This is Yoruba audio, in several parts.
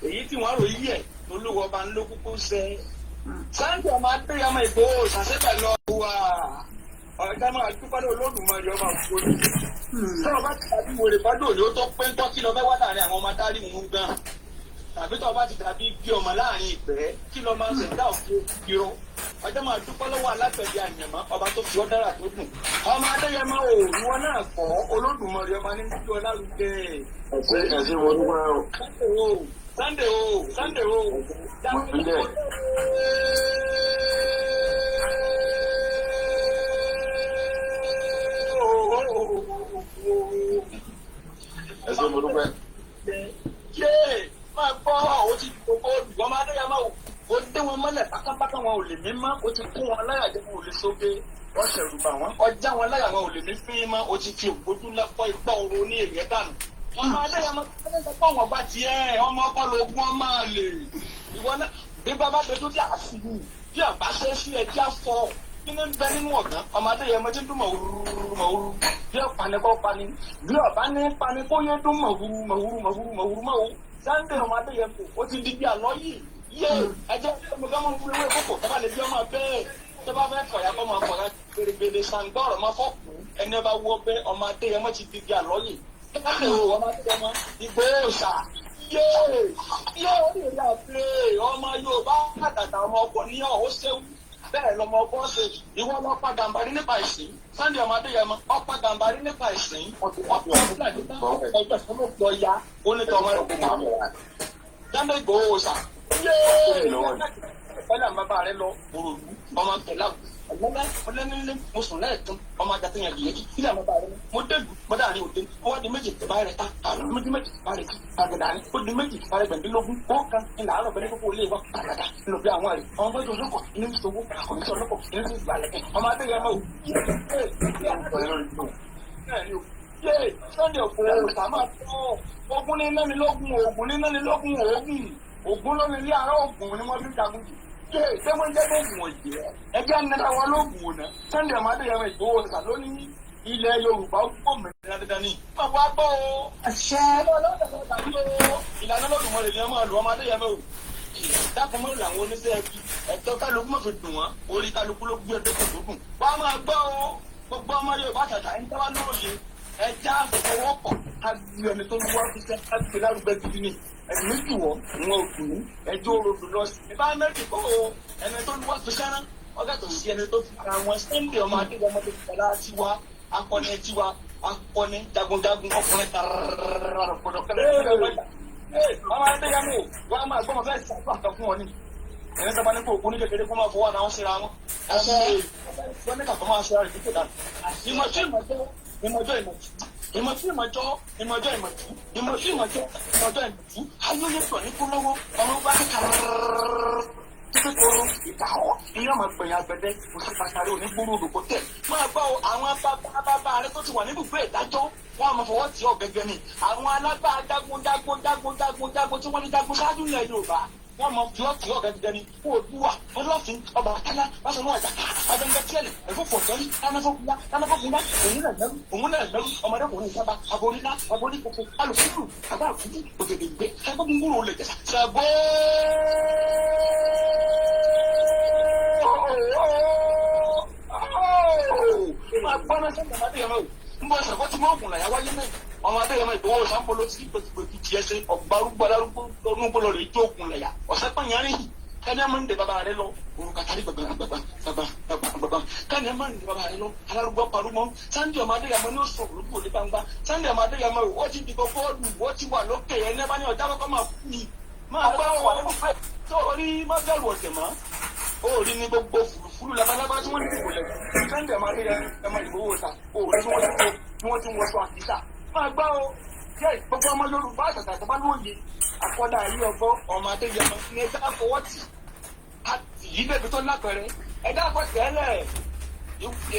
èyí tí wọ́n rò yí ẹ̀ olówó ọba ń ló kúkú sẹ́ Sunday ọmọ Adéyẹmọ Ìgbòho ṣàṣẹ́bẹ̀ lọ wà ọ̀gá máa dúpẹ́ ní Olódùmarè ọba òkúrò tọ́wọ́ bá ti dàbí wòlé fọ́dún òní ó tó pé ń tọ́ kí lọ fẹ́ wá láàrin àwọn ọmọ adarí mú gan tàbí tọ́wọ́ bá ti dàbí bí ọmọ láàrin ìpẹ́ kí lọ máa ń ṣẹ̀dá òkè ìró ọjọ́ máa dúpẹ́ lọ́wọ́ alágbẹ̀dẹ àyànmọ́ ọba tó fi ọ́ dára tó dùn ọmọ Adéyẹmọ ò ìwọ náà kọ́ Olódùmarè ọba ní kí ọlá lùdẹ. ẹ̀sìn mo dúpẹ́ o. Sunday o ẹ̀sìn mo dúpẹ́. máa gbọ́ ó ti gbogbo olùgbọ́n máa dẹ́yà máa ó dé wọn mọ́lẹ̀ pátápátá wọn ò lè mí mọ́ ó ti kún wọn láyà jẹ́ wọn ò lè sóge wọ́n ṣẹ̀rù bà wọ́n ọjà wọn láyà wọn ò lè mí fín mọ́ ó ti fi ògbójú lẹ́pọ̀ igbá oró ní èrè dànù. ọmọ adéyà máa kọ́ wọn bá tiẹ̀ ọmọ ọkọ lóògùn ọmọ àlè ìwọ náà bí bàbá bẹ tó dé àfihù bí àbá ṣe sí ẹ tí a fọ kí ni bẹ nínú ọ̀gán ọmọ adéyà máa ti dún mọ̀wúrú bí ọ̀pani kọ́ pani bí ọ̀bá ní pani kó yẹ dún mọ̀wúrú Sunday ọmọ Adéyẹmọ ó ti di bí àlọ́ yìí yé ẹjẹ́ ọmọ gánmọ́ ń wúlé kókò tó bá lè bí ọmọ bẹ́ẹ̀ tó bá fẹ́ fọ̀yà kọ́ máa fọ̀yà gbèrègbèrè sàǹgbọ́rọ̀ máa fọ́ọ̀kù ẹni bá wọ́ bẹ́ ọmọ Adéyẹmọ ti di bí àlọ́ yìí káàkiri ọmọ Adéyẹmọ Ìgbòho ṣà yé ó lè yà pé ọmọ Yorùbá àtàtà ọmọ ọkọ̀ ní ọ̀hún ṣéwú bẹ́ẹ̀ lọmọ ọgbọ́n ṣe ìwọ ọlọ́pàá gàmbarí nípa ìsìn Sunday ọmọ Adéyẹmọ ọ̀pá gàmbarí nípa ìsìn ọ̀pọ̀ ọ̀pọ̀ ya onítọ̀ọ̀mọ́ ẹ̀kọ́ máa Sunday Ìgbòho ṣà ọ̀là bàbá rẹ lọ òròlù ọmọ tẹ̀lá ọlẹ́nilé mo sùn lẹ́ẹ̀kan ọmọ àjàtẹ̀yìn àdìyẹ ilé àwọn bàbá rẹ mo dẹ́gù mọ́dà ní òde ọwọ́ di méjì tẹ̀bá rẹ ta àwọn méjì tẹ̀bá rẹ ti àgàdà ní ó di méjì tẹ̀bá rẹ gbẹ̀ndínlógún ó kan ìlà àárọ̀ bẹ̀rẹ̀ kókó ilé wa àgàdà nínú bí àwọn rẹ ọmọ bẹ́ẹ̀ tó lọ́kọ̀ inú ti sọ́wọ́ àkọ́mísọ́ ọlọ́kọ̀ inú ti gbà lẹ́kẹ̀ ọmọ Adéyẹmọ Sunday Ìgbòho sàmà tó ogun ní nánilógún ogun lórí ilé àárọ̀ ogun ni wọ́n fi jagun jù ṣé wọ́n jẹ́ lóògùn òjì ẹgbẹ́ nẹ́ta wọn lóògùn ọ̀nà Sunday ọmọ Adéyẹmọ Ìgbòho ṣà lónìí ilẹ̀ Yorùbá gbòmìnira dandan ni máa wá gbọ́ o. àṣẹ ìlànà Olódùmarè ni ọmọ àlù ọmọ Adéyẹmọ o dákun mọ́ làwọn oníṣẹ́ ẹbí ẹ̀tọ́ kálukú mọ̀ fi dùn wọ́n orí kálukú ló gbé ẹgbẹ́ tó dùn wọ́n á máa gbọ́ o gbogbo ọmọ Yorùbá àtàtà ń tẹ́wá lóòye ẹja àfọwọ́pọ̀ kájú ẹni tó ń wá fífẹ́ kájú lárugẹ gidi ni ẹni méjì wọ wọn ò dùn ẹjọ́ òrodò lọ sí ibà méjì kó o ẹni tó ń wá fífẹ́ rán ọgá tó sí ẹni tó fi ra wọn Sunday ọmọ Adéyẹmọ tó fi kọlá tiwa akọni tiwa akọni jagunjagun ọkùnrin tààrà pọ̀dọ̀kẹ́lẹ́ ọmọ Adéyẹmọ wọn a máa gbọ́ wọn fẹ́ẹ́ sàgbà kan fún wọn ni ẹni tó bá ní kó òkú ní kékeré kó máa fọwọ́ àwọn síra wọn wọn ní kàkọ́ máa ṣe ara ìdíkò dànù ìmọ̀jọ́ ayé sọ ní kú lọ́wọ́ ọmọ bá ní kàrọ́rọ́rọ́ títí kóró ìdáwọ́ ìyá ọmọ gbẹ̀yìn àgbẹ̀dẹ òsì pàtàkì onígbòrò òdòkó tẹ̀. máa gbọ́ àwọn bàbá rẹ tó ti wà níbùgbé ìdájọ́ wọn àmọ́ fọwọ́ tí ọ gẹ́gẹ́ ni àwọn alágbá jagun tí wọ́n ní jagun ṣáájú ilẹ̀ Yorùbá wọ́n mọ tí ọ gẹ́gẹ́ ni Oòduà Ọlọ́fin Ọbàtálá Báṣọ̀run Àjàká Adẹ́gbẹ́tíẹ̀lì ẹ̀fọ́fọ̀tẹ́lì tánáfọ́kúnlá òun náà lẹ́rú ọmọdékùnrin ìjábá aboríná aboríkòkò alùpùpù àbá àkúkú òtètè gbé ẹgbẹ́gbùngbùrù olè jẹ́sà ṣàgbó máa gbọ́ná sẹ́ńtà Adéyẹmọ ń bọ́ ṣàkó tí wọ́n kùn láyà wáyé náà ọmọ Adéyẹmọ Ìgbòho sàǹpolo tí pẹ̀tùpẹ̀tù tiẹ̀ ṣe ọ̀gbárùgbọ́ alárúgbó onúgbòlò rẹ̀ tó kùn láyà ọ̀sẹ̀ pààyàn kẹ́ni ẹ̀ máa ń de bàbá rẹ lọ òrùkàtàrí gbàgbà kẹ́ni ẹ̀ máa ń de bàbá rẹ lọ alárúgbó parúmọ́ Sunday ọmọ Adéyẹmọ ní oṣù olùkọ́ ní gbangba Sunday ọmọ Adéyẹmọ ó ti dìbò bọ́ọ̀lù ó ti wà lókè ẹ̀ ní ẹ bá ní ọjà kọ́kọ́ máa kú ni máa gbá wà nínú fẹ́ tó orí má bẹ̀rù ọ̀tẹ̀ mọ́ ó rí ní gbogbo fùrùfùrù labalábá tí wọ́n ní ìbò lẹ̀ Sunday ọmọ Adéyẹmọ Ìgbòho ta ó rí tí wọ́n ti ń wọṣọ àkísà máa gbá o jẹ́ gbogbo ọmọ Yorùbá àtàtà tó bá lóye àkọ́dá ilé ọgbọ́ ọmọ Adéyẹmọ ní ẹja àfọwọ́tì àti yìí débi tó lápẹ̀rẹ̀ ẹja àfọ̀tẹ́lẹ̀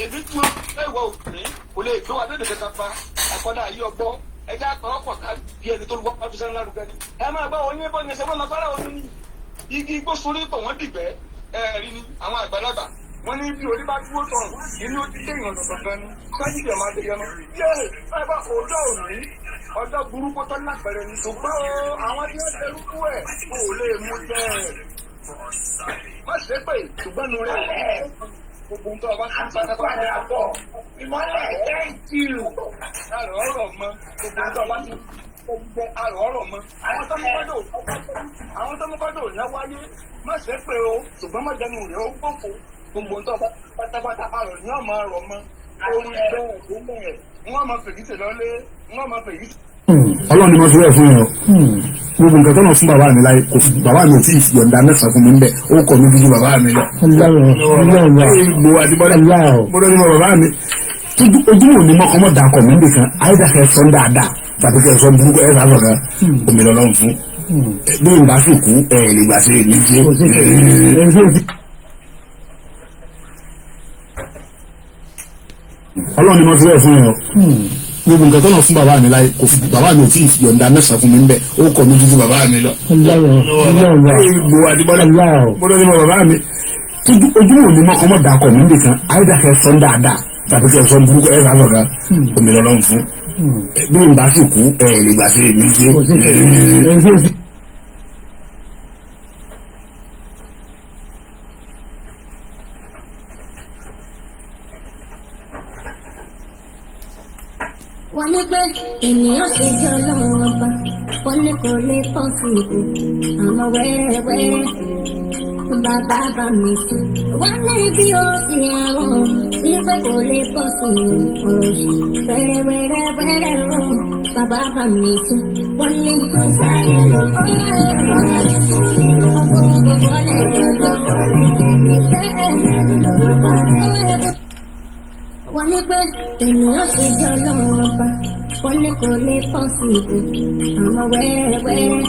èmi tí ó ẹ̀wọ̀ òkùnrin kò lè gbé wa dédé kẹta pa àkọ́dá ilé ọgbọ́ ẹja àpọ̀rọ̀pọ̀ ká bí ẹni tó lu wọ́pá fi sẹ́nu lárugẹ ni ẹ máa gbọ́ oyin bọ́ yẹn sẹ́wọ́n lọ́fẹ́rẹ́ omi ni igi igbó sórí pọ̀ wọ́n dìgbẹ́ ẹ̀rí ni àwọn àgbàlagbà wọ́n ní bí orí bá dúró tọ̀rùn inú ti dé ìrànlọ́sọ̀ gan ni Sunday ọmọ Adéyẹmọ yé ẹ bá òótọ́ òní ọjọ́ burúkú tó lápẹ̀rẹ̀ ní ṣùgbọ́n àwọn tí wọ́n ṣe rúkú ẹ̀ kò lè mú jẹ́ má ṣe pé ṣùgbọ́n nu rẹ̀ gbogbo nǹkan ọba tí ń pátápátá àbọ̀ ìmọ̀lẹ̀ thank you àrò ọ̀rọ̀ mọ́ gbogbo nǹkan ọba tí ń jẹ́ àrò ọ̀rọ̀ mọ́ àwọn tó mú kọ́dọ̀ òní wáyé má ṣe pé o ṣùgbọ́n má jẹnu rẹ̀ ó gbòfò gbogbo nǹkan ọba pátápátá àrò ní ọmọ ọ̀rọ̀ mọ́ orí bẹ́ẹ̀ tó bẹ̀rẹ̀ wọ́n máa fèyí tẹ̀lọ́lé wọ́n máa fèyí. Ọlọ́run ni mo fi rẹ̀ fún yẹn o gbogbo nǹkan tó náà fún bàbá mi láyé kò fún bàbá mi ò tí ì fi ọ̀dà mẹ́sàn-án fún mi ń bẹ̀ ó kọ̀ mí bíi bàbá mi lọ. Gbogbo àdìbọ́lá mo lọ ní mo bàbá mi ojúmọ̀ ní mọ́kànmọ́ dà kọ̀ mí nìkan ayédàkẹ́ sọ ń dáadáa tàbí kẹ́ sọ burúkú ẹ̀ sáfọ̀ kan omi lọ́lọ́run fún bí n bá sì kú ẹ̀ lè gbà sí èmi jẹ́. Ọlọ́run ni mo fi rẹ̀ fún yẹn o gbogbo nǹkan tó náà fún bàbá mi láyé kò fún bàbá mi ò tí ì fi ọ̀dà mẹ́sàn-án fún mi ń bẹ̀ ó kọ̀ mí bíi bàbá mi lọ. Gbogbo àdìbọ́lá mo lọ ní mo bàbá mi ojúmọ̀ ní mọ́kànmọ́ dà kọ̀ mí nìkan ayédàkẹ́ sọ ń dáadáa tàbí kẹ́ sọ burúkú ẹ̀ sáfọ̀ kan omi lọ́lọ́run fún bí n bá sì kú ẹ̀ lè gbà sí èmi jẹ́. wọ́n ní pé ènìyàn ṣe jẹ́ ọlọ́run ọba wọ́n ní kò lè pọ̀ sí ìbò àmọ́ wẹ́rẹ́wẹ́rẹ́ bàbá bá mi sùn wọ́n ní bí ó sì àwọn wípé kò lè pọ̀ sí ìbò wẹ́rẹ́wẹ́rẹ́ bàbá bá mi sùn wọ́n ní kò sáyé lọ. wọ́n ní pé ènìyàn ṣe jẹ́ ọlọ́run ọba wọ́n ní kò lè pọ̀ sí ìbò àmọ́ wẹ́rẹ́wẹ́rẹ́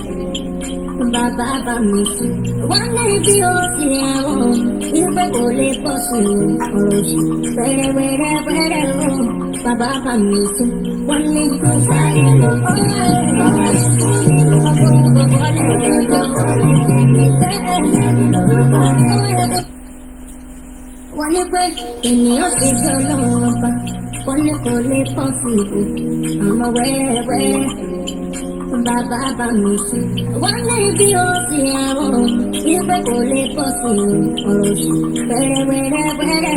bàbá bá mi sùn wọ́n ní bí ó ti àwọn wípé kò lè pọ̀ sí ìbò wẹ́rẹ́wẹ́rẹ́ bàbá bá mi sùn wọ́n ní kò sáyé lọ. wọ́n ní pé ènìyàn ṣe jẹ́ ọlọ́run ọba wọ́n ní kò lè pọ̀ sí ìbò àmọ́ wẹ́rẹ́wẹ́rẹ́ bàbá bá mi sùn wọ́n ní bí ó ti àwọn wípé kò lè pọ̀ sí ìbò wẹ́rẹ́wẹ́rẹ́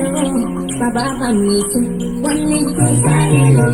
bàbá bá mi sùn wọ́n ní kò sáyé lọ.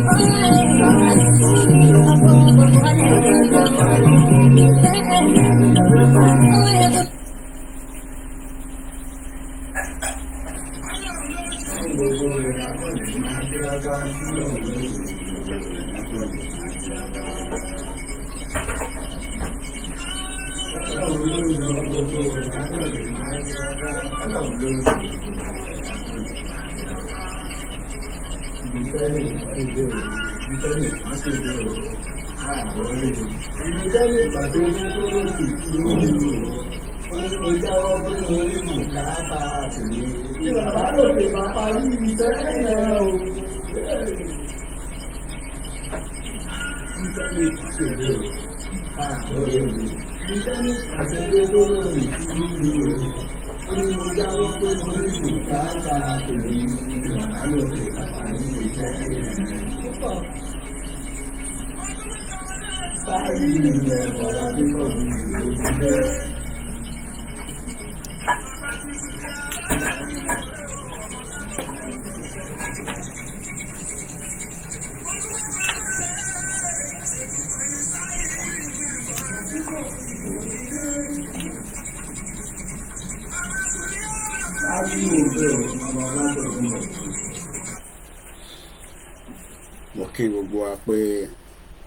mo kí gbogbo wa pé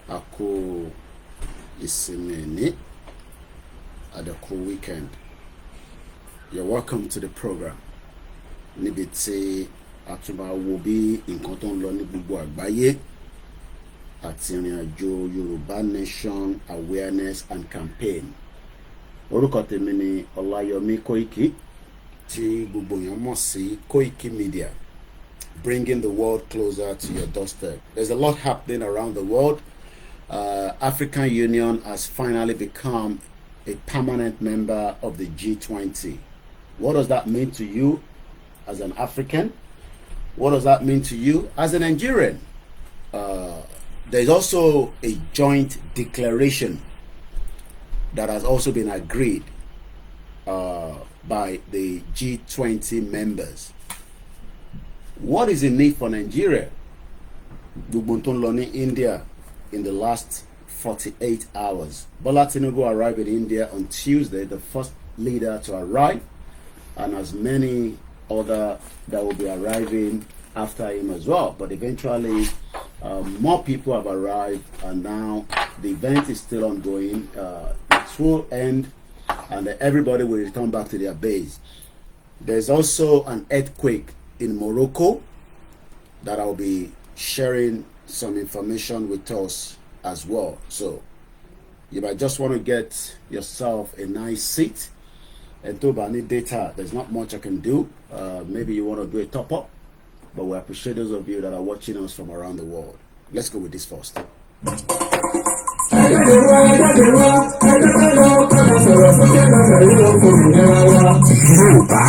a kú ìsinmi ní àdàkú weekend. You're welcome to the program níbi tí a tún bá wo bí nǹkan tó ń lọ ní gbogbo àgbáyé àti ìrìn àjò Yorùbá Nation Awareness and Campaign. Orúkọ tèmi ni Ọláyọmí Koiki tí gbogbo èèyàn mọ̀ sí Koikimedia, bringing the world closer to your doorstep. There's a lot happening around the world. African Union has finally become a permanent member of the G20. What does that mean to you as an African? What does that mean to you as a Nigerian? There's also a joint declaration that has also been agreed by the G20 members. What is the need for Nigeria? Bugbunton India in the last 48 hours. Bola Tinubu arrived in India on Tuesday, the first leader to arrive, and as many other that will be arriving after him as well. But eventually, more people have arrived, and now the event is still ongoing. It will end, and everybody will return back to their base. There's also an earthquake in Morocco that I'll be sharing some information with us as well. So you might just want to get yourself a nice seat, and to any data, there's not much I can do. Maybe you want to do a top up, but we appreciate those of you that are watching us from around the world. Let's go with this first. Yorùbá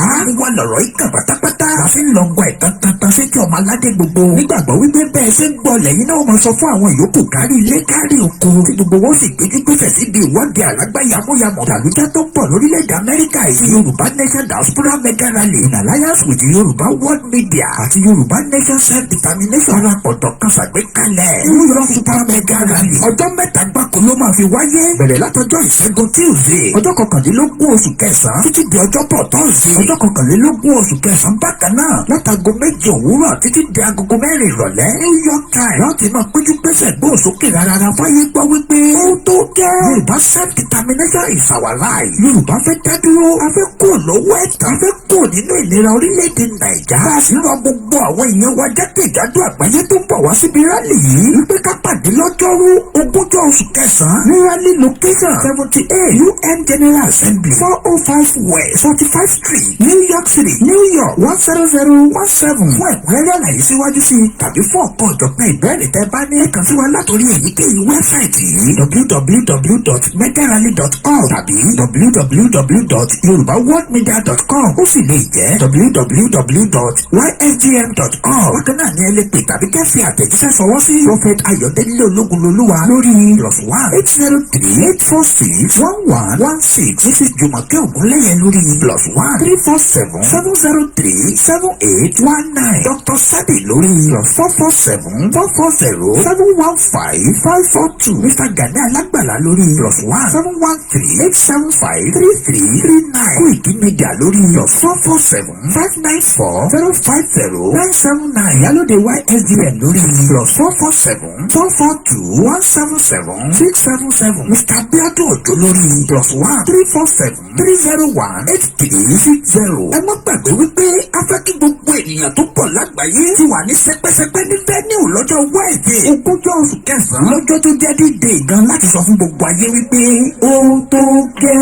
wà lọ̀rọ̀ ìkà pátápátá la fi ń lọ gbọ́ ìtàn tantan sétí ọmọ aládé gbogbo nígbàgbọ́ wípé bẹ́ẹ̀ ṣe ń gbọ́ lẹ́yìn náà máa sọ fún àwọn yòókù kárí ilé kárí oko tí gbogbo wọn sì péjú pésẹ̀ síbi ìwọ́de àlágbá yamuyamu tàlújá tó pọ̀ lórílẹ̀‐èdè Amẹ́ríkà yìí Yorùbá Nation Diaspora Mega Rally in alliance with Yorùbá World Media àti Yorùbá Nation Self-Determination alápọ̀tọ̀ kan ṣàgbékalẹ̀ New York Super Mega Rally ọjọ́ mẹ́ta gbáko ló máa fi wáyé bẹ̀rẹ̀ látọjọ́ ìṣẹ́gun Tuesday ọjọ́ kọkànlélógún oṣù kẹsàn-án títí di ọjọ́bọ̀ Thursday ọjọ́ kọkànlélógún oṣù kẹsàn-án bákan náà látago méje òwúrọ̀ títí di agogo mẹ́rin ìrọ̀lẹ́ New York time láti máa péjú pésẹ̀ gbóhùn sókè rárá fáyé gbọ́ wípé ó tó gẹ́ Yorùbá self-determination is our life Yorùbá fẹ́ dá dúró a fẹ́ kó lọ́wọ́ ẹ̀tàn a fẹ́ kó nínú ìnira orílẹ̀-èdè Nàìjà a sì rọ gbogbo àwọn èèyàn wa jákèjádò àgbáyé tó ń bọ̀ wá síbi rálì yìí wípé ká pàdé lọ́jọ́rú ogúnjọ́ oṣù kẹsàn-án ní rally location 78 UN General Assembly 405 West 45th Street New York City New York 10017 fún ẹ̀kúnrẹ́rẹ́ àlàyé síwájú sí i tàbí fún ọ̀kan ọ̀jọ̀gbọ́n ìbéèrè tẹ́ bá ní ẹ̀kan sí wa látòrí èyíkéyìí wẹ́bsáìtì yìí www.megarally.org tàbí www.yorubaworldmedia.com ó sì lè jẹ́ www.ysgm.org bákan náà ni ẹ lè pè tàbí kẹ́ fi àtẹ̀jíṣẹ́ sọwọ́ sí Prophet Ayọ̀délé Ológunlolúwa lórí +1-803-846-1116 Mrs. Jùmọ̀kẹ́ Ògúnléyẹ lórí +1-347-708-1819 Dr. Sadi lórí +447-440-715-542 Mr. Gani Alágbàlá lórí +1-713-875-3339 Koikimedia lórí +447-594-050-979 Yálóde YSDM lórí +447-442-177-677 Mr. Abiodun Ojo lórí +1-347-301-8360. Ẹ má gbàgbé wípé a fẹ́ kí gbogbo ènìyàn tó pọ̀ lágbàáyé ti wà ní sẹpẹ́sẹpẹ́ ní venue lọ́jọ́ Wednesday ogúnjọ́ oṣù kẹsàn-án lọ́jọ́ tó jẹ́ dídé gan láti sọ fún gbogbo ayé wípé ó tó gẹ́.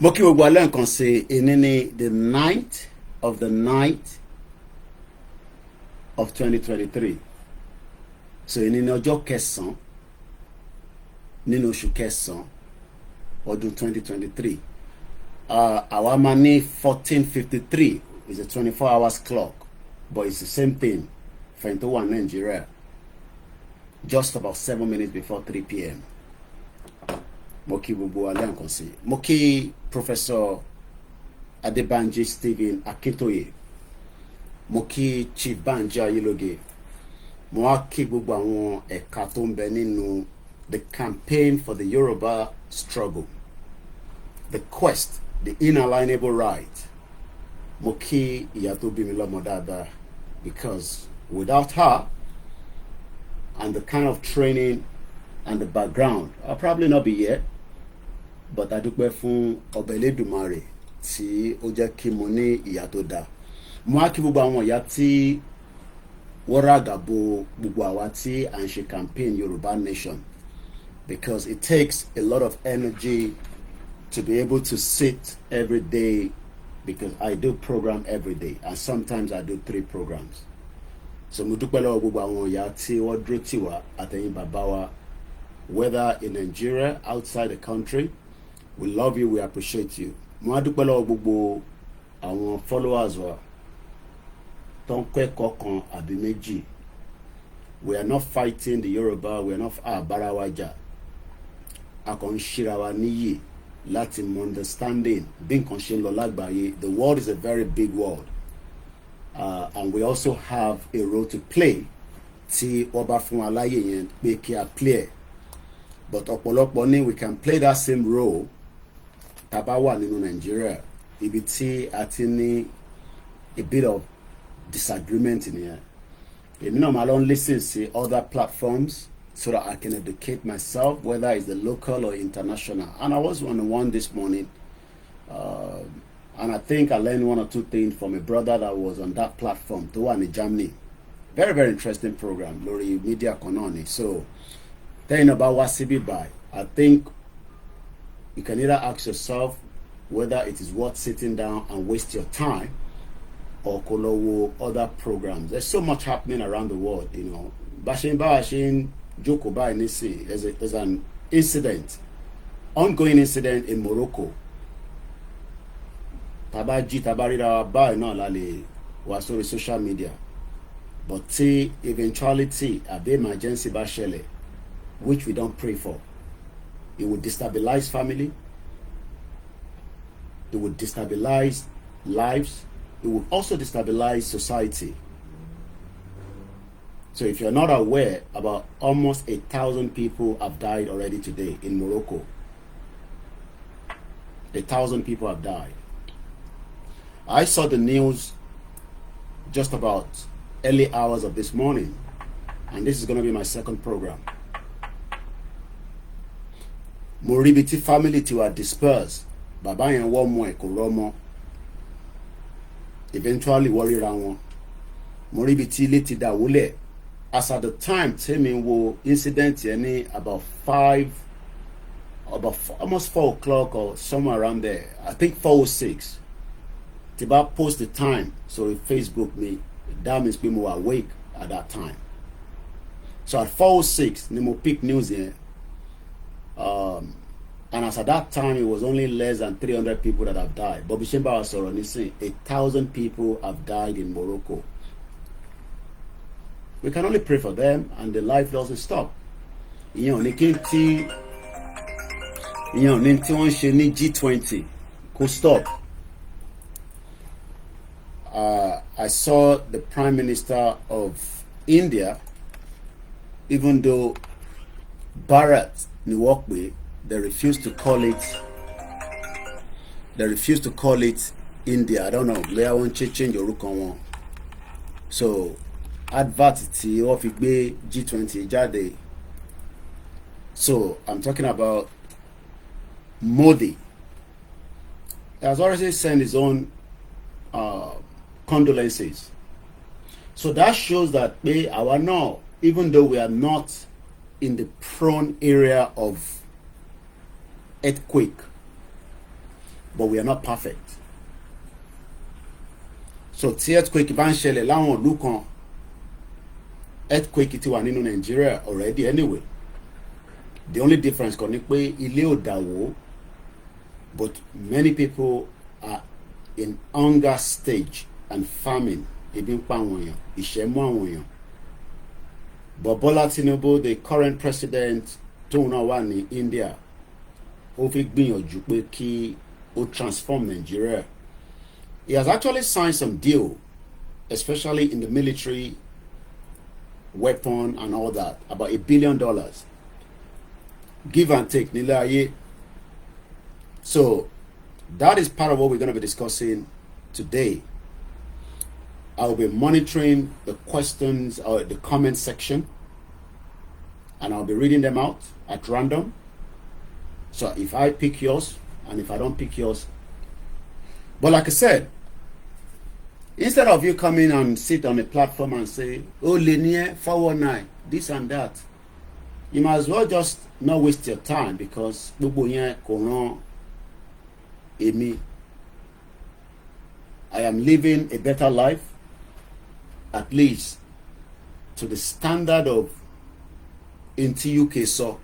Mo kí gbogbo alẹ́ nǹkan ṣe ẹni ní the 9th of the 9th of 2023. So ẹni ní ọjọ́ kẹsàn-án nínú oṣù kẹsàn-án ọdún 2023. Àwa máa ní 14:53 is a 24 hours clock, but it's the same thing for ẹni tó wà Nigeria. Just about 7 minutes before 3 p.m. Mo kí gbogbo alẹ́ nǹkan sí. Mo kí Professor Adebanji Stephen Akintoye. Mo kí Chief Banji Ayiloge. Mo wá kí gbogbo àwọn ẹ̀ka tó ń bẹ nínú the campaign for the Yoruba struggle, the quest, the inalienable right. Mo kí ìyá tó bí mi lọ́mọ dáadáa, because without her and the kind of training and the background, I'll probably not be here. But a dúpẹ́ fún Ọba Elédùmarè tí ó jẹ́ kí mo ní ìyá tó dáa. Mo á kí gbogbo àwọn ìyá tí wọ́n ràgàbo gbogbo àwa tí à ń ṣe campaign Yoruba Nation, because it takes a lot of energy to be able to sit every day, because I do program every day and sometimes I do 3 programs. So mo dúpẹ́ lọ́wọ́ gbogbo àwọn ìyá tí wọ́n dúró tì wá àtẹ̀yìn bàbá wa, whether in Nigeria, outside the country. We love you, we appreciate you. Mo á dúpẹ́ lọ́wọ́ gbogbo àwọn followers wa tó ń kẹ́kọ̀ọ́ kan àbí méjì. We are not fighting the Yoruba, we are not barawaja. A kàn ń ṣíra wa níyì láti mọ understanding bí nǹkan ṣe ń lọ lágbàáyé. The world is a very big world. And we also have a role to play tí wọ́n bá fún wa láyè yẹn pé kí a play. But ọ̀pọ̀lọpọ̀ ní we can play that same role tá bá wà nínú Nigeria. Ibi tí a ti ní a bit of disagreement in here. Èmi náà máa lọ listen to other platforms so that I can educate myself, whether it's the local or international. And I was on one this morning, and I think I learned one or two things from a brother that was on that platform, the one in Germany. Very, very interesting program, Lori Media Kononi. So, telling about what CB by, I think you can either ask yourself whether it is worth sitting down and waste your time or kolowo other programs. There's so much happening around the world, you know. Bashin Jokoba Nisi, there's an incident, ongoing incident in Morocco. Tabaji tabarira ba na lale was on social media. But see eventuality abe emergency ba shele, which we don't pray for. It would destabilize family. It would destabilize lives. It would also destabilize society. So if you're not aware, about almost 1,000 people have died already today in Morocco. 1,000 people have died. I saw the news just about early hours of this morning, and this is going to be my second program. Moribiti family to are dispersed. Baba and one more Koromo. Eventually worry around. Moribiti liti da wule. As at the time, Temin wo incident any about almost 4 o'clock or somewhere around there. I think 4:06. Tiba post the time, so if Facebook me, that means people were awake at that time. So at 4:06, Nemo pick news here. And as at that time, it was only less than 300 people that have died. But Bishemba was saying 1,000 people have died in Morocco. We can only pray for them, and the life doesn't stop. You know, G20 could stop. I saw the Prime Minister of India, even though Bharat Niwakwe, they refused to call it India. I don't know. They won't change your look on one. So advert of G20 jade. So I'm talking about Modi. He has already sent his own condolences. So that shows that we are now, even though we are not in the prone area of earthquake, but we are not perfect. So earthquake eventually lawon lukan earthquake ti wà nínú Nigeria already anyway. The only difference kò ní pé ilé ò dáwó, but many people are in hunger stage and famine. Ebi ń pa àwọn èèyàn, ìṣẹ́ mú àwọn èèyàn. But Bola Tinubu, the current president, tóun náà wà ní India, ó fi gbìyànjú pé kí ó transform Nigeria. He has actually signed some deal, especially in the military, weapon and all that, about $1 billion. Give and take, nílé ayé. So that is part of what we're going to be discussing today. I'll be monitoring the questions or the comment section, and I'll be reading them out at random. So if I pick yours, and if I don't pick yours, but like I said, instead of you coming and sit on a platform and say, oh, linear 419, this and that, you might as well just not waste your time, because I am living a better life, at least to the standard of inti UK so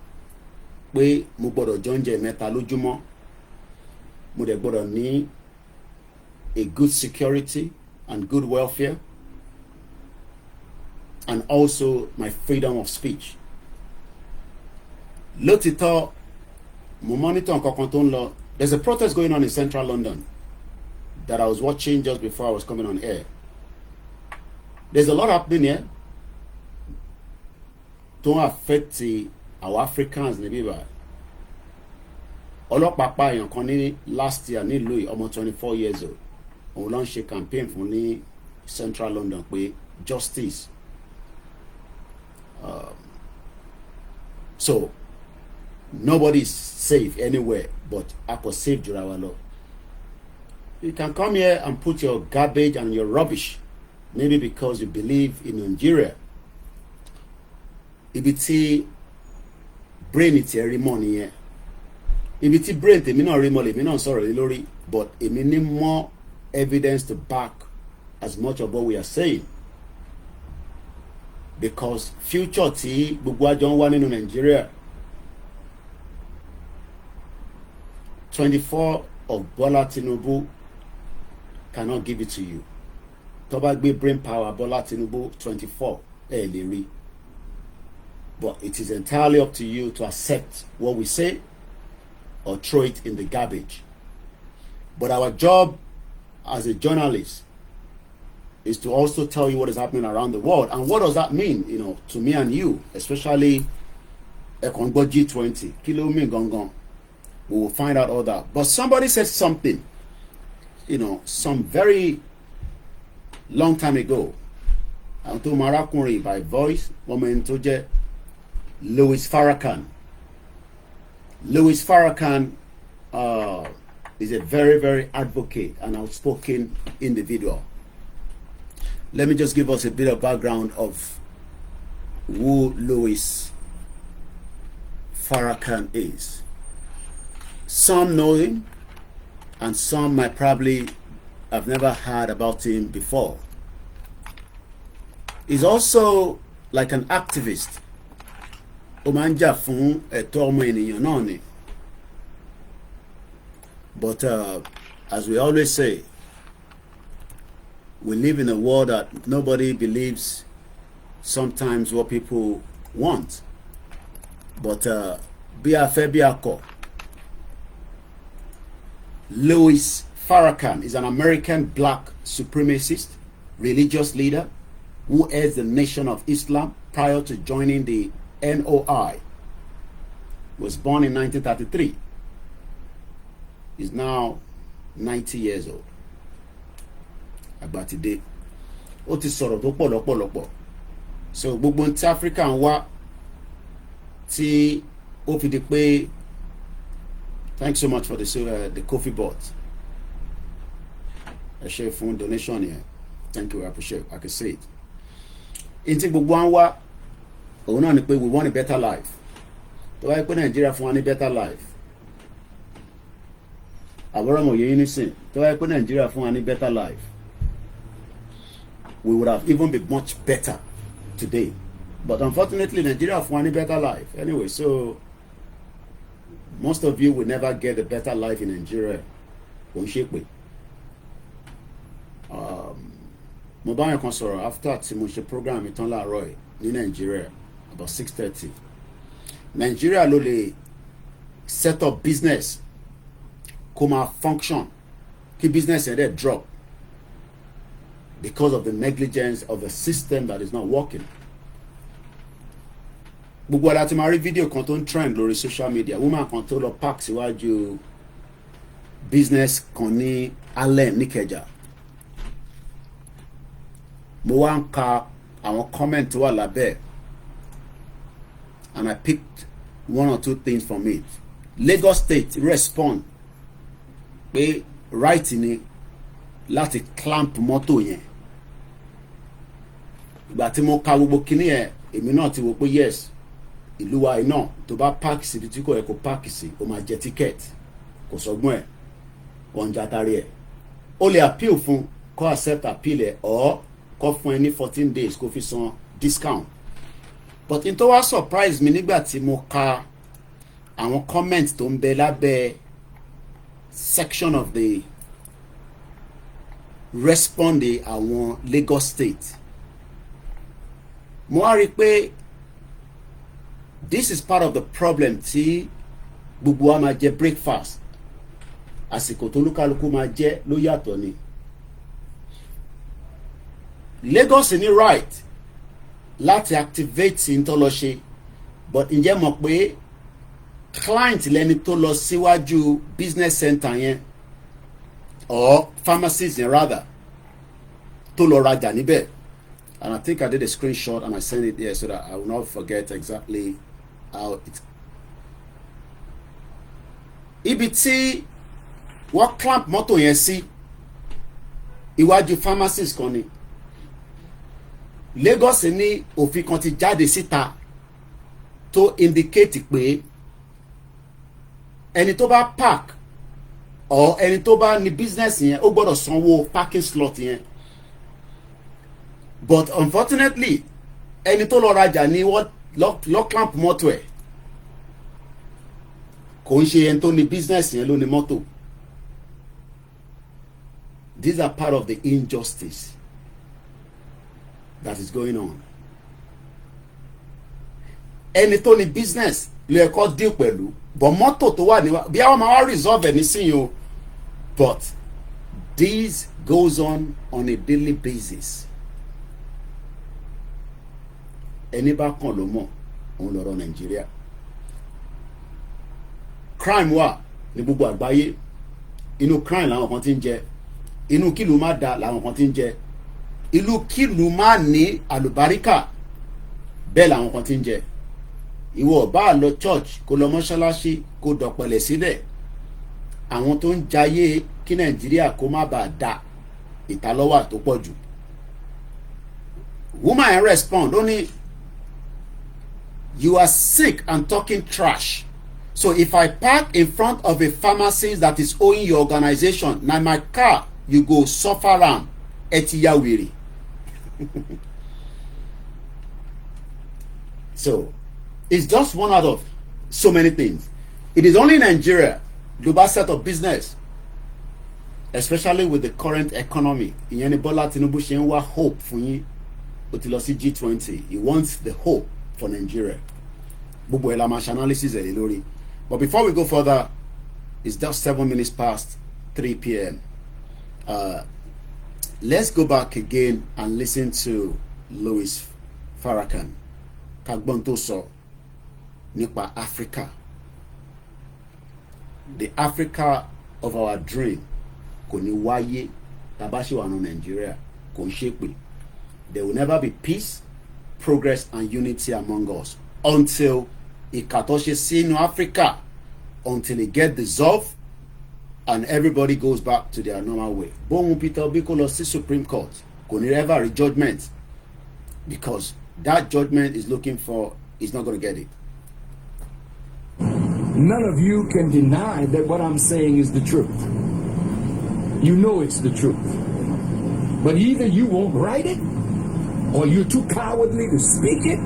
pé mo gbọ́dọ̀ jọ́njẹ mẹ́ta lójúmọ́, mo dẹ̀ gbọ́dọ̀ ní a good security and good welfare, and also my freedom of speech. Lótìtọ́, mo monitor nǹkan tó ń lọ. There's a protest going on in central London that I was watching just before I was coming on air. There's a lot happening here. Don't affect our Africans níbí báyìí. Ọlọ́pàá pa èèyàn kan ní last year nílùú yìí, ọmọ 24 years old. Òun ló ń ṣe campaign fún ní central London pé justice. So nobody is safe anywhere, but I could save Jurawalo. You can come here and put your garbage and your rubbish, maybe because you believe in Nigeria. Ibi tí brain ti ẹ rí mọ́ nìyẹn. Ibi tí brain tèmi náà rí mọ́ lèmi náà sọ̀rọ̀ lé lórí, but èmi ní more evidence to back as much of what we are saying. Because future tí gbogbo àjọ ń wá nínú Nigeria, 24 of Bola Tinubu cannot give it to you. Tó bá gbé brain power Bola Tinubu 24 ẹ lè rí. But it is entirely up to you to accept what we say or throw it in the garbage. But our job as a journalist is to also tell you what is happening around the world. And what does that mean, to me and you, especially Ekongo G20, Kilo Min Gongon. We will find out all that. But somebody said something, some very long time ago. And to Marakuri by voice, woman to Louis Farrakhan. Louis Farrakhan is a very, very advocate and outspoken individual. Let me just give us a bit of background of who Louis Farrakhan is. Some know him, and some might probably have never heard about him before. He's also like an activist. Omanja fún ẹ̀tọ́ ọmọ ènìyàn náà ni. But as we always say, we live in a world that nobody believes sometimes what people want. But bí a fẹ́ bí a kọ̀, Louis Farrakhan is an American black supremacist religious leader who heads the Nation of Islam prior to joining the NOI. He was born in 1933. He's now 90 years old. Àgbà ti dé. Ó ti sọ̀rọ̀ tó pọ̀ lọ́pọ̀lọpọ̀. So gbogbo tí Africa ń wá tí ó fi di pé, thanks so much for the coffee bot. Ẹ ṣé fún donation here. Thank you, I appreciate it. I can see it. Inti gbogbo ń wá, òun náà ni pé we want a better life. Tó bá yẹ pé Nigeria fún wa ní better life. Àbúrò mọ̀ yẹn nísìn. Tó bá yẹ pé Nigeria fún wa ní better life, we would have even been much better today. But unfortunately, Nigeria fún wa ní better life. Anyway, so most of you will never get a better life in Nigeria. Kò ń ṣe pé. Mo bá yẹn kan sọ̀rọ̀ after tí mo ṣe program ìtàn láàárọ̀ yìí ní Nigeria about 6:30. Nigeria ló lè set up business kó máa function kí business yẹn dẹ̀ drop because of the negligence of the system that is not working. Gbogbo ara ti máa rí fídíò kan tó ń trend lórí social media, woman kan tó lọ park síwájú business kan ní Allen Níkẹjà. Mo wá ń ka àwọn comment tó wà lábẹ́, and I picked one or two things from it. Lagos State respond pé right ni láti clamp mọ́tò yẹn. Ìgbà tí mo ka gbogbo kíní yẹn, èmi náà ti wò pé yes, ìlú wa iná tó bá park síbi tí kò yẹ kó park sí, ó máa jẹ ticket, kò sọgbọ́n ẹ̀, wọ́n ń játari ẹ̀. Ó lè appeal fún, kó accept appeal ẹ̀, or kó fún ẹ ní 14 days kó fi san discount. But in tó wá surprise mi nígbà tí mo ka àwọn comment tó ń bẹ lábẹ́ section of the respond àwọn Lagos State. mo wá rí pé this is part of the problem tí gbogbo wa máa jẹ breakfast àsìkò tó lúkálukú máa jẹ ló yàtọ̀ ni. Lagos ní right láti activate n tó lọ ṣe but ǹjẹ́ mọ̀ pé client lẹni tó lọ síwájú business center yẹn or pharmacies yẹn rather tó lọ rajà níbẹ̀, and I think I did a screenshot and I sent it there so that I will not forget exactly how it. Ibi tí wọ́n clamp mọ́tò yẹn sí iwájú pharmacies kan ni. Lagos ní òfin kan ti jáde síta tó indicate pé ẹni tó bá park or ẹni tó bá ní business yẹn ó gbọ́dọ̀ sanwó parking slot yẹn, but unfortunately ẹni tó lọ rajà ní wọ́n lọ clamp mọ́tò ẹ̀ kò ń ṣe ẹni tó ní business yẹn ló ní mọ́tò. These are part of the injustice that is going on. Ẹni tó ní business lè kọ́ deal pẹ̀lú but mọ́tò tó wà níwá bí àwọn máa wá resolve ẹ̀ nísìnyí o, but this goes on a daily basis. Ẹni bá kàn ló mọ̀ òun lọ́rọ̀ Nàìjíríà. Crime wà ní gbogbo àgbáyé, inú crime làwọn kan ti ń jẹ, inú kílù má da làwọn kan ti ń jẹ, ìlú kílù má ní àlùbáríkà bẹ́ẹ̀ làwọn kan ti ń jẹ. Ìwọ bá lọ church kó lọ mọ́ṣáláṣí kó dọ̀pẹ̀lẹ̀ sílẹ̀, àwọn tó ń jayé kí Nàìjíríà kó má bàa da ìtalọ́wà tó pọ̀ jù. Woman respond ó ní you are sick and talking trash. So if I park in front of a pharmacy that is owing your organization, na my car you go suffer am, eti ya wèrè. So it's just one out of so many things. It is only Nigeria global set of business, especially with the current economy. Ìyẹn ni Bọ́lá Tinubu ṣe ń wá hope fún yín. Ó ti lọ sí G20. He wants the hope for Nigeria. Gbogbo ẹ̀ la máa ṣe analysis ẹ̀ lé lórí. But before we go further, it's just 7 minutes past 3 p.m. Let's go back again and listen to Louis Farrakhan. Kagbon tó sọ nípa Africa. The Africa of our dream kò ní wáyé tá bá ṣì wà ní Nigeria, kò ń ṣe pé. There will never be peace, progress and unity among us until ìkàtọ́ṣe sínú Africa, until it get dissolved and everybody goes back to their normal way. Bóun Peter Obi kó lọ sí Supreme Court kò ní ever reach judgment, because that judgment is looking for, is not going to get it. None of you can deny that what I'm saying is the truth. You know it's the truth. But either you won't write it, or you're too cowardly to speak it,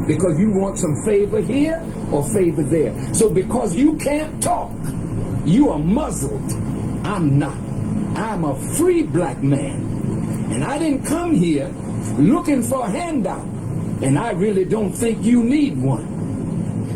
because you want some favor here or favor there. So because you can't talk, you are muzzled. I'm not. I'm a free black man. And I didn't come here looking for a handout. And I really don't think you need one.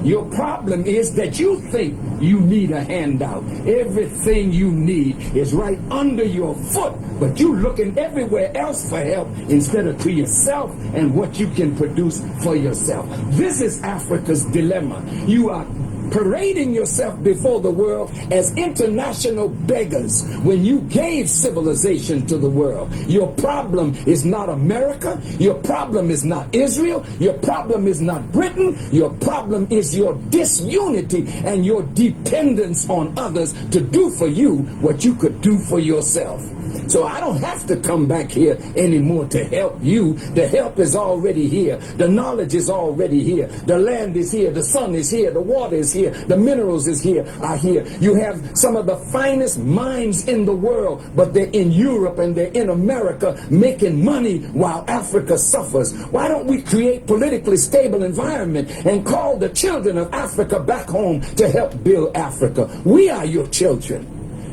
Your problem is that you think you need a handout. Everything you need is right under your foot, but you looking everywhere else for help instead of to yourself and what you can produce for yourself. This is Africa's dilemma. You are parading yourself before the world as international beggars when you gave civilization to the world. Your problem is not America. Your problem is not Israel. Your problem is not Britain. Your problem is your disunity and your dependence on others to do for you what you could do for yourself. So I don't have to come back here anymore to help you. The help is already here. The knowledge is already here. The land is here. The sun is here. The water is here. The minerals are here. You have some of the finest minds in the world, but they're in Europe and they're in America making money while Africa suffers. Why don't we create politically stable environment and call the children of Africa back home to help build Africa? We are your children.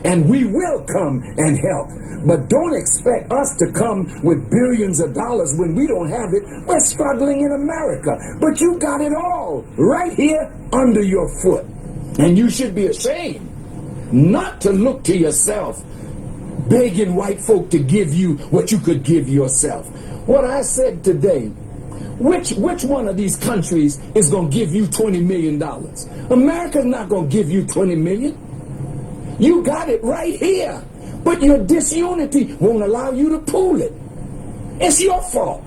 and we will come and help. But don't expect us to come with billions of dollars when we don't have it. We're struggling in America, but you got it all right here under your foot. And you should be ashamed not to look to yourself, begging white folk to give you what you could give yourself. What I said today, which one of these countries is going to give you $20 million? America's not going to give you $20 million. You got it right here, but your disunity won't allow you to pool it. It's your fault,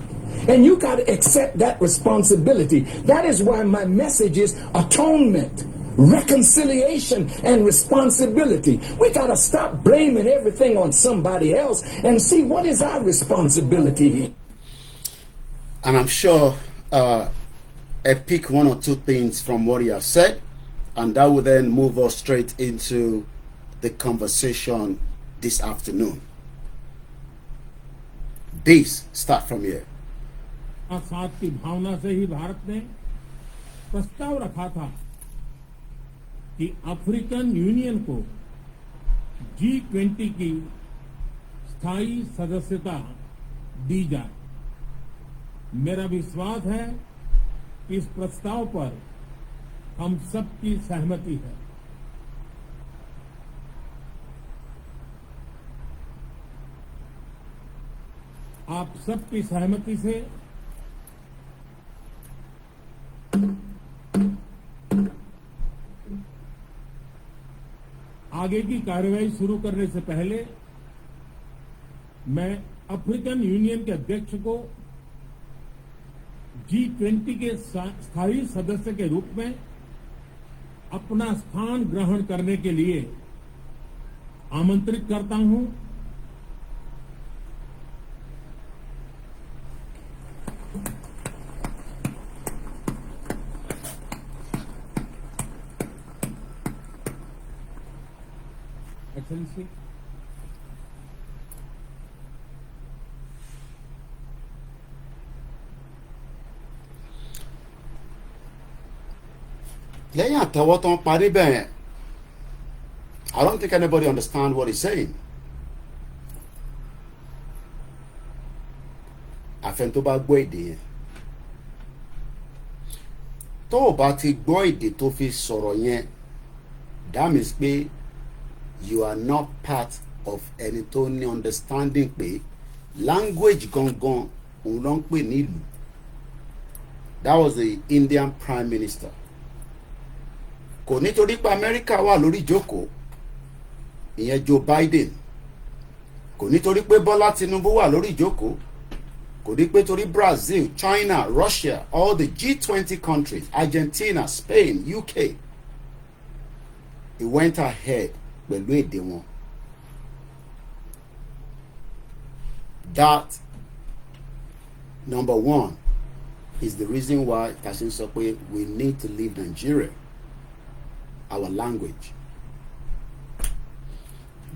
and you got to accept that responsibility. That is why my message is atonement, reconciliation, and responsibility. We got to stop blaming everything on somebody else and see what is our responsibility here. And I'm sure I pick one or two things from what you have said, and that will then move us straight into the conversation this afternoon. This start from here. साथ की भावना से ही भारत ने प्रस्ताव रखा था कि African union को G20 की स्थायी सदस्यता दी जाए। मेरा विश्वास है कि इस प्रस्ताव पर हम सबकी सहमति है। आप सबकी सहमति से आगे की कार्रवाई शुरू करने से पहले मैं अफ्रीकन यूनियन के अध्यक्ष को G20 के स्थायी सदस्य के रूप में अपना स्थान ग्रहण करने के लिए आमंत्रित करता हूं। Excellency, lẹ́yìn àtọwọ́ tán parí bẹ́ẹ̀, I don't think anybody understand what he's saying. Àfẹn tó bá gbọ́ èdè yẹn. Tó o bá ti gbọ́ èdè tó fi sọ̀rọ̀ yẹn, that means pé you are not part of ẹni tó ní understanding pé language gangan òun ló ń pè nílùú. That was the Indian Prime Minister. Kò nítorí pé Amẹ́ríkà wà lórí ìjókòó, ìyẹn Joe Biden. Kò nítorí pé Bọ́lá Tinubu wà lórí ìjókòó. Kò ní pé torí Brazil, China, Russia, all the G20 countries, Argentina, Spain, UK. He went ahead pẹ̀lú èdè wọn. That, number one, is the reason why Tashin sọ pé we need to leave Nigeria, our language.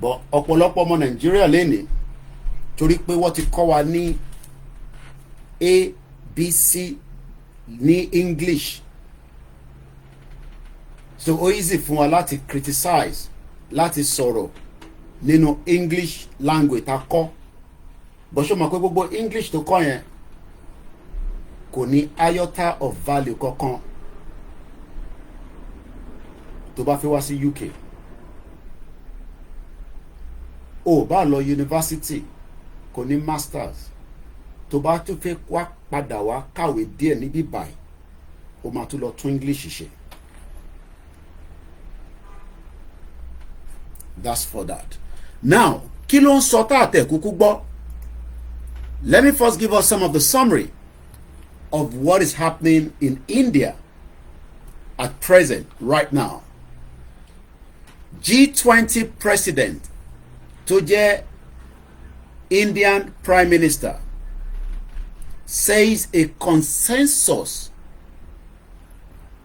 But ọ̀pọ̀lọpọ̀ ọmọ Nigeria lénìí torí pé wọ́n ti kọ́ wa ní ABC ní English, so ó easy fún wa láti criticize, láti sọ̀rọ̀ nínú English language ta kọ́. But ṣó mọ̀ pé gbogbo English tó kọ́ yẹn kò ní iota of value kankan tó bá fi wá sí UK. Ó bá lọ university kò ní masters, tó bá tún fẹ́ wá padà wá kàwé díẹ̀ níbí báyìí ó máa tún lọ tún English ṣe. That's for that. Now, kí ló ń sọ tá àtẹ̀ kúkú gbọ́? Let me first give us some of the summary of what is happening in India at present, right now. G20 president tó jẹ́ Indian Prime Minister says a consensus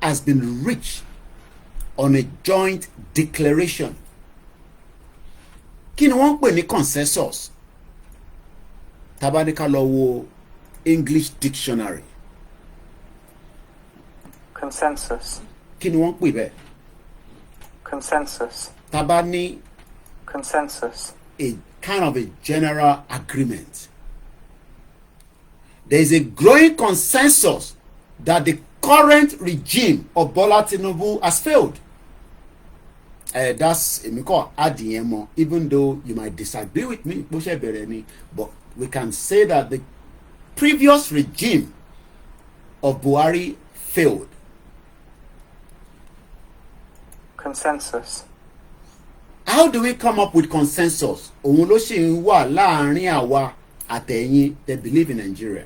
has been reached on a joint declaration. Kí ni wọ́n pè ní consensus? Tabanika lọ wo English dictionary. Consensus. Kí ni wọ́n pè bẹ́ẹ̀? Consensus. Tabani Consensus. A kind of a general agreement. There is a growing consensus that the current regime of Bola Tinubu has failed. That's Adiyemo, even though you might disagree with me, but we can say that the previous regime of Buhari failed. Consensus. How do we come up with consensus? Òun ló ṣì ń wà láàrin àwa àtẹ̀yin that believe in Nigeria.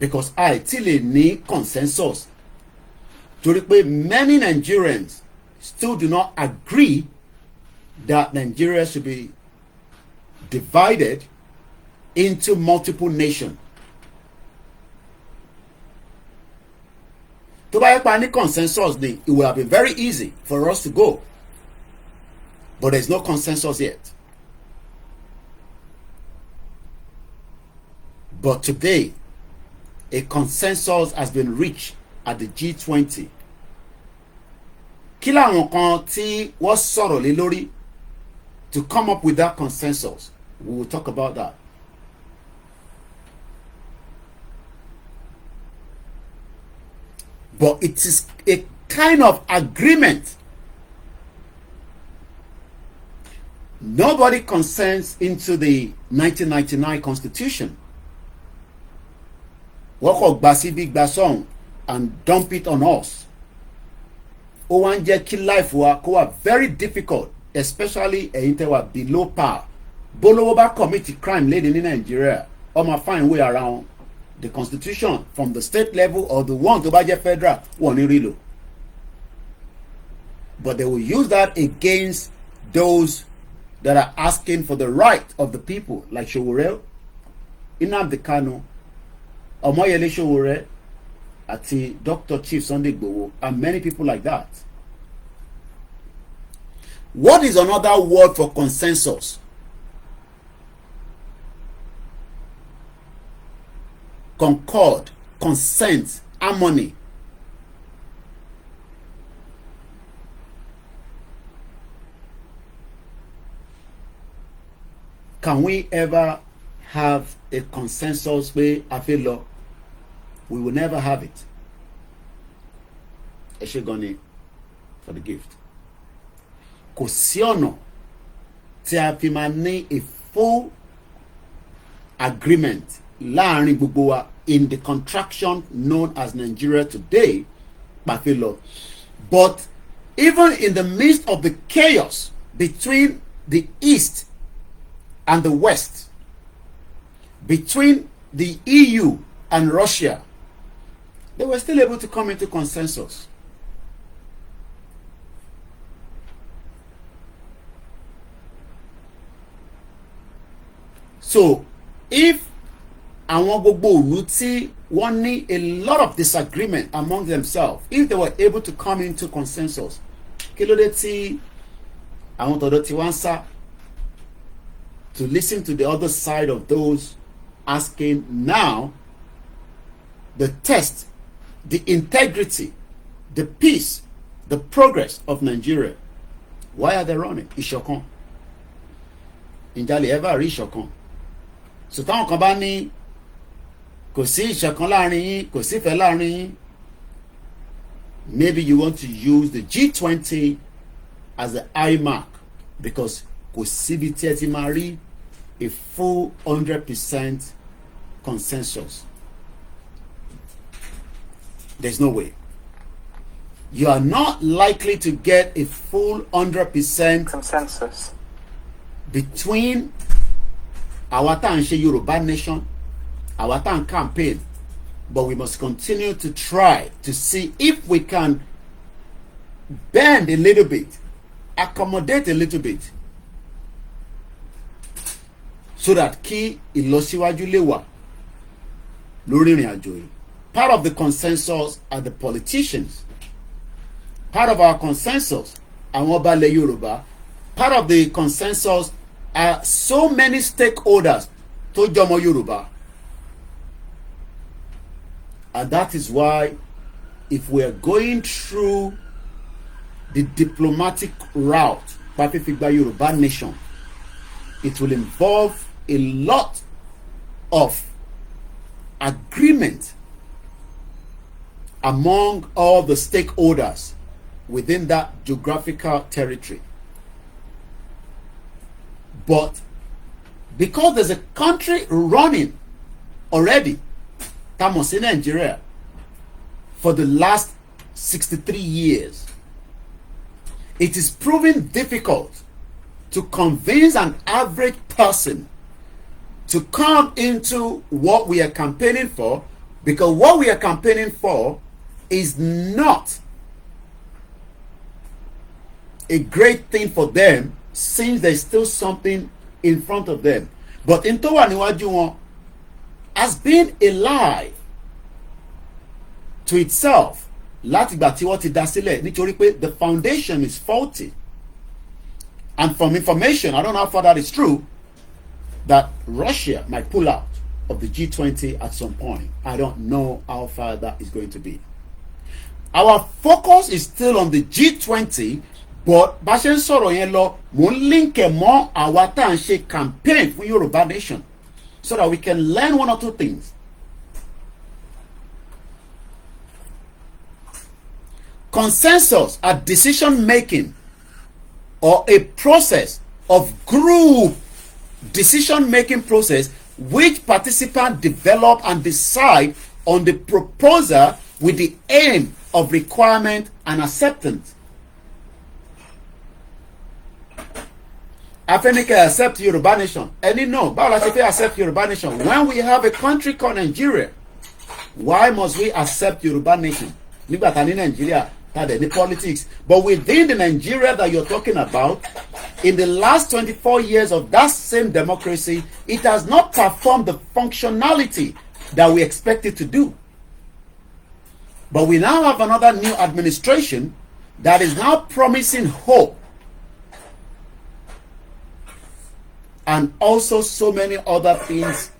Because I tí lè ní consensus torí pé many Nigerians still do not agree that Nigeria should be divided into multiple nations. Tó bá yẹ pa ní consensus ni, it would have been very easy for us to go. But there's no consensus yet. But today, a consensus has been reached at the G20. Kí làwọn kan tí wọ́n sọ̀rọ̀ lé lórí to come up with that consensus? We will talk about that. But it is a kind of agreement. Nobody consents into the 1999 Constitution. Wọ́n kò gbà sí bí gbà sọ́hùn and dump it on us. Ó wá ń jẹ́ kí life wa kó wà very difficult, especially ẹ̀yin tẹ́ wà below par. Bólówó bá commit crime léde ní Nigeria, ó máa find way around the Constitution from the state level or the one tó bá jẹ́ federal wọ́n ní rí lò. But they will use that against those that are asking for the right of the people, like Sowore, Nnamdi Kanu, Omoyele Sowore, àti Dr. Chief Sunday Igboho, and many people like that. What is another word for consensus? Concord, consent, harmony. Can we ever have a consensus where I feel law? We will never have it. Eshegoni for the gift. Kò sí ọ̀nà tí a fi máa ní a full agreement láàrin gbogbo wa in the contraction known as Nigeria today, Bafelo. But even in the midst of the chaos between the East and the West, between the EU and Russia, they were still able to come into consensus. So, if àwọn gbogbo ìlú tí wọ́n ní a lot of disagreement among themselves, if they were able to come into consensus, kí ló dé tí àwọn tọ̀dọ̀ tí wọ́n ń sá to listen to the other side of those asking now the test, the integrity, the peace, the progress of Nigeria? Why are they running? Ìṣọ̀kan. Ǹjẹ́ lè ever rí ìṣọ̀kan? So táwọn kan bá ní kò sí ìṣọ̀kan láàrin yín, kò sí ìfẹ́ láàrin yín, maybe you want to use the G20 as the eye mark, because kò síbi tí ẹ ti máa rí a full 100% consensus. There's no way. You are not likely to get a full 100% consensus between àwa tá à ń ṣe Yoruba nation, àwa tá à ń campaign, but we must continue to try to see if we can bend a little bit, accommodate a little bit, so that kí ìlọsíwájú lè wà lórí ìrìn àjò yìí. Part of the consensus are the politicians. Part of our consensus àwọn ọba ilẹ̀ Yorùbá. Part of the consensus are so many stakeholders tó jọmọ Yorùbá. And that is why if we are going through the diplomatic route pa fífi gba Yorùbá nation, it will involve a lot of agreement among all the stakeholders within that geographical territory. But because there's a country running already, estamos in Nigeria, for the last 63 years, it is proving difficult to convince an average person to come into what we are campaigning for, because what we are campaigning for is not a great thing for them, since there's still something in front of them. But into waniwaju has been a lie to itself. Látìgbà tí wọ́n ti dá sílẹ̀, nítorí pé the foundation is faulty. And from information, I don't know how far that is true, that Russia might pull out of the G20 at some point. I don't know how far that is going to be. Our focus is still on the G20, but bá ṣe ń sọ̀rọ̀ yẹn lọ, mò ń link ẹ̀ mọ́ àwa tá à ń ṣe campaign fún Yorùbá nation, so that we can learn one or two things. Consensus are decision making, or a process of group decision making process which participants develop and decide on the proposal with the aim of requirement and acceptance. Afenike accept Yoruba nation. Any no, báwo la ṣe fẹ́ accept Yoruba nation? When we have a country called Nigeria, why must we accept Yoruba nation? Nígbà tá ní Nigeria, tá dẹ̀ ní politics. But within the Nigeria that you're talking about, in the last 24 years of that same democracy, it has not performed the functionality that we expect it to do. But we now have another new administration that is now promising hope, and also so many other things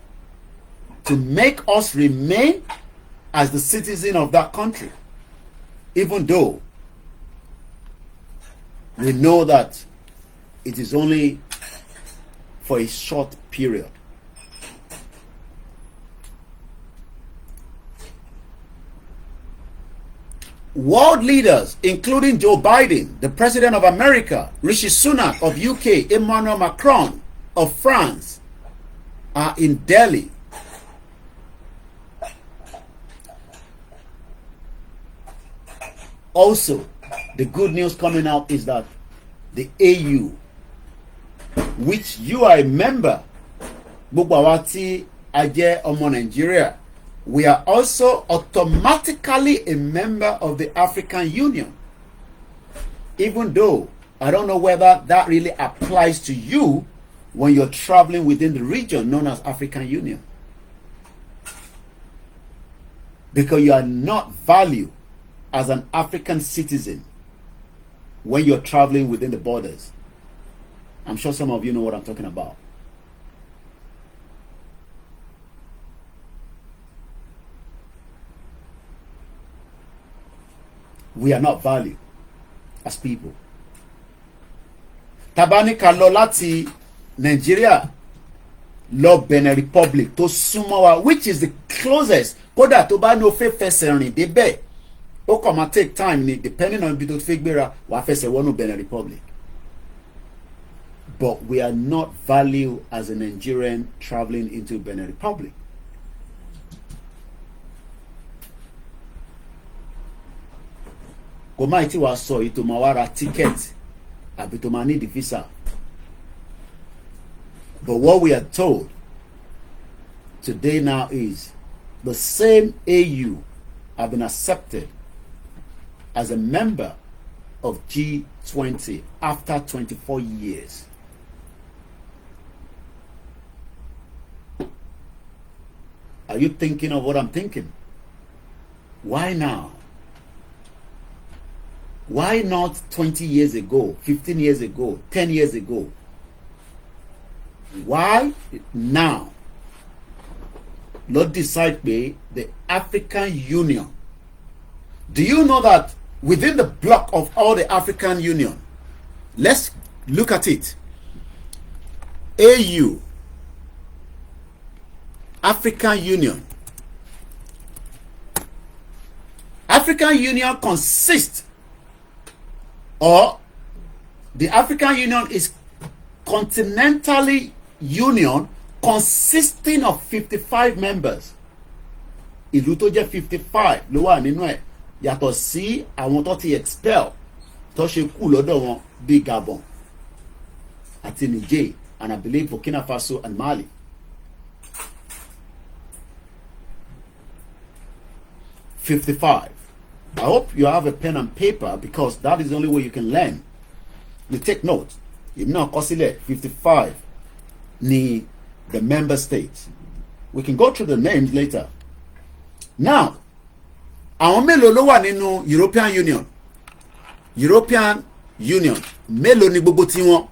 to make us remain as the citizen of that country, even though we know that it is only for a short period. World leaders, including Joe Biden, the President of America, Rishi Sunak of UK, Emmanuel Macron of France, are in Delhi. Also, the good news coming out is that the AU, which you are a member, gbogbo àwa tí a jẹ́ ọmọ Nigeria, we are also automatically a member of the African Union. Even though I don't know whether that really applies to you when you're traveling within the region known as African Union, because you are not valued as an African citizen when you're traveling within the borders. I'm sure some of you know what I'm talking about. We are not valued as people. Tabani ká lọ láti Nigeria lọ Benin Republic tó súnmọ́ wa, which is the closest. Kódà tó bá ní o fẹ́ fẹsẹ̀ rìn débẹ̀, ó kàn máa take time ni, depending on ibi tó fẹ́ gbéra, wàá fẹsẹ̀ wọnú Benin Republic. But we are not valued as a Nigerian traveling into Benin Republic. Kò máa tí wàá sọ èyí tó máa wá ra ticket àbí tó máa ní the visa. But what we are told today now is the same AU have been accepted as a member of G20 after 24 years. Are you thinking of what I'm thinking? Why now? Why not 20 years ago, 15 years ago, 10 years ago? Why now? Lord decide pé the African Union. Do you know that within the block of all the African Union, let's Look at it. AU, African Union. African Union consists, or the African Union is continentally union consisting of 55 members. Ìlú tó jẹ́ 55 ló wà nínú ẹ̀, yàtọ̀ sí àwọn tó ti expel tó ṣe kú lọ́dọ̀ wọn bíi Gabon àti Niger and I believe Burkina Faso and Mali. $55. I hope you have a pen and paper because that is the only way you can learn. You take note. If not, consider 55 ni the member states. We can go through the names later. Now, àwọn mélòó ló wà nínú European Union? European Union mélòó ni gbogbo tiwọn?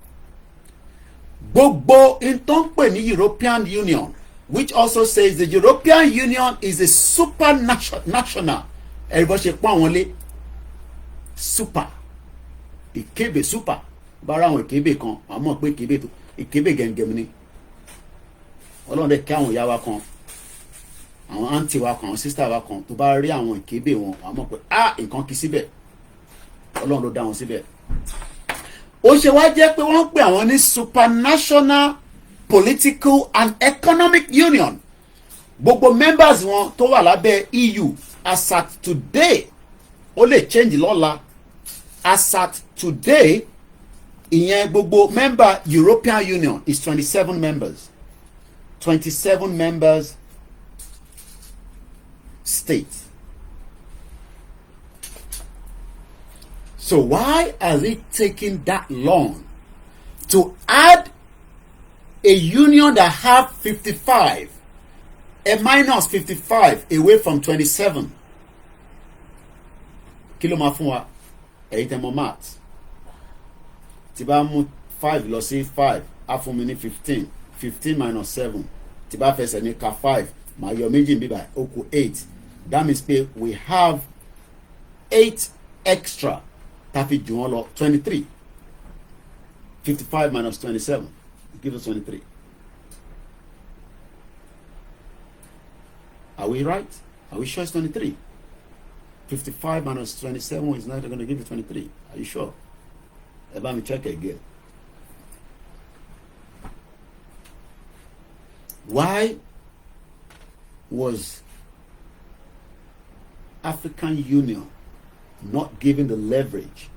Gbogbo in tó ń pè ní European Union, which also says the European Union is a supranational. Everybody ṣe pọ́n wọn lé. Super. Ìkébè super. Bára àwọn ìkébè kan, àmọ́ pé ìkébè gẹ̀ǹgẹ̀m ni. Ọlọ́run dẹ̀ kí àwọn ìyá wa kan, àwọn aunty wa kan, àwọn sister wa kan, tó bá rí àwọn ìkébè wọn, àmọ́ pé nǹkan kì í síbẹ̀. Ọlọ́run ló dá wọn síbẹ̀. Ó ṣe wá jẹ́ pé wọ́n pè àwọn ní supranational political and economic union. Gbogbo members wọn tó wà lábẹ́ EU as at today, ó lè change lọ́la. As at today, ìyẹn gbogbo member European Union is 27 members. 27 members states. So why are it taking that long to add a union that have 55, a minus 55 away from 27? Kí ló máa fún wa? Èyí tẹ́ mọ̀ maths. Tí bá mú 5 lọ sí 5, á fún mi ní 15. 15 minus 7. Tí bá fẹsẹ̀ ní ka 5, màá yọ méjì níbí, ó kù 8. That means pé we have 8 extra. Tafi jù wọ́n lọ 23. 55 minus 27 gives us 23. Are we right? Are we sure it's 23? 55 minus 27 is not going to give you 23. Are you sure? Let me check again. Why was African Union not given the leverage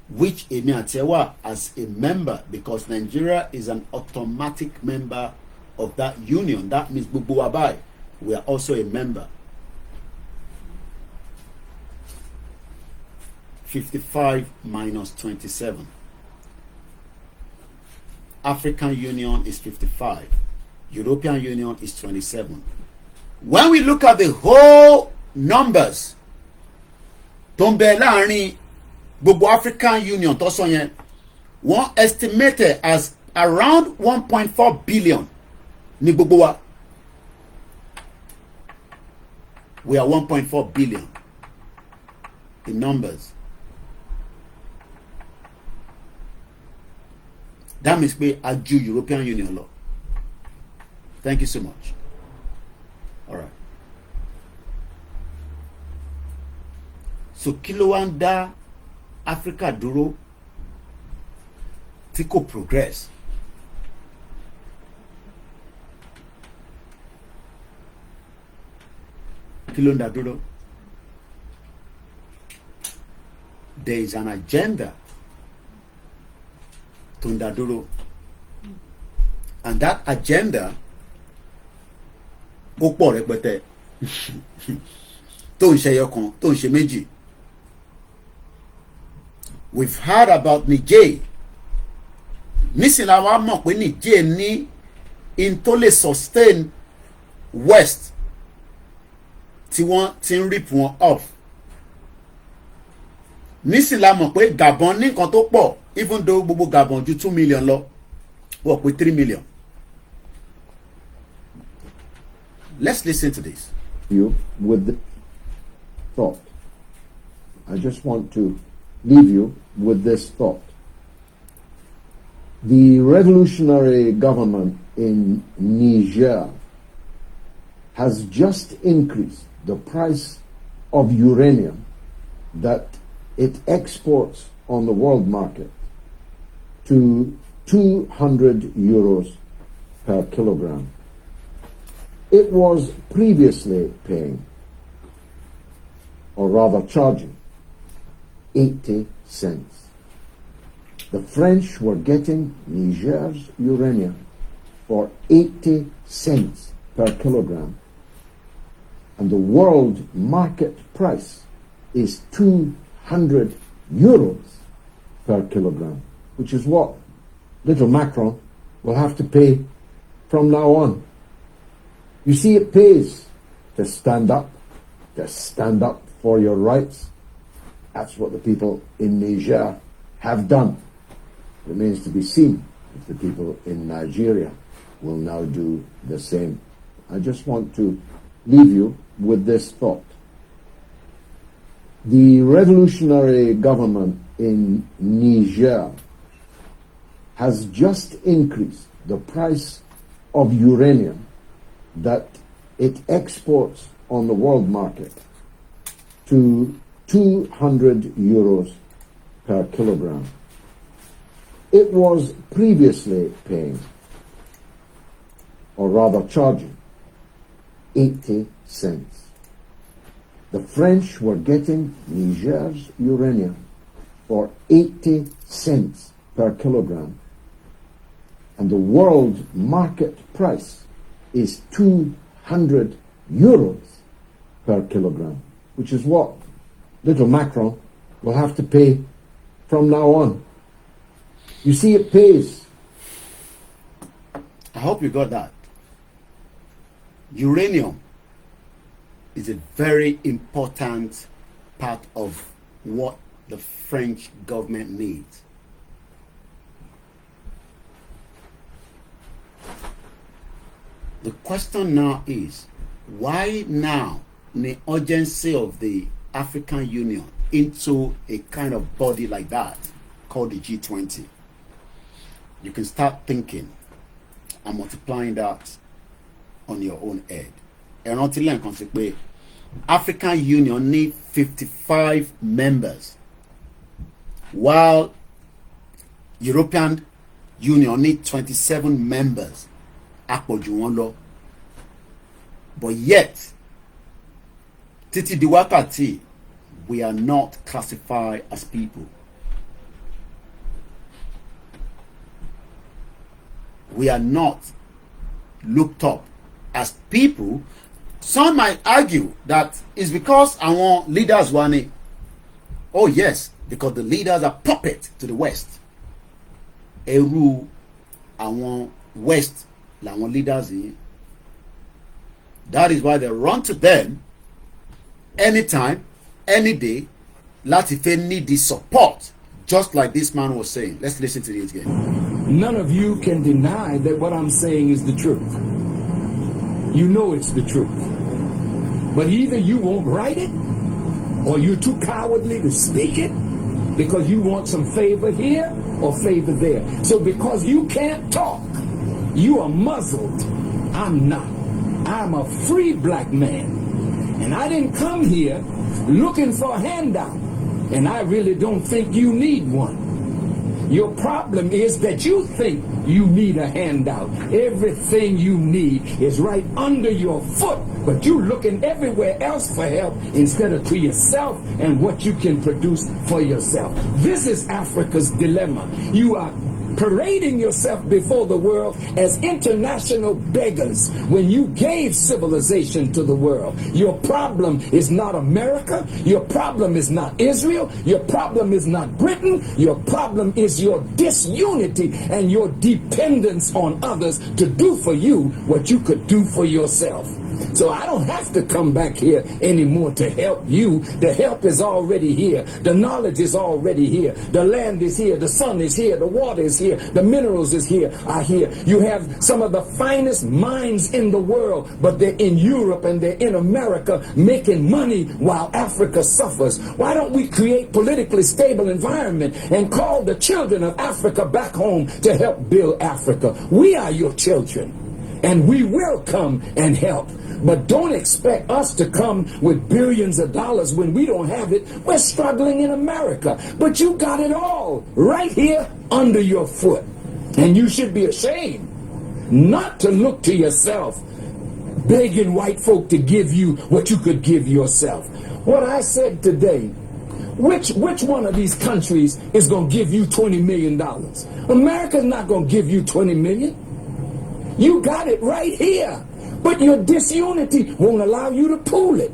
which Emi Atewa as a member, because Nigeria is an automatic member of that union? That means Bubu Abai, we are also a member. 55 minus 27. African Union is 55. European Union is 27. When we look at the whole numbers tó ń bẹ láàrin gbogbo African Union tó sọ yẹn, wọ́n estimated as around 1.4 billion ní gbogbo wa. We are 1.4 billion in numbers. That means pé a ju European Union lọ. Thank you so much. All right. So kí ló wá ń dá Africa dúró tí kò progress? Kí ló ń dá dúró? There is an agenda tó ń dá dúró, and that agenda ó pọ̀ rẹpẹtẹ tó ń ṣe ẹyọkan, tó ń ṣe méjì. We've heard about Niger. Nísìnyí la wá mọ̀ pé Niger ní in tó lè sustain West tí wọ́n ti ń rip wọn off. Nísìnyí la mọ̀ pé Gabon ní nǹkan tó pọ̀, even though gbogbo Gabon ju 2 million lọ, wọ́n pé 3 million. Let's listen to this. You with the thought. I just want to leave you with this thought. The revolutionary government in Niger has just increased the price of uranium that it exports on the world market to 200 euros per kilogram. It was previously paying, or rather charging, 80 cents. The French were getting Niger's uranium for 80 cents per kilogram, and the world market price is 200 euros per kilogram, which is what little Macron will have to pay from now on. You see, it pays to stand up for your rights. That's what the people in Niger have done. Remains to be seen if the people in Nigeria will now do the same. I just want to leave you with this thought. The revolutionary government in Niger has just increased the price of uranium that it exports on the world market to 200 euros per kilogram. It was previously paying, or rather charging, 80 cents. The French were getting Niger's uranium for 80 cents per kilogram, and the world market price is 200 euros per kilogram, which is what little Macron will have to pay from now on. You see, it pays. I hope you got that. Uranium is a very important part of what the French government needs. The question now is, why now the urgency of the African Union into a kind of body like that called the G20? You can start thinking and multiplying that on your own head. And until then, consequently, African Union need 55 members, while European Union need 27 members. But yet, Titi Diwakati, we are not classified as people. We are not looked up as people. Some might argue that it's because our leaders want it. Oh yes, because the leaders are puppet to the West. Eru our West, our leaders in. That is why they run to them anytime, any day. Latife need the support, just like this man was saying. Let's listen to this again. None of you can deny that what I'm saying is the truth. You know it's the truth. But either you won't write it, or you're too cowardly to speak it, because you want some favor here or favor there. So because you can't talk, you are muzzled. I'm not. I'm a free black man. And I didn't come here looking for a handout. And I really don't think you need one. Your problem is that you think you need a handout. Everything you need is right under your foot, but you're looking everywhere else for help instead of to yourself and what you can produce for yourself. This is Africa's dilemma. You are parading yourself before the world as international beggars when you gave civilization to the world. Your problem is not America. Your problem is not Israel. Your problem is not Britain. Your problem is your disunity and your dependence on others to do for you what you could do for yourself. So I don't have to come back here anymore to help you. The help is already here. The knowledge is already here. The land is here. The sun is here. The water is here. The minerals are here. You have some of the finest minds in the world, but they're in Europe and they're in America making money while Africa suffers. Why don't we create politically stable environment and call the children of Africa back home to help build Africa? We are your children, and we will come and help. But don't expect us to come with billions of dollars when we don't have it. We're struggling in America, but you got it all right here under your foot. And you should be ashamed not to look to yourself, begging white folk to give you what you could give yourself. What I said today, which one of these countries is going to give you $20 million? America's not going to give you $20 million. You got it right here. But your disunity won't allow you to pool it.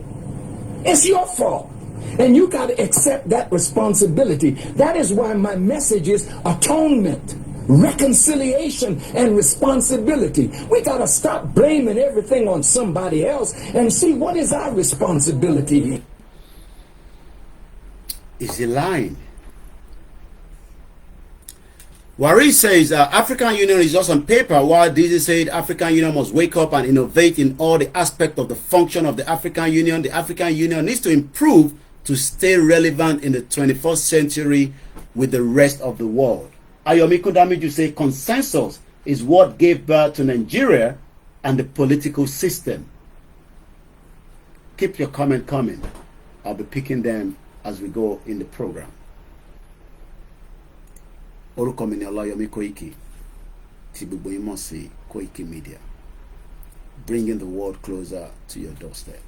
It's your fault. And you got to accept that responsibility. That is why my message is atonement, reconciliation, and responsibility. We got to stop blaming everything on somebody else and see what is our responsibility. Is he lying? Wari says African Union is just on paper, while Dizzy said African Union must wake up and innovate in all the aspects of the function of the African Union. The African Union needs to improve to stay relevant in the 21st century with the rest of the world. Ayomi Kodamiju say consensus is what gave birth to Nigeria and the political system. Keep your comment coming. I'll be picking them as we go in the program. Orúkọ mi ni Ọláyọmí Koiki, tí gbogbo yín mọ̀ sí Koikimedia, bringing the world closer to your doorstep.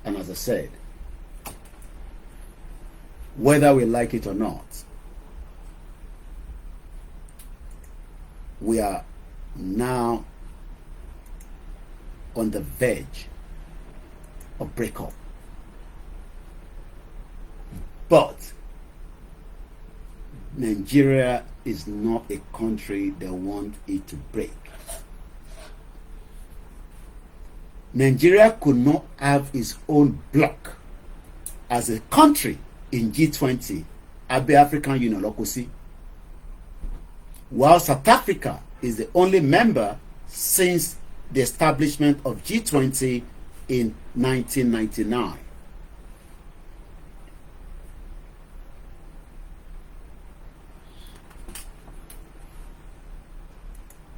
And as I said, whether we like it or not, we are now on the verge of breakup. But Nigeria is not a country that wants it to break. Nigeria could not have its own bloc as a country in G20, Abe African Union Lokosi, while South Africa is the only member since the establishment of G20 in 1999.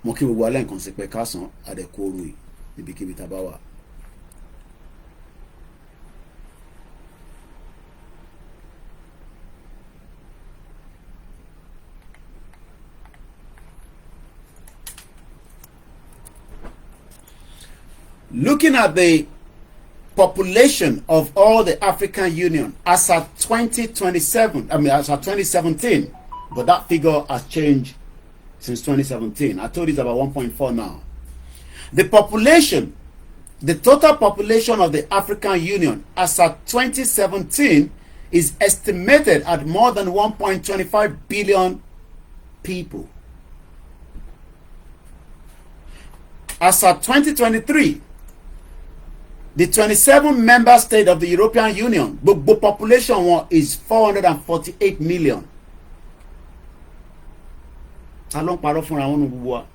Mo kí gbogbo alẹ́ nǹkan sí pé kásán àdẹ̀kú oru yìí níbikíbi tá a bá wà. Looking at the population of all the African Union as at 2017, but that figure has changed since 2017. I told you it's about 1.4 now. The population, the total population of the African Union as at 2017 is estimated at more than 1.25 billion people. As at 2023, the 27 member states of the European Union, the population one is 448 million. Ta ló ń parọ́ fúnra wọn nínú gbogbo wa?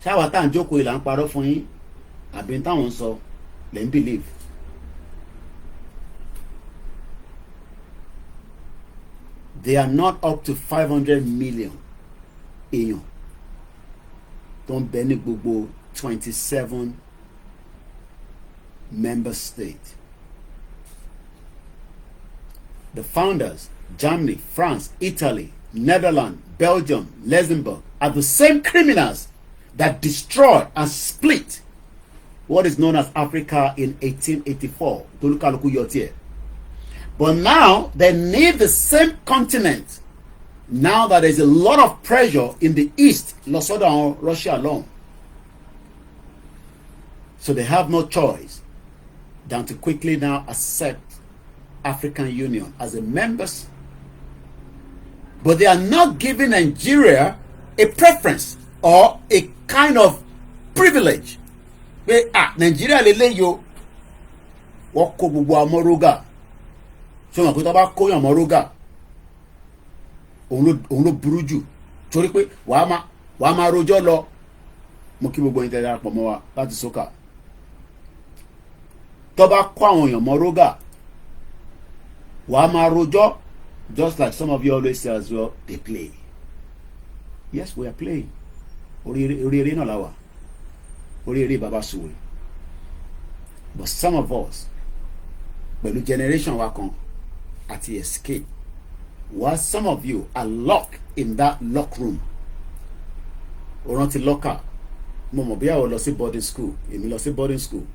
Ṣáwa tá à ń jókòó ìlà ń parọ́ fún yín àbí táwọn ń sọ lẹ́ ń believe. They are not up to 500 million èèyàn tó ń bẹ ní gbogbo 27 member states. The founders, Germany, France, Italy, Netherlands, Belgium, Luxembourg, are the same criminals that destroyed and split what is known as Africa in 1884. But now they need the same continent. Now that there's a lot of pressure in the East, Russia alone. So they have no choice than to quickly now accept African Union as a members. But they are not giving Nigeria a preference or a kind of privilege pé Nàìjíríà lélẹ́yìí o wọ́n kó gbogbo amọ́rógà ṣé wọn pé tó bá kóyàn mọ́rógà òun ló burú jù torí pé wàá máa rojọ́ lọ. Mo kí gbogbo yín tẹ́ darapọ̀ mọ́ wa láti sókà tó bá kó àwọn èèyàn mọ́rógà wàá máa rojọ́ just like some of you always say as well they play. Yes, we are playing. Orí eré náà la wà orí eré baba suwe but some of us pẹ̀lú generation wa kan àti escape while some of you are locked in that lock room. O rántí locker mo mọ̀ bí àwọn lọ sí boarding school èmi lọ sí boarding school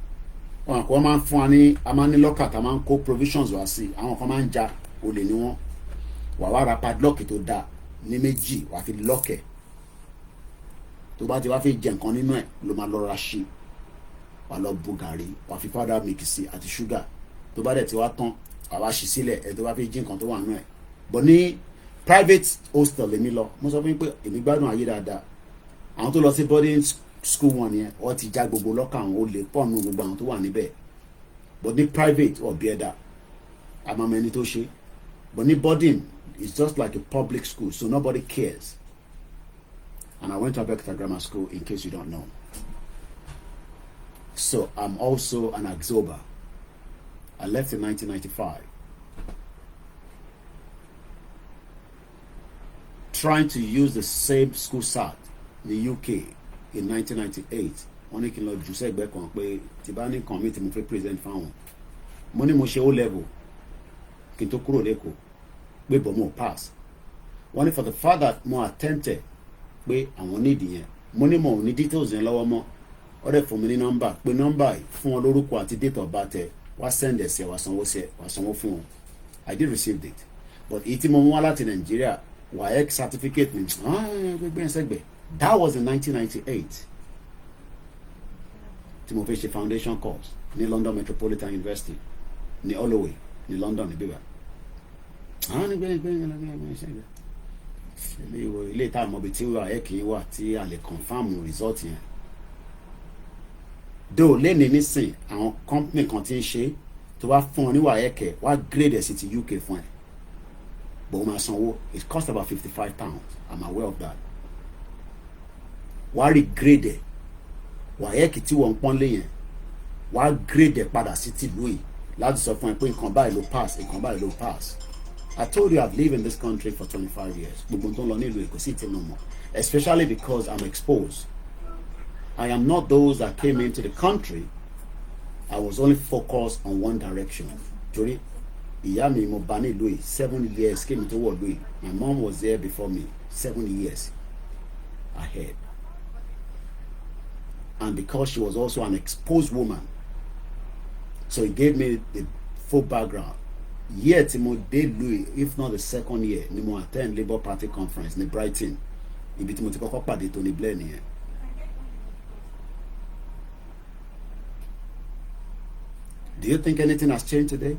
wọn kò máa ń fún wa ní a máa ń ní locker tá a máa ń kó provisions wá sí àwọn kan máa ń ja olè ní wọn wà wá ra padlock tó dáa ní méjì wà fi lọ́kẹ̀ tó bá ti wá fi jẹ nǹkan nínú ẹ̀ ló máa lọ ra ṣí wà lọ bu gàrí wà fi powder milk sí àti ṣúgà tó bá dẹ̀ ti wá tán wà wá ṣí sílẹ̀ ẹ̀ tó bá fi jí nǹkan tó wà nínú ẹ̀ bọ̀ ní private hostel èmi lọ mo sọ fún yín pé èmi gbádùn ayé dáadáa àwọn tó lọ sí boarding school wọn yẹn wọ́n ti já gbogbo lọ́kà àwọn olè pọ̀ nù gbogbo àwọn tó wà níbẹ̀ but ní private ọ̀bí ẹ̀dá àmàmọ́ ẹni tó ṣe but ní boarding it's just like a public school so nobody cares. And I went to Abekota Grammar School in case you don't know. So I'm also an absorber. I left in 1995. Trying to use the same school sat in the UK in 1998. Wọ́n ní kí n lọ jù sẹ́gbẹ̀ẹ́ kan pé tí bá ní nǹkan mi tí mo fẹ́ present fáwọn. Mo ní mo ṣe O level kí n tó kúrò lẹ́kọ̀ọ́ pé bọ̀ mo pass. Wọ́n ní for the fact that mo attempted pé àwọn nídìí yẹn mo ní mo ò ní details yẹn lọ́wọ́ mọ́ ó dẹ̀ fún mi ní nọ́mbà pé nọ́mbà yìí fún wọn lórúkọ àti date of birth ẹ wá send ẹ̀ sí ẹ wá sanwó fún wọn. I did receive it but èyí tí mo mú wá láti Nàìjíríà WAEC certificate mi gbẹgbẹ ẹ̀ sẹ́gbẹ̀ that was in 1998 tí mo fẹ́ ṣe foundation course ní London Metropolitan University ní Holloway ní London ní bíbá ilé ìta àmọ́bi tí WAEC kì í wà tí a lè confam result yẹn do lẹ́ni nísìn àwọn company kan tí ń ṣe tó bá fún ọ ní WAEC ẹ̀ wá grade ẹ̀ sí ti UK fún ẹ̀ bó máa sanwó it cost about £55 I'm aware of that wá rí grade ẹ̀ WAEC tí wọ́n ń pọ́n lé yẹn wá grade ẹ̀ padà sí tìlú yìí láti sọ fún ẹ pé nǹkan báyìí ló pass nǹkan báyìí ló pass. I told you I've lived in this country for 25 years. Especially because I'm exposed. I am not those that came into the country. I was only focused on one direction. Torí ìyá mi mo bá ní ìlú yìí 7 years came into world way. My mom was there before me 7 years ahead. And because she was also an exposed woman, so it gave me the full background. Year tí mo dé Louis, if not the second year, ni mo attend Labour Party conference ní Brighton. Ibi tí mo ti kọ́kọ́ pàdé Tony Blair nìyẹn. Do you think anything has changed today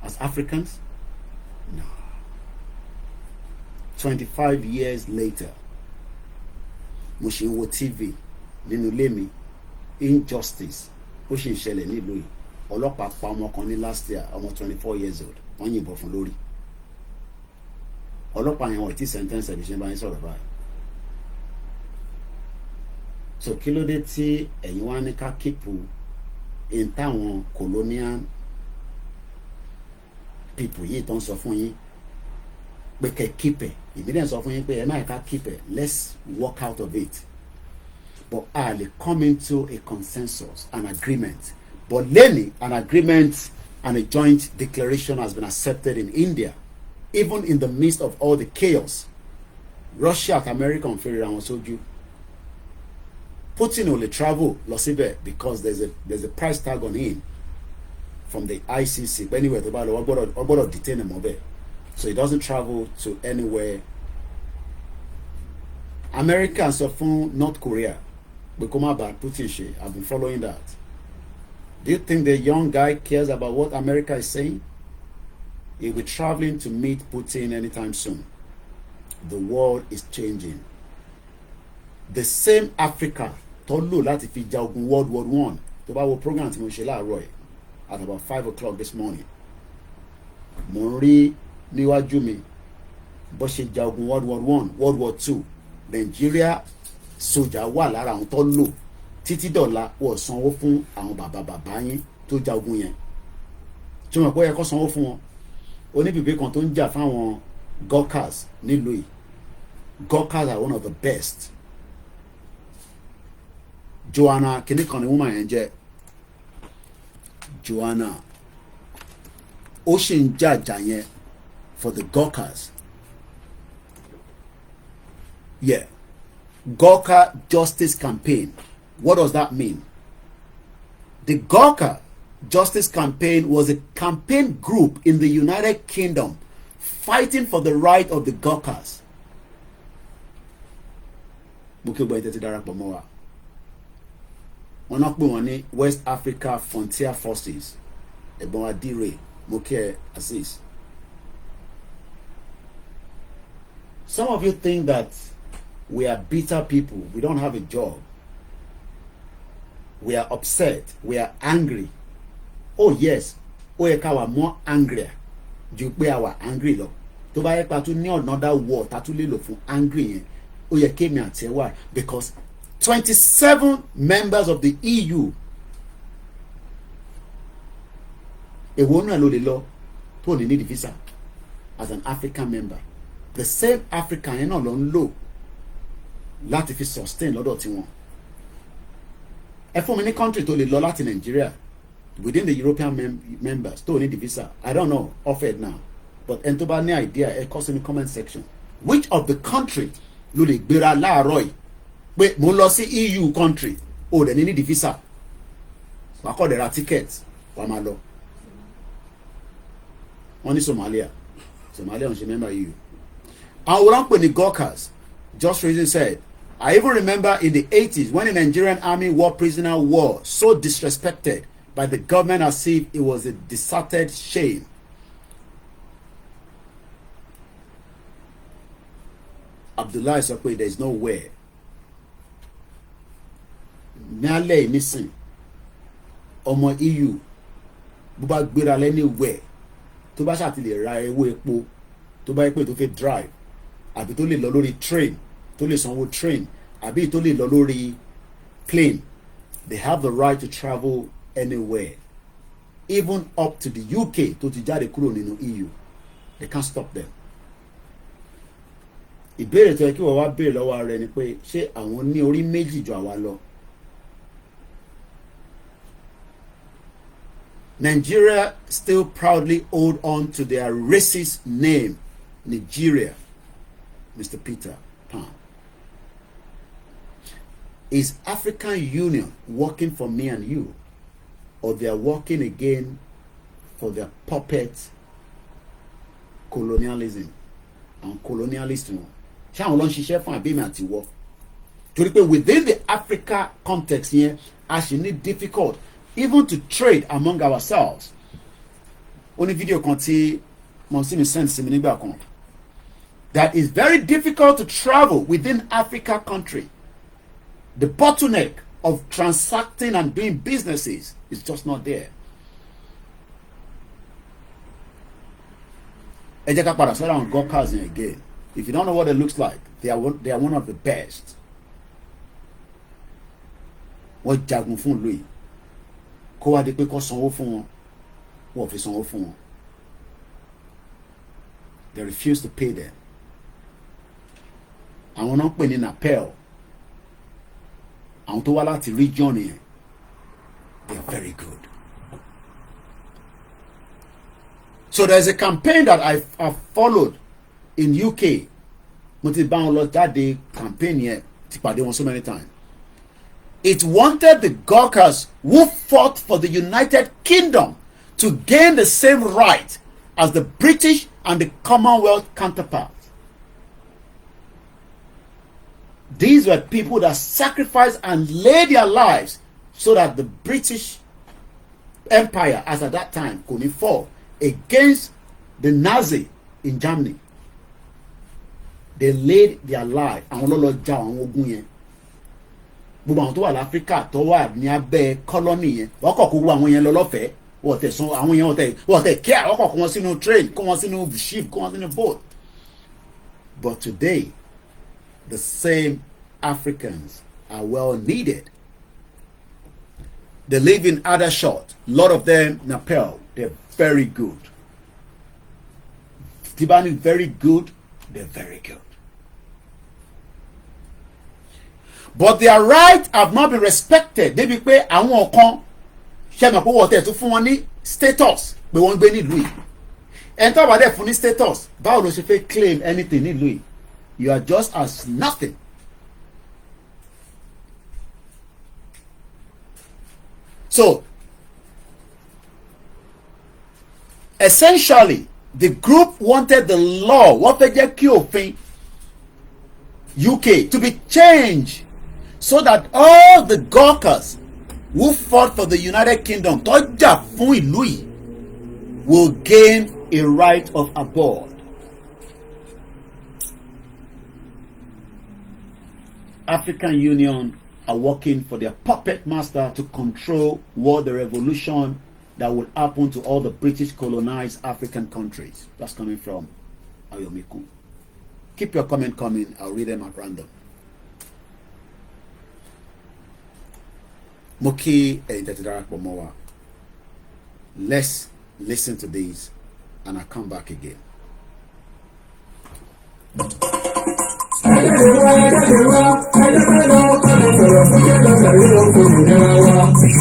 as Africans? No. 25 years later, mo ṣì ń wo TV nínú ilé mi, injustice ó ṣì ń ṣẹlẹ̀ nílùú yìí. Ọlọ́pàá pa ọmọ kan ní last year ọmọ 24 years old wọ́n yìnbọn fún lórí ọlọ́pàá yẹn wọ́n ti sentence ẹ̀ bí ṣe bá yín sọ̀rọ̀ báyìí so kí ló dé tí ẹ̀yin wá ní ká kíkù in táwọn colonial people yìí tó ń sọ fún yín pé kẹ́ keep ẹ̀ ìbílẹ̀ sọ fún yín pé ẹ má ká keep ẹ̀ let's work out of it but a lè come into a consensus an agreement. But lately, an agreement and a joint declaration has been accepted in India, even in the midst of all the chaos. Russia and America on Ferry Ramos Oju. Putin will travel lọ because there's a price tag on him from the ICC. But anyway, the about detain him over. So he doesn't travel to anywhere. Americans are from North Korea. Become about Putin. I've been following that. Do you think the young guy cares about what America is saying? He'll be traveling to meet Putin anytime soon. The world is changing. the same Africa tó lò láti fi ja ogun World War I tó bá wo program tí mo ṣe láàárọ̀ yìí at about 5 o'clock this morning mo ń rí níwájú mi bó ṣe ja ogun World War I World War II Nigeria sójà wà lára àwọn tó lò títí dọ̀la wọ́n sanwó fún àwọn bàbá yín tó ja ogun yẹn tí wọ́n pẹ́ yẹ kó sanwó fún wọn oníbìbí kan tó ń jà fáwọn Gurkhas nílùú yìí Gurkhas are one of the best. Joanna kìnnìkan ni woman yẹn jẹ́ Joanna ó ṣì ń jàjà yẹn for the Gurkhas. Yeah, Gurkha Justice Campaign. What does that mean? The Gurkha Justice Campaign was a campaign group in the United Kingdom fighting for the right of the Gurkhas. Wọ́n náà pè wọ́n ní West Africa Frontier Forces ẹ̀gbọ́n wa dire Moke Assis. Some of you think that we are bitter people, we don't have a job, we are upset, we are angry. Oh yes, ó yẹ ká wà more angrier ju pé a wà angry lọ. Tó bá yẹ pa tún ní another word tá tún lè lò fún angry yẹn ó yẹ kémi àti ẹ wà because 27 members of the EU èwo náà ló lè lọ tó ní need visa as an African member. The same African yẹn náà ló ń lò láti fi sustain lọ́dọ̀ tiwọn. Ẹ fún mi ní country tó lè lọ láti Nigeria within the European members tó ní visa. I don't know offered now but ẹni tó bá ní idea ẹ kọ sí ní comment section. Which of the country ló lè gbéra láàárọ̀ yìí pé mo lọ sí EU country ó dẹ̀ ní need visa wà á kọ́ dẹ̀ ra ticket wà á máa lọ. Wọ́n ní Somalia ń ṣe member EU. Àwòrán pè ní Gurkhas. Just Reason said, I even remember in the 80s when a Nigerian army war prisoner was so disrespected by the government as if it was a deserted shame. Abdullahi sọ pé there is no way. Ní alẹ́ nísìn ọmọ EU bó bá gbéra lẹ́niwẹ̀ tó bá ṣàti lè ra ewé epo tó bá yẹ pé tó fẹ́ drive àbí tó lè lọ lórí train tó lè sanwó train àbí tó lè lọ lórí plane, they have the right to travel anywhere even up to the UK tó ti jáde kúrò nínú EU. They can't stop them. Ìbéèrè tó yẹ kí wọ́n wá béèrè lọ́wọ́ rẹ ni pé ṣé àwọn ní orí méjì ju àwa lọ. Nigeria still proudly hold on to their racist name, Nigeria, Mr. Peter Pan. Is African Union working for me and you, or they are working again for their puppet colonialism and colonialism? Ṣé àwọn ló ń ṣiṣẹ́ fún àbí mi àti wọ́? Torí pé within the Africa context yẹn, a ṣì ní difficult even to trade among ourselves. Ó ní fídíò kan tí mo sì mi send sí mi nígbà kan. That is very difficult to travel within Africa country. The bottleneck of transacting and doing businesses is just not there. Ẹ jẹ́ ká padà sọ́dọ̀ àwọn Gurkhas again. If you don't know what it looks like, they are one of the best. Wọ́n jagun fún ìlú yìí. Kó wá di pé kó sanwó fún wọn, wọ́n fi sanwó fún wọn. They refuse to pay them. Àwọn náà pè ní Napel. Àwọn tó wá láti region yẹn, they are very good. So there's a campaign that I've followed in UK. Mo ti bá wọn lọ jáde campaign yẹn, ti pàdé wọn so many times. It wanted the Gurkhas who fought for the United Kingdom to gain the same right as the British and the Commonwealth counterparts. These were people that sacrificed and laid their lives so that the British Empire, as at that time, could fall against the Nazi in Germany. They laid their life. Àwọn ló lọ jà àwọn ogun yẹn gbogbo àwọn tó wà láfíríkà tó wà ní abẹ́ kọ́lọ́nì yẹn wọ́n kọ̀ kó gbogbo àwọn yẹn lọ lọ́fẹ̀ẹ́ wọ́n tẹ̀ sún àwọn yẹn wọ́n tẹ̀ kí àwọn kọ̀ kó wọn sínú train kó wọn sínú ship kó wọn sínú boat. But today the same Africans are well needed. They live in Aldershot. A lot of them, Nepal, they're very good. Tibani, very good. They're very good. But their rights have not been respected. Débi pé àwọn kan ṣe mọ̀ pé wọ́n tẹ̀ tún fún wọn ní status pé wọ́n ń gbé nílùú yìí. Ẹni tó bá dẹ̀ fún ní status, báwo ló ṣe fẹ́ claim anything nílùú yìí? You are just as nothing. So, essentially, the group wanted the law, wọ́n fẹ́ jẹ́ kí òfin UK to be changed so that all the Gurkhas who fought for the United Kingdom tó jà fún ìlú yìí will gain a right of abode. African Union are working for their puppet master to control what the revolution that will happen to all the British colonized African countries. That's coming from Ayomiku. Keep your comment coming. I'll read them at random. Moki Mowa. Let's listen to these and I'll come back again.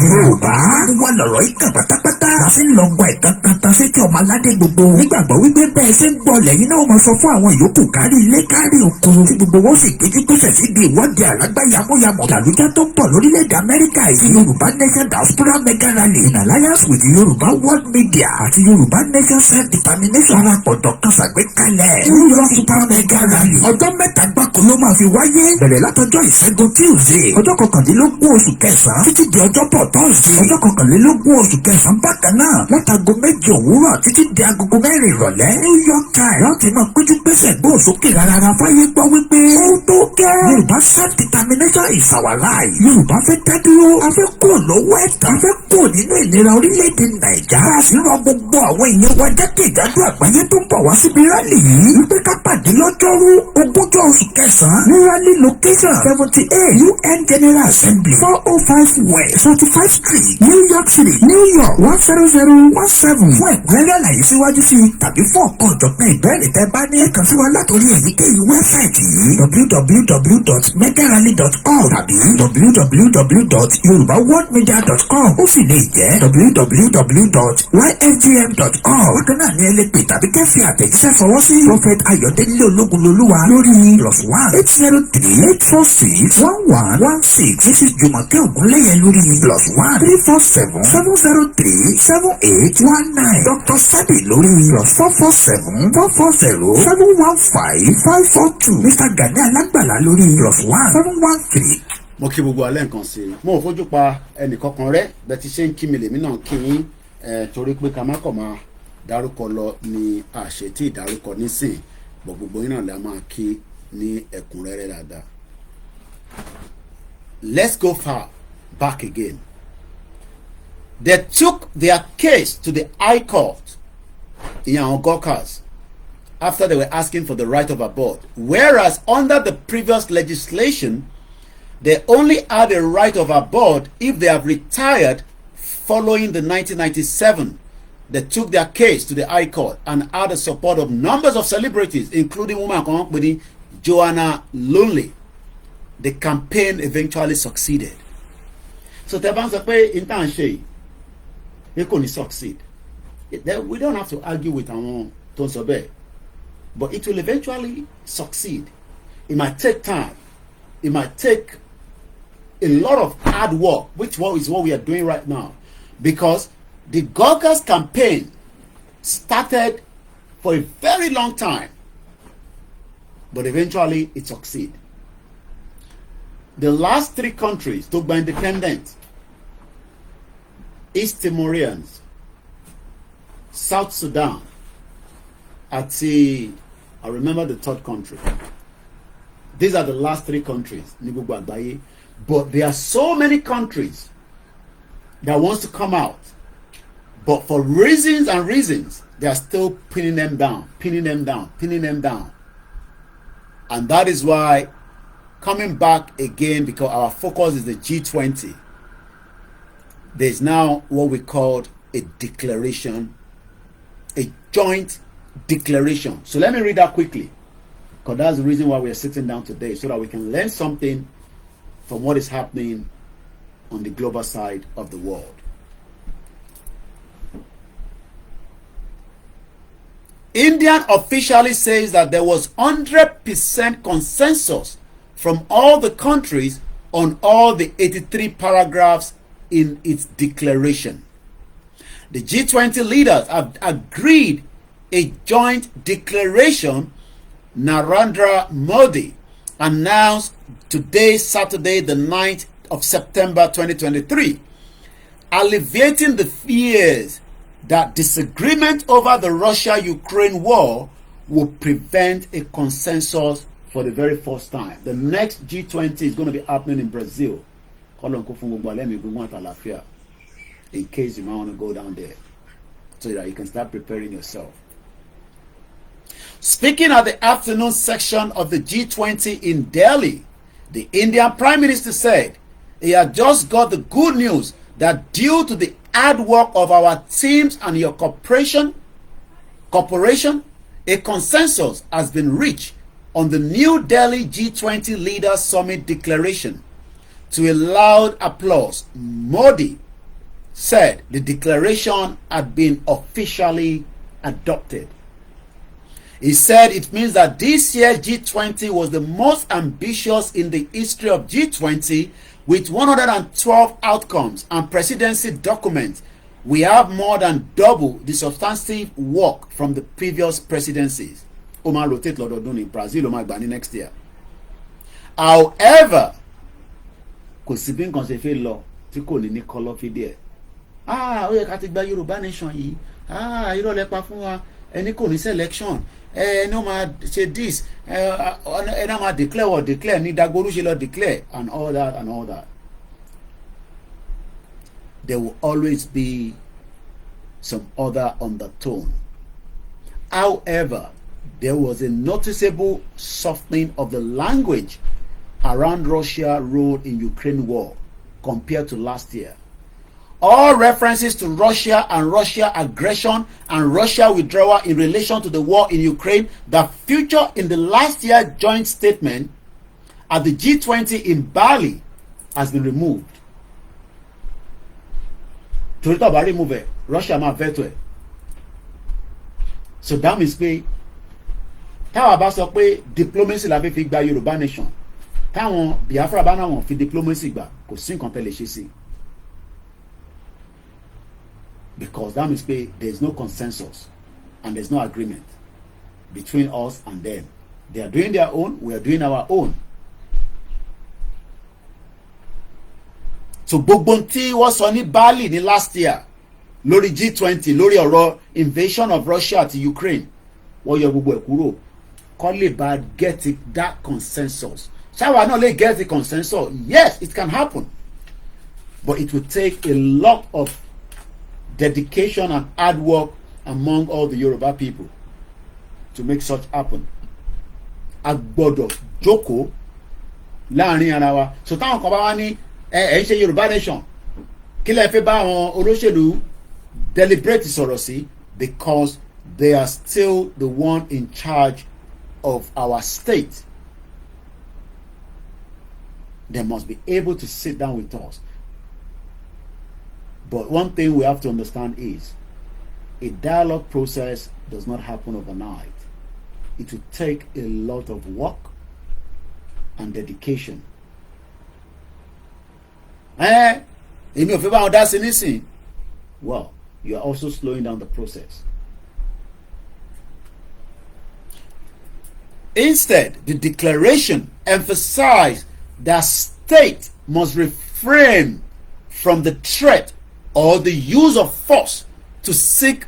Yorùbá wà lọ̀rọ̀ ìkà pátápátá. La fi ń lọ gba ìtàkàtà sétí ọmọ aládé gbogbo. Nígbàgbọ́ wípé bẹ́ẹ̀ ṣe ń gbọ́ lẹ́yìn náà máa sọ fún àwọn ìyókù kárí ilé kárí oko. Tí gbogbo wọn sì péjú pèsè síbi ìwọ́de àlágbá yamuyamu. Làlújá tó ń bọ̀ lórílẹ̀-èdè Amẹ́ríkà yìí. Yorùbá Nation Diaspora Mega Rally in alliance with Yorùbá World Media àti Yorùbá Nation Self-Determination Alápọ̀tọ̀ kan ṣàgbékalẹ̀. New York Super Mega Rally. Ọjọ́ mẹ́ta gbáko ló máa fi wáyé. Bẹ̀rẹ̀ látọjọ́ ìṣẹ́gun Tuesday. Ọjọ́ kọkànlélógún oṣù kẹsàn-án títí di ọjọ́bọ̀ Thursday. Ọjọ́ kọkànlélógún oṣù kẹsàn-án bákan náà. Látago méje òwúrọ̀ títí di agogo mẹ́rin ìrọ̀lẹ́. New York Times láti máa péjú pésẹ̀ gbóhùn sókè rárá fáyé gbọ́ wípé ó tó gẹ́. Yorùbá self-determination is our life. Yorùbá fẹ́ dádúró. A fẹ́ kúrò lọ́wọ́ ẹ̀tàn. A fẹ́ kúrò nínú ìnira orílẹ̀-èdè Nàìjà. A sì rọ gbogbo àwọn èèyàn wa jákèjádò àgbáyé tó ń bọ̀ wá síbi rálì yìí. Wípé ká pàdé lọ́jọ́rú ogúnjọ́ oṣù kẹsàn-án ní rally location 78 UN General Assembly 405 West 45 Street New York City New York 10017. Fún ẹ̀kúnrẹ́rẹ́ àlàyé síwájú sí i tàbí fún ọ̀kan ọ̀jọ̀gbọ́n ìbéèrè tẹ́ bá ní ẹ̀kan sí wa látòrí èyíkéyìí wẹ́bsáìtì yìí www.megarally.org tàbí www.yorubaworldmedia.com ó sì lè jẹ́ www.ysgm.org. Bákan náà ni ẹ lè pè tàbí kẹ́ fi àtẹ̀jíṣẹ́ fọwọ́ sí Prophet Ayọ̀délé Ológunlolúwa lórí +1-803-846-1116. Mrs. Jùmọ̀kẹ́ Ògúnléyẹ lórí +1-347-778-19. Dr. Sabi lórí +447-440-715-542. Mr. Gani Alágbàlá lórí +1-713. Mo kí gbogbo alẹ́ nǹkan sí i. Mo ò fojú pa ẹnìkankan rẹ́ bẹ́ẹ̀ ti ṣe ń kí mi lèmi náà kí yín torí pé ká má kọ̀ máa dárúkọ lọ ní àṣetí ìdárúkọ nísìn gbogbo yín náà la máa kí ní ẹ̀kúnrẹ́rẹ́ dáadáa. Let's go far back again. They took their case to the High Court in Gurkhas after they were asking for the right of abode, whereas under the previous legislation they only had a right of abode if they have retired following the 1997. They took their case to the High Court and had the support of numbers of celebrities, including woman company Joanna Lonely. The campaign eventually succeeded. So Teban sọ pé intan ṣe e kò ní succeed. We don't have to argue with àwọn tó ń sọ bẹ́ẹ̀, but it will eventually succeed. It might take time. It might take a lot of hard work, which is what we are doing right now, because the Gurkhas campaign started for a very long time, but eventually it succeeded. The last three countries to be independent: East Timorians, South Sudan, I remember the third country. These are the last three countries. But there are so many countries that wants to come out, but for reasons and reasons, they are still pinning them down. And that is why coming back again, because our focus is the G20, there's now what we call a declaration, a joint declaration. So let me read that quickly, because that's the reason why we are sitting down today, so that we can learn something from what is happening on the global side of the world. India officially says that there was 100% consensus from all the countries on all the 83 paragraphs in its declaration. The G20 leaders have agreed a joint declaration. Narendra Modi announced today, Saturday, the 9th of September 2023, alleviating the fears that disagreement over the Russia-Ukraine war will prevent a consensus for the very first time. The next G20 is going to be happening in Brazil. In case you might want to go down there, so that you can start preparing yourself. Speaking at the afternoon section of the G20 in Delhi, the Indian Prime Minister said he had just got the good news that due to the hard work of our teams and your cooperation, a consensus has been reached on the New Delhi G20 Leaders Summit declaration. To a loud applause, Modi said the declaration had been officially adopted. He said it means that this year's G20 was the most ambitious in the history of G20, with 112 outcomes and presidency documents. We have more than double the substantive work from the previous presidencies. Omar rotate lọ́dọọdún in Brazil, Omar gbà ní next year. However, kò sí bí nǹkan ṣe fẹ́ lọ tí kò ní kọ̀lọ̀fín díẹ̀. Ó yẹ ká ti gba Yorùbá nation yìí. Irọ́ lẹ pa fún wa. Ẹni kò ní selection. Ẹni ó máa ṣe this. Ẹni á máa declare ní Dagboru ṣe lọ declare and all that. There will always be some other undertone. However, there was a noticeable softening of the language around Russia's role in Ukraine war compared to last year. All references to Russia and Russia aggression and Russia withdrawal in relation to the war in Ukraine that featured in the last year's joint statement at the G20 in Bali has been removed. Torí tó bá remove ẹ̀, Russia máa veto ẹ̀. So that means pé táwa bá sọ pé diplomacy la fi gba Yorùbá nation, táwọn Biafra bá náà wọ́n fi diplomacy gbà, kò sí nǹkan tẹ́lẹ̀ ṣe sí. Because that means pé there is no consensus and there is no agreement between us and them. They are doing their own, we are doing our own. So gbogbo tí wọ́n sọ ní Bali ní last year lórí G20 lórí ọ̀rọ̀ invasion of Russia to Ukraine, wọ́n yọ gbogbo ẹ̀ kúrò kó lè bá get that consensus. Ṣáwa náà lè get the consensus. Yes, it can happen, but it will take a lot of dedication and hard work among all the Yoruba people to make such happen. A gbọ́dọ̀ jókòó láàrin ara wa. So táwọn kan bá wá ní ẹ ń ṣe Yorùbá nation, kí lẹ fẹ́ bá àwọn olóṣèlú deliberate sọ̀rọ̀ sí, because they are still the one in charge of our state. They must be able to sit down with us. But one thing we have to understand is a dialogue process does not happen overnight. It will take a lot of work and dedication. Well, you are also slowing down the process. Instead, the declaration emphasized that state must refrain from the threat or the use of force to seek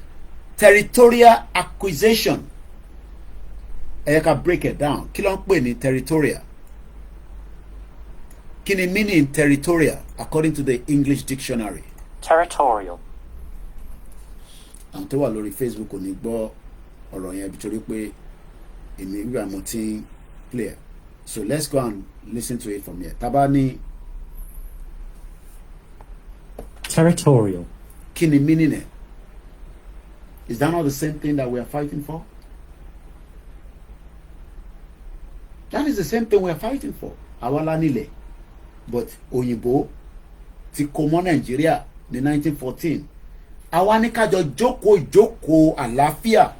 territorial acquisition. I can break it down. Kí ló ń pè ní territorial? kí ni meaning territorial according to the English dictionary? Territorial. Àwọn tó wà lórí Facebook ò ní gbọ́ ọ̀rọ̀ yẹn nítorí pé èmi wíwà mo ti ń play. So let's go and listen to it from here. Tábà ní territorial. Kí ni meaning ẹ̀? Is that not the same thing that we are fighting for? That is the same thing we are fighting for. Àwa la nílẹ̀, but òyìnbó ti kó mọ́ Nàìjíríà ní 1914. Àwa ní ká jọ ìjókòó àlàáfíà,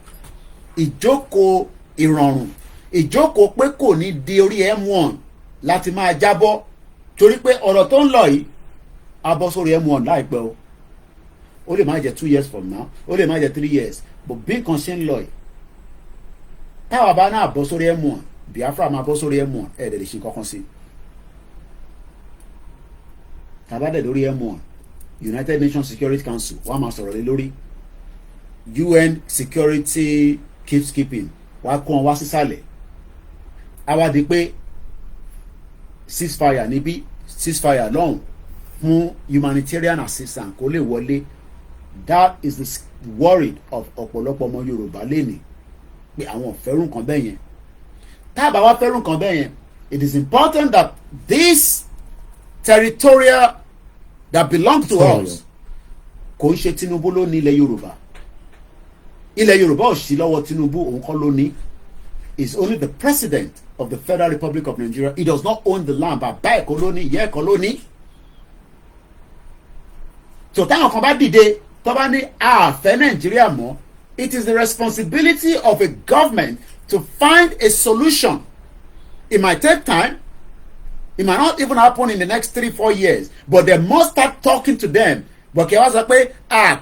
ìjókòó ìrọ̀rùn, ìjókòó pé kò ní di orí M1 láti máa jábọ́ torí pé ọ̀rọ̀ tó ń lọ yìí á bọ́ sórí M1 láìpẹ́ o. Ó lè má jẹ́ 2 years from now, ó lè má jẹ́ 3 years, but bí nǹkan ṣe ń lọ yìí táwa bá náà bọ́ sórí M1, Biafra máa bọ́ sórí M1, ẹ̀ẹ́dẹ̀ lè ṣe kankan sí. Tàbá dẹ̀ lórí M1, United Nations Security Council wọ́n á máa sọ̀rọ̀ lé lórí. UN Security Keeping wọ́n á kó wọn wá sísàlẹ̀. Á wá di pé ceasefire níbí, ceasefire lọ́hùn fún humanitarian assistance kó lè wọlé. That is the worry of ọ̀pọ̀lọpọ̀ ọmọ Yorùbá lénìí pé àwọn ò fẹ́ràn kan bẹ́ẹ̀ yẹn. Tá a bá wá fẹ́ràn kan bẹ́ẹ̀ yẹn, it is important that this territorial that belong to us kò ń ṣe Tinubu ló ní ilẹ̀ Yorùbá. Ilẹ̀ Yorùbá ò sí lọ́wọ́ Tinubu, òun kọ́ ló ní. Is only the president of the Federal Republic of Nigeria. He does not own the land. Bàbá ẹ̀ kọ́ ló ní, ìyá ẹ̀ kọ́ ló ní. So táwọn kan bá dìde tó bá ní àfẹ́ Nàìjíríà mọ́, it is the responsibility of a government to find a solution. It might take time. It might not even happen in the next 3-4 years, but they must start talking to them. But kí wá sọ pé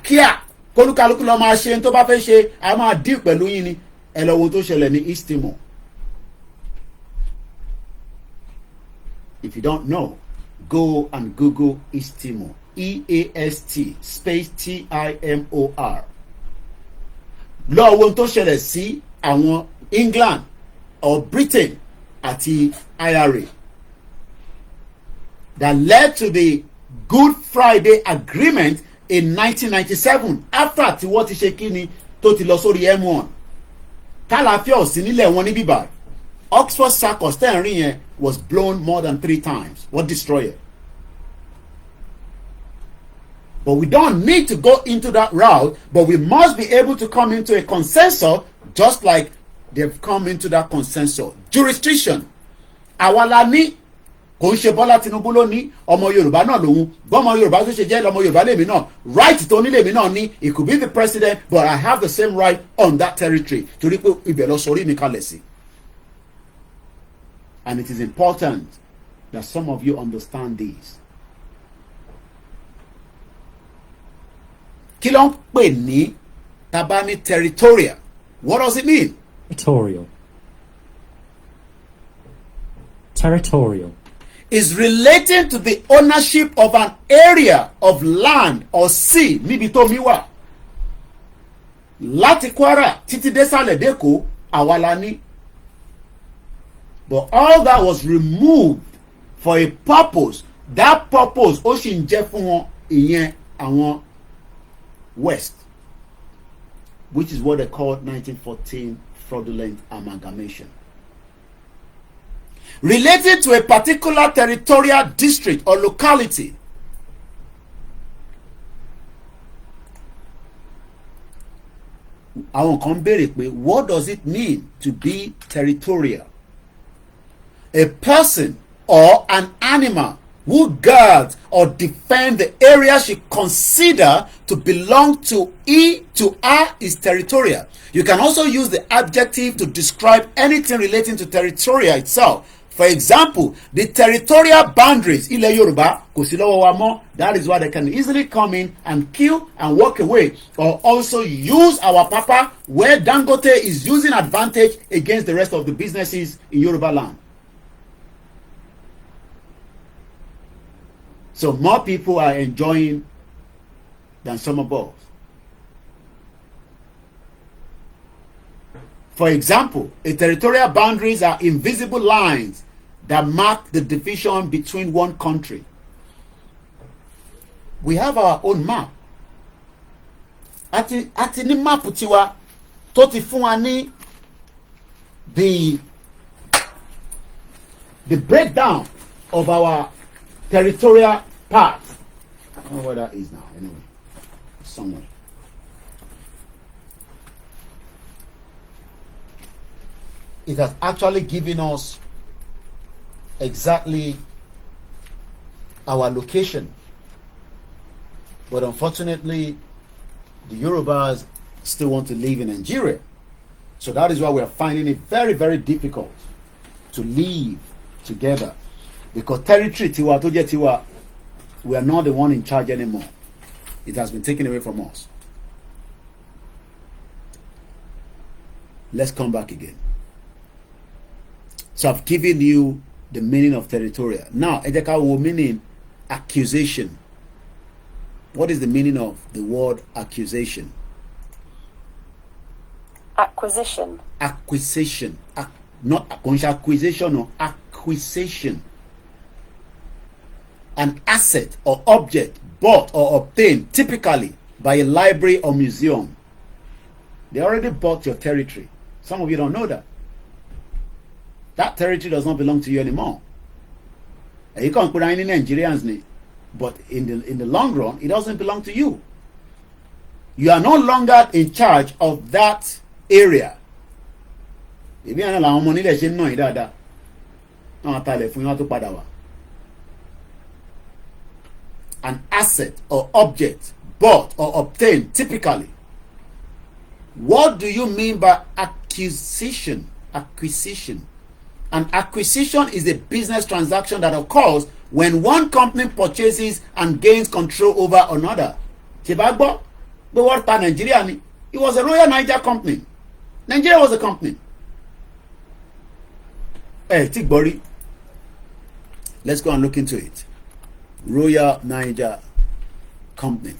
kíá kólúkálukú lọ máa ṣe tó bá fẹ́ ṣe, a máa deal pẹ̀lú yín ni. Ẹ lọ wo tó ṣẹlẹ̀ ní East Timor. If you don't know, go and Google East Timor. EAST space TIMOR. Lọ wo tó ṣẹlẹ̀ sí àwọn England or Britain àti IRA that led to the Good Friday Agreement in 1997 after tí wọ́n ti ṣe kíni tó ti lọ sórí M1. Kálàáfíà ò sí nílẹ̀ wọn ní bíbá. Oxford Circus ten rí yẹn was blown more than 3 times. What destroyed it? But we don't need to go into that route, but we must be able to come into a consensus just like they've come into that consensus. Jurisdiction. Àwa la ní, kò ń ṣe Bọ́lá Tinubu ló ní, ọmọ Yorùbá náà lòun. Bọ́mọ Yorùbá tó ṣe jẹ́ lọ́mọ Yorùbá lèmi náà. Right tó ní lèmi náà ní. It could be the president, but I have the same right on that territory. Torí pé ibẹ̀ lọ sọrí mi kalẹ̀ sí. And it is important that some of you understand this. Kí ló ń pè ní tá bá ní territorial? What does it mean? Territorial. Territorial. Is relating to the ownership of an area of land or sea níbi tó mi wà. Láti Kwara títí désàlẹ̀ d'Èkó àwa la ní. But all that was removed for a purpose. That purpose ó sì ń jẹ́ fún wọn ìyẹn àwọn West, which is what they called 1914 fraudulent amalgamation. Related to a particular territorial district or locality. Àwọn kan béèrè pé what does it mean to be territorial? A person or an animal who guards or defend the area she consider to belong to her is territorial. You can also use the adjective to describe anything relating to territorial itself. For example, the territorial boundaries ilẹ̀ Yorùbá kò sí lọ́wọ́ wa mọ́. That is why they can easily come in and kill and walk away, or also use our papa where Dangote is using advantage against the rest of the businesses in Yoruba land. So more people are enjoying than some of us. For example, a territorial boundaries are invisible lines that mark the division between one country. We have our own map. Àti ní map tiwa tó ti fún wa ní the breakdown of our territorial part. I don't know where that is now. Anyway, somewhere. It has actually given us exactly our location. But unfortunately, the Yorubas still want to live in Nigeria. So that is why we are finding it very, very difficult to live together. Because territory, tiwa, to jẹ́ tiwa, we are not the one in charge anymore. It has been taken away from us. Let's come back again. So I've given you the meaning of territorial. Now, Edeka will meaning accusation. What is the meaning of the word accusation? Acquisition. Acquisition. Not acquisition or acquisition. An asset or object bought or obtained typically by a library or museum. They already bought your territory. Some of you don't know that. That territory does not belong to you anymore. And you can't put any Nigerians, but in the long run, it doesn't belong to you. You are no longer in charge of that area. An asset or object bought or obtained typically. What do you mean by acquisition? Acquisition. An acquisition is a business transaction that occurs when one company purchases and gains control over another. It was a Royal Niger company. Nigeria was a company. Hey, Tigbori. Let's go and look into it. Royal Niger Company.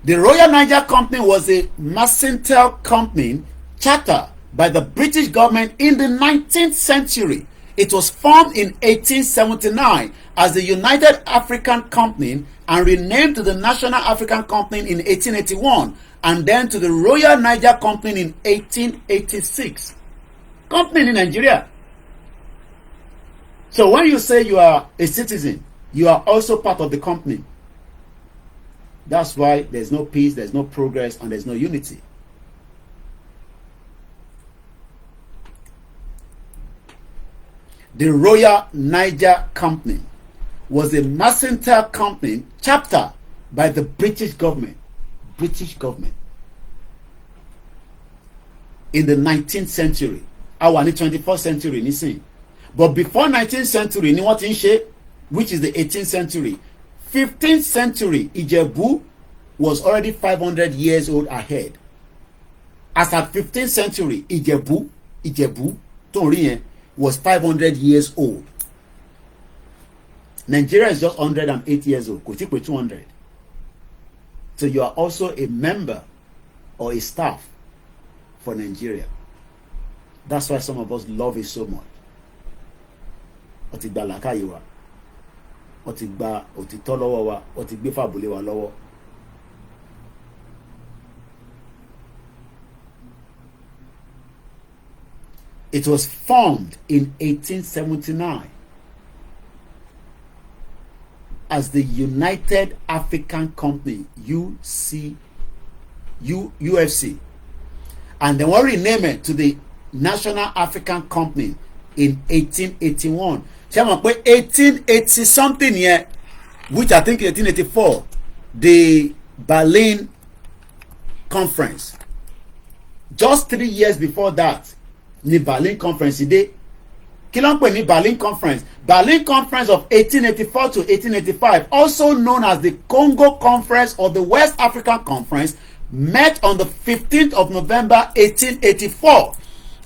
The Royal Niger Company was a mercantile company chartered by the British government in the 19th century. It was formed in 1879 as the United African Company and renamed to the National African Company in 1881 and then to the Royal Niger Company in 1886. Company in Nigeria. So when you say you are a citizen, you are also part of the company. That's why there's no peace, there's no progress, and there's no unity. The Royal Niger Company was a mercantile company chartered by the British government. British government. In the 19th century. Our 21st century, nisin. But before 19th century, ni what in shape, which is the 18th century. 15th century, Ijebu was already 500 years old ahead. As at 15th century, Ijebu, Tonrien, was 500 years old. Nigeria is just 108 years old. 200. So you are also a member or a staff for Nigeria. That's why some of us love it so much. Otigba lakaye wa. Otigba otito lowo wa. Otigbe fabule wa lowo. It was formed in 1879 as the United African Company, UFC, and then we renamed it to the National African Company in 1881. 1880 something here, which I think 1884, the Berlin Conference. Just 3 years before that, the Berlin Conference today. The Berlin Conference. Berlin Conference of 1884 to 1885, also known as the Congo Conference or the West African Conference, met on the 15th of November 1884.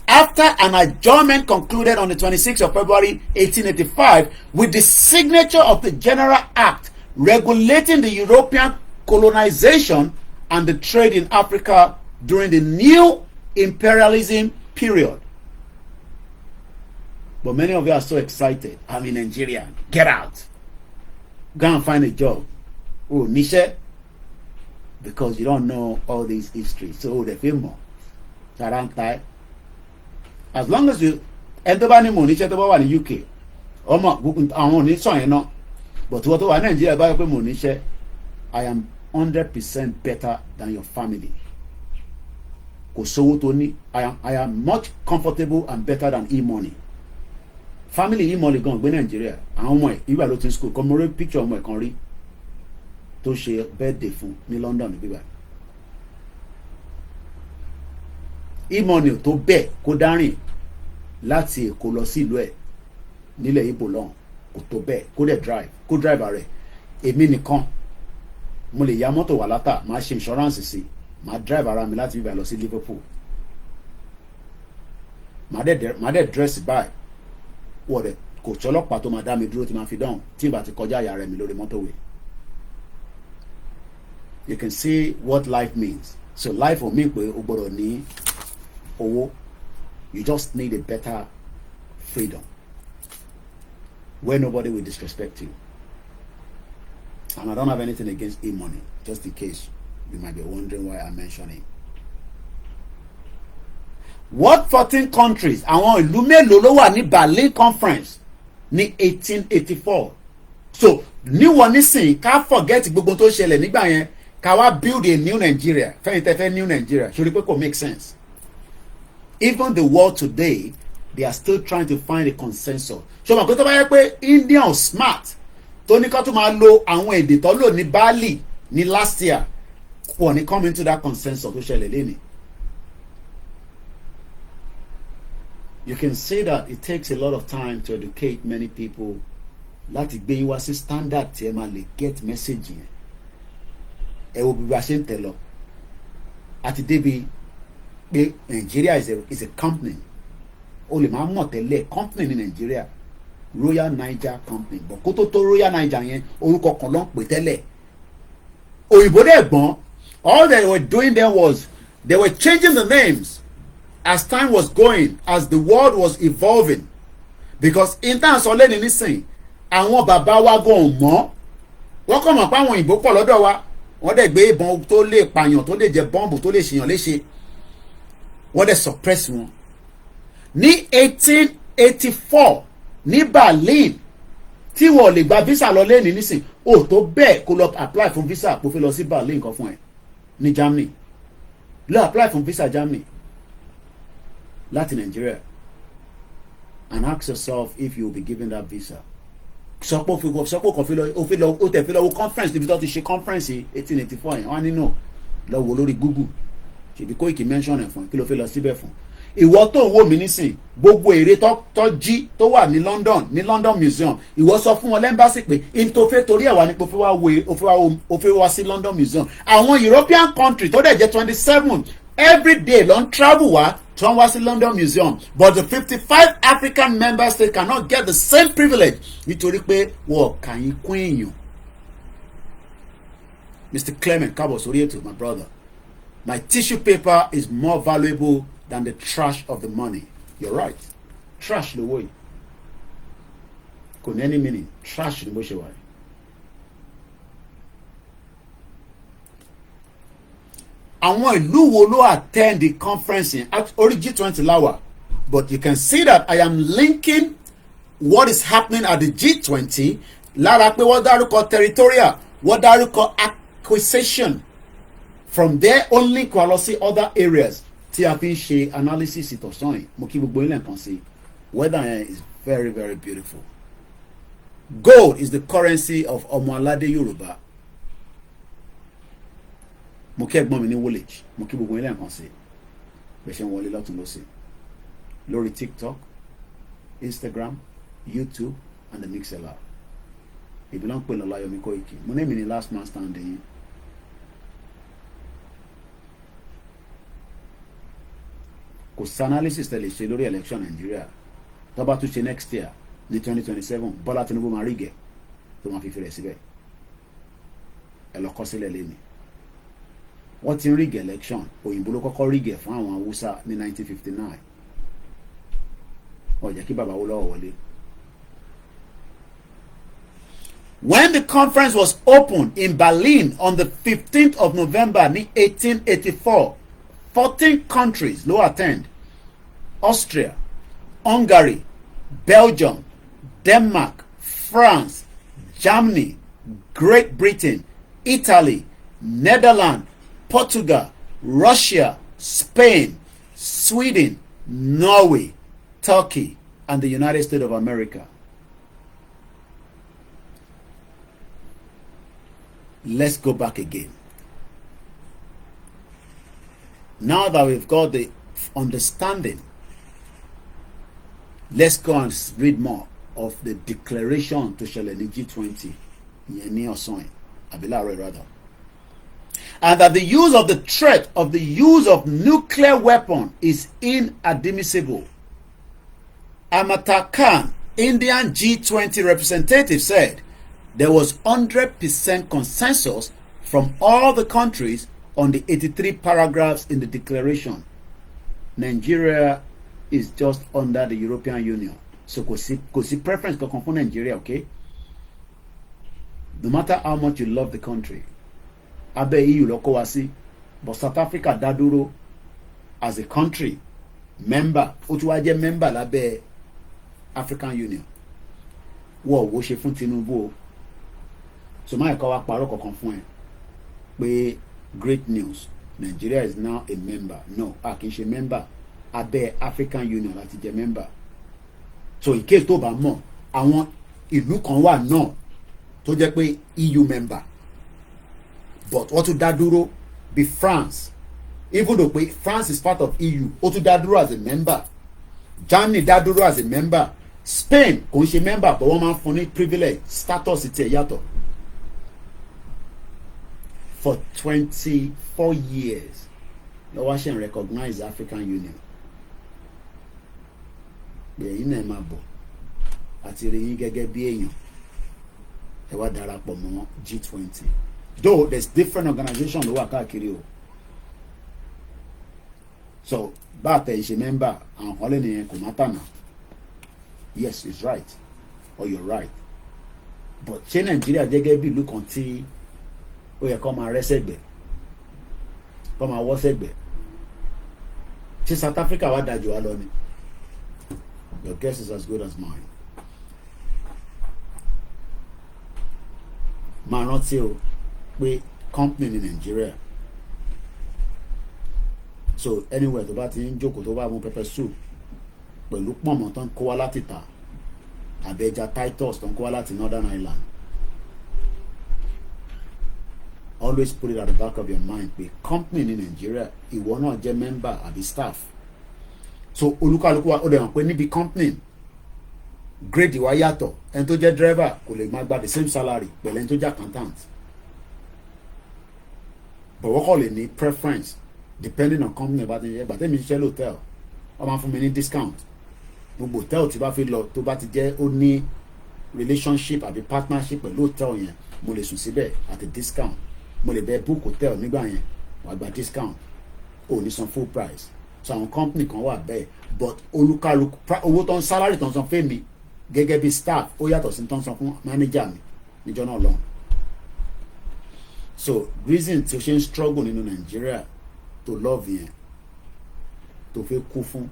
After an adjournment concluded on the 26th of February 1885 with the signature of the General Act regulating the European colonization and the trade in Africa during the new imperialism period. But many of you are so excited. I'm in Nigeria. Get out. Go and find a job. Oh, níṣẹ́. Because you don't know all these history. So the film more. As long as you enter any money, níṣẹ́ tó bá wà ní UK. Ọmọ àwọn ní sọ yẹn náà. But what wà ní Nigeria bá pé mo níṣẹ́, I am 100% better than your family. Kò sówó tó ní. I am much comfortable and better than e-money. Family e-money gan gbé Nigeria. Àwọn ọmọ ẹ̀ ìgbà ló ti ń school. Kọ́ mo rí picture ọmọ ẹ̀ kan rí tó ṣe birthday fún ní London níbí báyìí. E-money tó bẹ́ẹ̀ kó dárìn láti Èkó lọ sí ìlú ẹ̀ nílẹ̀ Ìgbò lọ́hùn kò tó bẹ́ẹ̀ kó dẹ̀ drive rẹ̀ èmi nìkan mo lè ya mọ́tò wà látà máa ṣe insurance sí máa drive ara mi láti bíbá lọ sí Liverpool máa dẹ̀ dress báyìí wọ̀ dẹ̀ kò ṣọlọ́pàá tó máa dá mi dúró tí máa fi dáhùn tí ìbá ti kọjá àyà rẹ̀ mi lórí mọ́tòwé. You can see what life means. So life for me pé o gbọ́dọ̀ ní owó. You just need a better freedom where nobody will disrespect you. And I don't have anything against e-money, just in case you might be wondering why I'm mentioning. What 14 countries àwọn ìlú mélòó ló wà ní Berlin Conference ní 1884? So níwọ̀n nísìnyí ká forget gbogbo tó ṣẹlẹ̀ nígbà yẹn ká wá build a new Nigeria fẹ́yìn tẹ́fẹ́ new Nigeria ṣorí pé kò make sense. Even the world today they are still trying to find a consensus. So mọ̀ pé tó bá yẹ pé Indian smart tó ní ká tó máa lo àwọn èdè tó lò ní Bali ní last year wọ́n ní come into that consensus tó ṣẹlẹ̀ lẹ́nìí. You can see that it takes a lot of time to educate many people láti gbé yín wá sí standard tí ẹ máa lè get message yẹn. Ẹ wo bí a ṣe ń tẹ̀ lọ àti débi pé Nigeria is a company o lè máa mọ̀ tẹ́lẹ̀ company ní Nigeria Royal Niger Company but kó tó tó Royal Niger yẹn orúkọ kan ló ń pè tẹ́lẹ̀ òyìnbó dẹ̀ gbọ́n all they were doing then was they were changing the names as time was going as the world was evolving because intan sọ lẹ́ni nísìn àwọn bàbá wa gan mọ́ wọ́n kọ́ mọ̀ pé àwọn òyìnbó pọ̀ lọ́dọ̀ wa wọ́n dẹ̀ gbé ìbọn tó lè pààyàn tó lè jẹ bọ́ǹbù tó lè ṣèyàn léṣe wọ́n dẹ̀ suppress wọn. Ní 1884 ní Berlin tí wọ́n lè gba visa lọ lẹ́ni nísìn ó tó bẹ́ẹ̀ kó lọ apply fún visa kó fi lọ sí Berlin kan fún ẹ ní Germany lọ apply fún visa Germany láti Nigeria and ask yourself if you will be given that visa. Sọpọ̀ kan fi lọ ó tẹ̀ fi lọ wo conference níbi tó ti ṣe conference 1884 yẹn wọ́n á nínú lọ wo lórí Google ṣèbí Koiki mention ẹ̀ fún kí ló fi lọ síbẹ̀ fún. Ìwọ tó ń wò mí nísìn gbogbo èrè tó jí tó wà ní London Museum ìwọ sọ fún wọn lẹ́mbàsì pé intofẹ́ torí ẹ̀ wá ní pé ó fẹ́ wá sí London Museum. Àwọn European country tó dẹ̀ jẹ́ 27 every day ló ń travel wá tí wọ́n wá sí London Museum but the 55 African member states cannot get the same privilege nítorí pé wọ́n kà yín kún èèyàn. Mr. Clement kábọ̀ sórí ètò my brother. My tissue paper is more valuable than the trash of the money. You're right. Trash lówó yìí. Kò ní any meaning. Trash ni bó ṣe wà yìí. Àwọn ìlú wo ló attend the conference in orí G20 láwà? But you can see that I am linking what is happening at the G20 lára pé wọ́n dárúkọ territorial, wọ́n dárúkọ acquisition. From there only kò lọ sí other areas tí a fi ń ṣe analysis ìtọ̀sán yìí mo kí gbogbo ilẹ̀ kan sí weather yẹn is very very beautiful. Gold is the currency of ọmọaládé Yorùbá. Mo kí ẹ̀gbọ́n mi ní Woolwich mo kí gbogbo ilẹ̀ kan sí bẹ́ẹ̀ ṣe ń wọlé lọ́tún lọ́sẹ̀ lórí TikTok, Instagram, YouTube and the Mixlr. Ìbílẹ̀ ń pè lọ́la Yomi Koiki mo ní èmi ní last man standing yìí. Kò sí analysis tẹ̀lé ṣe lórí election Nigeria tó bá tún ṣe next year ní 2027 Bọ́lá Tinubu máa rí gẹ̀ tó máa fi fèrè síbẹ̀ ẹ lọ kọ́ sílẹ̀ lẹ́nu wọ́n ti ń rí gẹ̀ election òyìnbó ló kọ́kọ́ rí gẹ̀ fún àwọn Haúsá ní 1959 Ó jẹ́ kí bàbá Awólọ́wọ̀ wọlé. When the conference was opened in Berlin on the 15th of November 1884, 14 countries ló attend: Austria, Hungary, Belgium, Denmark, France, Germany, Great Britain, Italy, Netherlands, Portugal, Russia, Spain, Sweden, Norway, Turkey, and the United States of America. Let's go back again. Now that we've got the understanding, let's go and read more of the declaration to ṣẹlẹ̀ ní G20 yẹn ní ọ̀sán yìí àbí láàárọ̀ rather. And that the use of the threat of the use of nuclear weapon is inadmissible. Amata Khan, Indian G20 representative, said there was 100% consensus from all the countries on the 83 paragraphs in the declaration. Nigeria is just under the European Union. So kò sí preference kankan fún Nigeria, okay? No matter how much you love the country, abẹ́ EU ló kó wa sí, but South Africa dá dúró as a country member, ó tún wá jẹ́ member lábẹ́ African Union. Wọ́n wo ṣe fún Tinubu o. So máa kọ́ wa parọ́ kankan fún ẹ pé great news, Nigeria is now a member. No, a kì í ṣe member, abẹ́ African Union láti jẹ́ member. So in case tó bá mọ̀, àwọn ìlú kan wà náà tó jẹ́ pé EU member, but wọ́n tún dá dúró bí France, even though pé France is part of EU, ó tún dá dúró as a member. Germany dá dúró as a member. Spain kò ń ṣe member, but wọ́n máa ń fún ní privilege, status tiẹ̀ yàtọ̀. For 24 years lọ́wọ́ ṣe ń recognize African Union. Bẹ́ẹ̀ yín náà máa bọ̀ àti rí yín gẹ́gẹ́ bí èèyàn ẹ wá darapọ̀ mọ́ G20. Though there's different organizations ló wà káàkiri o. So bá a tẹ̀ ṣe member àwọn kan lè nìyẹn kò má tànà. Yes, it's right or you're right. But ṣé Nàìjíríà gẹ́gẹ́ bí ìlú kan tí ó yẹ kó máa rẹ́sẹ̀gbẹ̀ kó máa wọ́sẹ̀gbẹ̀, ṣé South Africa wá dájú wa lọ ni? Your guess is as good as mine. Máa rántí o pé company ní Nigeria, so anywhere tó bá ti ń jókòó tó bá mú pepper soup pẹ̀lú pọ̀nmọ́ tó ń kó wá láti ta àbẹ̀jà Titus tó ń kó wá láti Northern Ireland, always put it at the back of your mind pé company ní Nigeria, ìwọ náà jẹ́ member àbí staff. So olúkálùkù wa ó dẹ̀ hàn pé níbi company grade wa yàtọ̀, ẹni tó jẹ́ driver kò lè máa gba the same salary pẹ̀lú ẹni tó jẹ́ accountant, but wọ́n kọ́ lè ní preference depending on company bá ti ń yẹ. Gbàtẹ́ mi ṣiṣẹ́ lóòtẹ́ẹ̀l wọ́n máa fún mi ní discount. Gbogbo hòtẹ́ẹ̀l tí bá fi lọ tó bá ti jẹ́ ó ní relationship àbí partnership pẹ̀lú hòtẹ́ẹ̀l yẹn, mo lè sùn síbẹ̀ at a discount. Mo lè bẹ book hotel nígbà yẹn wàá gba discount, ò ní san full price. So àwọn company kan wà bẹ́ẹ̀, but olúkálùkù owó tó ń salary tó ń san fún mi gẹ́gẹ́ bí staff ó yàtọ̀ sí tó ń san fún manager mi níjọ́ náà lọ́hùn. So reason tí o ṣe ń struggle nínú Nigeria to love yẹn tó fẹ́ kú fún,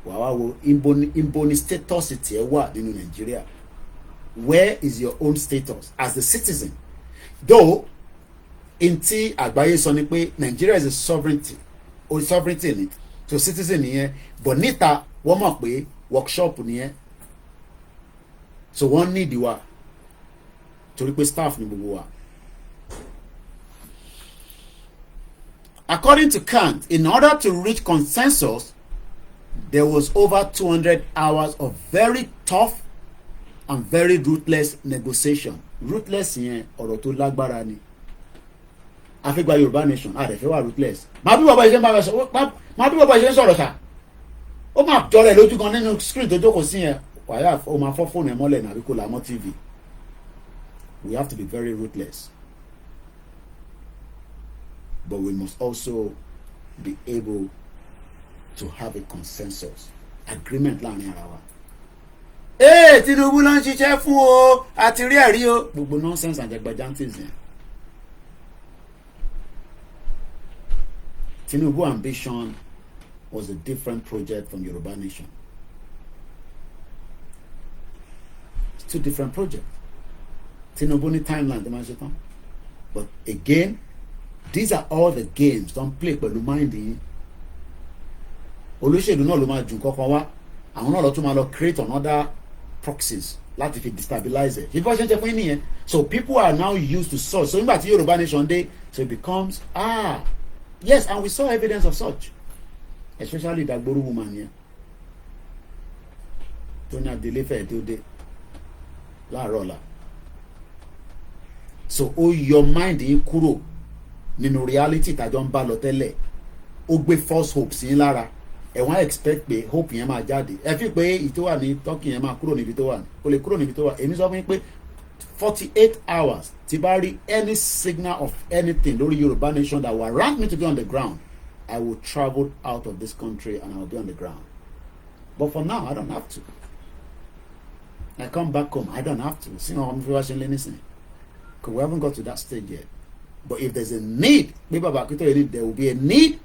wàá wá wo ibo ni status tiẹ̀ wà nínú Nigeria. Where is your own status as the citizen? Though in tí àgbáyé sọ ni pé Nigeria is a sovereignty ni, so citizen nìyẹn, but níta wọ́n mọ̀ pé workshop nìyẹn, so wọ́n need wa torí pé staff ni gbogbo wa. According to Kant, in order to reach consensus, there was over 200 hours of very tough and very ruthless negotiation. Ruthless yẹn ọ̀rọ̀ tó lágbára ni. Àfẹ́gbà Yorùbá nation àdẹ̀fẹ́ wà ruthless. Màá bí bàbá ìṣe ń sọ̀rọ̀ ṣá. Ó máa jọrọ ẹ̀ lójú kan nínú screen tó jókòó sí yẹn. Wàyà ó máa fọ́ fóònù ẹ̀ mọ́lẹ̀ nàbí kò làmọ́ TV. We have to be very ruthless. But we must also be able to have a consensus. agreement láàrin ara wa. Ee Tinubu ló ń ṣiṣẹ́ fún o àti rí ẹ̀rí o gbogbo nonsense àjẹgbàjántìs yẹn. Tinubu ambition was a different project from Yoruba Nation. It's two different projects. Tinubu ní timeline tó máa ṣe tán. But again, these are all the games don't play pẹ̀lú mind yín. Olóṣèlú náà ló máa jù kọ́kọ́ wá. Àwọn náà lọ tún máa lọ create another proxies láti fi destabilize it. Ìbọn ṣe ń ṣe fún yín nìyẹn. So people are now used to such. So nígbà tí Yoruba Nation dé, so it becomes yes, and we saw evidence of such. Especially Dagboru woman here. Tonya Delefe tó dé láàárọ̀ ọ̀la. So your mind yín kúrò nínú reality tàjọ ń bá lọ tẹ́lẹ̀. Ó gbé false hopes yín lára. Ẹ wọ́n expect pé hope yẹn máa jáde. Ẹ fi pé ìtò wà ní Turkey yẹn máa kúrò níbi tó wà. Ó lè kúrò níbi tó wà. Èmi sọ fún yín pé 48 hours tí bá rí any signal of anything lórí Yoruba Nation that will warrant me to be on the ground, I will travel out of this country and I will be on the ground. But for now, I don't have to. I come back home, I don't have to. See how I'm watching anything. Because we haven't got to that stage yet. But if there's a need, there will be a need,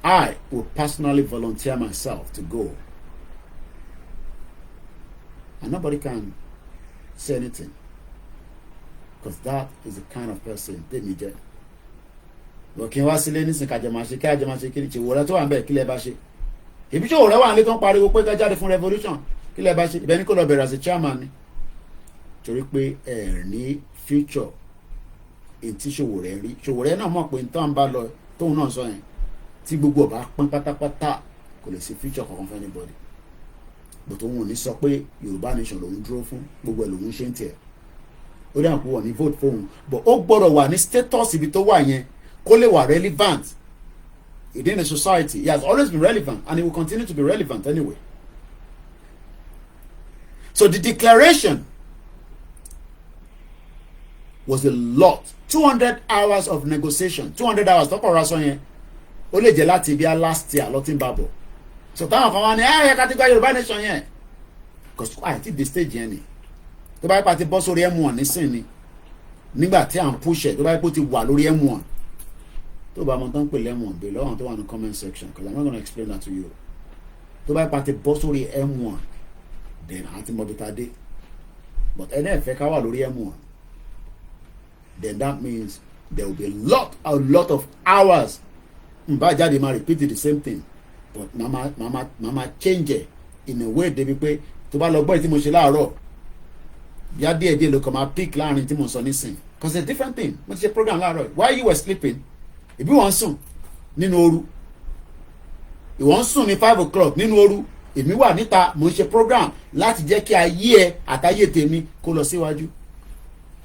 I will personally volunteer myself to go. And nobody can say anything. Because that is the kind of person they need. But kí wá sílé nísìn kájẹmáṣe kí ni ṣe wòrẹ́ tó wà ń bẹ̀ kí lẹ bá ṣe. Ibi tí òwúrẹ́ wà nílé tó ń pariwo pé ká jáde fún revolution kí lẹ bá ṣe. Ibẹ̀ ni kò lọ bẹ̀rẹ̀ as a chairman ni. Torí pé ẹ̀ ní future ètí Ṣòwòrẹ́ rí. Ṣòwòrẹ́ náà mọ̀ pé nǹkan bá lọ tóun náà sọ yẹn tí gbogbo ọba pọ́n pátápátá kò lè sí future kankan fún anybody. But òun ò ní sọ pé Yorùbá Nation lòun dúró fún gbogbo ẹ̀ lòun ṣe ń tiẹ̀. Ó dà kó wọ̀ ní vote fóun. But ó gbọ́dọ̀ wà ní status ibi tó wà yẹn kó lè wà relevant within the society. He has always been relevant and he will continue to be relevant anyway. So the declaration was a lot. 200 hours of negotiation. 200 hours tọ́pọ̀ ra sọ yẹn. Ó lè jẹ́ láti bí i last year lọ́tí ń bàbọ̀. So táwọn kan wá ní ẹ̀ ká ti gba Yorùbá Nation yẹn. Because I think the stage yẹn ni. Tó bá yẹ pa ti bọ́ sórí M1 nísìn ni. Nígbà tí à ń push ẹ̀ tó bá yẹ pé ó ti wà lórí M1. Tó bá mọ̀ tán pè lẹ́mọ̀n bèèrè lọ́wọ́n tó wà ní comment section because I'm not going to explain that to you. Tó bá yẹ pa ti bọ́ sórí M1 then àti mọ̀bìtà dé. But ẹni ẹ̀fẹ́ ká wà lórí M1. Then that means there will be a lot of hours. Mba jáde máa repeat the same thing. But mama change it in a way débi pé tó bá lọ gbọ́ tí mo ṣe láàárọ̀ bí á díẹ̀ ló kàn máa pick láàrin tí mo sọ nísìn. Because it's a different thing. Mo ti ṣe program láàárọ̀. While you were sleeping, ìbí wọ́n sùn nínú ooru. Ìwọ́n sùn ní 5 o'clock nínú ooru. Èmi wà níta mo ń ṣe program láti jẹ́ kí ayé ẹ àtayé tèmi kó lọ síwájú.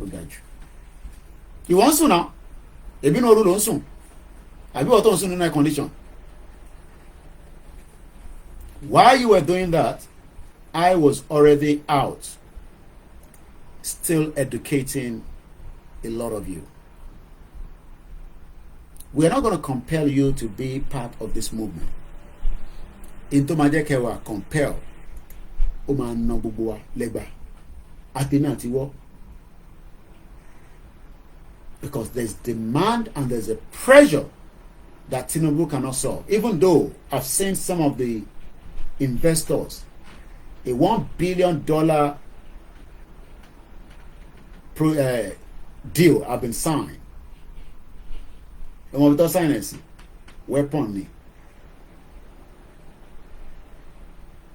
Ó ga jù. Ìwọ́n sùn náà. Èbí náà ooru ló ń sùn. Àbí wọ́n tó ń sùn nínú air condition. While you were doing that, I was already out, still educating a lot of you. We are not going to compel you to be part of this movement. Into majekewa compel. O ma na gbogbo wa legba. Atemi àti wo. Because there's demand and there's a pressure that Tinubu cannot solve. Even though I've seen some of the investors, a $1 billion deal have been signed. Ọmọ bitọ silence weapon ni.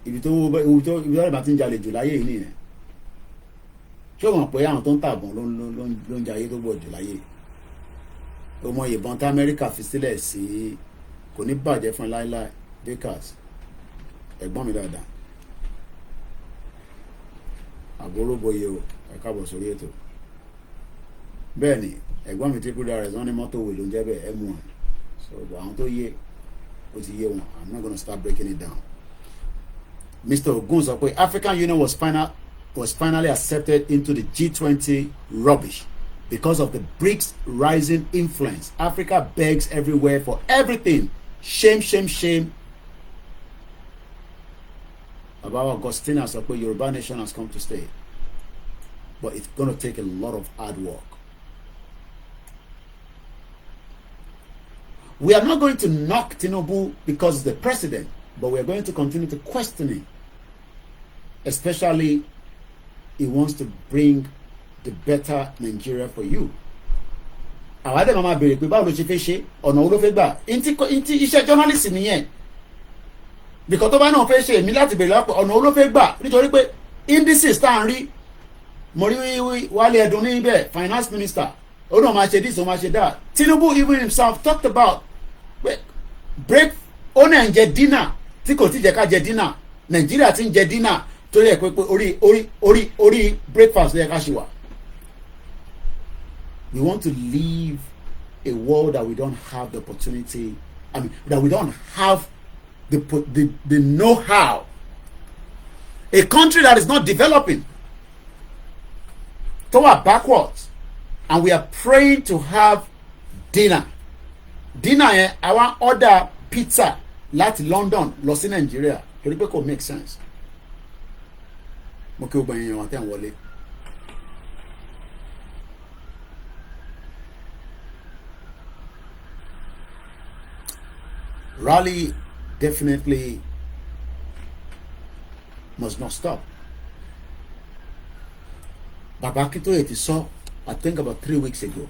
Ibi tó bá ti ń jalè jù láyé yìí nìyẹn. Ṣé o mọ̀ pé àwọn tó ń tàbọn ló ń jayé tó gbọ́ jù láyé? Ọmọ ìbọn tí Amẹ́ríkà fi sílẹ̀ sí kò ní bàjẹ́ fún láíláí Bakers. Ẹ̀gbọ́n mi dáadáa. Àbúrò bóyá o, ẹ káàbọ̀ sórí ètò. Bẹ́ẹ̀ ni ẹ̀gbọ́n mi tí kú dára ẹ̀sán ní mọ́tò wè ló ń jẹ́ bẹ́ẹ̀ M1. So àwọn tó yé ó ti yé wọn. I'm not gonna start breaking it down. Mr. Ogun sọ pé African Union was finally accepted into the G20 rubbish because of the BRICS rising influence. Africa begs everywhere for everything. Shame, shame, shame. Baba Augustina sọ pé Yoruba nation has come to stay, but it's going to take a lot of hard work. We are not going to knock Tinubu because he's the president, but we are going to continue to question him. Especially, he wants to bring the better Nigeria for you. Àwọn àdé màmá béèrè pé báwo ló ṣe fẹ́ ṣe ọ̀nà wo ló fẹ́ gbà ntí iṣẹ́ journalist nìyẹn. Because tó bá náà fẹ́ ṣe èmi láti béèrè lápò ọ̀nà wo ló fẹ́ gbà nítorí pé indices tá à ń rí mo rí Wálé Ẹdùn níbẹ̀ finance minister ó náà máa ṣe this ó máa ṣe that. Tinubu even himself talked about break ó náà ń jẹ dinner tí kò tí jẹ́ ká jẹ dinner Nàìjíríà ti ń jẹ dinner tó yẹ pé orí breakfast yẹ ká ṣe wà. We want to live a world that we don't have the opportunity, that we don't have the know-how. A country that is not developing, toward backwards, and we are praying to have dinner. Dinner, I want order pizza láti London lọ sí Nigeria. Torí pé kò make sense. Mo kí o gbà yẹn wà tẹ́ ń wọlé. Rally definitely must not stop. Baba Akintoye ti sọ, I think about 3 weeks ago.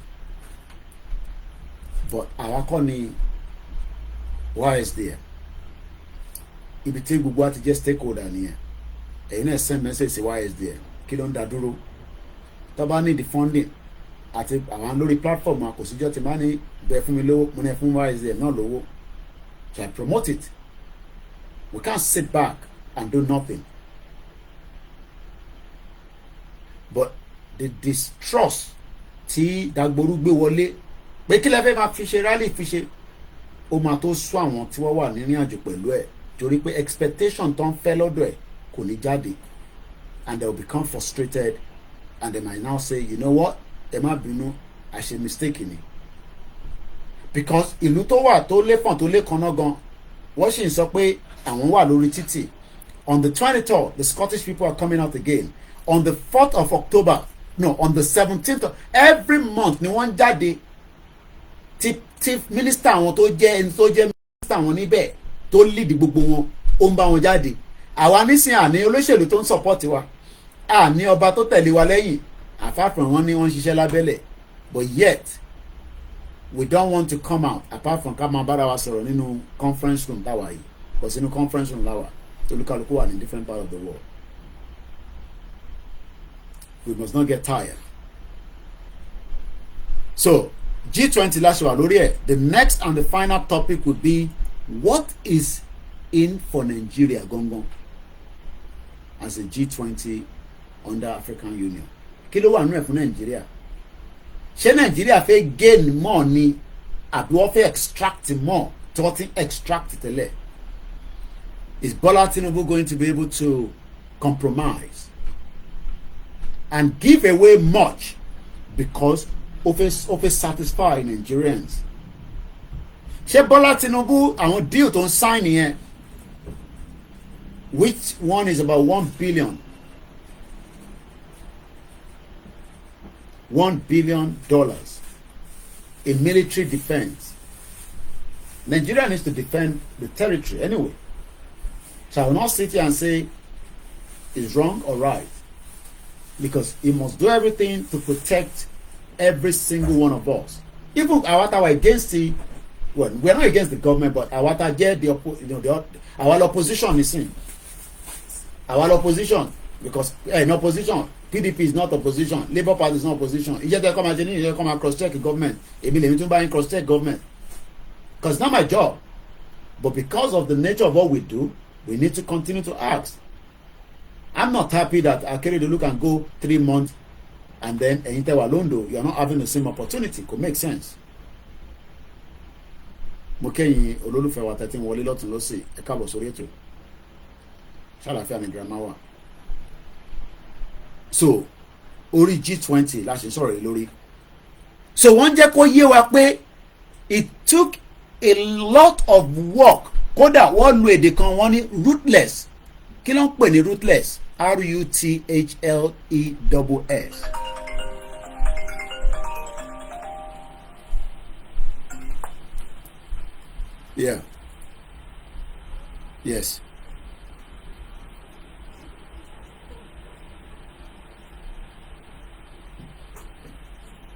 But àwa kọ́ ni why is there? Ibi tí gbogbo àti jẹ́ stakeholder nìyẹn. Ẹ̀yin náà send message sí why is there? Kí ló ń dá dúró? Tó bá ní the funding àti àwọn lórí platform àkòsíjọ́ ti máa ní bẹ̀ fún mi lówó, mo ní ẹ fún why is there náà lówó. So I promote it. We can't sit back and do nothing. But the distrust tí Dagboru gbé wọlé pé kí lẹ fẹ́ máa fi ṣe rally fi ṣe ó máa tó sún àwọn tí wọ́n wà nínú àjò pẹ̀lú ẹ̀ torí pé expectation tó ń fẹ́ lọ́dọ̀ ẹ̀ kò ní jáde and they will become frustrated and they might now say you know what ẹ má bínú I ṣe mistake ni. Because ìlú tó wà tó lépọ̀n tó lékanná gan wọ́n sì ń sọ pé àwọn wà lórí títì. On the 23rd the Scottish people are coming out again. On the 4th of October no on the 17th of every month ni wọ́n jáde tí minister àwọn tó jẹ́ ẹni tó jẹ́ minister àwọn níbẹ̀ tó lead gbogbo wọn ó ń bá wọn jáde. Àwa nísìnyí àní olóṣèlú tó ń support wa àní ọba tó tẹ̀lé wa lẹ́yìn àfàfàn wọn ni wọ́n ń ṣiṣẹ́ lábẹ́lẹ̀ but yet we don't want to come out apart from ká máa bára wa sọ̀rọ̀ nínú conference room táwa yìí kò sínú conference room láwa tolúkálukú wà ní different part of the world. We must not get tired. So G20 láṣẹ wà lórí ẹ̀. The next and the final topic will be what is in for Nigeria gangan as a G20 under African Union. Kí ló wà nínú ẹ̀ fún Nigeria? Ṣé Nigeria fẹ́ gain more ni àbí wọ́n fẹ́ extract more tí wọ́n ti extract tẹ́lẹ̀? Is Bola Tinubu going to be able to compromise and give away much because of a satisfy Nigerians? Ṣé Bola Tinubu àwọn deal tó ń sign yẹn which one is about $1 billion? $1 billion in military defense. Nigeria needs to defend the territory anyway. So I will not sit here and say it's wrong or right, because he must do everything to protect every single one of us. Even our against the, well, we're not against the government, but our get our opposition is in. Our opposition, because in opposition, PDP is not opposition, Labour Party is not opposition. You just come and cross-check the government. Cross-check government. Because it's not my job. But because of the nature of what we do, we need to continue to ask. I'm not happy that Akeredolu can go 3 months and then Walondo, you are not having the same opportunity. Could make sense. Mokeyin olólùfẹ́ wa tẹ́tí wọlé lọ́tún lọ́sì ẹ káàbọ̀ sórí ètò. Ṣàlàfíà ni girama wa. So orí G20 la ṣe sọ̀rọ̀ lórí. So wọ́n jẹ́ kó yé wa pé it took a lot of work. Kódà wọ́n lu èdè kan wọ́n ní ruthless kí ló ń pè ní ruthless? R-U-T-H-L-E-S-S. Yeah. Yes.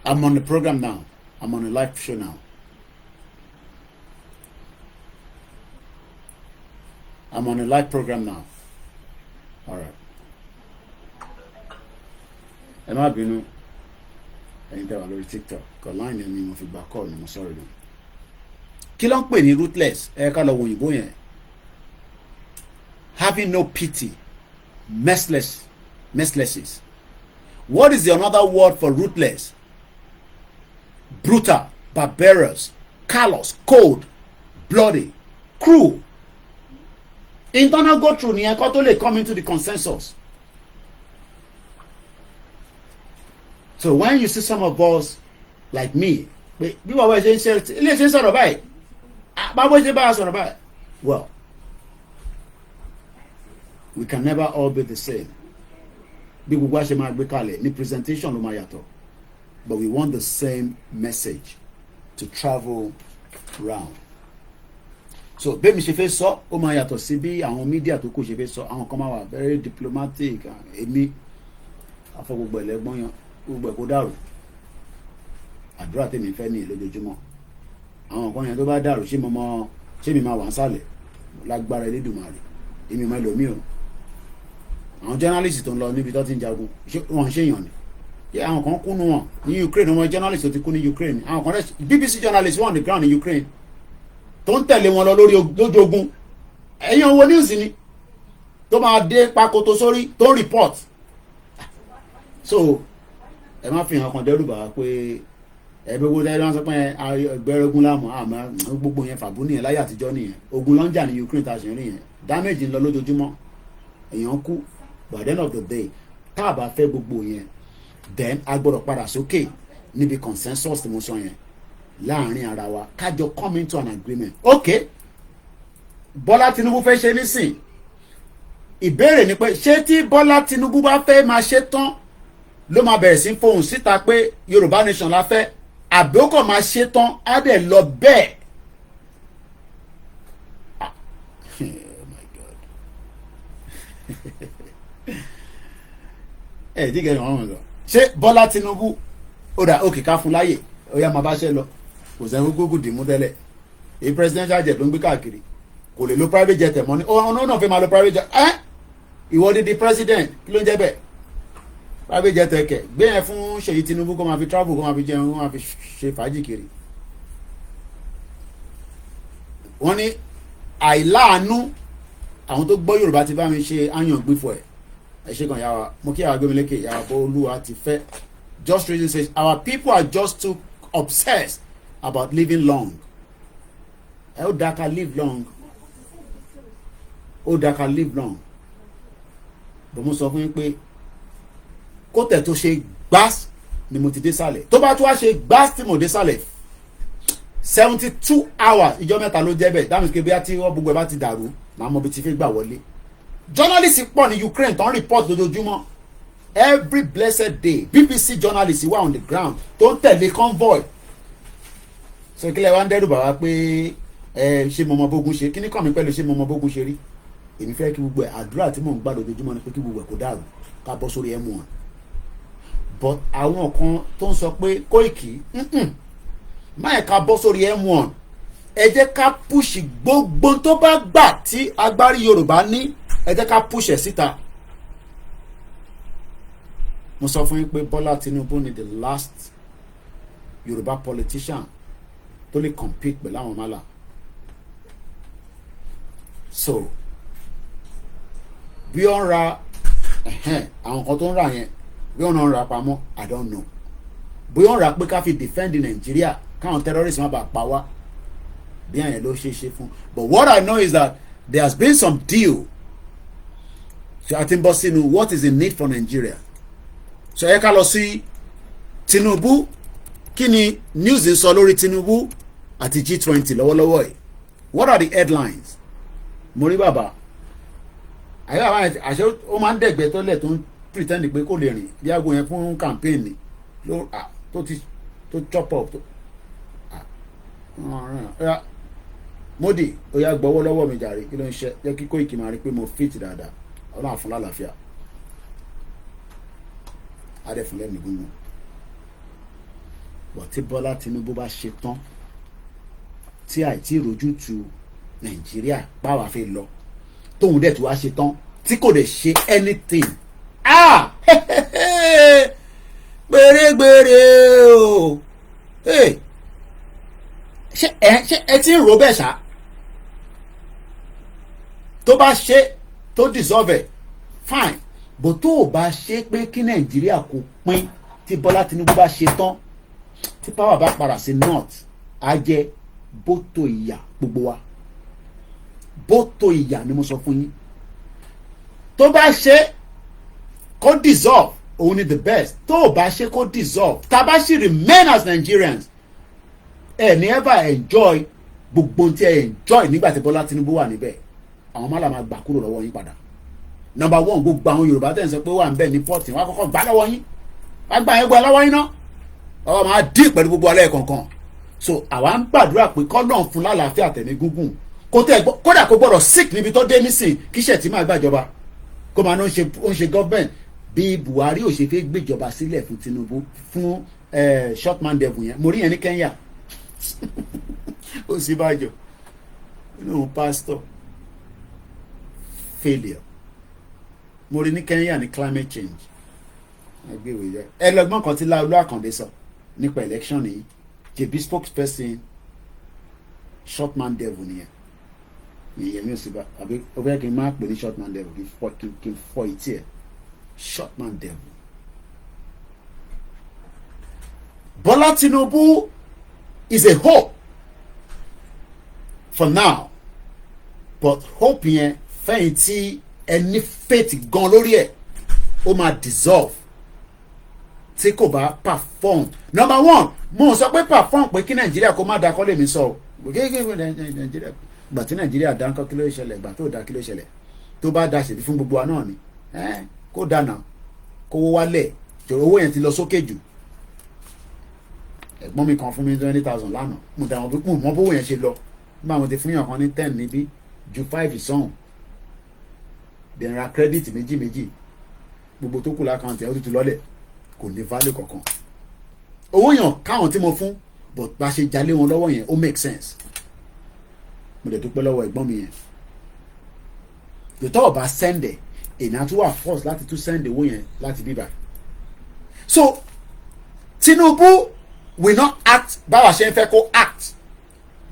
I'm on the program now. I'm on a live show now. I'm on a live program now. All right. Ẹ má bínú. Ẹ̀yin tẹ́ wà lórí TikTok. Kọ̀ line mi mo fi gba call ni mo sorry no. Kí ló ń pè ní ruthless? Ẹ ká lọ wo òyìnbó yẹn. Having no pity. Merciless. What is the another word for ruthless? Brutal, barbarous, callous, cold, bloody, cruel. Internal go through nìyẹn kó tó lè come into the consensus. So when you see some of us like me, bí wàá ṣe ń ṣe ilé ṣe ń sọ̀rọ̀ báyìí, báwo ṣe bá a sọ̀rọ̀ báyìí? Well, we can never all be the same. Bí gbogbo wa ṣe máa gbé kalẹ̀ ní presentation ló máa yàtọ̀. But we want the same message to travel round. So bẹ́ẹ̀mi ṣe fẹ́ sọ ó máa yàtọ̀ sí bí àwọn mídíà tó kù ṣe fẹ́ sọ. Àwọn kan máa wà very diplomatic. Èmi afọ gbogbo ẹlẹgbọn yan gbogbo ẹ̀kọ́ dàrú. Àdúrà tèmi fẹ́ ní lójoojúmọ́. Àwọn kan yẹn tó bá dàrú ṣé mi máa wà ń sàlẹ̀ lágbára Elédùmarè. Èmi máa lò mí o. Àwọn journalist tó ń lọ níbi tó ti ń jagun wọ́n ṣe èèyàn ni. Àwọn kan kú nu wọn ní Ukraine, ọmọ journalist tó ti kú ní Ukraine. Àwọn kan BBC journalist wọ́n on the ground ní Ukraine tó ń tẹ̀lé wọn lọ lójú ogun. Ẹ̀yin owó news ni tó máa dé pakoto sórí tó ń report. So ẹ má fi hàn kan dẹ́rù bá pé ẹgbẹ́ owó tẹ́lẹ̀ wọ́n sọ pé ẹgbẹ́ ogun láàmú àmọ́ gbogbo yẹn fàbú nìyẹn láyé àtijọ́ nìyẹn. Ogun ló ń jà ní Ukraine tá a ṣe rí yẹn. Damage ń lọ lójoojúmọ́. Èèyàn kú. By the end of the day tá a bá fẹ́ gbogbo yẹn then a gbọ́dọ̀ padà sókè níbi consensus tí mo sọ yẹn láàrin ara wa kájọ come into an agreement. Okay, Bọ́lá Tinubu fẹ́ ṣe nísìn. Ìbéèrè ni pé ṣé tí Bọ́lá Tinubu bá fẹ́ máa ṣe tán ló máa bẹ̀rẹ̀ sí fohùn síta pé Yorùbá nation la fẹ́, àbí ó kàn máa ṣe tán á dẹ̀ lọ bẹ́ẹ̀. Oh my God. Dígẹ̀ yàn wọ́n lọ. Ṣé Bọ́lá Tinubu ó dà òkè ká fún láyè ó yá máa bá ṣe lọ kò sẹ́yìn gógó dì mú tẹ́lẹ̀ èyí presidential jet ló ń gbé káàkiri kò lè lo private jet ẹ̀ mọ́ ni ọ̀nà náà fẹ́ máa lo private jet ìwọ dídí president kí ló ń jẹ́ bẹ́ẹ̀ private jet ẹ̀ kẹ̀ gbé yẹn fún Ṣèyí Tinubu kó máa fi travel kó máa fi jẹun kó máa fi ṣe fàájì kiri. Wọ́n ní àìláàánú àwọn tó gbọ́ Yorùbá ti bá mi ṣe áyàn gbífọ̀ ẹ̀. Ẹ ṣe kan yàrá mo kí yàrá gbé mi lékè yàrá bó Olúwa ti fẹ́. Just reason says our people are just too obsessed about living long. Ẹ ó dáa ká live long. Ó dáa ká live long. Bó mo sọ fún yín pé kó tẹ̀ tó ṣe gbás ni mo ti dé sálẹ̀. Tó bá tó wá ṣe gbás tí mo dé sálẹ̀ 72 hours ìjọ mẹ́ta ló jẹ́ bẹ́ẹ̀ dáhùn sí pé bí a ti wọ́n gbogbo ẹ̀ bá ti dàrú màá mọ bí ti fi gbà wọlé. Journalists pọ̀ ní Ukraine tó ń report lójoojúmọ́ every blessed day. BBC journalists wà on the ground tó ń tẹ̀lé convoy. So kílẹ̀ wá ń dẹ́rù bàbá pé ṣé mo mọ bógun ṣe kí ni kàn mí pẹ̀lú ṣé mo mọ bógun ṣe rí. Èmi fẹ́ kí gbogbo ẹ̀ àdúrà tí mò ń gbà lójoojúmọ́ ni pé kí gbogbo ẹ̀ kó dàrú ká bọ́ sórí M1. But àwọn kan tó ń sọ pé Koiki máa ká bọ́ sórí M1 ẹ jẹ́ ká push gbogbo tó bá gbà tí agbárí Yorùbá ní ẹ jẹ́ ká push ẹ̀ síta. Mo sọ fún yín pé Bọ́lá Tinubu ni the last Yorùbá politician tó lè compete pẹ̀lú àwọn mọ́là. So bí wọ́n ra àwọn kan tó ń rà yẹn bí wọ́n ń ra pamọ́ I don't know. Bí wọ́n ra pé ká fi defend Nàìjíríà káwọn terrorists má bàa pa wá bí àyẹn ló ṣe ṣe fún. But what I know is that there has been some deal. So I think Bosinu, what is the need for Nigeria? So ẹ ká lọ sí Tinubu kí ni news ń sọ lórí Tinubu àti G20 lọ́wọ́lọ́wọ́ yìí. What are the headlines? Mo rí bàbá àyè àwọn àṣẹ ó máa ń dẹ̀gbẹ́ tọ́lẹ̀ tó ń pretend pé kò lè rìn bí aago yẹn fún campaign ni tó chop up tó Modi ó yá gbọ́wọ́ lọ́wọ́ mi jàre kí ló ń ṣe jẹ́ kí Koiki máa rí pé mo fit dáadáa ọlọ́run fún lálàáfíà adẹ́fúnlẹ̀ mi gúnmọ́ bọ̀ tí Bọ́lá Tinubu bá ṣe tán tí àìtí ìrojú tu Nàìjíríà báwa fi lọ tóun dẹ̀ tó wá ṣe tán tí kò lè ṣe anything gbèrègbèrè o ṣé ẹ ti ń rò bẹ́ẹ̀ ṣá tó bá ṣe tó dissolve fine bó tó o bá ṣe pé kí Nàìjíríà kò pín tí Bọ́lá Tinubu bá ṣe tán tí power bá padà sí north á jẹ́ bótó ìyà gbogbo wa bótó ìyà ni mo sọ fún yín tó bá ṣe kó dissolve òun ni the best tó o bá ṣe kó dissolve tá a bá ṣì remain as Nigerians ẹ ní ever enjoy gbogbo tí ẹ enjoy nígbà tí Bọ́lá Tinubu wà níbẹ̀ àwọn mọ́lá máa gbà kúrò lọ́wọ́ yín padà number one gbogbo àwọn Yorùbá tẹ̀ ń sọ pé wà ń bẹ̀ ní pọ́ọ̀tì wọn á kọ́kọ́ gbà lọ́wọ́ yín wọ́n á gbà yẹn gbà lọ́wọ́ yín náà ọwọ́ máa dín pẹ̀lú gbogbo alẹ́ kọ̀ọ̀kan so àwa ń gbàdúrà pé kọ́lọ́n fún lálàáfíà tẹ̀mí gúngùn kódà kó gbọ́dọ̀ sick níbi tó dé nísìn kíṣẹ̀ tí máa gbàjọba kó máa ń ṣe government bí Buhari ò ṣe fẹ́ gbéjọba sílẹ̀ fún Tinubu fún shortman devil yẹn mo rí yẹn ní Kenya ó sì bàjọ́ inú pastor failure mo rí ní Kenya ní climate change ẹ lọ́gbọ́n kan tí Láolú Àkàndé sọ nípa election yìí jẹbi spokesperson shortman devil nìyẹn ìyẹn mi ò sì bá àbí ó fẹ́ kí n máa pè ní shortman devil kí n fọ ìtì ẹ̀ shortman devil. Bọ́lá Tinubu is a hope for now but hope yẹn fẹ́yìn tí ẹni faith gan lórí ẹ̀ ó máa dissolve tí kò bá perform number one mo sọ pé perform pé kí Nàìjíríà kó má da kọ́ lèmi sọ kéékèèké Nàìjíríà gbà tí Nàìjíríà dá nǹkan kí ló ṣẹlẹ̀ gbà tó dá kí ló ṣẹlẹ̀ tó bá da ṣèbí fún gbogbo wa náà ni kó dáná kówó wálẹ̀ jọ̀rọ̀ owó yẹn ti lọ sókè jù ẹ̀gbọ́n mi kan fún mi 20,000 lánàá mo dà wọn pípọ̀ mọ́ bówó yẹn ṣe lọ nígbà wọn ti fún yàn kan ní 10 níbí ju 5 sọ̀hún bẹ̀rẹ̀ ra credit méjì gbogbo tó kù lákàntì ẹ̀ ó tutù lọ́lẹ̀ kò ní value kankan owó yàn káwọn tí mo fún but bá ṣe jalè wọn lọ́wọ́ yẹn ó make sense mo dẹ̀ dúpẹ́ lọ́wọ́ ẹ̀gbọ́n mi yẹn yòtọ́ ọba sẹ́ndẹ̀ èèyàn tún wà force láti tún sẹ́ndẹ̀ owó yẹn láti bíbà so Tinubu will not act báwa ṣe ń fẹ́ kó act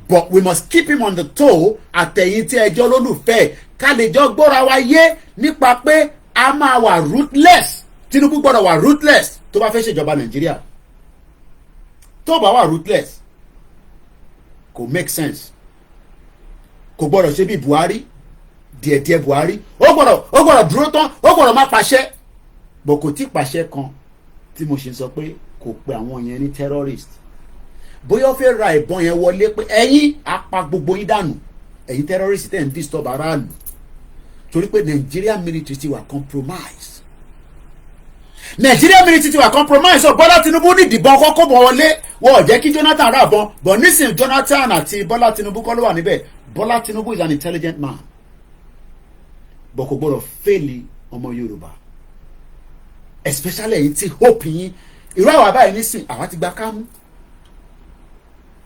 but we must keep him on the toe àtẹ̀yìn tí ẹjọ́ lólùfẹ́ ká lè jọ gbọ́ra wa yé nípa pé a máa wà ruthless Tinubu gbọ́dọ̀ wà ruthless tó bá fẹ́ ṣèjọba Nàìjíríà tó bá wà ruthless kò make sense kò gbọ́dọ̀ ṣe bí Buhari díẹ̀díẹ̀ Buhari ó gbọ́dọ̀ dúró tán ó gbọ́dọ̀ má pàṣẹ bọ̀ kò tí pàṣẹ kan tí mo ṣe sọ pé kò pe àwọn yẹn ní terrorist bóyá ó fẹ́ ra ìbọn yẹn wọlé pé ẹ̀yin apá gbogbo yín dànù ẹ̀yin terrorist tẹ̀ ń disturb aráàlú torí pé Nigerian military ti wà compromise Nigerian military ti wà compromise so Bọ́lá Tinubu ní ìdìbọn kọ́kọ́ bọ̀ wọlé wọ́n ò jẹ́ kí Jonathan rà bọ́n but nísìnyí Jonathan àti Bọ́lá Tinubu kọ́ ló wà níbẹ̀ Bọ́lá Tinubu is an intelligent man but kò gbọ́dọ̀ fẹ́ẹ̀lì ọmọ Yorùbá especially èyí tí hope yín irú àwọn àbáyé nísìn àwa ti gba kámú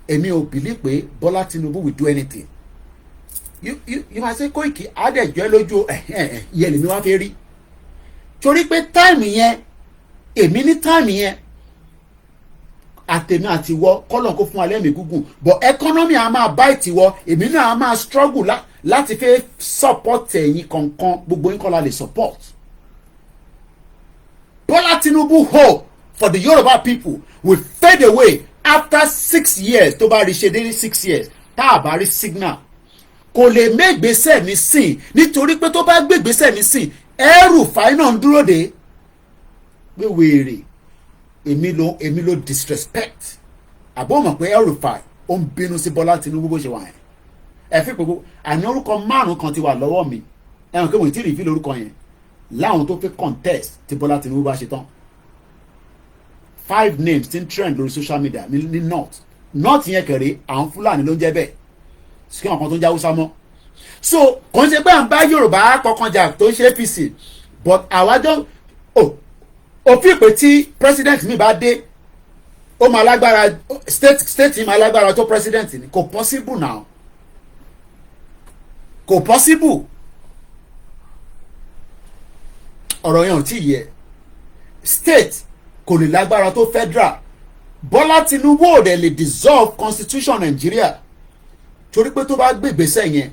èmi ò bìlí pé Bọ́lá Tinubu will do anything you might say Koiki adẹjọ́ lójú ìyẹn lèmi wá fẹ́ rí torí pé táìmù yẹn èmi ní táìmù yẹn àtẹ̀mí àti wọ kọ́lọ̀ kó fún alẹ́ mi gúngùn but economy a máa bá ìtìwọ èmi náà a máa struggle láti fẹ́ support ẹ̀yin kankan gbogbo yín kọ́ la lè support Bọ́lá Tinubu hope for the Yoruba people will fade away after 6 years tó bá rí ṣe dé ní 6 years tá a bá rí signal kò lè mẹ́gbẹ́sẹ̀ mi sìn nítorí pé tó bá gbẹ́gbẹ́sẹ̀ mi sìn ẹrù fàínà ń dúró de pé wèrè èmi ló disrespect àbọ̀ mọ̀ pé ẹrù fàì ó ń bínú sí Bọ́lá Tinubu bó ṣe wà yẹn ẹ fi gbogbo àní orúkọ 5 kan ti wà lọ́wọ́ mi ẹ̀wọ̀n kí wọ́n ti rí ìfìlẹ̀ orúkọ yẹn láwọn tó fẹ́ contest tí Bọ́lá Tinubu bá ṣe tán 5 names ti ń trend lórí social media ní north yẹn kẹrẹ àwọn Fúlàní ló ń jẹ́ bẹ́ẹ̀ sí àwọn kan tó ń jẹ́ Haúsá mọ́ so kò ń ṣe pé à ń bá Yorùbá kọkàn jà tó ń ṣe APC but àwájọ òfin pé tí president mi bá dé ó máa lágbára state yìí máa lágbára tó president ni kò possible now kò possible ọ̀rọ̀ yẹn ò tí yẹ state kò lè lágbára tó federal Bọ́lá Tinubu ò dẹ̀ lè dissolve constitution Nàìjíríà torí pé tó bá gbé ìgbésẹ̀ yẹn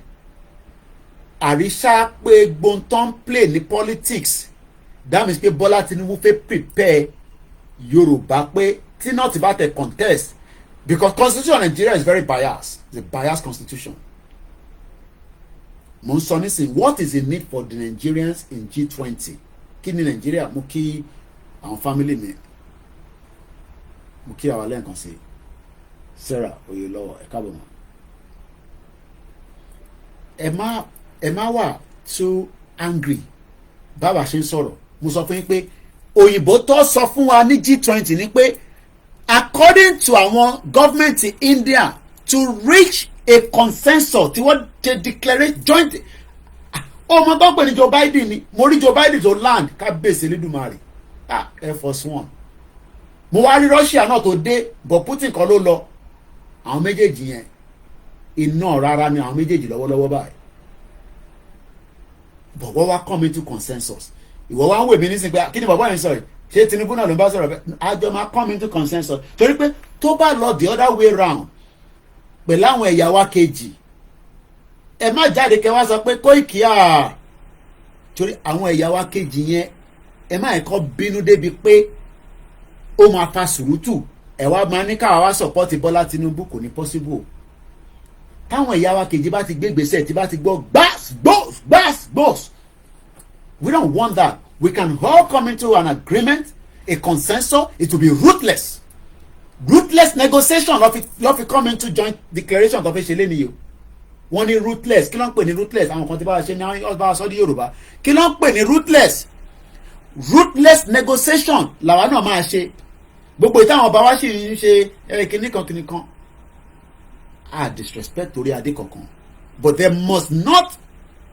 àríṣà pé gbóntàn play ní politics that means pé Bọ́lá Tinubu fẹ́ prepare Yorùbá pé tí náà ti bá tẹ contest because constitution Nigeria is very biased it's a biased constitution mo ń sọ nísìnyí what is the need for the Nigerians in G20 kí ni Nigeria mú kí àwọn family mi mú kí àwọn lẹ́ǹkan sí Sarah Oyèlọ́wọ̀ ẹ káàbọ̀ mọ́ ẹ má wà too angry báwa ṣe ń sọ̀rọ̀ mo sọ fún yín pé òyìnbó tó sọ fún wa ní G20 ni pé according to àwọn government in India to reach a consensus tí wọ́n ṣe declare joint ọmọ tó pè ní Joe Biden ni mo rí Joe Biden tó land kábíyèsí Elédùmarè Air Force One mo wá rí Russia náà tó dé but Putin kan ló lọ àwọn méjèèjì yẹn iná rárá ni àwọn méjèèjì lọ́wọ́lọ́wọ́ báyìí but wọ́n wá come into consensus ìwọ wá ń wè mí nísìnyí pé kí ni bàbá yẹn sọ yìí ṣé Tinubu náà ló ń bá sọ̀rọ̀ bẹ́ẹ̀ àjọ máa come into consensus torí pé tó bá lọ the other way round pẹ̀lú àwọn ẹ̀yà wa kejì ẹ má jáde kẹ́ wá sọ pé Koikimedia torí àwọn ẹ̀yà wa kejì yẹn ẹ má ẹ̀kọ́ bínú débi pé ó máa fa sùrùtù ẹ wá máa ní káwa wá support Bọ́lá Tinubu kò ní possible táwọn ẹ̀yà wa kejì bá ti gbé gbèsè tí bá ti gbọ́ gbàs we don't want that we can all come into an agreement a consensus it will be ruthless negotiation lọ́ fi come into joint declaration tó fi ṣe lé nìyí wọ́n ní ruthless kí ló ń pè ní ruthless àwọn kan tí bá ṣe ní ọba sọ ní Yorùbá kí ló ń pè ní ruthless negotiation làwa náà máa ṣe gbogbo ìtàwọn ọba wa sì ń ṣe kìnnìkan disrespect torí adé kankan but they must not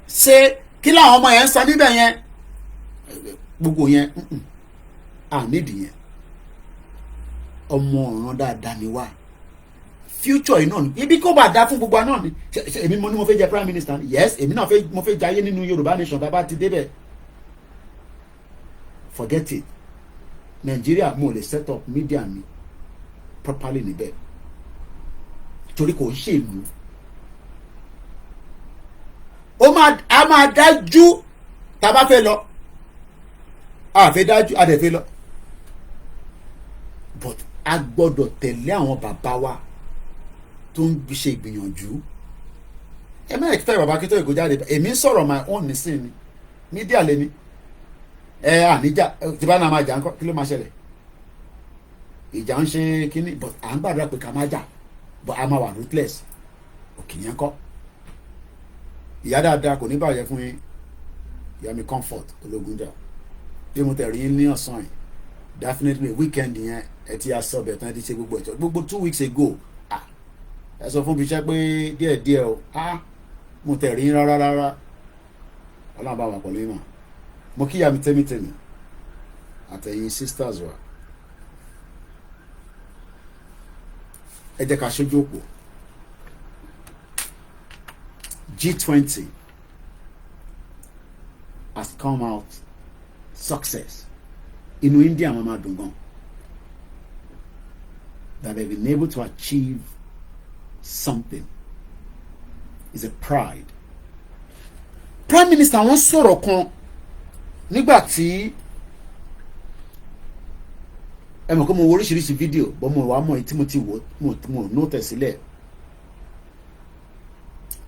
say kí làwọn ọmọ yẹn ń sọ níbẹ̀ yẹn gbogbo yẹn nídìí yẹn ọmọ ọ̀ràn dáadáa ni wá future yìí náà ni ibi kó bá dá fún gbogbo náà ni èmi mo ní mo fẹ́ jẹ prime minister yes èmi náà mo fẹ́ jayé nínú Yorùbá nation tá a bá ti débẹ̀ forget it Nigeria mo lè set up media mi properly níbẹ̀ torí kò ń ṣèlú a máa dájú tá a bá fẹ́ lọ a fẹ́ dájú a dẹ̀ fẹ́ lọ but a gbọ́dọ̀ tẹ̀lé àwọn bàbá wa tó ń ṣe ìgbìyànjú ẹ má expect bàbá kí tó ìgò jáde èmi ń sọ̀rọ̀ my own nísìn ni mídíà lèmi àníjà tí bá náà máa jà ń kọ́ kí ló máa ṣẹlẹ̀ ìjà ń ṣe kínní but à ń gbàdúrà pé ká má jà but a máa wà ruthless òkè yẹn kọ́ ìyá dáadáa kò ní bàjẹ́ fún yín ìyá mi comfort ológunjà bí mo tẹ̀ rí ní ọ̀sán yìí definitely weekend yẹn ẹ ti aṣọ ọbẹ̀ tán ẹ ti ṣe gbogbo ẹ̀tọ́ gbogbo 2 weeks ago ẹ sọ fún mi ṣe pé díẹ̀díẹ̀ o mo tẹ̀ rí rárá ọlọ́run bá wà pẹ̀lú yín náà mo kíyà mi tẹ́mítẹ́mí àtẹ̀yìn sisters wa ẹ jẹ́ ká ṣojú òpó G20 has come out success inú India máa dùn gan that they've been able to achieve something is a pride. Prime Minister wọ́n sọ̀rọ̀ kan nígbà tí ẹ mọ̀ pé mo wo oríṣiríṣi fídíò bọ́ mo wà mọ̀ tí mo ti wò mo nóòtẹ̀ sílẹ̀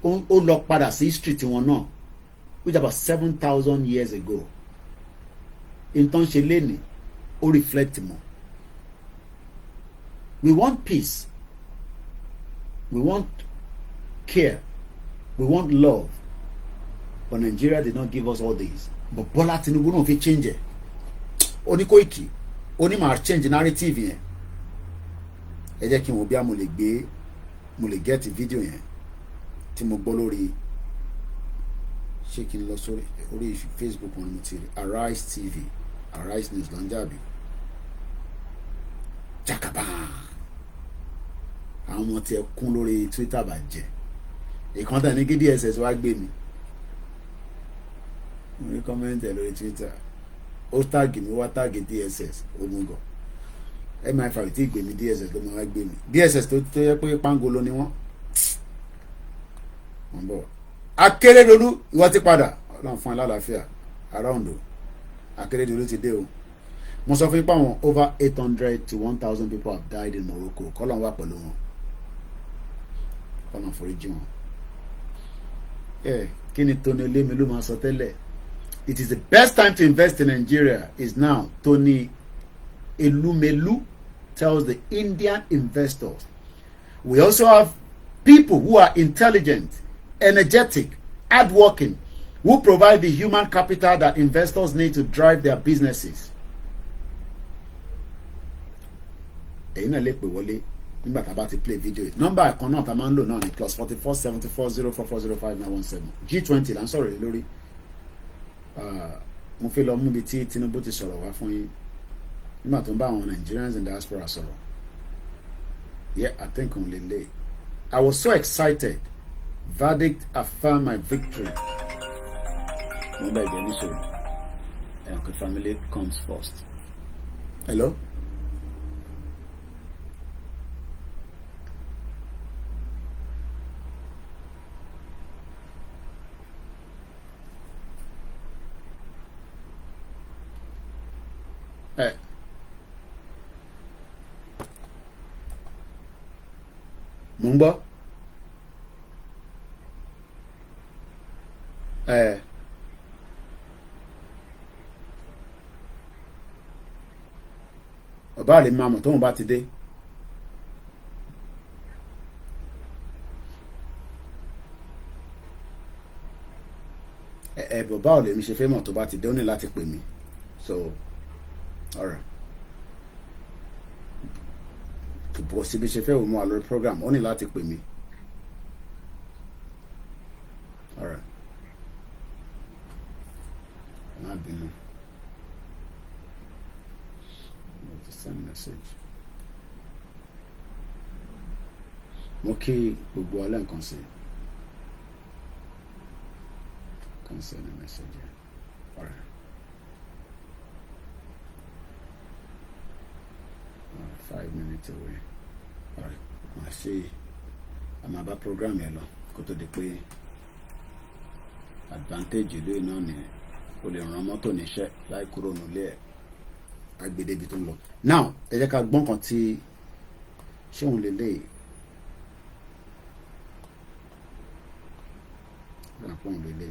ó lọ padà sí history tiwọn náà which about 7,000 years ago nǹkan ṣe léni ó reflect mọ́. We want peace. We want care. We want love. but Nigeria did not give us all these. But Bola Tinubu náà fi change ẹ̀. Ó ní Koiki, ó ní máa change narrative yẹn. Ẹ jẹ́ kí n wo bí a mo lè get video yẹn tí mo gbọ́ lórí ṣé kí n lọ sórí Facebook wọn mo ti rí Arise TV, Arise News ló ń jàbí. Jakaban àwọn ọmọ tí ẹ kún lórí Twitter bàjẹ́ ìkan tán ní kí DSS wá gbé mi mo rí kọ́mẹ́ntì lórí Twitter ó táàgì mi wá táàgì DSS omugo MI5 tí gbé mi DSS ló máa wá gbé mi DSS tó yẹ pé pangolo ni wọ́n bọ̀ Akérédolú ìwọ ti padà Ọlọ́run fún ẹ lálàáfíà ará Oǹdó Akérédolú ti dé o mo sọ fún yín pé àwọn over 800 to 1,000 people have died in Morocco kọ́lọ́n wà pẹ̀lú wọn kọ́lọ́n foríjì wọn. Kí ni Tony Elemi ló máa sọ tẹ́lẹ̀ it is the best time to invest in Nigeria is now. Tony Elumelu tells the Indian investors. We also have people who are intelligent, energetic, hardworking, who provide the human capital that investors need to drive their businesses. Ẹ̀yin náà lè pè wọlé nígbà tá a bá ti play video yìí nọ́mbà kan náà tá a máa ń lò náà ní +44 74 04 05 917 G20 là ń sọ̀rọ̀ yìí lórí mo fi lọ mú ibi tí Tinubu ti sọ̀rọ̀ wá fún yín nígbà tó ń bá àwọn Nigerians in diaspora sọ̀rọ̀ I think òun lè lè I was so excited verdict affirm my victory mo bá ìgbẹ́ níṣòro the family comes first. Hello. Mo ń gbọ́ ọba àlè máa mọ̀ tóun bá ti dé bàbá ò lè mi ṣe fẹ́ mọ̀ tó bá ti dé ó ní láti pè mí so alright bọ̀ síbi ṣe fẹ́ wò mọ́ àlọ́ program ó ní láti pè mí alright má bínú send message mo kí gbogbo alẹ́ nǹkan sí can send a message here. Alright. 5 minutes away. Alright. I see. I'm about program yẹn lọ kó tó di pé advantage ìlú iná ni o lè ràn mọ́tò níṣẹ́ láì kúrò nílé ẹ̀ agbèdébi tó ń lọ. Now ẹ jẹ́ ká gbọ́n kan tí ṣé òun lè lè gbọ́n òun lè lè.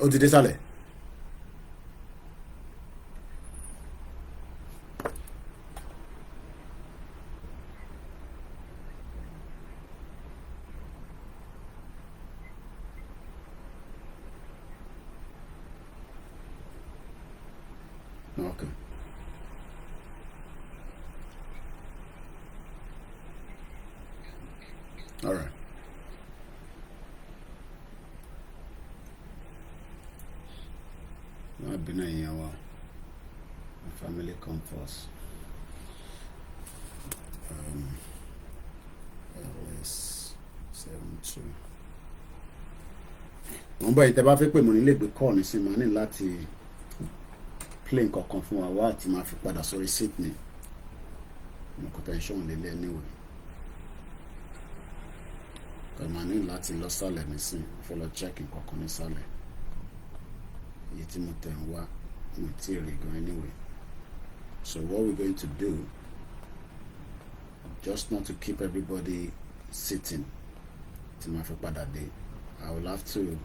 Ó ti dé sálẹ̀. Okay. All right. I've been in here. My family come first. LS 72. Wọ́n bá ìtẹ́ bá fẹ́ pè mọ́ nílé ìgbé kọ́ ní sí máa ní láti play nǹkan kan fún wa wá àti máa fi padà sórí seat ni. Mo kò tẹ́ńṣọ́n lélẹ̀ anyway. Kò máa ní láti lọ sálẹ̀ nísìn. Mo fẹ́ lọ check nǹkan kan ní sálẹ̀. Iye tí mo tẹ̀ ń wá mi tí rí gan anyway. So what we're going to do, just not to keep everybody sitting tí máa fi padà dé. I will have to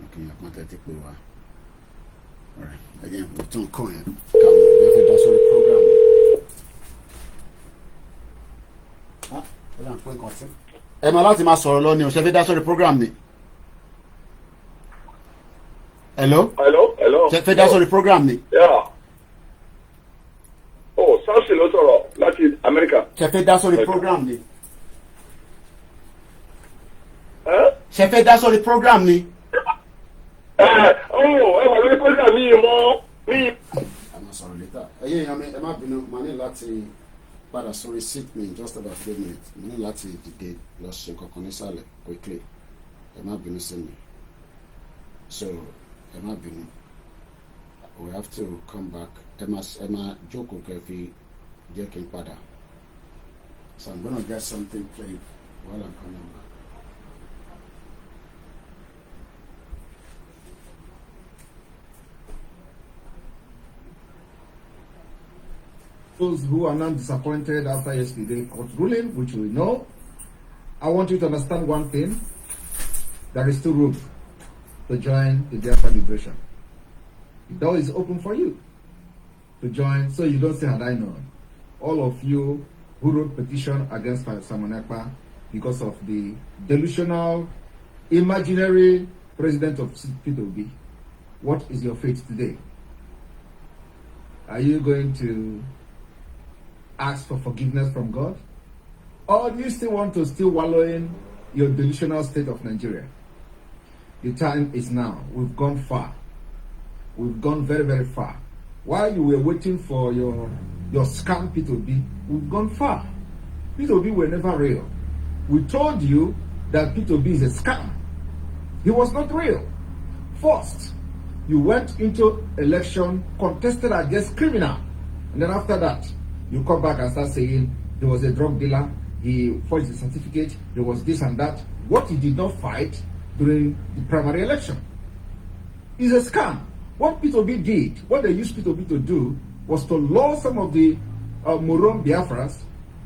okay, I contact pé wá All right. Again, we don't coin. That's all the program. Ẹ máa láti máa sọ̀rọ̀ lọ ni o ṣe fẹ́ dá sórí program ni. Hello. Ṣe fẹ́ dá sórí program ni. Sáàsì ló sọ̀rọ̀ láti Amẹ́ríkà. Ṣe fẹ́ dá sórí program ni. Ṣe fẹ́ dá sórí program ni. Ẹ wà lórí program yìí mọ́ ní. A máa sọ̀rọ̀ létà. Ẹyẹ ìyá mi ẹ má bínú màá ní láti padà sórí seat me in just about 3 minutes. Mo ní láti dìde lọ ṣe kankan nísàlẹ̀ quickly. Ẹ má bínú sí mi. So ẹ má bínú. We have to come back. Ẹ má jókòó kẹfì jẹ́ kí n padà. So I'm gonna get something played while I'm coming back. Those who are not disappointed after yesterday's court ruling, which we know, I want you to understand one thing. There is still room to join the Biafra liberation. The door is open for you to join, so you don't say, had I known. All of you who wrote petition against Simon Ekpa because of the delusional, imaginary president of P2B, what is your fate today? Are you going to ask for forgiveness from God? Or do you still want to wallow in your delusional state of Nigeria? The time is now. We've gone far. We've gone very, very far. While you were waiting for your scam P2B, we've gone far. P2B were never real. We told you that P2B is a scam. He was not real. First, you went into election contested against criminal. And then after that, you come back and start saying there was a drug dealer, he forged the certificate, there was this and that. What he did not fight during the primary election is a scam. What P2B did, what they used P2B to do, was to lure some of the Moron Biafras,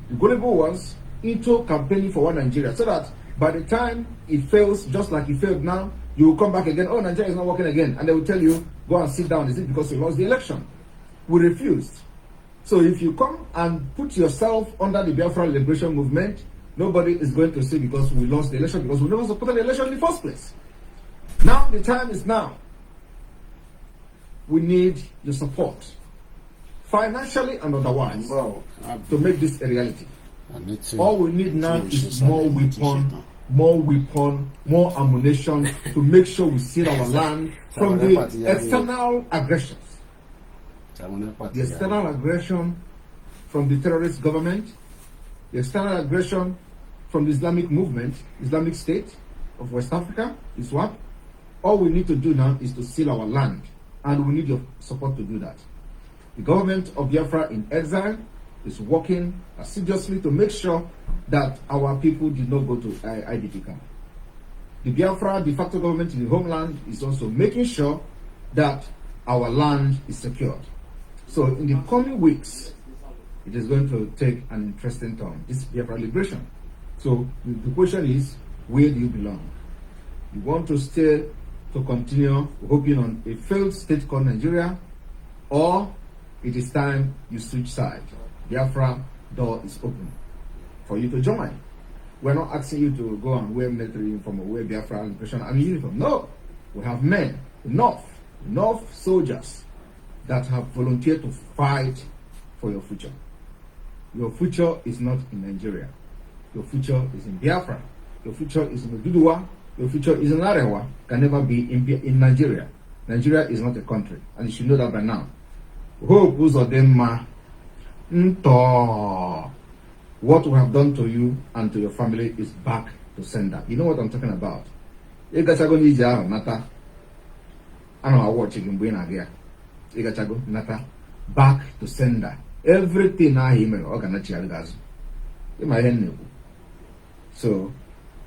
the gullible ones, into campaigning for one Nigeria, so that by the time it fails, just like it failed now, you will come back again, oh, Nigeria is not working again, and they will tell you, go and sit down. Is it because you lost the election? We refused. So if you come and put yourself under the Biafra Liberation Movement, nobody is going to say because we lost the election, because we never supported the election in the first place. Now the time is now. We need your support, financially and otherwise, to make this a reality. All we need now is more weapon, more ammunition to make sure we seal our land from the external aggressions. The external aggression from the terrorist government, the external aggression from the Islamic movement, Islamic State of West Africa, ISWAP. All we need to do now is to seal our land, and we need your support to do that. The government of Biafra in exile is working assiduously to make sure that our people did not go to IDP camp. The Biafra de facto government in the homeland is also making sure that our land is secured. So in the coming weeks, it is going to take an interesting turn. This Biafra liberation. So the question is, where do you belong? You want to stay to continue hoping on a failed state called Nigeria, or it is time you switch side. Biafra door is open for you to join. We're not asking you to go and wear military uniform or wear Biafra liberation army uniform. No, we have men, enough soldiers that have volunteered to fight for your future. Your future is not in Nigeria. Your future is in Biafra. Your future is in Oduduwa. Your future is in Arewa. Can never be in Nigeria. Nigeria is not a country, and you should know that by now. Hope Uzodema Nto. What we have done to you and to your family is back to sender. You know what I'm talking about. Nata. I know I watch it in Buena. Nata. Back to sender. Everything I hear organize. So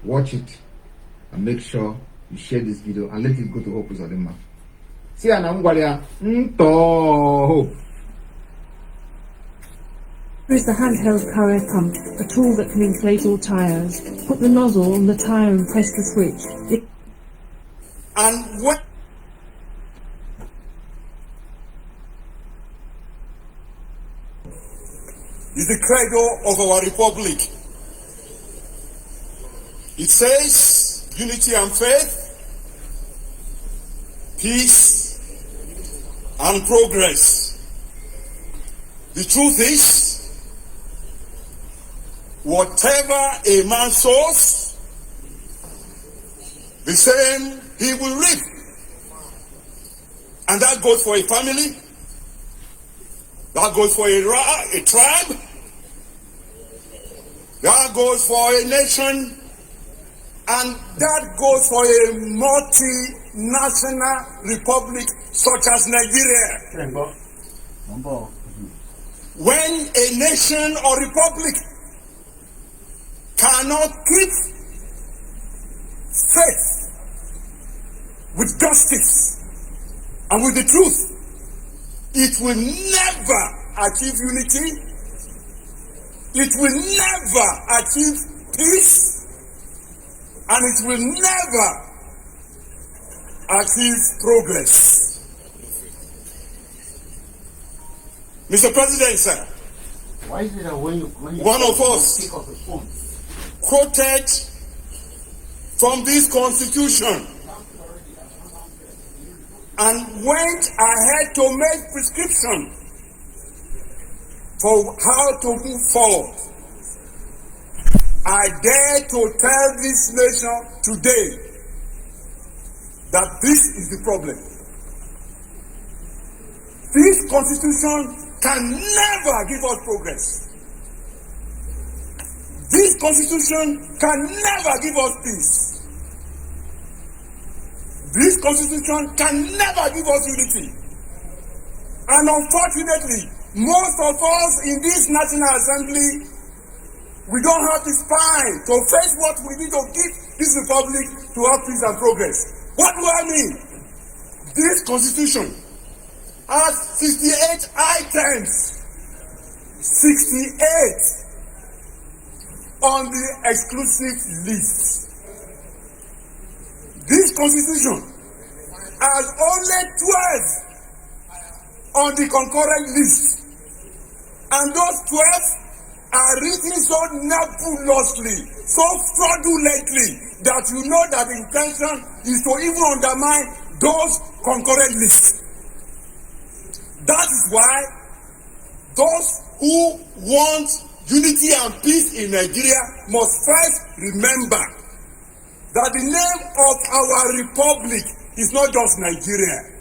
watch it and make sure you share this video and let it go to Hope Uzodema. See ya na ngwalia Nto. Here is the handheld carrier pump, a tool that can inflate all tyres. Put the nozzle on the tyre and press the switch. And what? is the credo of our republic. It says unity and faith, peace and progress. The truth is, whatever a man sows, the same he will reap. And that goes for a family, that goes for a tribe, that goes for a nation, and that goes for a multinational republic such as Nigeria. When a nation or republic cannot keep faith with justice and with the truth, it will never achieve unity, it will never achieve peace, and it will never achieve progress. Mr. President, sir, why is it that when you one of us quoted from this constitution and went ahead to make prescription for how to move forward? I dare to tell this nation today that this is the problem. This constitution can never give us progress. This constitution can never give us peace. This constitution can never give us unity. And unfortunately, most of us in this National Assembly, we don't have the spine to face what we need to give this republic to have peace and progress. What do I mean? This constitution has 68 items. 68 on the exclusive list. This constitution has only 12 on the concurrent list. And those 12 are written so nebulously, so fraudulently, that you know that the intention is to even undermine those concurrent lists. That is why those who want unity and peace in Nigeria must first remember that the name of our republic is not just Nigeria.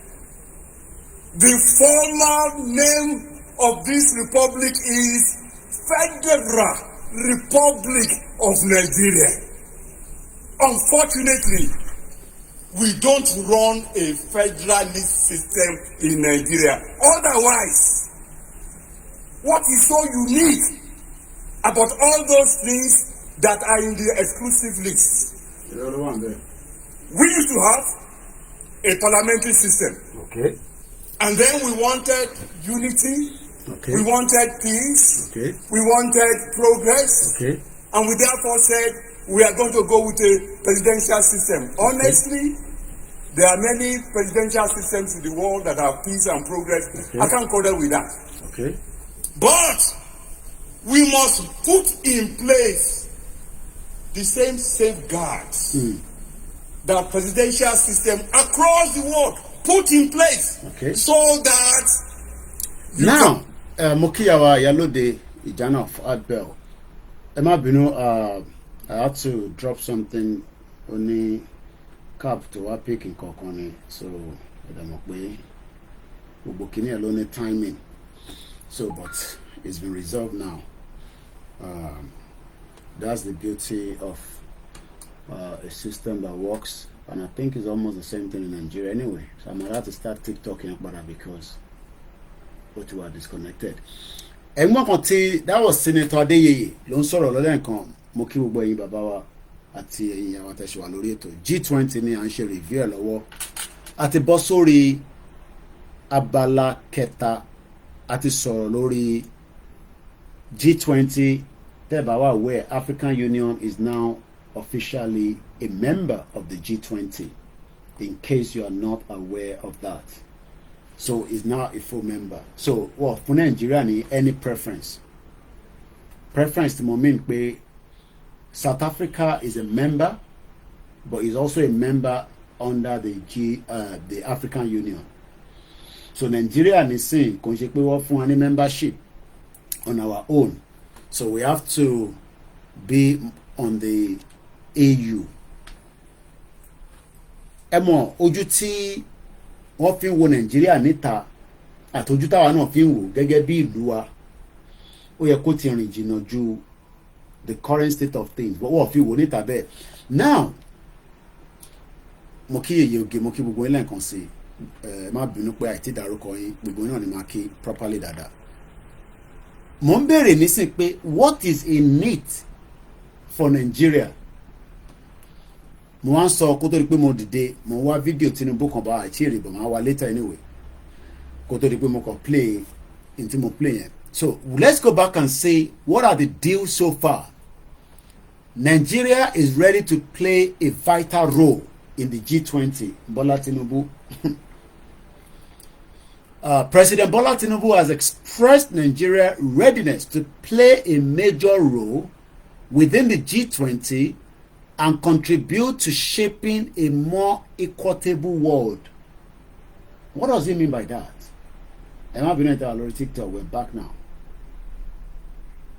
The formal name of this republic is Federal Republic of Nigeria. Unfortunately, we don't run a federalist system in Nigeria. Otherwise, what is so unique about all those things that are in the exclusive list? We used to have a parliamentary system. Okay. And then we wanted unity. Okay. We wanted peace. Okay. We wanted progress. Okay. And we therefore said we are going to go with a presidential system. Honestly, there are many presidential systems in the world that have peace and progress. Okay. I can't quarrel with that. Okay. But we must put in place the same safeguards that presidential system across the world put in place. Okay. So that now Mokiyawa Yalode Ijana of Adbel. Emma Binu, I had to drop something on the cap to our picking kokoni. So Adamokwe Ubukini alone timing. So but it's been resolved now. That's the beauty of a system that works, and I think it's almost the same thing in Nigeria anyway. So I'm allowed to start talking about that because both were disconnected. And one that was Senator Adeyeye ló ń sọ̀rọ̀ lọ́dẹ̀ nǹkan mo kí gbogbo ẹ̀yin bàbá wa àti ẹ̀yin àwọn àtẹ̀síwá lórí ètò G20 ni à ń ṣe review ẹ̀ lọ́wọ́ àti bọ́ sórí abala kẹta àti sọ̀rọ̀ lórí G20 tẹ́bàá where African Union is now officially a member of the G20, in case you are not aware of that. So it's now a full member. So, well, for Nigeria, any preference? preference tí mo mean pé South Africa is a member but is also a member under the African Union. So Nigeria nísìn kò ń ṣe pé wọ́n fún wa ní membership on our own, so we have to be on the AU. Ẹ mọ̀ ojú tí wọ́n fi ń wo Nàìjíríà níta àtọ́jú táwa náà fi ń wò gẹ́gẹ́ bí ìlú wa ó yẹ kó ti rìn jìnnà ju the current state of things but wọ́n fi wò níta bẹ́ẹ̀. Now mo kí Yèyé Oge, mo kí gbogbo yín lẹ́ẹ̀kan sí má bínú pé àìtí dárúkọ yín, gbogbo yín náà ni máa kí properly dáadáa. Mo ń béèrè nísìn pé what is in it for Nigeria? Mo wá ń sọ kó tó di pé mo dìde mo wá fídíò Tinubu kan bá àìtí èrè bọ̀ máa wá later anyway kó tó di pé mo kàn play ntí mo play yẹn. So let's go back and say what are the deals so far. Nigeria is ready to play a vital role in the G20. Bola Tinubu. President Bola Tinubu has expressed Nigeria's readiness to play a major role within the G20 and contribute to shaping a more equitable world. What does he mean by that? Emma Bineta lórí TikTok, we're back now.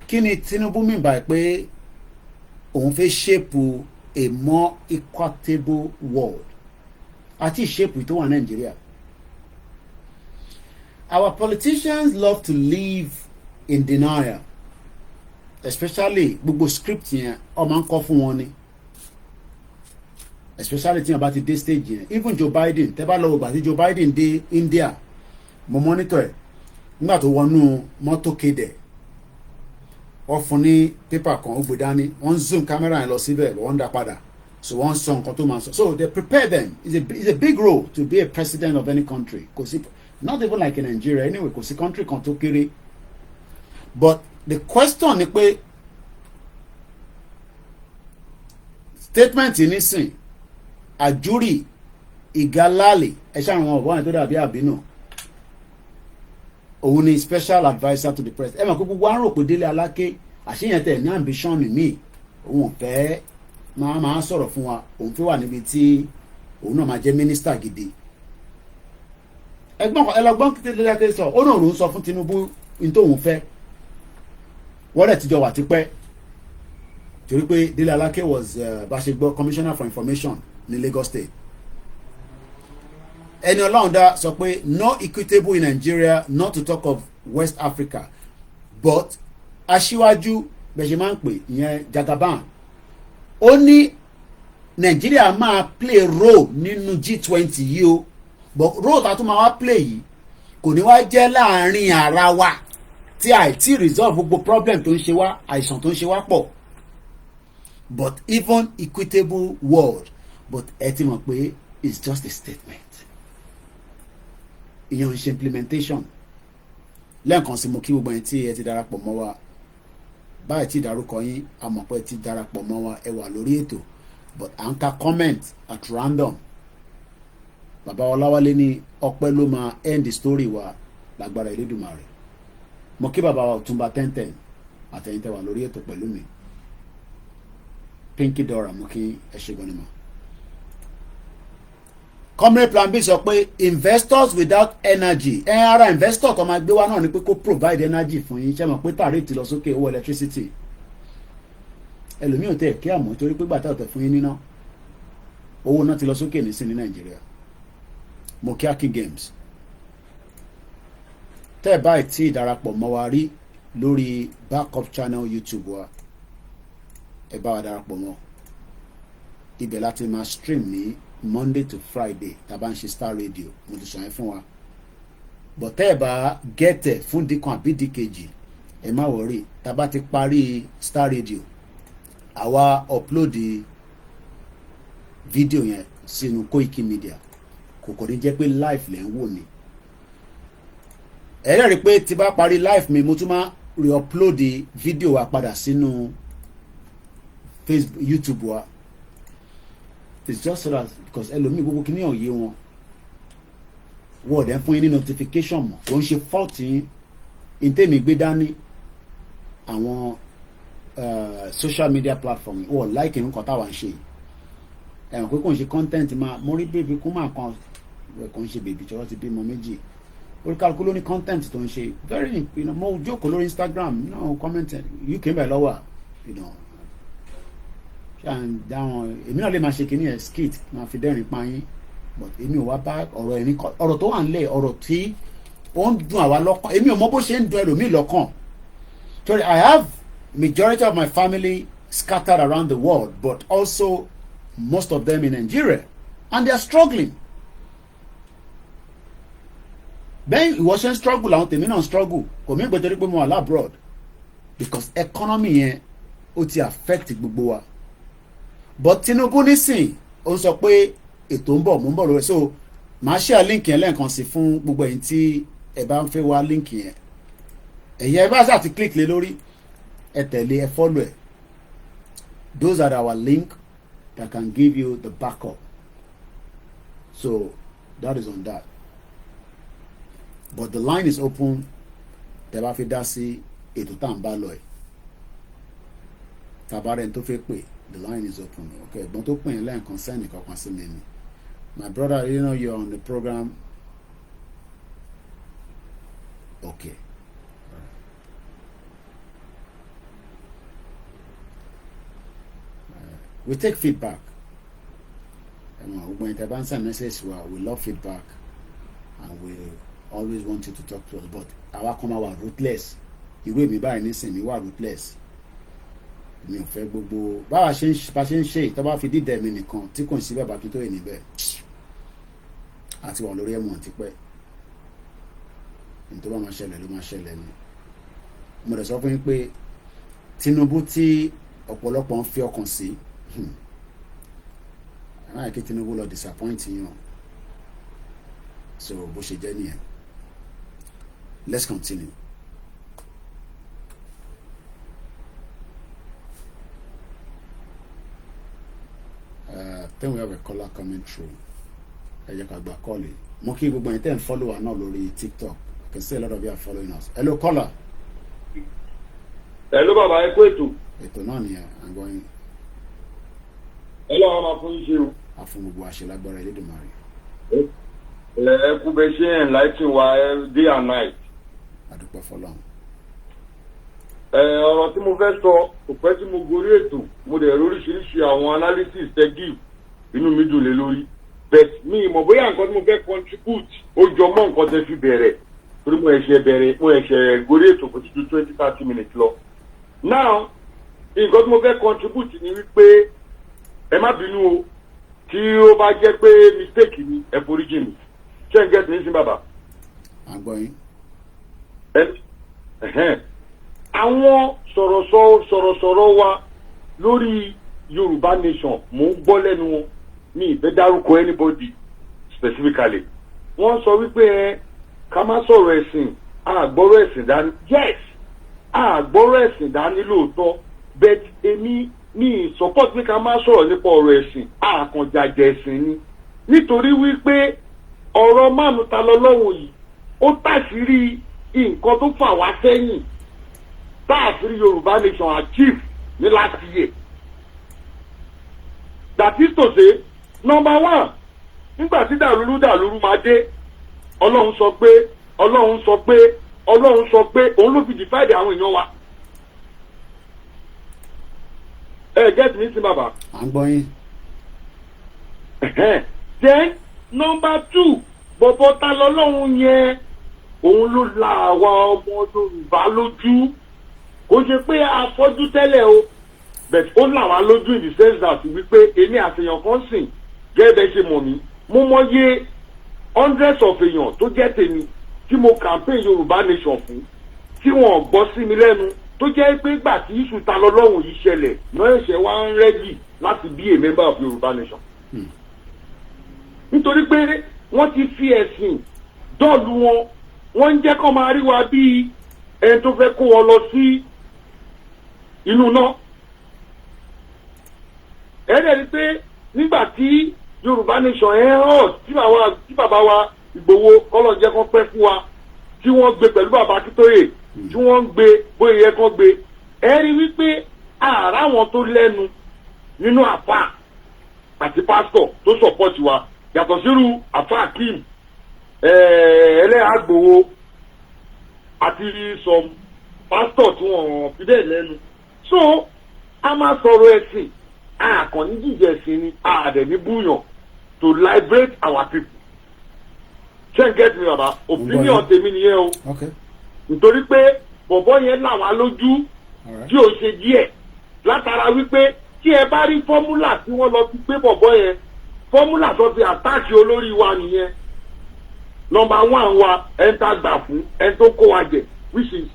Kí ni Tinubu mean by pé òun fẹ́ shape a more equitable world? Àti shape tó wà Nigeria. Our politicians love to live in denial, especially gbogbo script yẹn ó máa ń kọ́ fún wọn ni, especially tí wọ́n bá ti dé stage yẹn. Even Joe Biden, tẹ́ bá lọ wò bá tí Joe Biden dé India, mo monitor ẹ̀ nígbà tó wọnú mọ́tò kéde wọ́n fún ní pépà kan ó gbé dání, wọ́n zoom camera yẹn lọ síbẹ̀ wọ́n dá padà, so wọ́n sọ nǹkan tó máa sọ. So they prepare them. It's a big role to be a president of any country. Kò sí, not even like in Nigeria anyway, kò sí country kan tó kéré. But the question ni pé statement nísìn àjúrì ìgalálì ẹ ṣáà wọn ọ̀bọ̀n tó dàbí àbínú òun ni special adviser to the president. Ẹ mọ̀ pé gbogbo à ń rò pé Délé Aláké àṣeyàn tẹ̀ ní ambition mi òun fẹ́ máa sọ̀rọ̀ fún wa, òun fẹ́ wà níbi tí òun náà máa jẹ́ minister gidi. ẹlọgbọ́n Délé Aláké sọ ó náà ló ń sọ fún Tinubu ní tóun fẹ́, wọ́n rẹ̀ tíjọ wà tipẹ́ torí pé Délé Aláké was bá ṣe gbọ́ commissioner for information ní Lagos State. Ẹni Ọlọ́run dá sọ pé no equitable in Nigeria, not to talk of West Africa, but aṣíwájú bẹ̀ṣẹ̀ máa ń pè ìyẹn Jagaban ó ní Nigeria máa play role nínú G20 yìí o, but role tá a tún máa wá play yìí kò ní wá jẹ́ láàrin ara wa tí àìtí resolve gbogbo problem tó ń ṣe wá, àìsàn tó ń ṣe wá pọ̀, but even equitable world. But ẹ ti mọ̀ pé it's just a statement, ìyẹn ń ṣe implementation. Lẹ́ẹ̀kan sí mo kí gbogbo ẹni tí ẹ ti darapọ̀ mọ́ wa, báyìí tí ìdárúkọ yín a mọ̀ pé ẹ ti darapọ̀ mọ́ wa, ẹ wà lórí ètò, but à ń ka comment at random. Bàbá Ọláwálé ní ọpẹ́ ló máa end the story wa lágbára Elédùmarè. Mo kí bàbá wa Ọ̀túnba 1010 àtẹ̀yìntẹ̀ wà lórí ètò pẹ̀lú mi. Pinky Dora mo kí ẹ ṣe gan ni mà. Comrade Plan B sọ pé investors without energy, ara investor tó máa gbé wá náà ni pé kó provide energy fún yín. Ṣé mọ̀ pé tàrí ti lọ sókè owó electricity, ẹlòmíì ò tẹ̀ kí àmọ́ torí pé gbàtà ọ̀tẹ̀ fún yín níná, owó náà ti lọ sókè nísìn ní Nàìjíríà. Mo kí Aki Games tẹ́ ẹ̀ báyìí tí ìdarapọ̀ mọ́ wa rí lórí backup channel YouTube wa, ẹ bá wa darapọ̀ mọ́, ibẹ̀ láti máa stream ní Monday to Friday tá a bá ń ṣe Star Radio, mo ti sọ yẹn fún wa. But tẹ́ ẹ̀ bá gẹ́tẹ̀ fún dìkan àbí dìkejì ẹ má wọrí, tá a bá ti parí Star Radio àwa upload fídíò yẹn sínú Koikimedia, kò ní jẹ́ pé live lẹ́ ń wò ni. Ẹ rí pé tí bá parí live mi mo tún máa re-upload fídíò wa padà sínú Facebook, YouTube wa. It's just so that because ẹlòmíì gbogbo kí ní òye wọn wọ́n dẹ̀ fún yín ní notification mọ̀, kò ń ṣe fault yín. Ntẹ́mi gbé dání àwọn social media platform wọ́n like nǹkan táwa ń ṣe ẹ̀wọ̀n pé kò ń ṣe content máa mo rí bèbí kó máa kan kò ń ṣe bèbí tí wọ́n ti bímọ méjì oríkàlùkù ló ní content tó ń ṣe very mo jókòó lórí Instagram comment UK bẹ̀ lọ́wọ́ dáhùn èmi náà lè máa ṣe kínní ẹ̀ skit máa fi dẹ́rìn payín but èmi ò wá bá ọ̀rọ̀ ẹni ọ̀rọ̀ tó wà nílẹ̀ ọ̀rọ̀ tí ó ń dùn àwa lọ́kàn èmi ò mọ bó ṣe ń dùn ẹlòmíì lọ́kàn torí I have majority of my family scattered around the world but also most of them in Nigeria and they are struggling bẹ́ẹ̀ ìwọ ṣe ń struggle àwọn tèmi náà struggle kò mí gbẹ̀tẹ̀rí pé mo wà labroad because economy yẹn ó ti affect gbogbo wa but Tinubu nísìn ó sọ pé ètò ń bọ̀ mú ń bọ̀ lórí so màá share link yẹn lẹ́ẹ̀kan sí fún gbogbo ẹ̀yin tí ẹ bá ń fẹ́ wá link yẹn ẹ̀yẹ bá sà ti click lé lórí ẹ tẹ̀lé ẹ follow ẹ those are our link that can give you the backup so that is on that but the line is open tẹ́ bá fi dá sí ètò tá à ń bá lọ ẹ̀ tabarẹ̀ tó fẹ́ pè the line is open okay ẹ̀gbọ́n tó pè yín lẹ́ẹ̀kan sẹ́ni kankan sí mi ni my brother you know you're on the program okay we take feedback when the answer message we love feedback and we always want you to talk to us but àwa kan máa wà ruthless ìwé mi báyìí nísìnyí wà ruthless mi ò fẹ́ gbogbo báwa ṣe ń ṣe ìtọ́ bá fi dídẹ̀ mi nìkan tí kò ń sí bàbá kí tó yẹ níbẹ̀ àti wà lórí ẹ̀wọ̀n tipẹ́ nítorí wọ́n máa ṣẹlẹ̀ ló máa ṣẹlẹ̀ ni mo rẹ̀ sọ fún yín pé Tinubu tí ọ̀pọ̀lọpọ̀ ń fi ọkàn sí àwọn àìkí Tinubu lọ disappoint yín o so bó ṣe jẹ́ nìyẹn let's continue. Then we have a caller coming through. Ẹ jẹ́ ká gba call yìí. Mo kí gbogbo ẹ̀yin tẹ́ ń follow wa náà lórí TikTok. I can see a lot of you are following us. Hello caller. Hello bàbá ẹ kú ètò. Ètò náà nìyẹn I'm going. Hello àwọn máa fún iṣẹ́ o. A fún gbogbo àṣelágbára Elédùmarè. Ẹ kú bẹ ṣe enlighten wa day and night. Adúpẹ́ fọlọ́run. Ọ̀rọ̀ tí mo fẹ́ sọ kò pẹ́ tí mo gorí ètò mo dẹ̀ oríṣiríṣi àwọn analysis tẹ́ give inú mi dùn lé lórí but mi mọ̀ bóyá nǹkan tí mo fẹ́ contribute ó jọ mọ́ nǹkan tẹ́ fi bẹ̀rẹ̀ torí mo ẹ̀ṣẹ̀ gorí ètò kò ti ju 20-30 minutes lọ. Now nǹkan tí mo fẹ́ contribute ni wípé ẹ má bínú o tí ó bá jẹ́ pé mistake ni ẹ foríjì mi ṣé ń gẹ́tì ní sí bàbá. àgbọ̀yìn. Àwọn sọ̀rọ̀sọ̀rọ̀ wa lórí Yorùbá nation mò ń gbọ́ lẹ́nu wọn ní ìfẹ́ dárúkọ anybody specifically wọ́n sọ wípé ká má sọ̀rọ̀ ẹ̀sìn àgbọ̀rọ̀ ẹ̀sìn dání yes àgbọ̀rọ̀ ẹ̀sìn dání lóòótọ́ but èmi ní support pé ká má sọ̀rọ̀ nípa ọ̀rọ̀ ẹ̀sìn àkànjàjẹ̀ ẹ̀sìn ni nítorí wípé ọ̀rọ̀ márùn ta lọ́lọ́run yìí ó tàṣírí nǹkan tó fà wá sẹ́yìn táàfin Yorùbá nation achieve ní last year. That is to say, number one, nígbà tí dàlúrú máa dé, Ọlọ́run sọ pé òun ló fi divide àwọn èèyàn wa. Get me sí bàbá. À ń gbọ́ yín. Then number two, bọ̀bọ̀ ta lọ́lọ́run yẹn, òun ló la àwa ọmọ Yorùbá lójú. Kò ṣe pé afọ́jú tẹ́lẹ̀ o but ó là wá lójú in the sense that wípé èmi àtẹ̀yàn kan sìn gẹ́gẹ́ ṣe mọ̀ mí mo mọyé hundreds of èèyàn tó jẹ́ tèmi tí mo campaign Yorùbá nation fún tí wọ́n gbọ́ sí mi lẹ́nu tó jẹ́ pé gbà tí iṣu ta lọ́lọ́run yìí ṣẹlẹ̀ náà ẹ̀ṣẹ̀ wá ń rẹ́dì láti be a member of Yorùbá nation. Nítorí pé wọ́n ti fi ẹ̀sìn dọ́ọ̀lù wọ́n ń jẹ́ kó máa rí wa bí ẹni tó fẹ́ kó wọn lọ sí inú náà. Ẹ̀rẹ́ rí pé nígbà tí Yorùbá nation hàn tí bàbá wa Ìgbòho kọ́lọ̀ jẹ́ kán pẹ́ fún wa tí wọ́n gbé pẹ̀lú bàbá Akíntóyè tí wọ́n ń gbé bóyá yẹ kán gbé ẹ rí wípé ààrá wọn tó lẹ́nu nínú àfà àti pásítọ̀ tó support wa yàtọ̀ sírú àfà Akeem ẹlẹ́àgbòho àti some pásítọ̀ tí wọ́n fi bẹ́ẹ̀ lẹ́nu. So a máa sọ̀rọ̀ ẹ̀sìn àkànní jíjẹ ẹ̀sìn ni àdẹ̀ ní búyàn to liberate our people. Ṣé n get me bàbá? Opinion tèmi nìyẹn o. Nítorí pé bọ̀bọ́ yẹn là wá lójú tí ò ṣe díẹ̀ látara wípé tí ẹ bá rí fọ́múlà tí wọ́n lọ fi gbé bọ̀bọ́ yẹn fọ́múlà tó fi àtàkì olórí wa nìyẹn. Number 1 wa ẹni tá gbà fún ẹni tó kó wa jẹ which is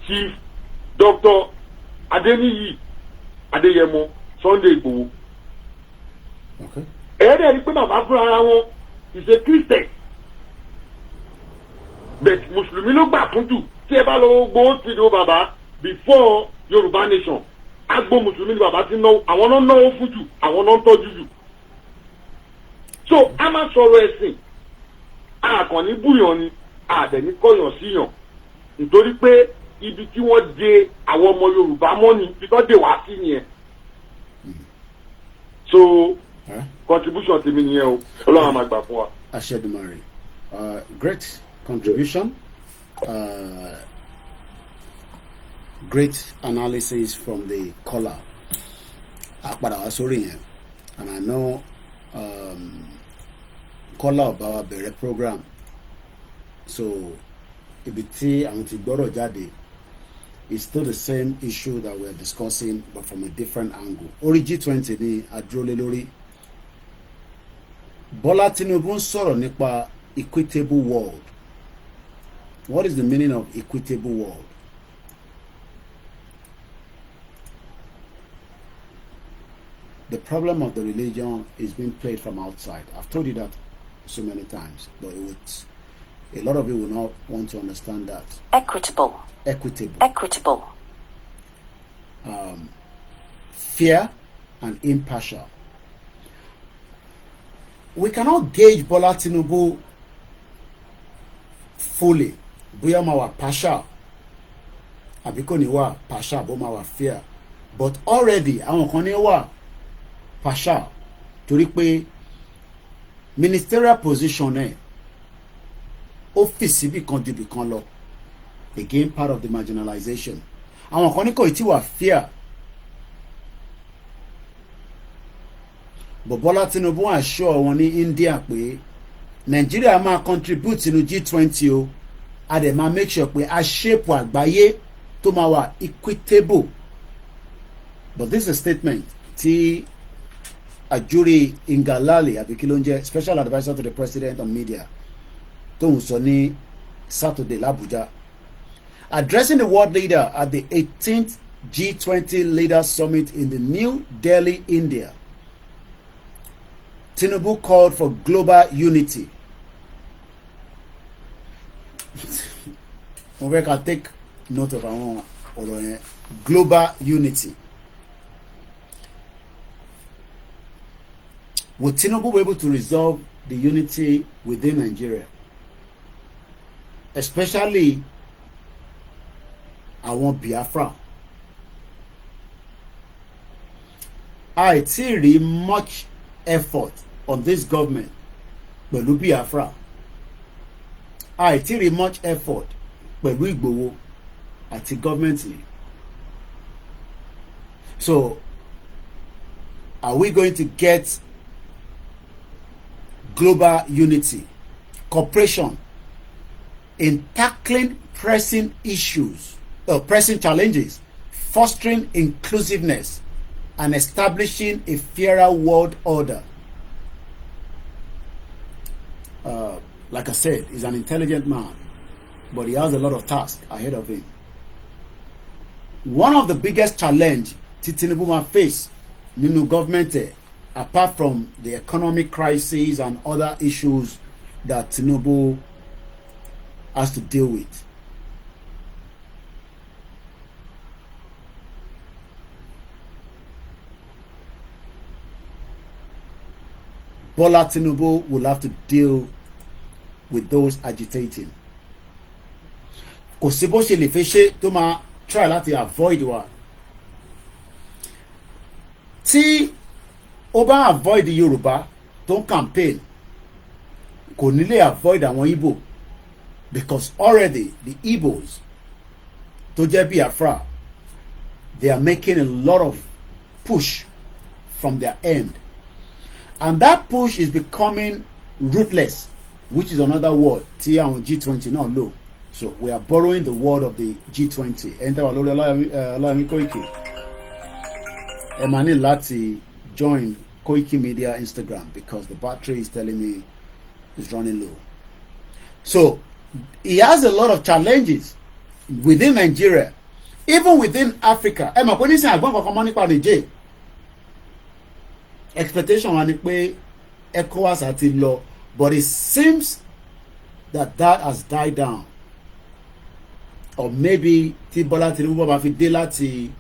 Chief Dr. Adeniyi Adeyemo Sunday Igboho. Ẹ̀ẹ́dẹ̀ rí pé bàbá fúnra ara wọn ìṣe Christian but Mùsùlùmí ló gbà fún jù tí ẹ bá lọ gbowó ti do bàbá before Yorùbá nation agbo Mùsùlùmí ni bàbá ti náwó àwọn náà náwó fún jù àwọn náà ń tọ́jú jù. So a máa sọ̀rọ̀ ẹ̀sìn àkànní búyàn ni àdẹ̀ní kọ̀yàn síyàn nítorí pé ibi tí wọ́n de àwọn ọmọ Yorùbá mọ́ ni ibi tó dé wá sí nìyẹn. So contribution tèmi nìyẹn o Ọlọ́run á máa gbà fún wa. Aṣẹ́dùmarè great contribution great analysis from the caller àpàdà wá sórí yẹn and I know caller ọba wa bẹ̀rẹ̀ program so ibi tí àwọn ti gbọ́rọ̀ jáde is still the same issue that we are discussing but from a different angle. Orí G20 ni adúrólé lórí. Bọ́lá Tinubu ń sọ̀rọ̀ nípa equitable world. What is the meaning of equitable world? The problem of the religion is being played from outside. I've told you that so many times, but a lot of you will not want to understand that. Equitable. Fair and impartial. We cannot gauge Bola Tinubu fully. Bóyá máa wà partial. Àbí kò ní wà partial bó máa wà fair. But already àwọn kan ní wà partial. Torí pé ministerial position office bí kan ju bí kan lọ. Again part of the marginalization. Àwọn kan ní kò tí wà fair. But Bola Tinubu assure wọn ní India pé Nigeria máa contribute sínú G20 o. A dẹ̀ máa make sure pé a shape àgbáyé tó máa wà equitable. But this is a statement tí Ajuri Ngalale àbí kí ló ń jẹ́ special adviser to the president on media tó ń sọ ní Saturday l'Abuja. Addressing the world leader at the 18th G20 Leaders Summit in the New Delhi, India, Tinubu called for global unity. We can take note of our global unity. Will Tinubu be able to resolve the unity within Nigeria? Especially àwọn Biafra. I see really much effort on this government pẹ̀lú Biafra. I see really much effort pẹ̀lú Igboho àti government ni. So are we going to get global unity, cooperation in tackling pressing issues, pressing challenges, fostering inclusiveness, and establishing a fairer world order? Like I said, he's an intelligent man, but he has a lot of tasks ahead of him. One of the biggest challenge Tinubu ma face nínú government, apart from the economic crisis and other issues that Tinubu has to deal with, Bola Tinubu will have to deal with those agitating. Kò sí bó ṣe lè fẹ́ ṣe tó máa try láti avoid wa. tí ó bá avoid Yorùbá tó ń campaign kò ní lè avoid àwọn Igbo because already the Igbos tó jẹ́ Biafra they are making a lot of push from their end, and that push is becoming ruthless, which is another word tí àwọn G20 náà lò. So we are borrowing the word of the G20. Enter our Olóyèmí Koiki. Ẹ máa ní láti join Koikimedia Instagram because the battery is telling me it's running low. So he has a lot of challenges within Nigeria, even within Africa. Ẹ mọ̀ pé nísìnyí àgbọ̀n kankan mọ́ nípa Niger. Expectation wa ni pé ECOWAS àti lọ, but it seems that has died down. Or maybe tí Bọ́lá Tinubu máa fi dé láti,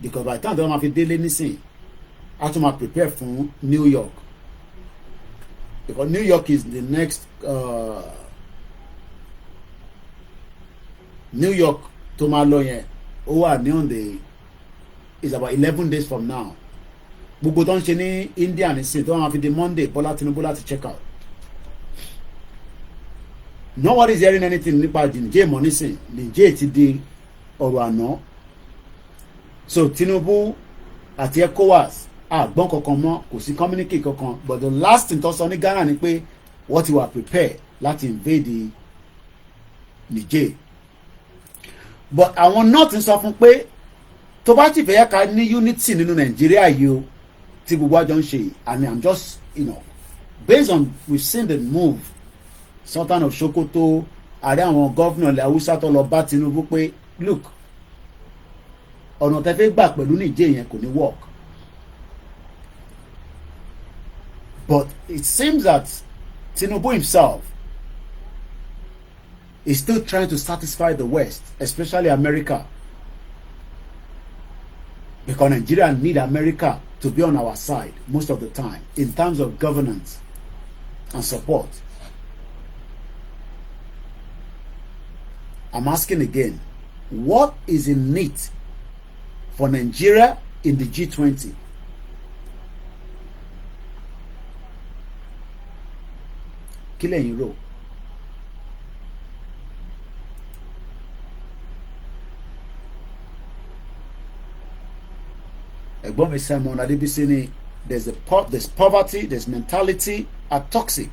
because by the time tí wọ́n máa fi délé nísìn a tún máa prepare fún New York, because New York is the next New York tó máa lọ yẹn ó wà ní on the is about 11 days from now. Gbogbo tó ń ṣe ní India nísìn tó máa fi di Monday Bọ́lá Tinubu láti check out. Nobody is hearing anything nípa Niger mọ́ nísìn. Niger ti di ọ̀rọ̀ àná. So Tinubu àti ECOWAS àgbọ̀n kankan mọ́, kò sí communicate kankan, but the last thing tó sọ ní Ghana ni pé wọ́n ti wà prepare láti invade Niger. But àwọn náà ti sọ fún pé tó bá ti fẹ́ ká ní unity nínú Nàìjíríà yìí o tí gbogbo àjọ ń ṣe, and I'm just based on we've seen the move Sultan of Sokoto, ààrẹ àwọn gọ́vnà ilẹ̀ Haúsá tó lọ bá Tinubu pé look ọ̀nà tẹ́ fẹ́ gbà pẹ̀lú Niger yẹn kò ní work. But it seems that Tinubu himself is still trying to satisfy the West, especially America, because Nigeria need America to be on our side most of the time in terms of governance and support. I'm asking again, what is in it for Nigeria in the G20? Kí lẹ̀yin rò? Ẹ̀gbọ́n mi Simon Adébísí ni there's poverty, there's mentality are toxic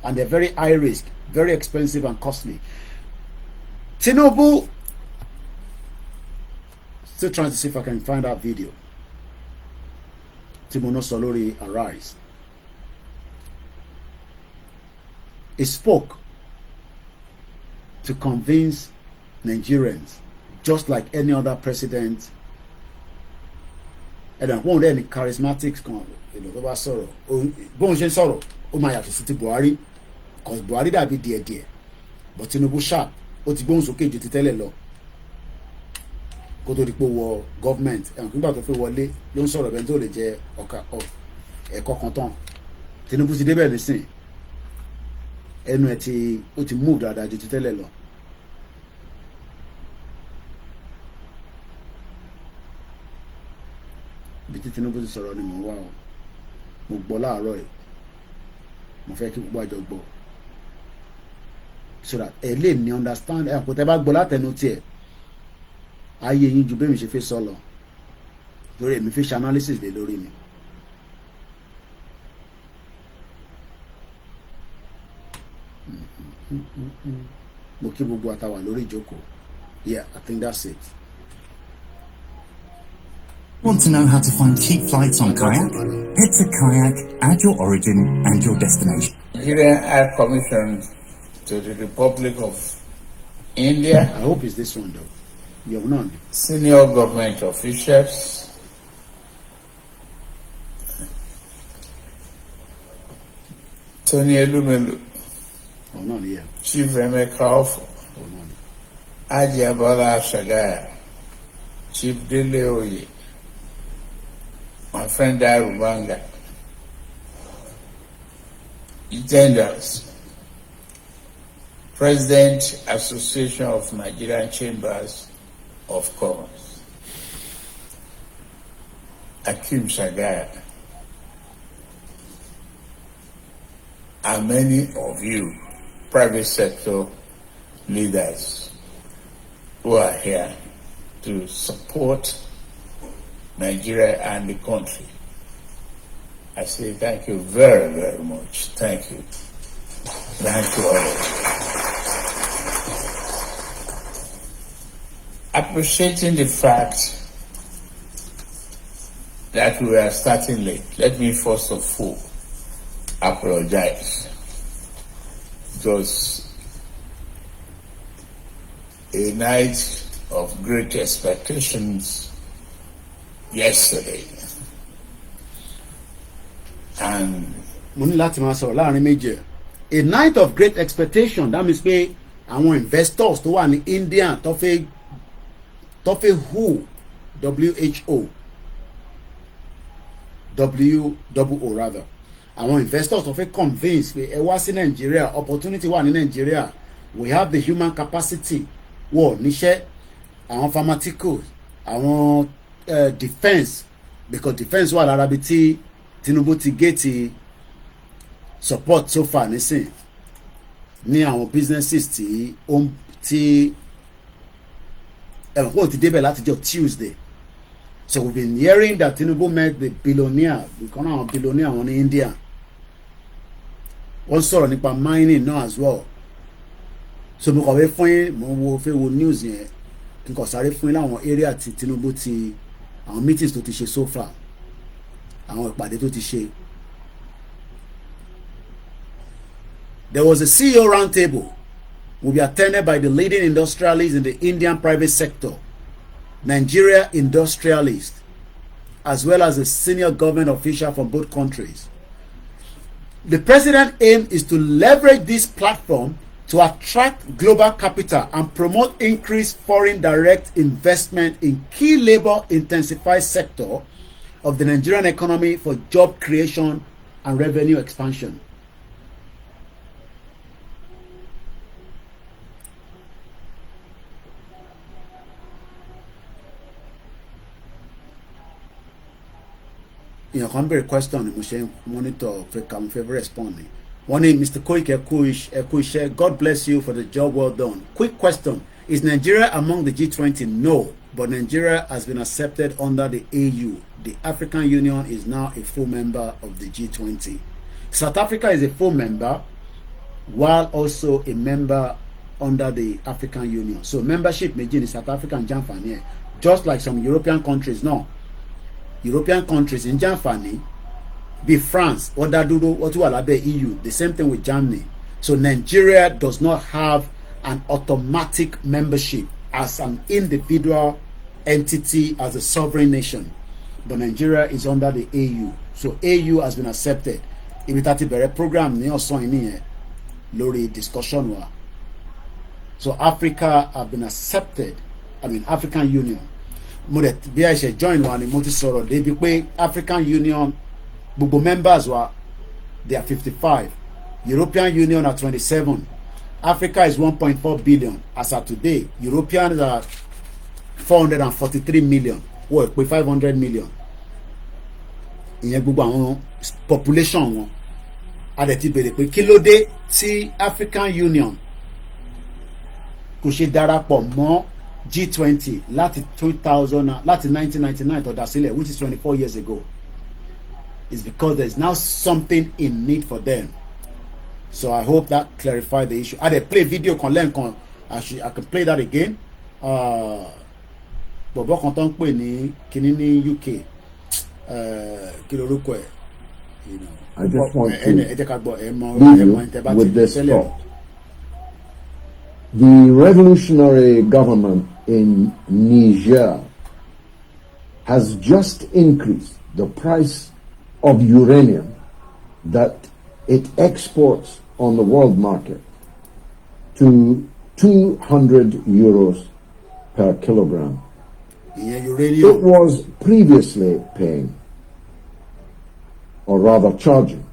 and they're very high risk, very expensive and costly. Tinubu, still trying to see if I can find that video. Timono Solori Arise. He spoke to convince Nigerians, just like any other president. And then one any charismatics kan, tó bá sọ̀rọ̀, bóun ṣe ń sọ̀rọ̀, ó máa yàtọ̀ sí ti Buhari, because Buhari dàbí díẹ̀díẹ̀, but Tinubu sharp, ó ti gbóhùn sókè ju ti tẹ́lẹ̀ lọ. Kó tó di pé wọ government, nígbà tó fi wọlé ló ń sọ̀rọ̀ bẹ́ẹ̀ tó lè jẹ ẹ̀kọ́ kan tán. Tinubu ti débẹ̀ nísìn, ẹnu ẹ̀ ó ti move dáadáa ju ti tẹ́lẹ̀ lọ. Bí tí Tinubu ti sọ̀rọ̀ ni mò ń wá o, mo gbọ́ láàárọ̀ ẹ̀, mo fẹ́ kí gbogbo àjọ gbọ́, so that ẹ lè ní understand ẹ̀ kò tẹ́ bá gbọ́ látẹnu tiẹ̀ ayé yín ju bẹ́ẹ̀ mi ṣe fẹ́ sọ lọ, lórí èmi fi ṣe analysis lé lórí mi. Mo kí gbogbo àtàwà lórí ìjókòó. Yeah, I think that's it. Want to know how to find cheap flights on Kayak? Head to Kayak, add your origin and your destination. Nigerian High Commission to the Republic of India. I hope it's this one though. You have none. Senior government officials. Tony Elumelu. Oh, none here. Chief Emeka Ofo. Oh, none. Haji Abola Shagaya. Chief Dele Oye. My friend Darubanga. Genders. President Association of Nigerian Chambers of Commerce. Akim Shagaya, and many of you, private sector leaders who are here to support Nigeria and the country. I say thank you very, very much. Thank you. Thank you all of you. Appreciating the fact that we are starting late, let me first of all apologize. It was a night of great expectations yesterday. And mo ní láti máa sọ̀rọ̀ láàrin méjì. A night of great expectation, that means pé àwọn investors tó wà ní India tó fẹ́ WHO rather, àwọn investors tó fẹ́ convince pé ẹ wá sí Nigeria, opportunity wà ní Nigeria, we have the human capacity, wọ̀ níṣẹ́, àwọn pharmaceuticals, àwọn defence, because defence wà lára bí tí Tinubu ti géètì support so far nísìn ní àwọn businesses tí ẹ̀rọ ti débẹ̀ látijọ́ Tuesday. So we've been hearing that Tinubu met the billionaire, because now billionaire wọn ní India. Wọ́n sọ̀rọ̀ nípa mining náà as well. So mo kọ̀wé fún yín, mo fẹ́ wo news yẹn kí n kọ̀ sáré fún yín láwọn area tí Tinubu ti àwọn meetings tó ti ṣe so far, àwọn ìpàdé tó ti ṣe. There was a CEO roundtable will be attended by the leading industrialists in the Indian private sector, Nigeria industrialists, as well as a senior government official from both countries. The president's aim is to leverage this platform to attract global capital and promote increased foreign direct investment in key labor-intensified sector of the Nigerian economy for job creation and revenue expansion. You know, come be a question, mo ṣe monitor I'm favorite responding. One name, Mr. Koikimedia, God bless you for the job well done. Quick question: is Nigeria among the G20? No, but Nigeria has been accepted under the AU. The African Union is now a full member of the G20. South Africa is a full member, while also a member under the African Union. So membership méjì ní South Africa and Jamfani, just like some European countries. No, European countries in Jamfani, be France, or Dadudo, or Tualabe EU. The same thing with Germany. So Nigeria does not have an automatic membership as an individual entity, as a sovereign nation. But Nigeria is under the AU. So AU has been accepted. Ibi tá ti bẹ̀rẹ̀ program ní ọ̀sán yìí nìyẹn lórí discussion wa. So Africa have been accepted. I mean African Union. Mo dẹ̀ bí a ṣe join wa ni mo ti sọ̀rọ̀ débi pé African Union gbogbo members wa they are 55. European Union are 27. Africa is 1.4 billion as of today. Europeans are 443 million. Wọ́n pé 500 million. Ìyẹn gbogbo àwọn population wọn. A dẹ̀ ti bèrè pé kí ló dé tí African Union kò ṣe darapọ̀ mọ́ G20 láti 1999 tó dá sílẹ̀, which is 24 years ago. It's because there's now something in need for them. So I hope that clarified the issue. I play video kan lẹ́ǹkan. I can play that again. Bọ̀bọ̀ kan tó ń pè ní kíní ní UK. Kí lorúkọ ẹ̀? I just want to leave you with this thought. The revolutionary government in Niger has just increased the price of uranium that it exports on the world market to 200 euros per kilogram. It was previously paying, or rather charging,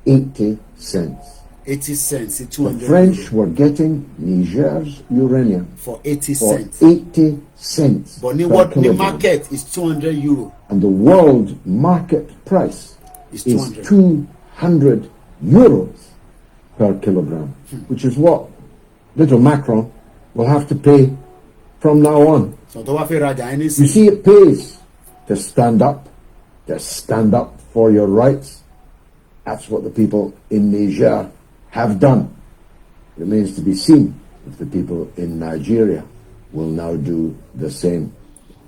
80 cents 80 cents, The 200 French euro were getting Niger's uranium for 80 for cents. 80 cents But per what the kilogram. market is 200 euro. And the world market price It's is 200. 200 euros per kilogram, which is what little Macron will have to pay from now on. So tó bá fẹ́ rajà ẹni You sí. see, it pays to stand up for your rights. That's what the people in Niger have done. Remains to be seen if the people in Nigeria will now do the same.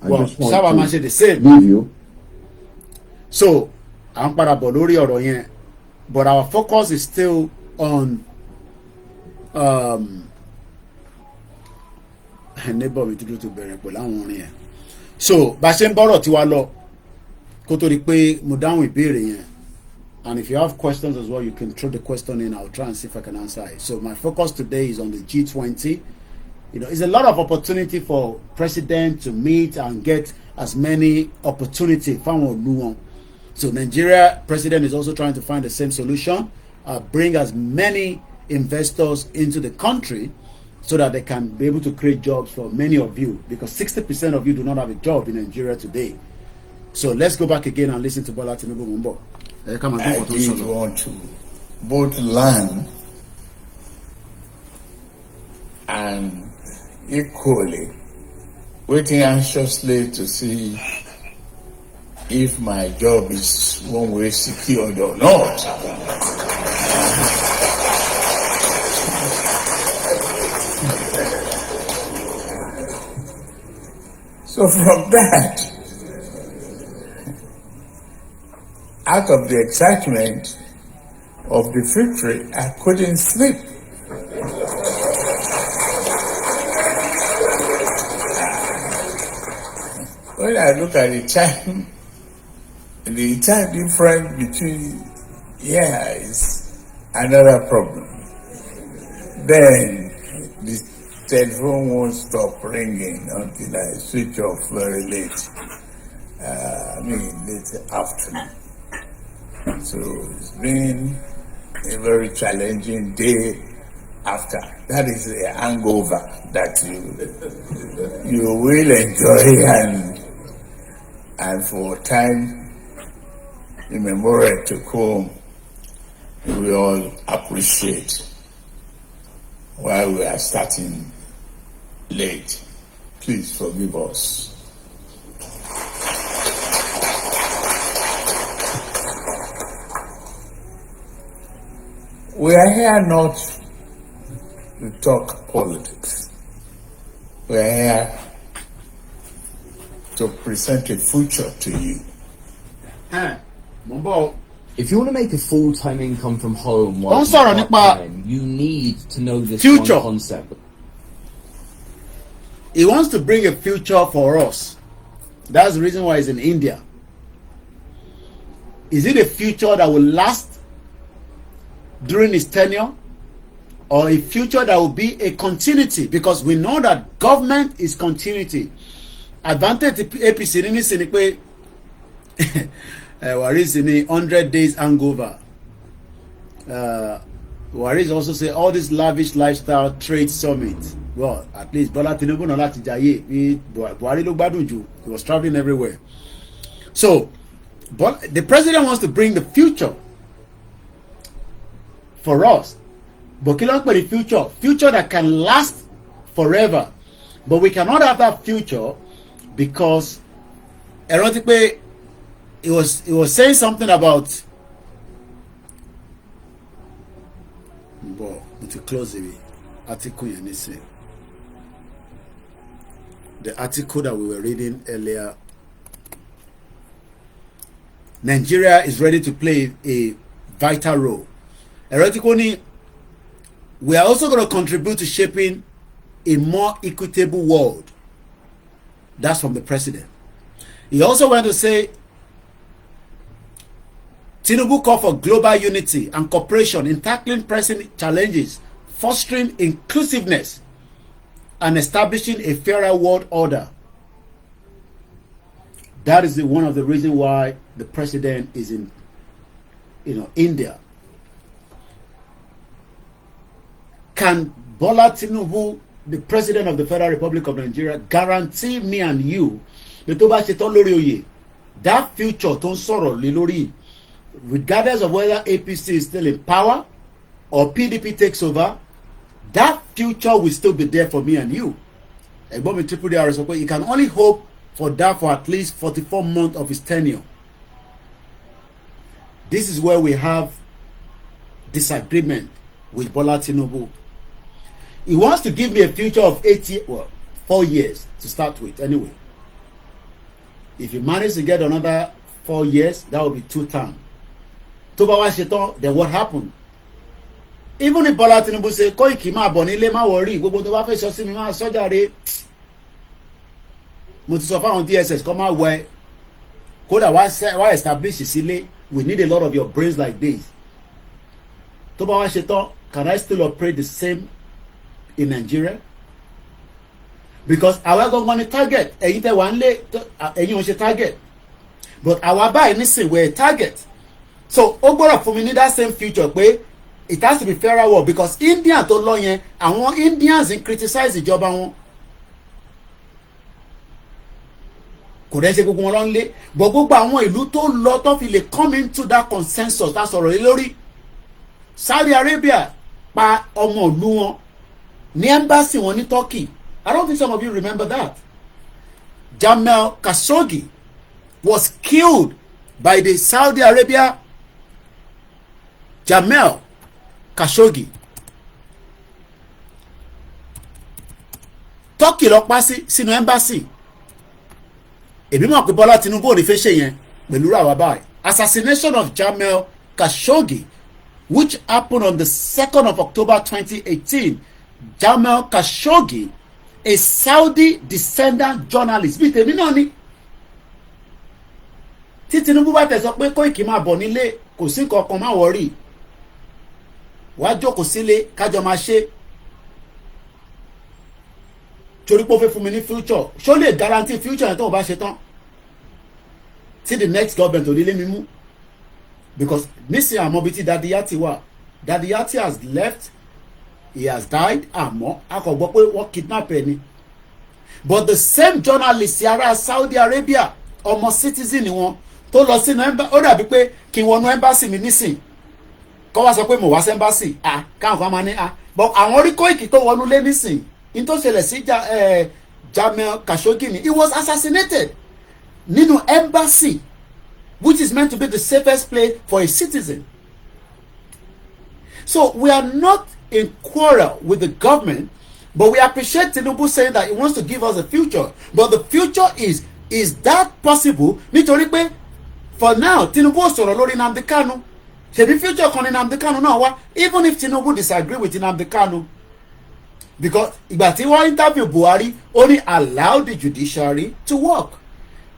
I Well, just want sábà máa ṣe the same. to leave you. So à ń padà bọ̀ lórí ọ̀rọ̀ yẹn, but our focus is still on neighbor mi dúdú tó bẹ̀rẹ̀ pẹ̀lú àwọn orin yẹn. So bá a ṣe ń bọ́rọ̀ tiwa lọ kó tó di pé mo dáhùn ìbéèrè yẹn, and if you have questions as well you can throw the question in. I'll try and see if I can answer it. So my focus today is on the G20. You know, it's a lot of opportunity for president to meet and get as many opportunity. So Nigeria president is also trying to find the same solution, bring as many investors into the country so that they can be able to create jobs for many of you, because 60% of you do not have a job in Nigeria today. So let's go back again and listen to Bola Tinubu Mumbo. I did want to both learn and equally waiting anxiously to see if my job is one way secured or not. So from that, out of the excitement of the victory, I couldn't sleep. When I look at the time difference between here is another problem. Then the telephone won't stop ringing until I switch off very late. Late afternoon. So it's been a very challenging day after. That is a hangover that you will enjoy and for time immemorial to come, we all appreciate while we are starting late. Please forgive us. We are here not to talk politics. We are here to present a future to you. If you want to make a full-time income from home while Don't start on part-time, you need to know this future one concept. He wants to bring a future for us. That's the reason why he's in India. Is it a future that will last during his tenure, or a future that will be a continuity? Because we know that government is continuity. Advantage APC ní sí ni pé Waris ní 100 days hangover. Waris also say all this lavish lifestyle trade summit. Well, at least Bola Tinubu náà láti jayé bí Buhari ló gbádùn jù. He was traveling everywhere. So, but the president wants to bring the future for us. But kí ló ń pè ní future that can last forever. But we cannot have that future because erotically it was saying something about, but to close the article the article that we were reading earlier. Nigeria is ready to play a vital role. Erotically, we are also going to contribute to shaping a more equitable world. That's from the president. He also went to say, Tinubu called for global unity and cooperation in tackling pressing challenges, fostering inclusiveness, and establishing a fairer world order. That is one of the reasons why the president is in, India. can Bola Tinubu, the President of the Federal Republic of Nigeria, guarantee me and you that tó bá ṣe tán lórí oyè, that future tó ń sọ̀rọ̀ lé lórí, regardless of whether APC is still in power or PDP takes over, that future will still be there for me and you. Ẹ̀gbọ́n mi Triple DR sọ pé you can only hope for that for at least 44 months of his tenure. This is where we have disagreement with Bola Tinubu. He wants to give me a future of 4 years to start with anyway. If he manages to get another 4 years, that will be 2 terms. Tó bá wá ṣe tán, then what happened? Even if Bola Tinubu say, Koiki máa bọ̀ nílé, má worry, gbogbo tó bá fẹ́ sọ sí mi, máa sọ jàre. Mo ti sọ fáwọn DSS kọ́ máa wẹ̀, kódà wá establish sílé, we need a lot of your brains like this. Tó bá wá ṣe tán, can I still operate the same in Nigeria? Because àwa gangan ni target, ẹ̀yin tẹ́ wà nílé, ẹ̀yin ò ṣe target. But àwa báyìí nísìn we're a target. So ó gbọ́dọ̀ fún mi ní that same future pé it has to be fairer war, because India tó lọ yẹn, àwọn Indians ń criticize ìjọba wọn. Kò dẹ́ ṣe gbogbo wọn lọ ń lé, but gbogbo àwọn ìlú tó lọ tó fi lè come into that consensus tá sọ̀rọ̀ lé lórí. Saudi Arabia pa ọmọ ìlú wọn ní embassy wọn ní Turkey. I don't think some of you remember that. Jamal Khashoggi was killed by the Saudi Arabia. Jamal Khashoggi. Turkey lọ pa sí sínú embassy. Èmi mọ̀ pé Bọ́lá Tinubu ò ní fẹ́ ṣe yẹn pẹ̀lú àwa báyìí. Assassination of Jamal Khashoggi, which happened on the 2nd of October 2018. Jamal Khashoggi, a Saudi descendant journalist. Bí tèmi náà ni. Tí Tinubu bá tẹ̀ sọ pé Koiki máa bọ̀ nílé, kò sí nǹkan kan, má worry. Wá jókòó sílé kájọ máa ṣe. Torí pé ó fẹ́ fún mi ní future. Ṣó lè guarantee future yẹn tó bá ṣe tán? Tí the next government ò ní lé mi mú. Because nísìnyí àmọ́ bíi tí Daddy Yati wà. Daddy Yati has left. He has died. Àmọ́ a kò gbọ́ pé wọ́n kidnap ẹ ni. But the same journalist ará Saudi Arabia, ọmọ citizen ni wọn, tó lọ sínú embassy, ó dàbí pé kí n wọnú embassy mi nísìn. Kọ́ wá sọ pé mo wá sí embassy. Káwọn kan máa ní but àwọn orí Koiki tó wọnú lé nísìn. In tó ṣẹlẹ̀ sí Jamal Khashoggi ni, he was assassinated nínú embassy, which is meant to be the safest place for a citizen. So we are not in quarrel with the government, but we appreciate Tinubu saying that he wants to give us a future. But the future is that possible? Nítorí pé for now Tinubu ò sọ̀rọ̀ lórí Nnamdi Kanu. Ṣebí future kan ní Nnamdi Kanu náà wá, even if Tinubu disagree with Nnamdi Kanu. Because ìgbà tí wọ́n interview Buhari, only allow the judiciary to work.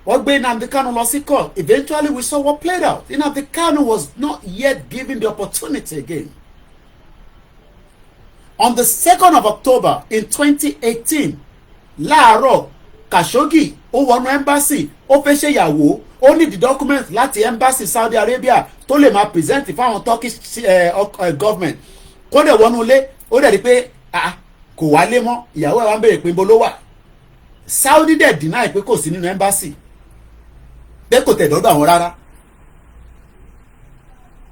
Wọ́n gbé Nnamdi Kanu lọ sí court. Eventually we saw what played out. Nnamdi Kanu was not yet given the opportunity again. On the 2nd of October in 2018, láàárọ̀ Khashoggi ó wọnú embassy, ó fẹ́ ṣe ìyàwó, ó ní the document láti embassy Saudi Arabia tó lè máa present fáwọn Turkish government. Kó dẹ̀ wọnú ilé, ó dẹ̀ rí pé kò wálé mọ́, ìyàwó ẹ̀ wá ń béèrè pé ibo ló wà. Saudi dẹ̀ deny pé kò sí nínú embassy, pé kò tẹ̀ dọ́dọ̀ àwọn rárá.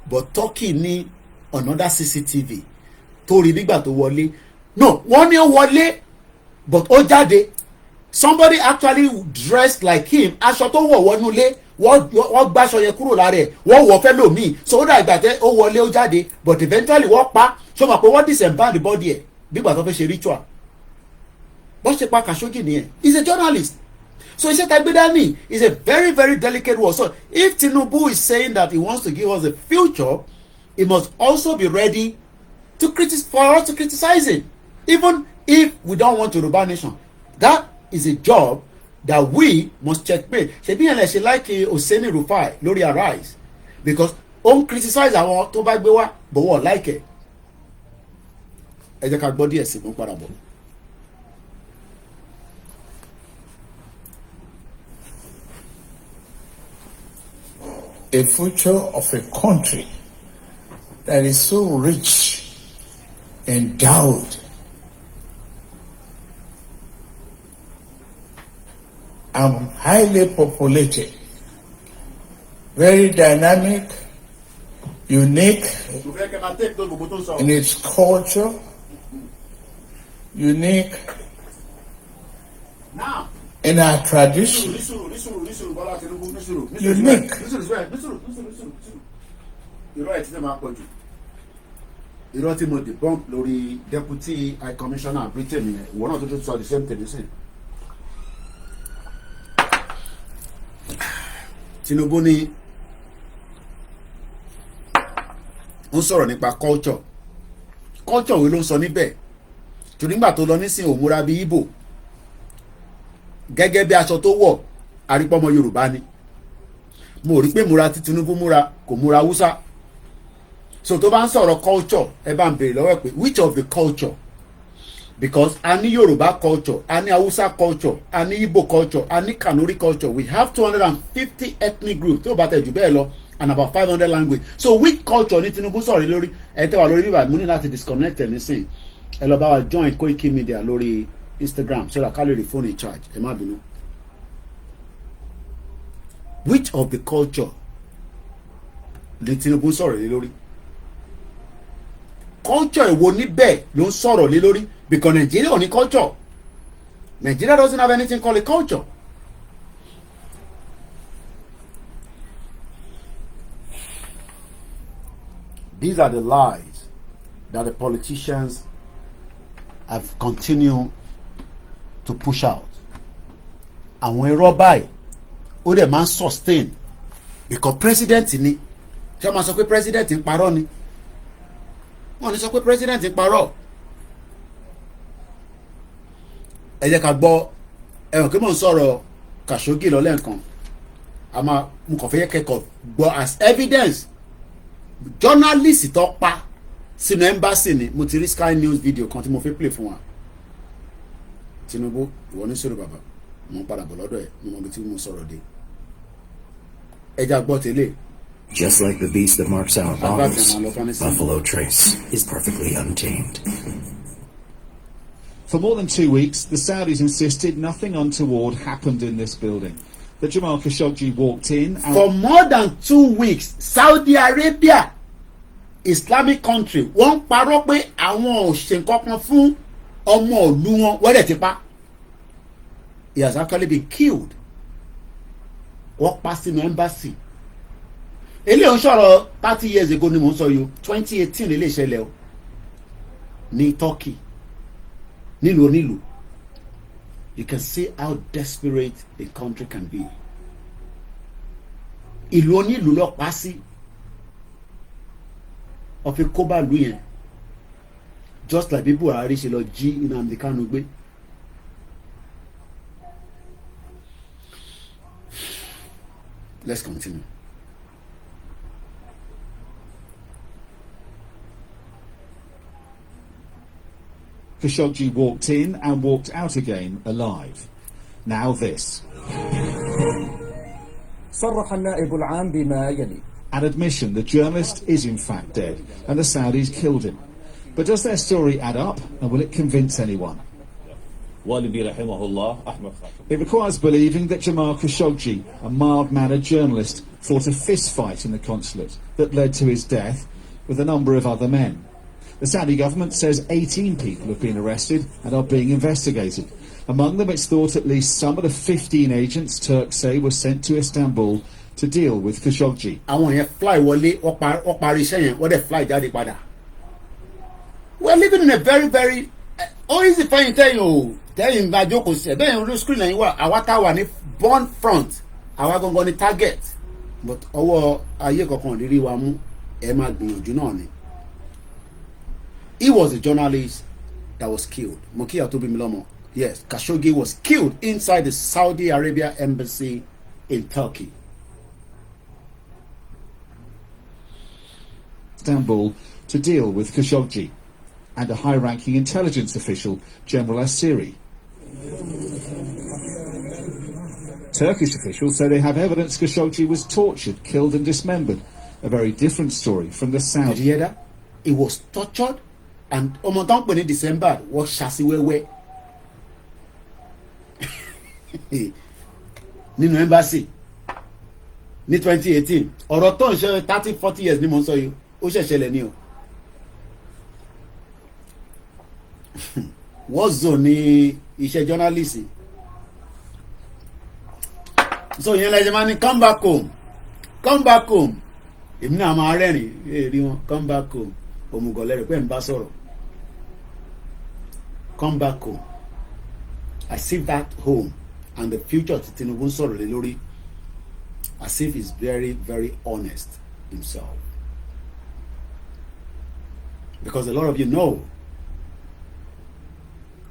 But Turkey ní another CCTV tó rí nígbà tó wọlé. No, wọ́n ní ó wọlé but ó jáde. Somebody actually dressed like him, aṣọ tó wọ̀ wọnú ilé, wọ́n gbáṣọ yẹn kúrò lára ẹ̀, wọ́n wọ̀ fẹ́ lòmíì. So ó dà ìgbà tẹ́ ó wọlé ó jáde, but eventually wọ́n pa. Ṣé o mọ̀ pé wọ́n disembowel the body ẹ̀ bígbà tó fẹ́ ṣe ritual. Bọ́n ṣe pa Khashoggi nìyẹn. He's a journalist. So iṣẹ́ tá gbé dání is a very very delicate word. So if Tinubu is saying that he wants to give us a future, he must also be ready to for us to criticize it, even if we don't want to Yoruba nation. That is a job that we must checkmate. Ṣebí yẹn lè ṣe like Hosseini Rufai lórí Arise, because ó criticize àwọn tó bá gbé wá but wọ́n like it. Ẹ jẹ́ ká gbọ́ díẹ̀ sí fún padà bọ̀. A future of a country that is so rich endowed. And highly populated, very dynamic, unique in its culture, unique in our tradition, unique. irọ́ tí mo debunk lórí deputy high commissioner Britain yẹn ìwọ náà tó sọ the same thing nísìn. Tinubu ní ó sọ̀rọ̀ nípa culture wo ló ń sọ níbẹ̀ torí nígbà tó lọ nísìn òmùra bíi Ìgbò gẹ́gẹ́ bí aṣọ tó wọ̀ arípọ́mọ Yorùbá ni mo rí pé múra tí Tinubu múra kò múra Hausa so tó bá ń sọ̀rọ̀ culture ẹ bá ń béèrè lọ́wọ́ pé which of the culture because a ní Yorùbá culture a ní Hausa culture a ní Igbo culture a ní Kanuri culture we have 250 ethnic groups tí ó bá tẹ̀ jù bẹ́ẹ̀ lọ and about 500 language so which culture ní Tinubu sọ̀rọ̀ lórí ẹ tẹ́ wà lórí bíbá mo ní láti disconnect ẹ̀ nísìn ẹ lọ bá wa join Koikimedia lórí Instagram so that ká lè rí phone in charge ẹ má bínú. Which of the culture ní Tinubu sọ̀rọ̀ lé lórí culture èwo níbẹ̀ ló ń sọ̀rọ̀ lé lórí because Nigeria ò ní culture Nigeria doesn't have anything called a culture. These are the lies that the politicians have continued to push out. Àwọn irọ́ báyìí ó dẹ̀ máa ń sustain because president ni ṣé wọ́n máa sọ pé president ń parọ́ ni wọ́n ní sọ pé president ń parọ́. Ẹ jẹ́ ká gbọ́ ẹ̀wọ̀n kí mò ń sọ̀rọ̀ Khashoggi lọ lẹ́ẹ̀kan àmọ́ mo kàn fẹ́ yẹ kẹ́kọ̀ọ́ gbọ́ as evidence journalist tó pa sínú embassy ni mo ti rí Sky News video kan tí mo fẹ́ play fún wa. Tinubu ìwọ ní sọ̀rọ̀ bàbá mo ń padà bọ̀ lọ́dọ̀ ẹ̀ mo mọ ibi tí mo sọ̀rọ̀ dé. Ẹ já gbọ́ tẹ́lẹ̀. Just like the beast that marks our borders, Buffalo Trace is perfectly untamed. For more than 2 weeks, the Saudis insisted nothing untoward happened in this building. That Jamal Khashoggi walked in and... For more than 2 weeks, Saudi Arabia, Islamic country, wọ́n parọ́ pé àwọn ò ṣe nǹkan kan fún ọmọ ìlú wọn wọ́n dẹ̀ ti pa. He has actually been killed. Wọ́n pa sínú embassy. Eléyìí ń sọ̀rọ̀ 30 years ago ni mò ń sọ yìí 2018 lè lè ṣẹlẹ̀ o ní Turkey nílùú onílùú. You can see how desperate a country can be. Ìlú onílùú lọ pa sí ọ̀fi kóbá ìlú yẹn just like bí Buhari ṣe lọ jí Nnamdi Kanu gbé. Let's continue. Khashoggi walked in and walked out again alive. Now this. صرح النائب العام بما يلي. An admission the journalist is in fact dead and the Saudis killed him. But does their story add up and will it convince anyone? It requires believing that Jamal Khashoggi, a mild-mannered journalist, fought a fist-fight in the consulate that led to his death with a number of other men. The Saudi government says 18 people have been arrested and are being investigated. Among them, it's thought at least some of the 15 agents Turks say were sent to Istanbul to deal with Khashoggi. Àwọn yẹn fly wọlé wọ́n parí iṣẹ́ yẹn wọ́n dẹ̀ fly jáde padà. We're living in a very easy fẹ́yìn tẹ́yìn o tẹ́yìn bá jókòó sí ẹ̀ bẹ́ẹ̀ orí screen lẹ́yìn wà àwa tá wà ní born front àwa gangan ní target but ọwọ́ ayé kankan rírí wa mú ẹ máa gbìyànjú náà ni. He was a journalist that was killed. Mokia Tobi yes, Khashoggi was killed inside the Saudi Arabia embassy in Turkey. Istanbul to deal with Khashoggi and a high-ranking intelligence official, General Assiri. Turkish officials say they have evidence Khashoggi was tortured, killed and dismembered. A very different story from the Saudi. Did you hear that? He was tortured and ọmọ tó ń pè ní December wọ́n ṣàṣì wẹ́wẹ́ nínú embassy ní 2018 ọ̀rọ̀ tó ń ṣe 30-40 years ni mo ń sọ yìí ó ṣẹ̀ṣẹ̀lẹ̀ ní o wọ́n zò ní iṣẹ́ journalist so yẹn lẹ́yìn máa ní come back home èmi náà máa rẹ́rìn rí wọn come back home òmùgọ̀lẹ́rẹ̀ pé ń bá sọ̀rọ̀ come back home I see that home and the future tí Tinubu ń sọ̀rọ̀ lé lórí as if he's very very honest himself because a lot of you know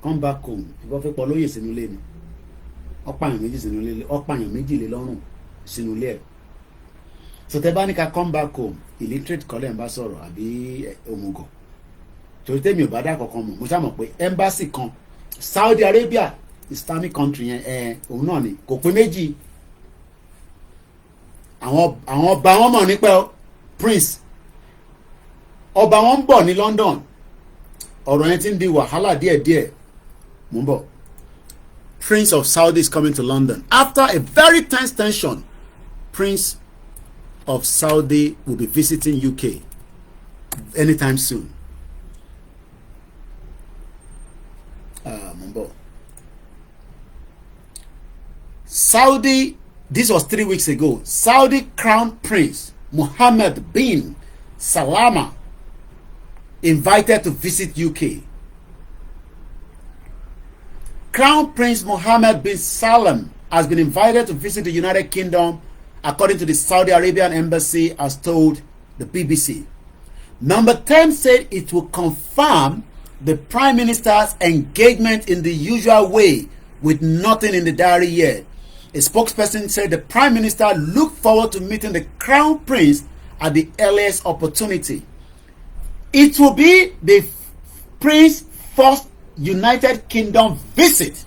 come back home ìbọn fẹ́ pọ̀ lóye sínú ilé ni ọ̀pààyàn méjì sínú ilé ọ̀pààyàn méjì lé lọ́rùn sínú ilé ẹ̀ so tẹ́ bá ní ká come back home illiterate kọ́lẹ̀ ń bá sọ̀rọ̀ àbí òmùgọ̀ torí tẹ́mi ò bá dá kankan mọ̀ mo ṣá mọ̀ pé embassy kan Saudi Arabia Islamic country yẹn òun náà ni kò pé méjì àwọn ọba wọn mọ̀ nípa prince ọba wọn ń bọ̀ ní London ọ̀rọ̀ yẹn ti ń di wàhálà díẹ̀díẹ̀ mò ń bọ̀ Prince of Saudi is coming to London after a very tense tension. Prince of Saudi will be visiting UK anytime soon. Mò ń bọ̀ Saudi, this was 3 weeks ago. Saudi Crown Prince Mohammed bin Salama invited to visit UK. Crown Prince Mohammed bin Salman has been invited to visit the United Kingdom, according to the Saudi Arabian embassy, as told the BBC. Number 10 said it will confirm the Prime Minister's engagement in the usual way, with nothing in the diary yet. A spokesperson said the Prime Minister looked forward to meeting the Crown Prince at the earliest opportunity. It will be the Prince's first United Kingdom visit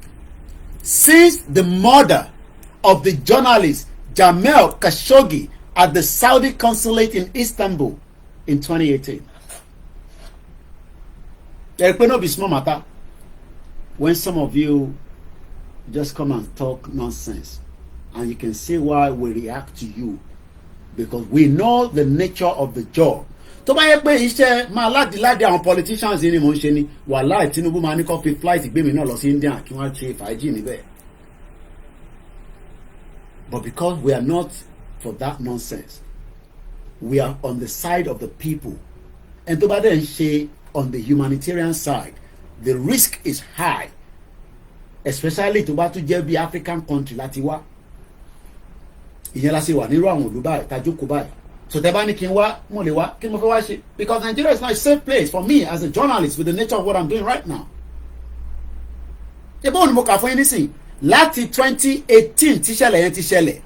since the murder of the journalist Jamal Khashoggi at the Saudi consulate in Istanbul in 2018. There will not be small matter when some of you just come and talk nonsense, and you can see why we react to you, because we know the nature of the job. Tó bá yẹ pé iṣẹ́ máa ládìládì àwọn politicians ni mò ń ṣe ni wàhálà Tinubu máa ní kó fi flight gbé mi náà lọ sí India kí wọ́n ṣe fàájì níbẹ̀. But because we are not for that nonsense, we are on the side of the people. And tó bá dẹ̀ ń ṣe on the humanitarian side, the risk is high, especially tó bá tún jẹ́ bí African country láti wá. Ìyẹn la ṣe wà nírú àwọn òlú báyìí tá jókòó báyìí. So tẹ́ bá ní kí n wá mo lè wá kí n mo fẹ́ wá ṣe, because Nigeria is not a safe place for me as a journalist with the nature of what I'm doing right now. Ṣé bóun ni mo kà fún yín nísìnyí láti 2018 tíṣẹ̀lẹ̀ yẹn ti ṣẹlẹ̀,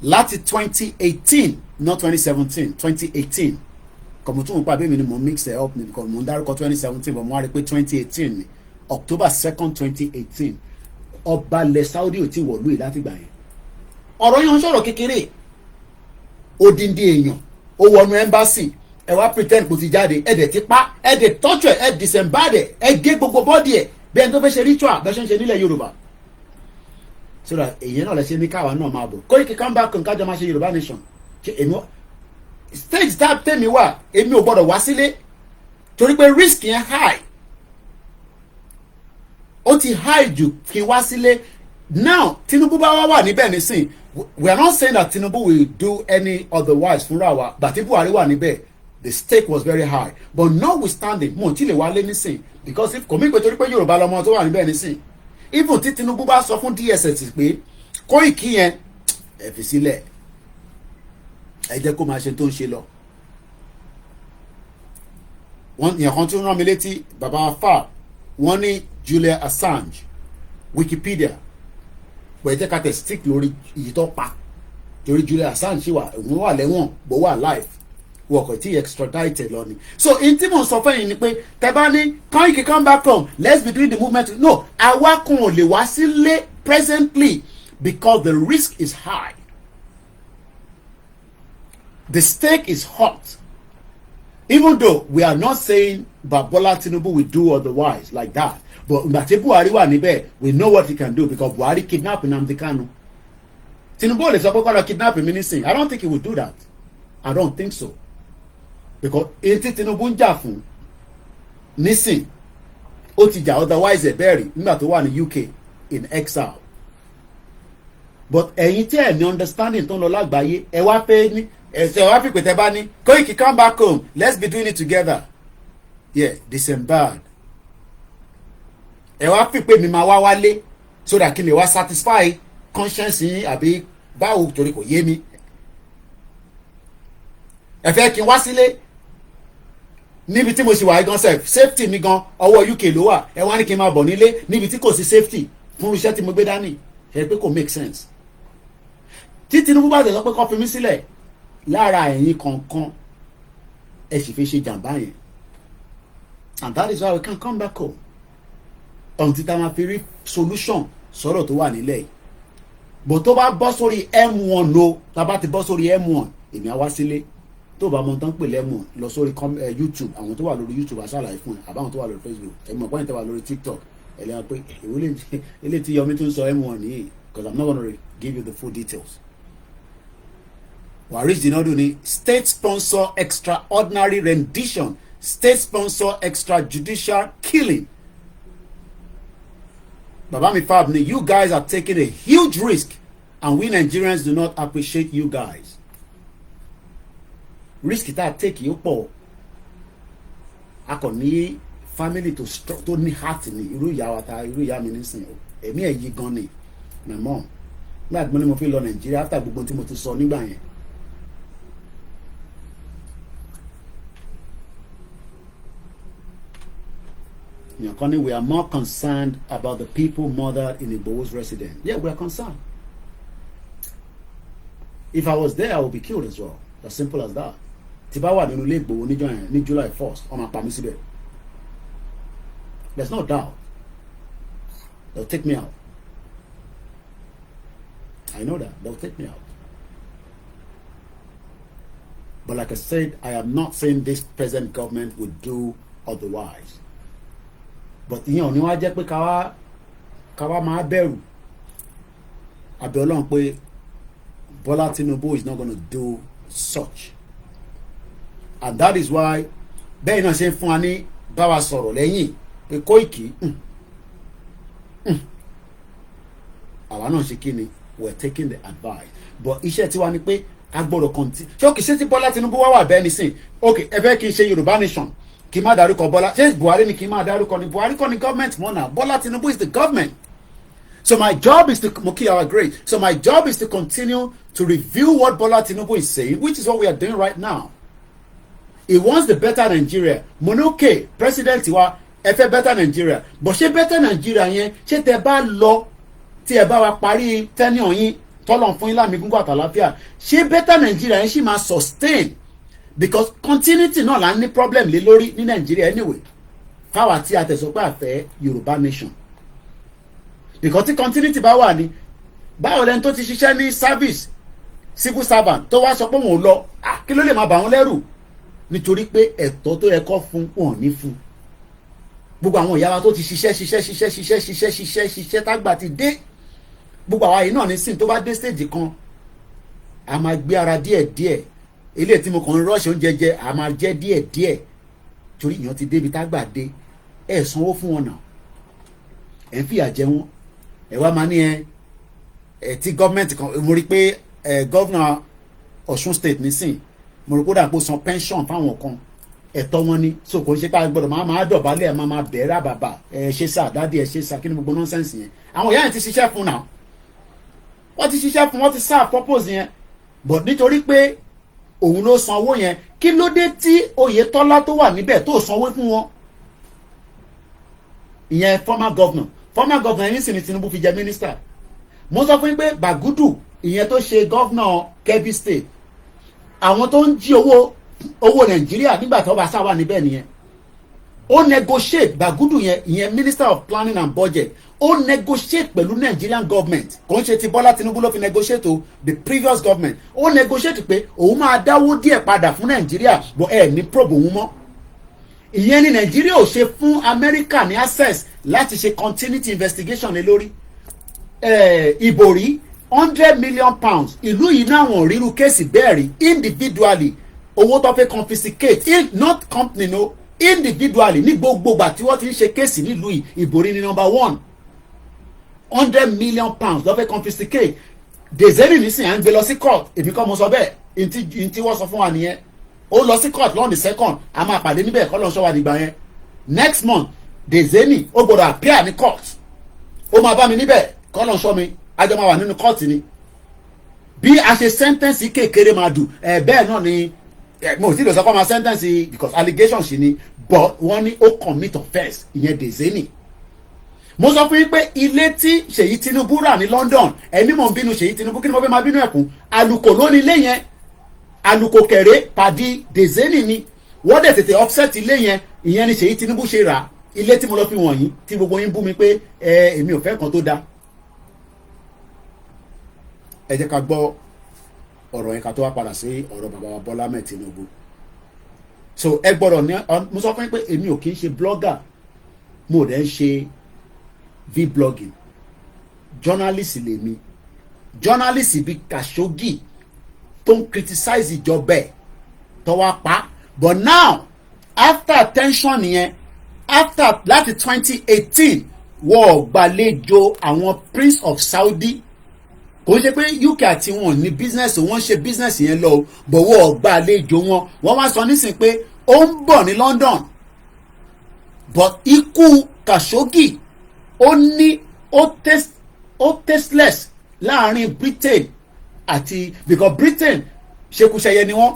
láti 2018 not 2017 2018 kọ̀mù tún pa bí mi ni mo mix it up ni because mo ń dárúkọ 2017 but mo wá rí pé 2018 ni October 2nd 2018 ọba ilẹ̀ Saudi ò tí wọ̀lú yìí láti gbà yẹn. Ọ̀rọ̀ yẹn ń sọ̀rọ̀ kékeré, odindi èèyàn ó wọnú embassy ẹ wá pretend kò ti jáde ẹ dẹ̀ ti pa ẹ dẹ̀ tọ́jú ẹ disembad ẹ gé gbogbo bọ́ọ̀dì ẹ bí ẹni tó fẹ́ ṣe ritual bẹ́ẹ̀ ṣe ń ṣe nílẹ̀ Yorùbá. So that èyí náà lè ṣe ní káwa náà máa bọ̀ Koiki come back nǹkan jọ máa ṣe Yorùbá nation ṣe èmi stage tá tèmi wà èmi ò gbọ́dọ̀ wá sílé torí pé risk yẹn high, ó ti high jù kí n wá sílé. Now Tinubu bá wá wà níbẹ̀ nísìn, we are not saying that Tinubu will do any otherwise fúnra wa, but if Buhari wà níbẹ̀ the stake was very high, but notwithstanding mo ti lè wálé nísìn because if kò mí pé torí pé Yorùbá lọmọ tó wà níbẹ̀ nísìn, even tí Tinubu bá sọ fún DSS pé Koiki yẹn ẹ fi sílẹ̀ ẹ jẹ́ kó máa ṣe tó ń ṣe lọ. Wọ́n yẹn kan tún rán mi létí bàbá afa wọ́n ní Julian Assange Wikipedia pẹ̀lú jẹ́ ká tẹ̀ stick lórí iyì tó pa torí Julian Assange ṣì wà òun wà lẹ́wọ̀n bó wà live wọ́n kò tí extradited lọ ni. So in tí mo sọ fún yín ni pé tẹ́ bá ní Koiki come back home, let's be doing the movement. No, àwa kan ò lè wá sílé presently because the risk is high. The stake is hot. even though we are not saying that Bola Tinubu will do otherwise like that, but Mbate Buhari wà níbẹ̀, we know what he can do because Buhari kidnapped Nnamdi Kanu. Tinubu lè sọ pé kó lọ kidnap mi nísìn. I don't think he would do that. I don't think so. Because etí Tinubu ń jà fún nísìn ó ti jà otherwise ẹ̀ bẹ́ẹ̀ rí nígbà tó wà ní UK in exile. But ẹ̀yin tí ẹ̀ ní understanding tó ń lọ lágbàáyé ẹ wá pé ní ẹ̀sẹ̀ wá pípẹ́ tẹ́ bá ní Koiki come back home, let's be doing it together. Yeah, disembark. Ẹ wá pípẹ́ mi máa wá wálé so that kí n lè wá satisfy conscience yín àbí báwo torí kò yé mi. Ẹ fẹ́ kí n wá sílé níbi tí mo sì wà gan safety mi gan ọwọ́ UK ló wà, ẹ wá ní kí n máa bọ̀ nílé níbi tí kò sí safety fún iṣẹ́ tí mo gbé dání, ẹ pé kò make sense. Tí Tinubu bá tẹ̀sán pé kó fi mí sílẹ̀ lára ẹ̀yin kankan ẹ sì fi ṣe jàǹbá yẹn, and that is why we can come back home until tá máa fi rí solution sọ̀rọ̀ tó wà nílẹ̀ yìí. But tó bá bọ́ sórí M1 o, tá bá ti bọ́ sórí M1 èmi á wá sílé. Tó bá mọ tán pè lẹ́mọ̀ lọ sórí YouTube, àwọn tó wà lórí YouTube aṣáláyé fún ẹ àbáwọn tó wà lórí Facebook ẹ mọ̀ pọ́ìn tó wà lórí TikTok ẹ lẹ́yìn pé èwo lè tí Yomi tún sọ M1 nìyí, because I'm not gonna give you the full details. Waris Jinadu ni state sponsor extraordinary rendition, state sponsor extrajudicial killing. Baba mi Fab ni you guys are taking a huge risk and we Nigerians do not appreciate you guys. Risk tá a take yóò pọ̀. A kò ní family tó ní heart ni irú ìyá wa ta irú ìyá mi nísìnyí o. Èmi ẹ̀ yí gan ni my mom. Nígbà tí mo ní mo fi lọ Nàìjíríà after gbogbo tí mo ti sọ nígbà yẹn. Connie, we are more concerned about the people murdered in Igboho's residence. Yeah, we are concerned. If I was there, I would be killed as well. As simple as that. Tibawa nínú ilé Igboho ní July 1st, ọmọ pa mí síbẹ̀. There's no doubt. They'll take me out. I know that. They'll take me out. But like I said, I am not saying this present government would do otherwise. But ìyẹn ò ní wá jẹ́ pé káwá máa bẹ̀rù àbẹ̀ Ọlọ́run pé Bola Tinubu is not going to do such. And that is why bẹ́ẹ̀ náà ṣe ń fún wa ní báwa sọ̀rọ̀ lẹ́yìn pé Koiki àwa náà ṣe kí ni we are taking the advice. But iṣẹ́ tiwa ni pé a gbọ́dọ̀ continue. Ṣé òkè ṣé tí Bola Tinubu wà bẹ́ẹ̀ nísìn ok ẹ fẹ́ kí n ṣe Yorùbá nation kí n má dárúkọ Bọ́lá ṣé Buhari ni kí n má dárúkọ ni Buhari kọ́ ni government mọ́ náà Bola Tinubu is the government. So my job is to So my job is to continue to review what Bola Tinubu is saying, which is what we are doing right now. He wants the better Nigeria. Monoke president wa ẹ fẹ́ better Nigeria. But ṣé better Nigeria yẹn ṣé tẹ́ bá lọ tí ẹ bá wa parí tenure yín tọ́lọ̀ fún yín láàmì gúngún àtàláfíà ṣé better Nigeria yẹn ṣì máa sustain? Because continuity náà là ń ní problem lé lórí ní Nigeria anyway. Káwa tí a tẹ̀sọ́ pé àfẹ́ Yorùbá nation. Because tí continuity bá wà ní báwo lẹni tó ti ṣiṣẹ́ ní service civil servant tó wá sọ pé òun lọ kí ló lè máa bà wọ́n lẹ́rù nítorí pé ẹ̀tọ́ tó yẹ kó fún wọn ní fún. Gbogbo àwọn ìyá wa tó ti ṣiṣẹ́ tágbà ti dé gbogbo àwa yìí náà ní sìn tó bá dé stage kan a máa gbé ara díẹ̀díẹ̀ ilé tí mo kàn ń rọ́ọ̀ṣì oúnjẹ jẹ a máa jẹ díẹ̀díẹ̀ torí ìyàn ti débi tágbà dé ẹ̀ sanwó fún wọn náà ẹ̀ ń fìyà jẹ wọn ẹ̀ wá máa ní ẹ̀ tí gọ́ọ̀mẹ̀ntì kan mo rí pé gọ́ọ̀nà Ọ̀ṣun state nísìn mo rí kó dà pé san pension fáwọn kan ẹ̀tọ́ wọn ni so kò ń ṣe pé a gbọ́dọ̀ máa dọ̀bálẹ̀ máa bẹ̀rẹ̀ àbàbà ẹ̀ ṣe sá dáàdi ẹ̀ ṣe sá kí ni gbogbo nọ́nsẹ̀nsì yẹn àwọn ìyá yẹn ti ṣiṣẹ́ fún náà wọ́n ti ṣiṣẹ́ fún wọ́n ti serve purpose yẹn but nítorí pé òun ló sanwó yẹn kí ló dé tí Oyètọ́lá tó wà níbẹ̀ tó sanwó fún wọn ìyẹn former governor yẹn sì ni Tinubu fi jẹ minister mo sọ fún yín pé Bagudu ìyẹn tó ṣe governor Kebbi state àwọn tó ń jí owó Nàìjíríà nígbà tó bá sá wà níbẹ̀ nìyẹn ó negotiate Bagudu yẹn minister of planning and budget ó negotiate pẹ̀lú Nigerian government kò ń ṣe ti Bọ́lá Tinubu ló fi negotiate o the previous government ó negotiate pé òun máa dáwó díẹ̀ padà fún Nàìjíríà bọ́ ẹ̀ ní probe òun mọ́ ìyẹn ní Nàìjíríà ò ṣe fún Amẹ́ríkà ní access láti ṣe continuity investigation lé lórí ìbòrí £100 million ìlú yìí náà wọ́n ríru kéèsì bẹ́ẹ̀ rí individually owó tó fẹ́ confiscate not company no individually ní gbogbogbà tí wọ́n ti ń ṣe kéèsì nílùú yìí ìbòrí ní number 1 £100 million ló fẹ́ confiscate dezeni nísìnyí à ń gbé lọ sí court èmi kọ́ mo sọ bẹ́ẹ̀ ntí wọ́n sọ fún wa nìyẹn ó lọ sí court lọ́n the second a máa pàdé níbẹ̀ kọ́ lọ́n ṣọ́ wa nígbà yẹn next month dezeni ó gbọ́dọ̀ appear ní court ó máa bá mi níbẹ̀ kọ́ lọ́n ṣọ́ mi àjọ máa wà nínú court ni bí a ṣe sentence kékeré máa dù bẹ́ẹ̀ náà ni mo ti lè sọ pé máa sentence because allegation ṣì ni but wọ́n ní ó commit offence ìyẹn dezeni mo sọ fún yín pé ilé tí Ṣèyí Tinubu rà ní London ẹni mò ń bínú Ṣèyí Tinubu kí ni mo fẹ́ máa bínú ẹ̀kún àlùkò ló ní ilé yẹn àlùkò kẹrẹ pàdé dezeni ni wọ́n dẹ̀ tètè offset ilé yẹn ìyẹn ni Ṣèyí Tinubu ṣe rà ilé tí mo lọ fi wọ̀nyí tí gbogbo yín bú mi pé èmi ò fẹ́ kan tó dáa ẹ jẹ́ ká gbọ́ ọ̀rọ̀ yẹn ká tó wá padà sí ọ̀rọ̀ bàbá wa Bọ́lá Ahmed Tinubu so ẹ gbọ́dọ̀ ní mo sọ fún yín pé èmi ò kì í ṣe blogger mo dẹ̀ ń ṣe vlogging journalist lèmi journalist bí Khashoggi tó ń criticize ìjọba ẹ̀ tó wá pa but now after tension yẹn after láti 2018 wọ́n gbàlejò àwọn Prince of Saudi kò ń ṣe pé UK àti wọn ní business wọ́n ṣe business yẹn lọ bọ̀wọ́ gbàlejò wọ́n wá sọ nísìnyí pé ó ń bọ̀ ní London but ikú Khashoggi ó tasteless láàrin Britain àti because Britain ṣekúṣẹyẹ ni wọ́n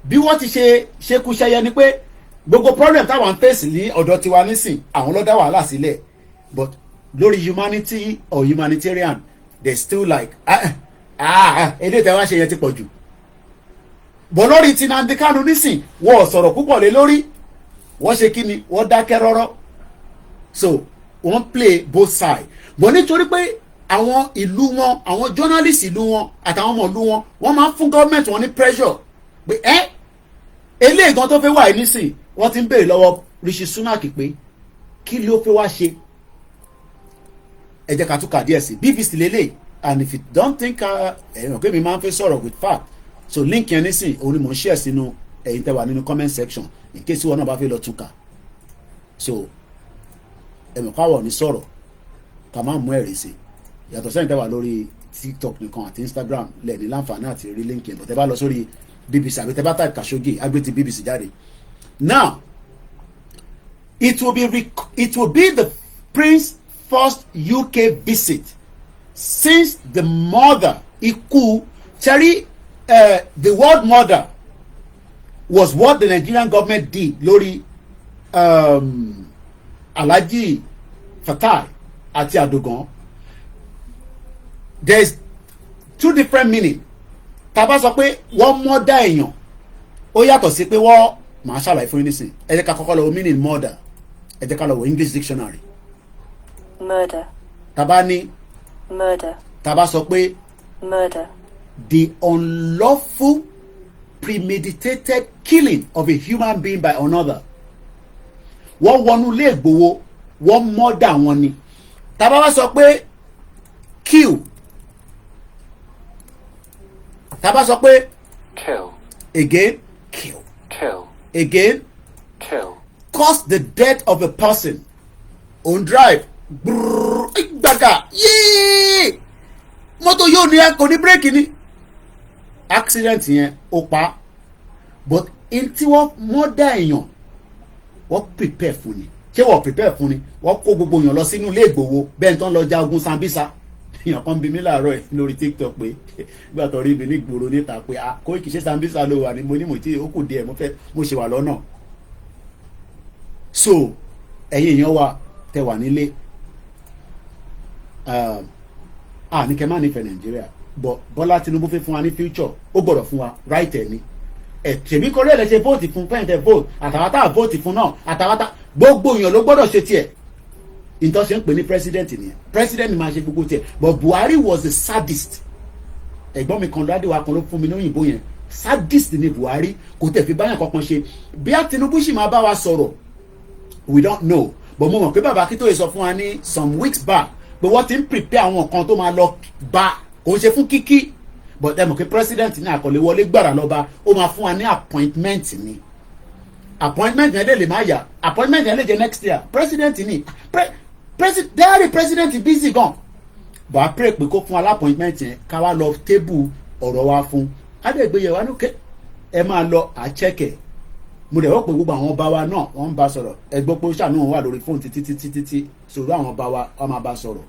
bí wọ́n ti ṣe ṣekúṣẹyẹ ni pé gbogbo problem táwọn face ní ọ̀dọ̀ tiwa nísìn àwọn ló dá wàhálà sílẹ̀ but lórí humanity or humanitarian they still like èdè tẹ́wọ́ ṣe yẹn ti pọ̀ jù bọ̀ lórí ti Nnamdi Kanu nísìn wọ́n sọ̀rọ̀ púpọ̀ lé lórí wọ́n ṣe kí ni wọ́n dákẹ́ rọ́rọ́ so wọ́n play both sides bọ̀ nítorí pé àwọn ìlú wọn àwọn journalist ìlú wọn àtàwọn ọmọ ìlú wọn wọ́n máa ń fún government wọn ní pressure pé eléyìí gan tó fẹ́ wà nísìn wọ́n ti ń béèrè lọ́wọ́ Rishi Sunak pé kí ló fẹ́ wá ṣe ẹ jẹ́ ká tún kà díẹ̀ sí BBC lélẹ̀ and if you don't think ẹ̀yìn pé mi máa ń fẹ́ sọ̀rọ̀ with fact so link yẹn nísìn òun ni mò ń share sínú ẹ̀yin tẹ́ wà nínú comment section in case wọn náà bá fẹ́ lọ tún kà so ẹ̀mọ̀ káwọ̀ ní sọ̀rọ̀ ká máa mú ẹ̀rí sí yàtọ̀ sẹ́yìn tẹ́ wà lórí TikTok nìkan àti Instagram lẹ́ẹ̀ni láǹfààní àti rí link yẹn bọ̀ tẹ́ bá lọ sórí BBC àbí tẹ́ bá type Khashoggi agbé ti BBC jáde now it will be the Prince's first UK visit since the mother ikú cherry the word mother was what the Nigerian government did lórí Alhaji Fatai àti Adogan. There is two different meaning tá bá sọ pé wọ́n mọ́dà èèyàn ó yàtọ̀ sí pé wọ́n màá ṣàlàyé fún yín nísìn ẹ jẹ́ ká kọ́kọ́ lọ wo meaning murder ẹ jẹ́ ká lọ wo English dictionary. Murder. tá bá ní Murder. tá bá sọ pé Murder. The unlawful premeditated killing of a human being by another. Wọ́n wọnú ilé Ìgbòho wọ́n mọ́dà wọn ni tá bá wá sọ pé kill tá bá sọ pé Kill. again kill Kill. again Kill. cause the death of a person on drive gbàgà yéé mọ́tò yóò ní kò ní bírèkì ni accident yẹn ó pa but in tí wọ́n mọ́dà èèyàn wọ́n prepare fún ni ṣé wọ́n prepare fún ni wọ́n kó gbogbo èèyàn lọ sínú ilé Ìgbòho bẹ́ẹ̀ tó ń lọ jagun Sambisa èèyàn kan bí mi láàárọ̀ ẹ̀ lórí TikTok pé nígbà tó rí mi ní ìgboro níta pé Koiki ṣe Sambisa ló wà ní mo ní mo tí ó kù díẹ̀ mo ṣe wà lọ́nà so ẹ̀yin èèyàn wa tẹ wà nílé ní kẹ́ má nífẹ̀ẹ́ Nàìjíríà but Bọ́lá Tinubu fẹ́ fún wa ní future ó gbọ́dọ̀ fún wa right ẹ̀ ni ṣèbí kọ́lé ẹ̀ lè ṣe vote fún pẹ́ǹtẹ̀ vote àtàwátà vote fún náà àtàwátà gbogbo èèyàn ló gbọ́dọ̀ ṣe tiẹ̀ ìtọ́sẹ̀ ń pè ní president nìyẹn president máa ṣe gbogbo tiẹ̀ but Buhari was the sadist ẹ̀gbọ́n mi kan ládé wa kan ló fún mi ní òyìnbó yẹn sadist ni Buhari kò tẹ̀ fi báyàn kankan ṣe bí a Tinubu sì máa bá wa sọ̀rọ̀ we don't know but mo mọ̀ pé bàbá Akíntóyè sọ fún wa ní some weeks back pé wọ́n ti ń prepare àwọn nǹkan tó máa lọ bá kò ń ṣe fún kíkí but ẹ mọ̀ pé president ní àkọlé wọlé gbàrà lọ́ba ó máa fún wa ní appointment ni appointment yẹn lè má yà appointment yẹn lè jẹ next year president ni diary president busy gan bá a pray pé kó fún wa láppointment yẹn ká wá lọ table ọ̀rọ̀ wa fún adégbéyẹ̀ wa ní òkè ẹ máa lọ àchẹ́kẹ̀ mo dẹ̀ wọ́n pé gbogbo àwọn ọba wa náà wọ́n ń bá sọ̀rọ̀ ẹ gbọ́ pé ó ṣàánú wọn wà lórí fóònù títí sọ̀rọ̀ àwọn ọba wa wọ́n máa bá sọ̀rọ̀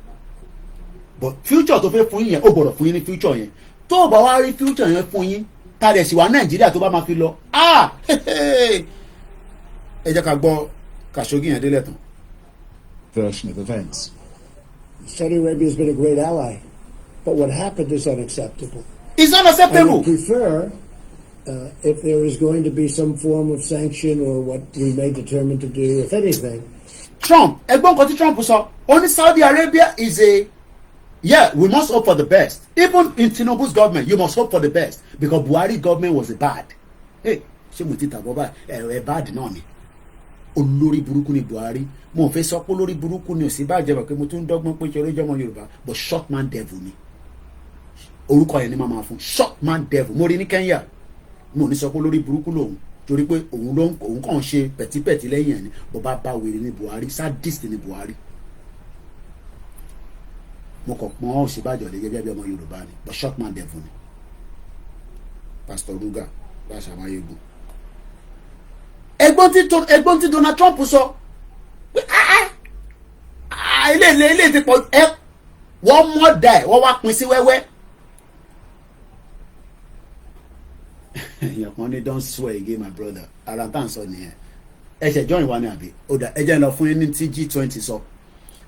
but future tó fẹ́ fún yín yẹn ó gbọ́dọ̀ fún yín ní future yẹn tó o bá wá rí future yẹn fún yín ta dẹ̀ sì wá Nàìjíríà tó bá máa fi lọ ẹ jẹ́ ká gbọ́ Khashoggi yẹn délẹ̀ tán. Version of events. Saudi Arabia has been a great ally, but what happened is unacceptable. It's unacceptable. I would prefer if there is going to be some form of sanction or what we may determine to do, if anything. Trump, ẹgbọ́n kan tí Trump sọ, only Saudi Arabia is yeah, we must hope for the best. Even in Tinubu's government, you must hope for the best because Buhari government was bad. Hey, ṣé mo ti tàbọ̀ báyìí bad náà ni. Olórí burúkú ni Buhari. Mo fẹ́ sọ pé olórí burúkú ni òsì bá jẹ́ pé mo tún dọ́gbọ́n pé ṣe oríjọ́ ọmọ Yorùbá but short man devil ni. Orúkọ yẹn ni màá máa fún short man devil. Mo rí ní Kenya. Mo ní sọ pé olórí burúkú lòun torí pé òun kàn ṣe pẹ̀típẹ̀tí lẹ́yìn ẹ̀ ni bọ́bá bá wèrè ní Buhari sadist ni Buhari. Mo kàn pọ́n Ọ̀ṣínbàjò lé gẹ́gẹ́ bí ọmọ Yorùbá ni but short man devil ni. Pastor Ruga bá ṣàmáyégun. Ẹgbọ́n tí Donald Trump sọ pé ilé ti pọ̀ wọ́n mọ̀ dá ẹ̀ wọ́n wá pín sí wẹ́wẹ́. èèyàn kan ní don't swear again my brother ara tá à ń sọ nìyẹn ẹ ṣe join wa ní àbí ó dà ẹ jẹ́ lọ fún yín ní tí G20 sọ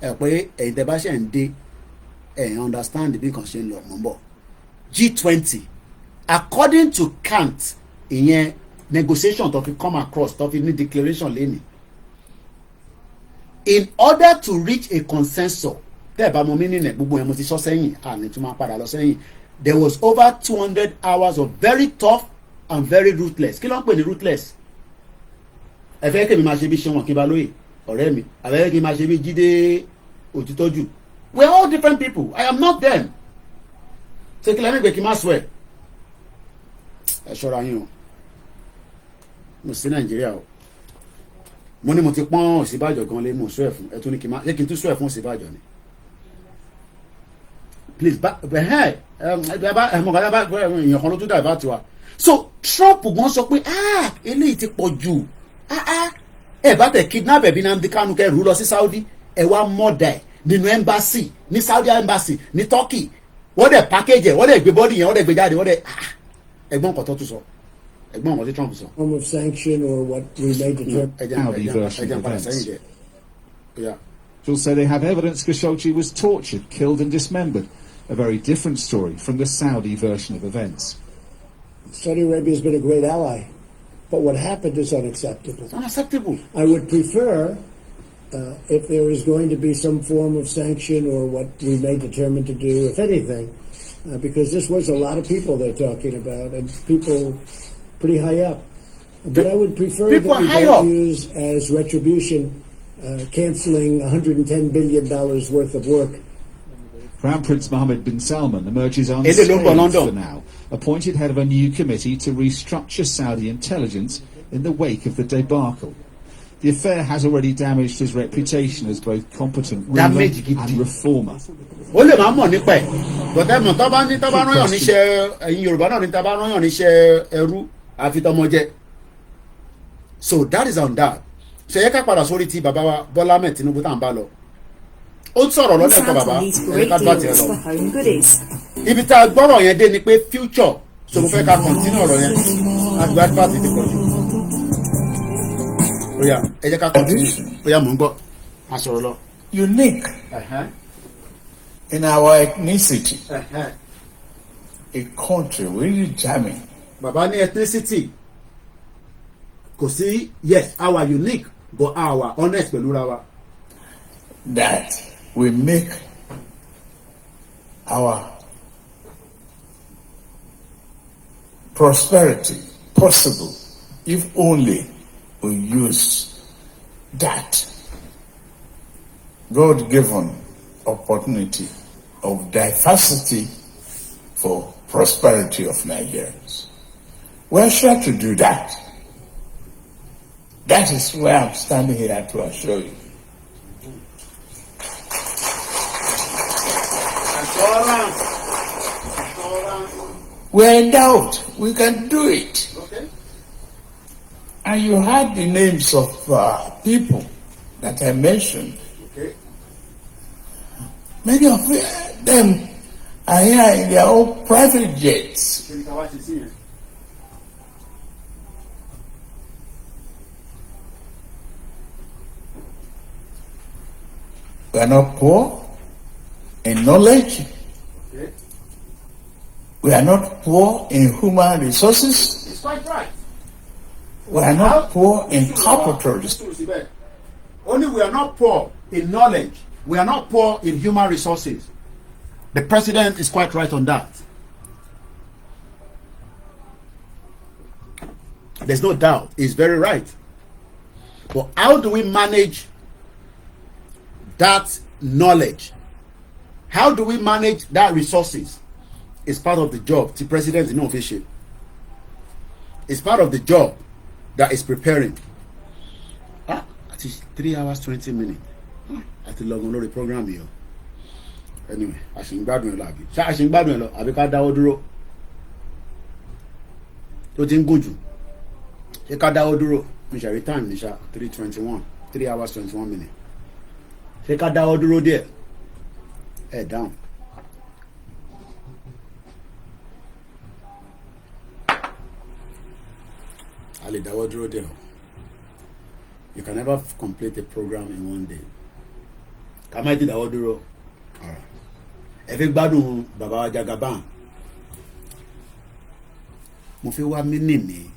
ẹ pé ẹ̀yin tẹ́ bá ṣe ń dé ẹ̀yin understand bí kan ṣe ń lọ mọ́ bọ̀ G20 according to Kant ìyẹn negotiation tó fi come across tó fi ní declaration lẹ́nìí in order to reach a consensus tẹ́ ẹ̀ bá mọ mí nínú gbogbo yẹn mo ti sọ sẹ́yìn àní tó máa padà lọ sẹ́yìn there was over 200 hours of very tough and very ruthless kí ló ń pè ní ruthless ẹ fẹ́ kí mi máa ṣe bí Ṣéun Akínbálóyè ọ̀rẹ́ mi àbẹ́rẹ́ kí n máa ṣe bí Jídé Òtítọ́jú we are all different people I am not them ṣé kí lẹ́nu ìgbẹ́ kí n má sọ ẹ̀ ẹ ṣọ́ra yín o mo sí Nàìjíríà o mo ní mo ti pọ́n Ọ̀ṣínbàjò gan lé mo sọ ẹ̀ fún ẹ tún ní kí n má ṣé kí n tún sọ ẹ̀ fún Ọ̀ṣínbàjò ni please èèyàn kan ló tún dàbá tiwa so Trump gan sọ pé eléyìí ti pọ̀ jù ẹ bá tẹ̀ kidnap ẹ̀bí Nnamdi Kanu kẹ́ rú lọ sí Saudi ẹ wá mọ̀dà ẹ̀ nínú embassy ní Saudi embassy ní Turkey wọ́n dẹ̀ package ẹ̀ wọ́n dẹ̀ gbé bọ́dì yẹn wọ́n dẹ̀ gbé jáde wọ́n dẹ̀ ẹ̀gbọ́n kan tó tún sọ ẹ̀gbọ́n kan tí Trump sọ. Form of sanction or what we may determine. She'll say they have evidence Khashoggi was tortured, killed and dismembered. A very different story from the Saudi version of events. Saudi Arabia has been a great ally, but what happened is unacceptable. It's unacceptable. I would prefer if there is going to be some form of sanction or what we may determine to do, if anything, because this was a lot of people they're talking about, and people pretty high up. But I would prefer that we don't use as retribution cancelling $110 billion worth of work. Crown Prince Mohammed bin Salman emerges unscathed for now, appointed head of a new committee to restructure Saudi intelligence in the wake of the debacle. The affair has already damaged his reputation as both competent ruler and reformer. ó lè máa mọ̀ nípa ẹ̀ bọ̀tẹ́ mọ̀ tó bá rán yàn níṣẹ́ ẹ̀yin Yorùbá náà ní tá bá rán yàn níṣẹ́ ẹrú àfitọ́mọjẹ́ so that is on that ṣe yẹ ká padà sórí ti bàbá wa Bọ́lá Ahmed Tinubu tá à ń bá lọ ó sọ̀rọ̀ lọ́lẹ́kọ̀ọ́ bàbá ẹ̀ka bá tiẹ̀ lọ ibi tá a gbọ́rọ̀ yẹn dé ni pé future so mo fẹ́ ká continue ọ̀rọ̀ yẹn àgbà bá ti dìbò jù ó yá ẹ jẹ́ ká continue ó yá mò ń gbọ́ a sọ̀rọ̀ lọ. Unique in our ethnicity. A country really jamming. Bàbá ní ethnicity kò sí yes our unique but our honest pẹ̀lú ra wa. That we make our prosperity possible if only we use that God-given opportunity of diversity for prosperity of Nigerians. We're sure to do that. That is where I'm standing here to assure you. We're in doubt. We can do it. Okay. And you heard the names of people that I mentioned. Okay. Many of them are here in their own private jets. We are not poor in knowledge. Okay. We are not poor in human resources. It's quite right. We are not poor in capital resources. Only we are not poor in knowledge. We are not poor in human resources. The president is quite right on that. There's no doubt. He's very right. But how do we manage that knowledge? How do we manage that resources? It's part of the job. The president is no official. It's part of the job that is preparing. At 3 hours 20 minutes. At the long lórí program here. Anyway, I should gbádùn ẹ lọ àbí. Ṣá a ṣe ń gbádùn ẹ lọ àbí ká dáwọ́ dúró. Tó ti ń gùn jù. Ṣé ká dáwọ́ dúró? Mi ṣe rí time ní ṣá 3:21, 3 hours 21 minutes. Ṣé ká dáwọ́ dúró díẹ̀? Ẹ dáhùn. A lè dáwọ́ dúró díẹ̀ o. You can never complete a program in one day. Ká má ti dáwọ́ dúró. Ẹ fi gbádùn bàbá wa Jagaban. Mo fi wá mí nìní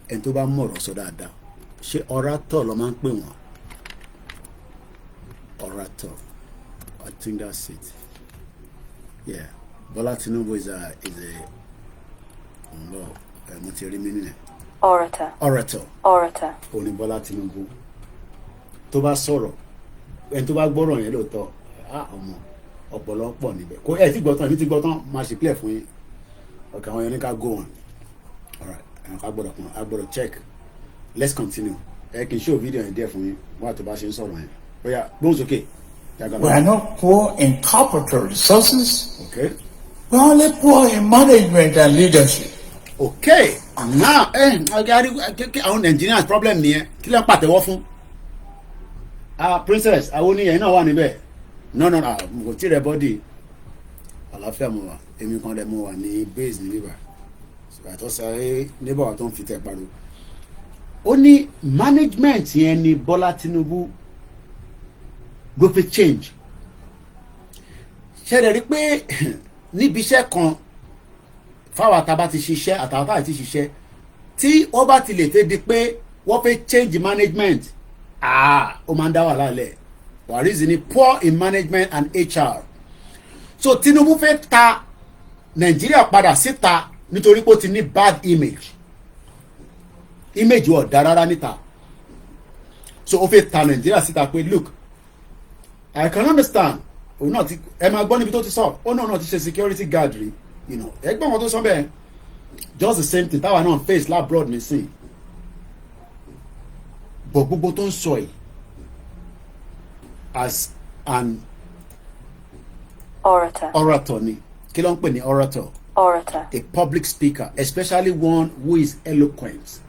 ẹni tó bá mọ̀rọ̀ sọ dáadáa. Ṣé orator ló máa ń pè wọ́n? Orator. I think that's it. Yeah. Bola Tinubu is a mo ti rí mí nìyẹn. Orator. Orator. Orator. Òní Bola Tinubu. Tó bá sọ̀rọ̀, ẹni tó bá gbọ́rọ̀ yẹn lóòótọ́, ọmọ ọ̀pọ̀lọpọ̀ níbẹ̀. Kò ẹ̀ tí gbọ́tàn, èmi ti gbọ́tàn, máa ṣe clear fún yín. Okay, àwọn yẹn ní ká go on. Alright, a gbọ́dọ̀ check. Let's continue. Ẹ kì í show video yẹn díẹ̀ fún yín. Wọ́n àti bá ṣe ń sọ̀rọ̀ yẹn. Bóyá gbóhùn sókè. We are not poor in capital resources. Okay. We are only poor in management and leadership. Okay. Now, àwọn Nigerians problem nìyẹn. Kí ló ń pàtẹ́wọ́ fún? Princess, àwọn oníyẹn náà wà níbẹ̀. No, kò tí rẹ̀ bọ́dì. Àlàáfíà mo wà. Èmi kan rẹ̀ mo wà ní base ní bíbá. Àtọ́ sáré níbọ̀ wà tó ń fi tẹ̀ pariwo. Ó ní management yẹn ni Bọ́lá Tinubu go fi change. Ṣé lè rí pé níbi iṣẹ́ kan fáwọn àtàbá ti ṣiṣẹ́ àtàwọn àtàbá ti ṣiṣẹ́ tí wọ́n bá ti lè fẹ́ di pé wọ́n fẹ́ change management ó máa ń dá wàhálà lẹ̀. Wàrísì ni poor in management and HR. So Tinubu fẹ́ ta Nàìjíríà padà síta nítorí pé ó ti ní bad image. Image wọ̀ dá rárá níta. So ó fẹ́ ta Nàìjíríà síta pé look, I can understand. Òun náà ti ẹ máa gbọ́ níbi tó ti sọ. Ó náà ti ṣe security guard rí. Ẹgbẹ́ wọn tó sọ bẹ́ẹ̀. Just the same thing táwa náà face labroad nísìn. But gbogbo tó ń sọ yìí as an orator ni. Kí ló ń pè ní orator? Orator. A public speaker, especially one who is eloquent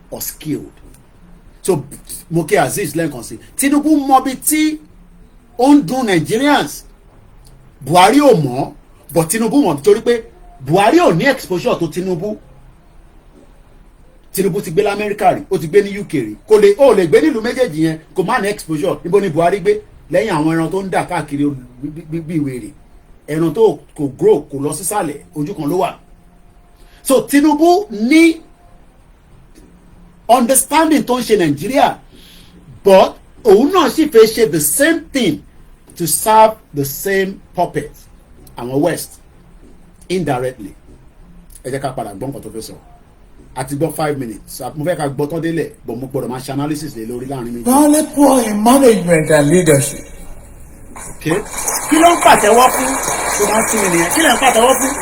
or skilled. So Moke Aziz lẹ́ǹkan sí. Tinubu mọ bí tí ó ń dùn Nigerians. Buhari ò mọ̀, but Tinubu mọ̀ torí pé Buhari ò ní exposure tó Tinubu. Tinubu ti gbé l'Amẹ́ríkà rí, ó ti gbé ní UK rí. Ó lè gbé nílùú méjèèjì yẹn, kò má ní exposure. Níbo ni Buhari gbé? Lẹ́yìn àwọn ẹran tó ń dà káàkiri bí wèrè. Ẹran tó kò grow, kò lọ sísàlẹ̀, ojú kan ló wà. So Tinubu ní understanding tó ń ṣe Nàìjíríà but òun náà sì fẹ́ ṣe the same thing to serve the same purpose àwọn West indirectly. Ẹ jẹ́ ká padà gbọ́ nǹkan tó fẹ́ sọ àti gbọ́ 5 minutes mo fẹ́ ká gbọ́ tán délẹ̀ but mo gbọ́dọ̀ máa ṣe analysis lé lórí láàrin méjì. Only poor in management and leadership. Okay. Kí ló ń pàtẹ́wọ́ fún tó máa ń tún mi nìyẹn kí ló ń pàtẹ́wọ́ fún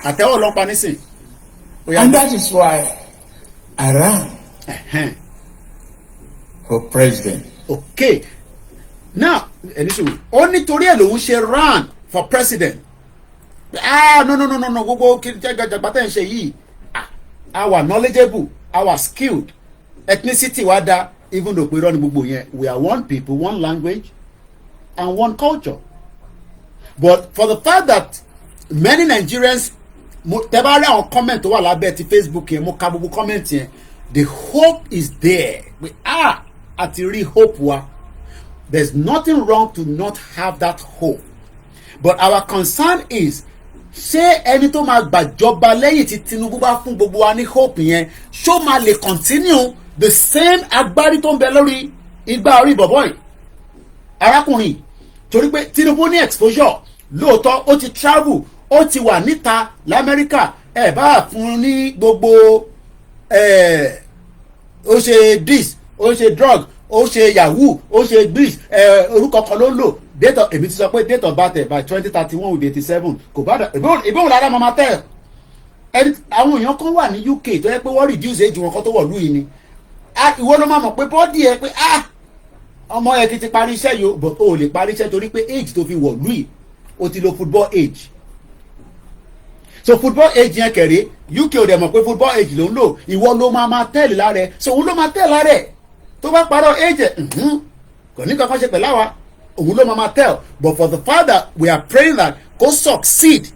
àtẹ́wọ́ ló ń pa nísìn. And that is why I ran for president. Okay. Now ẹni sùn ó nítorí ẹ̀ lòun ṣe ran for president. No gbogbo jàgbàtà ń ṣe yìí our knowledgeable our skilled ethnicity wa da even though pé irọ́ ni gbogbo yẹn we are one people one language and one culture but for the fact that many Nigerians tẹ́ bá rí àwọn comment tó wà lábẹ́ ti Facebook yẹn mo ka gbogbo comment yẹn the hope is there we àti rí hope wa there's nothing wrong to not have that hope but our concern is ṣé ẹni tó máa gbàjọba lẹ́yìn tí Tinubu bá fún gbogbo wa ní hope yẹn ṣó máa lè continue the same agbárí tó ń bẹ lórí igbá orí bọ̀bọ̀ yìí arákùnrin torí pé Tinubu ní exposure lóòótọ́ ó ti travel ó ti wà níta l'Amẹ́ríkà ẹ̀ bá fún ní gbogbo ó ṣe dis ó ṣe drug ó ṣe yahoo ó ṣe bis orúkọ kan ló lò date of èmi ti sọ pé date of birth by 2031 with 87 kò bá dà ìbéwò lára mama tẹ àwọn èèyàn kan wà ní UK tó yẹ pé wọ́n reduce age wọn kan tó wọ̀ lù yìí ni ìwọ ló máa mọ̀ pé bọ́ọ̀dì ẹ pé ọmọ ẹ ti parí iṣẹ́ yìí but o lè parí iṣẹ́ torí pé age tó fi wọ̀ lù yìí o ti lo football age so football age yẹn kẹ̀rẹ́ UK ò dẹ̀ mọ̀ pé football age ló ń lò ìwọ ló máa tẹ̀lé lára ẹ so òun ló máa tẹ̀lé lára ẹ tó bá parọ́ age kò ní kankan ṣe pẹ̀lú àwa òun ló máa tell but for the father we are praying that go succeed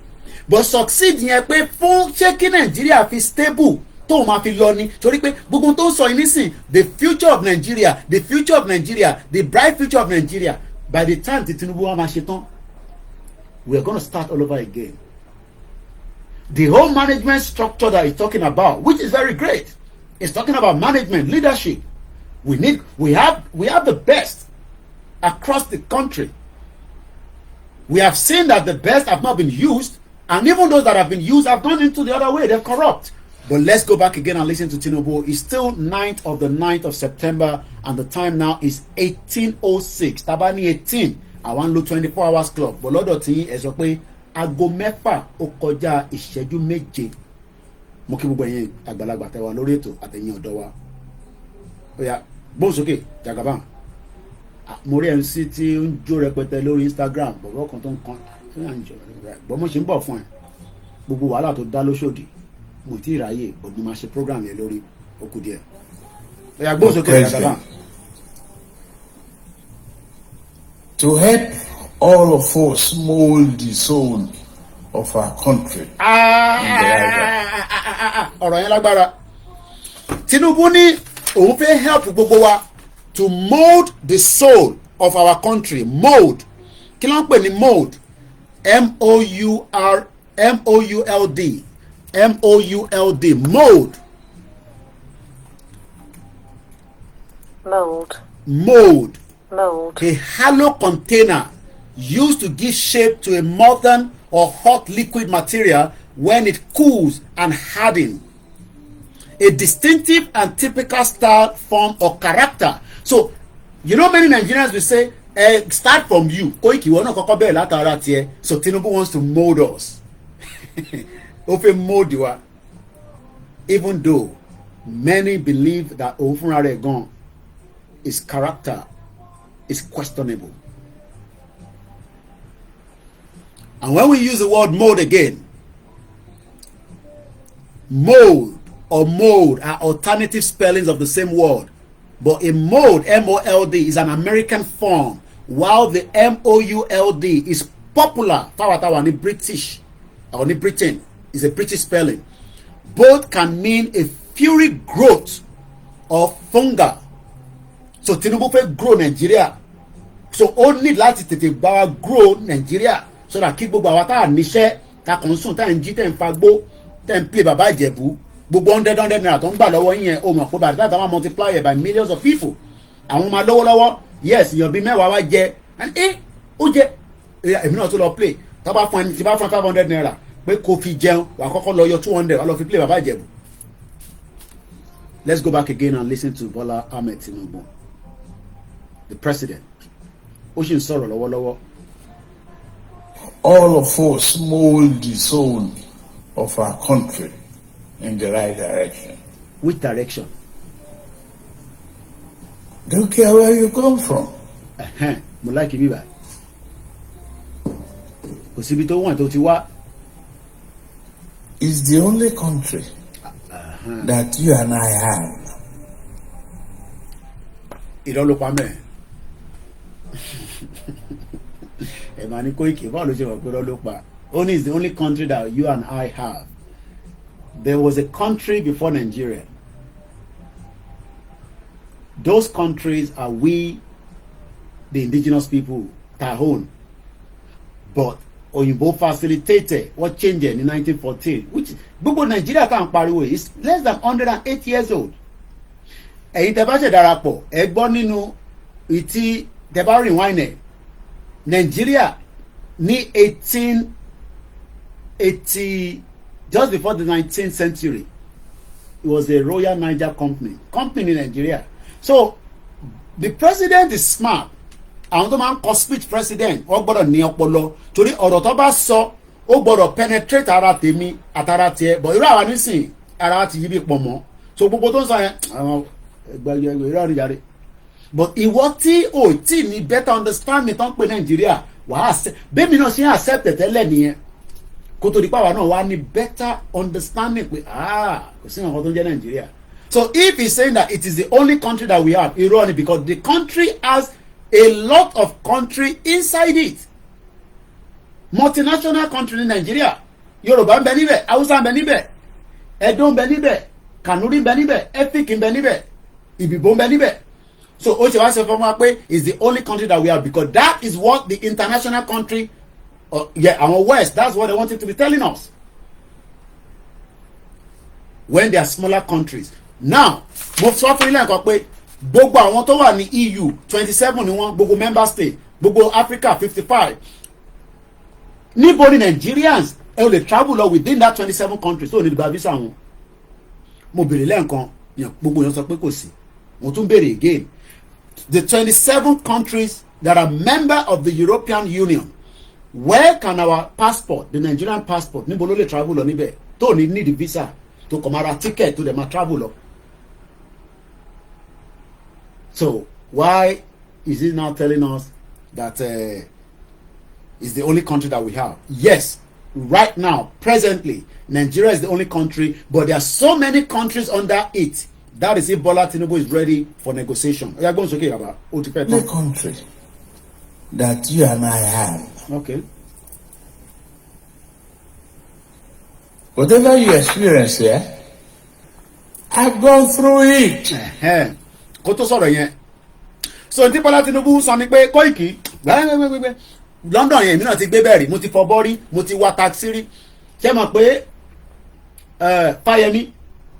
but succeed yẹn pé fún ṣé kí Nàìjíríà fi stable tóun máa fi lọ ni torí pé gbogbo tó ń sọ yìí nísìn the future of Nigeria the future of Nigeria the bright future of Nigeria by the time tí Tinubu wa máa ṣe tán we are gonna start all over again the whole management structure that he's talking about which is very great he's talking about management leadership we have the best across the country. We have seen that the best have not been used, and even those that have been used have gone into the other way. They're corrupt. But let's go back again and listen to Tinubu. It's still 9th of September, and the time now is 18:06. Tabani 18. I want to 24 hours club. But lọ́dọ̀ tí ẹ sọ pé aago mẹ́fà ó kọjá ìṣẹ́jú méje. Mo kí gbogbo ẹ̀yin àgbàlagbà tẹ́ wà lórí ètò àtẹ̀yin ọ̀dọ́ wa. Ó yá, gbóhùn sókè, Jagaban. Mo rí MC tí ń jó rẹpẹtẹ lórí Instagram bọ̀bọ̀ kan tó ń kan fún àǹjọ rẹ gbọ́ mo ṣe ń bọ̀ fún ẹ gbogbo wàhálà tó dá lóṣòdì mo ti ráyè ògùn máa ṣe program yẹn lórí okùn díẹ̀ ẹ̀yà gbóòsókè ẹ̀yà. To help all of us mold the soul of our country. Ọ̀rọ̀ yẹn lágbára. Tinubu ní òun fẹ́ help gbogbo wa to mold the soul of our country. Mold. Kí ló ń pè ní mold? M-O-U-L-D. M-O-U-L-D. Mold. Mold. Mold. Mold. A hollow container used to give shape to a molten or hot liquid material when it cools and hardens. A distinctive and typical style, form, or character. So, you know, many Nigerians will say, start from you. So Tinubu wants to mold us. Mold you. Even though many believe that Ofunraregon, his character is questionable. And when we use the word mold again, mold or mold are alternative spellings of the same word. But a mold, M-O-L-D, is an American form, while the M-O-U-L-D is popular, in British, or in Britain, is a British spelling. Both can mean a fiery growth or fungal. So Tinubu fẹ́ grow Nigeria. So only láti tètè bá wa grow Nigeria. So that kí gbogbo àwa tá à níṣẹ́ tá kàn sùn tá à ń jí tẹ̀ ń fagbó tẹ̀ ń play bàbá Ìjẹ̀bú gbogbo 100 naira tó ń gbà lọ́wọ́ yẹn o mọ̀ pé by the time táwọn multiply it by millions of people àwọn máa lówó lọ́wọ́ yes èèyàn bíi mẹ́wàá wá jẹ ó jẹ èmi náà tó lọ play tó bá fún ẹni tí bá fún 500 naira pé kò fi jẹun wà á kọ́kọ́ lọ yọ 200 wà á lọ fi play bàbá ìjẹ̀bù. Let's go back again and listen to Bola Ahmed Tinubu, the president. Ó sì ń sọ̀rọ̀ lọ́wọ́lọ́wọ́. All of us mold the soul of our country in the right direction. Which direction? Don't care where you come from. Mo like ibi báyìí. Kò síbi tó wọ̀n tó ti wá. It's the only country that you and I have. Irọ́ ló pa mẹ́. Ẹ̀ma ní Koiki báwo ló ṣe wọ̀ pé irọ́ ló pa. Only is the only country that you and I have. There was a country before Nigeria. Those countries are we, the indigenous people, that own. But Oyinbo facilitated what changed in 1914, which gbogbo Nigeria tá à ń pariwo is less than 108 years old. Ẹ̀yin tẹ́ bá ṣe darapọ̀ ẹ gbọ́ nínú ìtì tẹ́ bá rewind ẹ̀ Nigeria ní 1880, just before the 19th century, it was a Royal Niger company in Nigeria. So the president is smart. Àwọn tó máa ń kọ speech president wọ́n gbọ́dọ̀ ní ọpọlọ torí ọ̀rọ̀ tó bá sọ ó gbọ́dọ̀ penetrate ara tèmi àtara tiẹ̀ bọ̀ irú àwa nísìn ara ti yí bí pọ̀ mọ́ so gbogbo tó ń sọ yẹn àwọn ẹgbẹ́ irú àríyáre but ìwọ tí ò tí ní better understanding tó ń pè Nàìjíríà wàá bẹ́ẹ̀ mi náà ṣe ń accept tẹ́lẹ̀ nìyẹn kó tó di pàwọn náà wàá ní better understanding pé kò sí nǹkan tó ń jẹ́ Nàìjíríà. So if he's saying that it is the only country that we have, irony, because the country has a lot of country inside it. Multinational country in Nigeria. Yoruba ń bẹ níbẹ̀, Hausa ń bẹ níbẹ̀, Edo ń bẹ níbẹ̀, Kanuri ń bẹ níbẹ̀, Efik ń bẹ níbẹ̀, Ibibo ń bẹ níbẹ̀. So ó ṣe wá sọ fún wa pé is the only country that we have because that is what the international country, our West, that's what they wanted to be telling us. When they are smaller countries. Now, mo sọ fún ilé nǹkan pé gbogbo àwọn tó wà ní EU 27 ni wọ́n gbogbo member state gbogbo Africa 55 níbo ni Nigerians ẹ ò lè travel lọ within that 27 countries tó ní gba visa wọn mo béèrè lẹ́ẹ̀kan gbogbo yẹn sọ pé kò sí mo tún béèrè again the 27 countries that are member of the European Union where can our passport the Nigerian passport níbo ló lè travel lọ níbẹ̀ tó ní need visa tó kọ̀ máa ra ticket tó dẹ̀ máa travel lọ. So why is he now telling us that is the only country that we have? Yes, right now, presently, Nigeria is the only country, but there are so many countries under it. That is if Bola Tinubu is ready for negotiation. You are going to talk about the country that you and I have. Okay. Whatever you experience here, I've gone through it. Kó tó sọ̀rọ̀ yẹn so tí Bọ́lá Tinubu sọ ni pé Koiki gbẹ́gbẹ́gbẹ́gbẹ́ London yẹn èmi náà ti gbé bẹ́ẹ̀ rí mo ti fọbọ́ rí mo ti wa taxi rí ṣé mọ̀ pé Fáyẹmí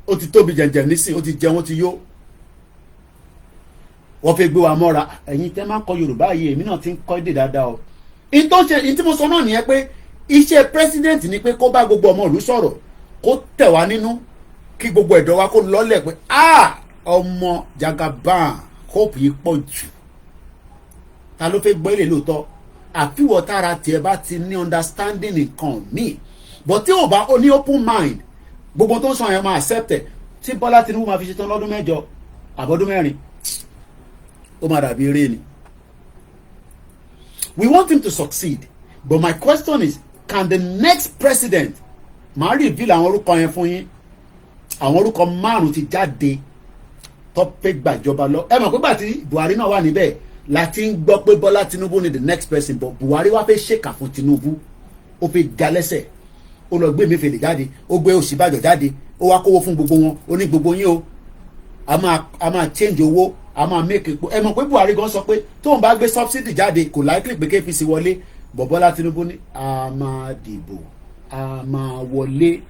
ó ti tóbi jẹ̀jẹ̀ nísìn ó ti jẹun ó ti yó wọ́n fẹ́ gbé wa mọ́ra ẹ̀yin tẹ́ máa ń kọ Yorùbá yìí èmi náà ti ń kọ́ èdè dáadáa o in tí mo sọ náà nìyẹn pé iṣẹ́ president ni pé kó bá gbogbo ọmọ ìlú sọ̀rọ̀ kó tẹ̀ wá nínú kí gbogbo ẹ̀dọ̀ wa kó lọ́lẹ̀ pé ọmọ Jagaban hope yìí pọ̀ jù ta ló fẹ́ gbọ́ ilé lóòótọ́ àfiwọ̀ tára tiẹ̀ bá ti ní understanding nǹkan míì but tí ò bá ó ní open mind gbogbo tó ń sọ yẹn máa accept ẹ̀ tí Bọ́lá Tinubu máa fi ṣetán lọ́dún 8 àbọ̀dún 4 ó máa dàbí eré ni. We want him to succeed but my question is can the next president máa reveal àwọn orúkọ yẹn fún yín àwọn orúkọ 5 ti jáde tó fẹ́ gbàjọba lọ ẹ mọ̀ pé gbà tí Buhari náà wà níbẹ̀ láti ń gbọ́ pé Bọ́lá Tinubu ni the next person but Buhari wá fẹ́ ṣèkà fún Tinubu ó fẹ́ ga lẹ́sẹ̀ ó lọ gbé Emefiele jáde ó gbé Ọ̀ṣínbàjò jáde ó wá kówó fún gbogbo wọn ó ní gbogbo yín o a máa change owó a máa make epo ẹ mọ̀ pé Buhari gan sọ pé tóun bá gbé subsidy jáde kò likely pé KPC wọlé but Bọ́lá Tinubu ní a máa dìbò a máa wọlé.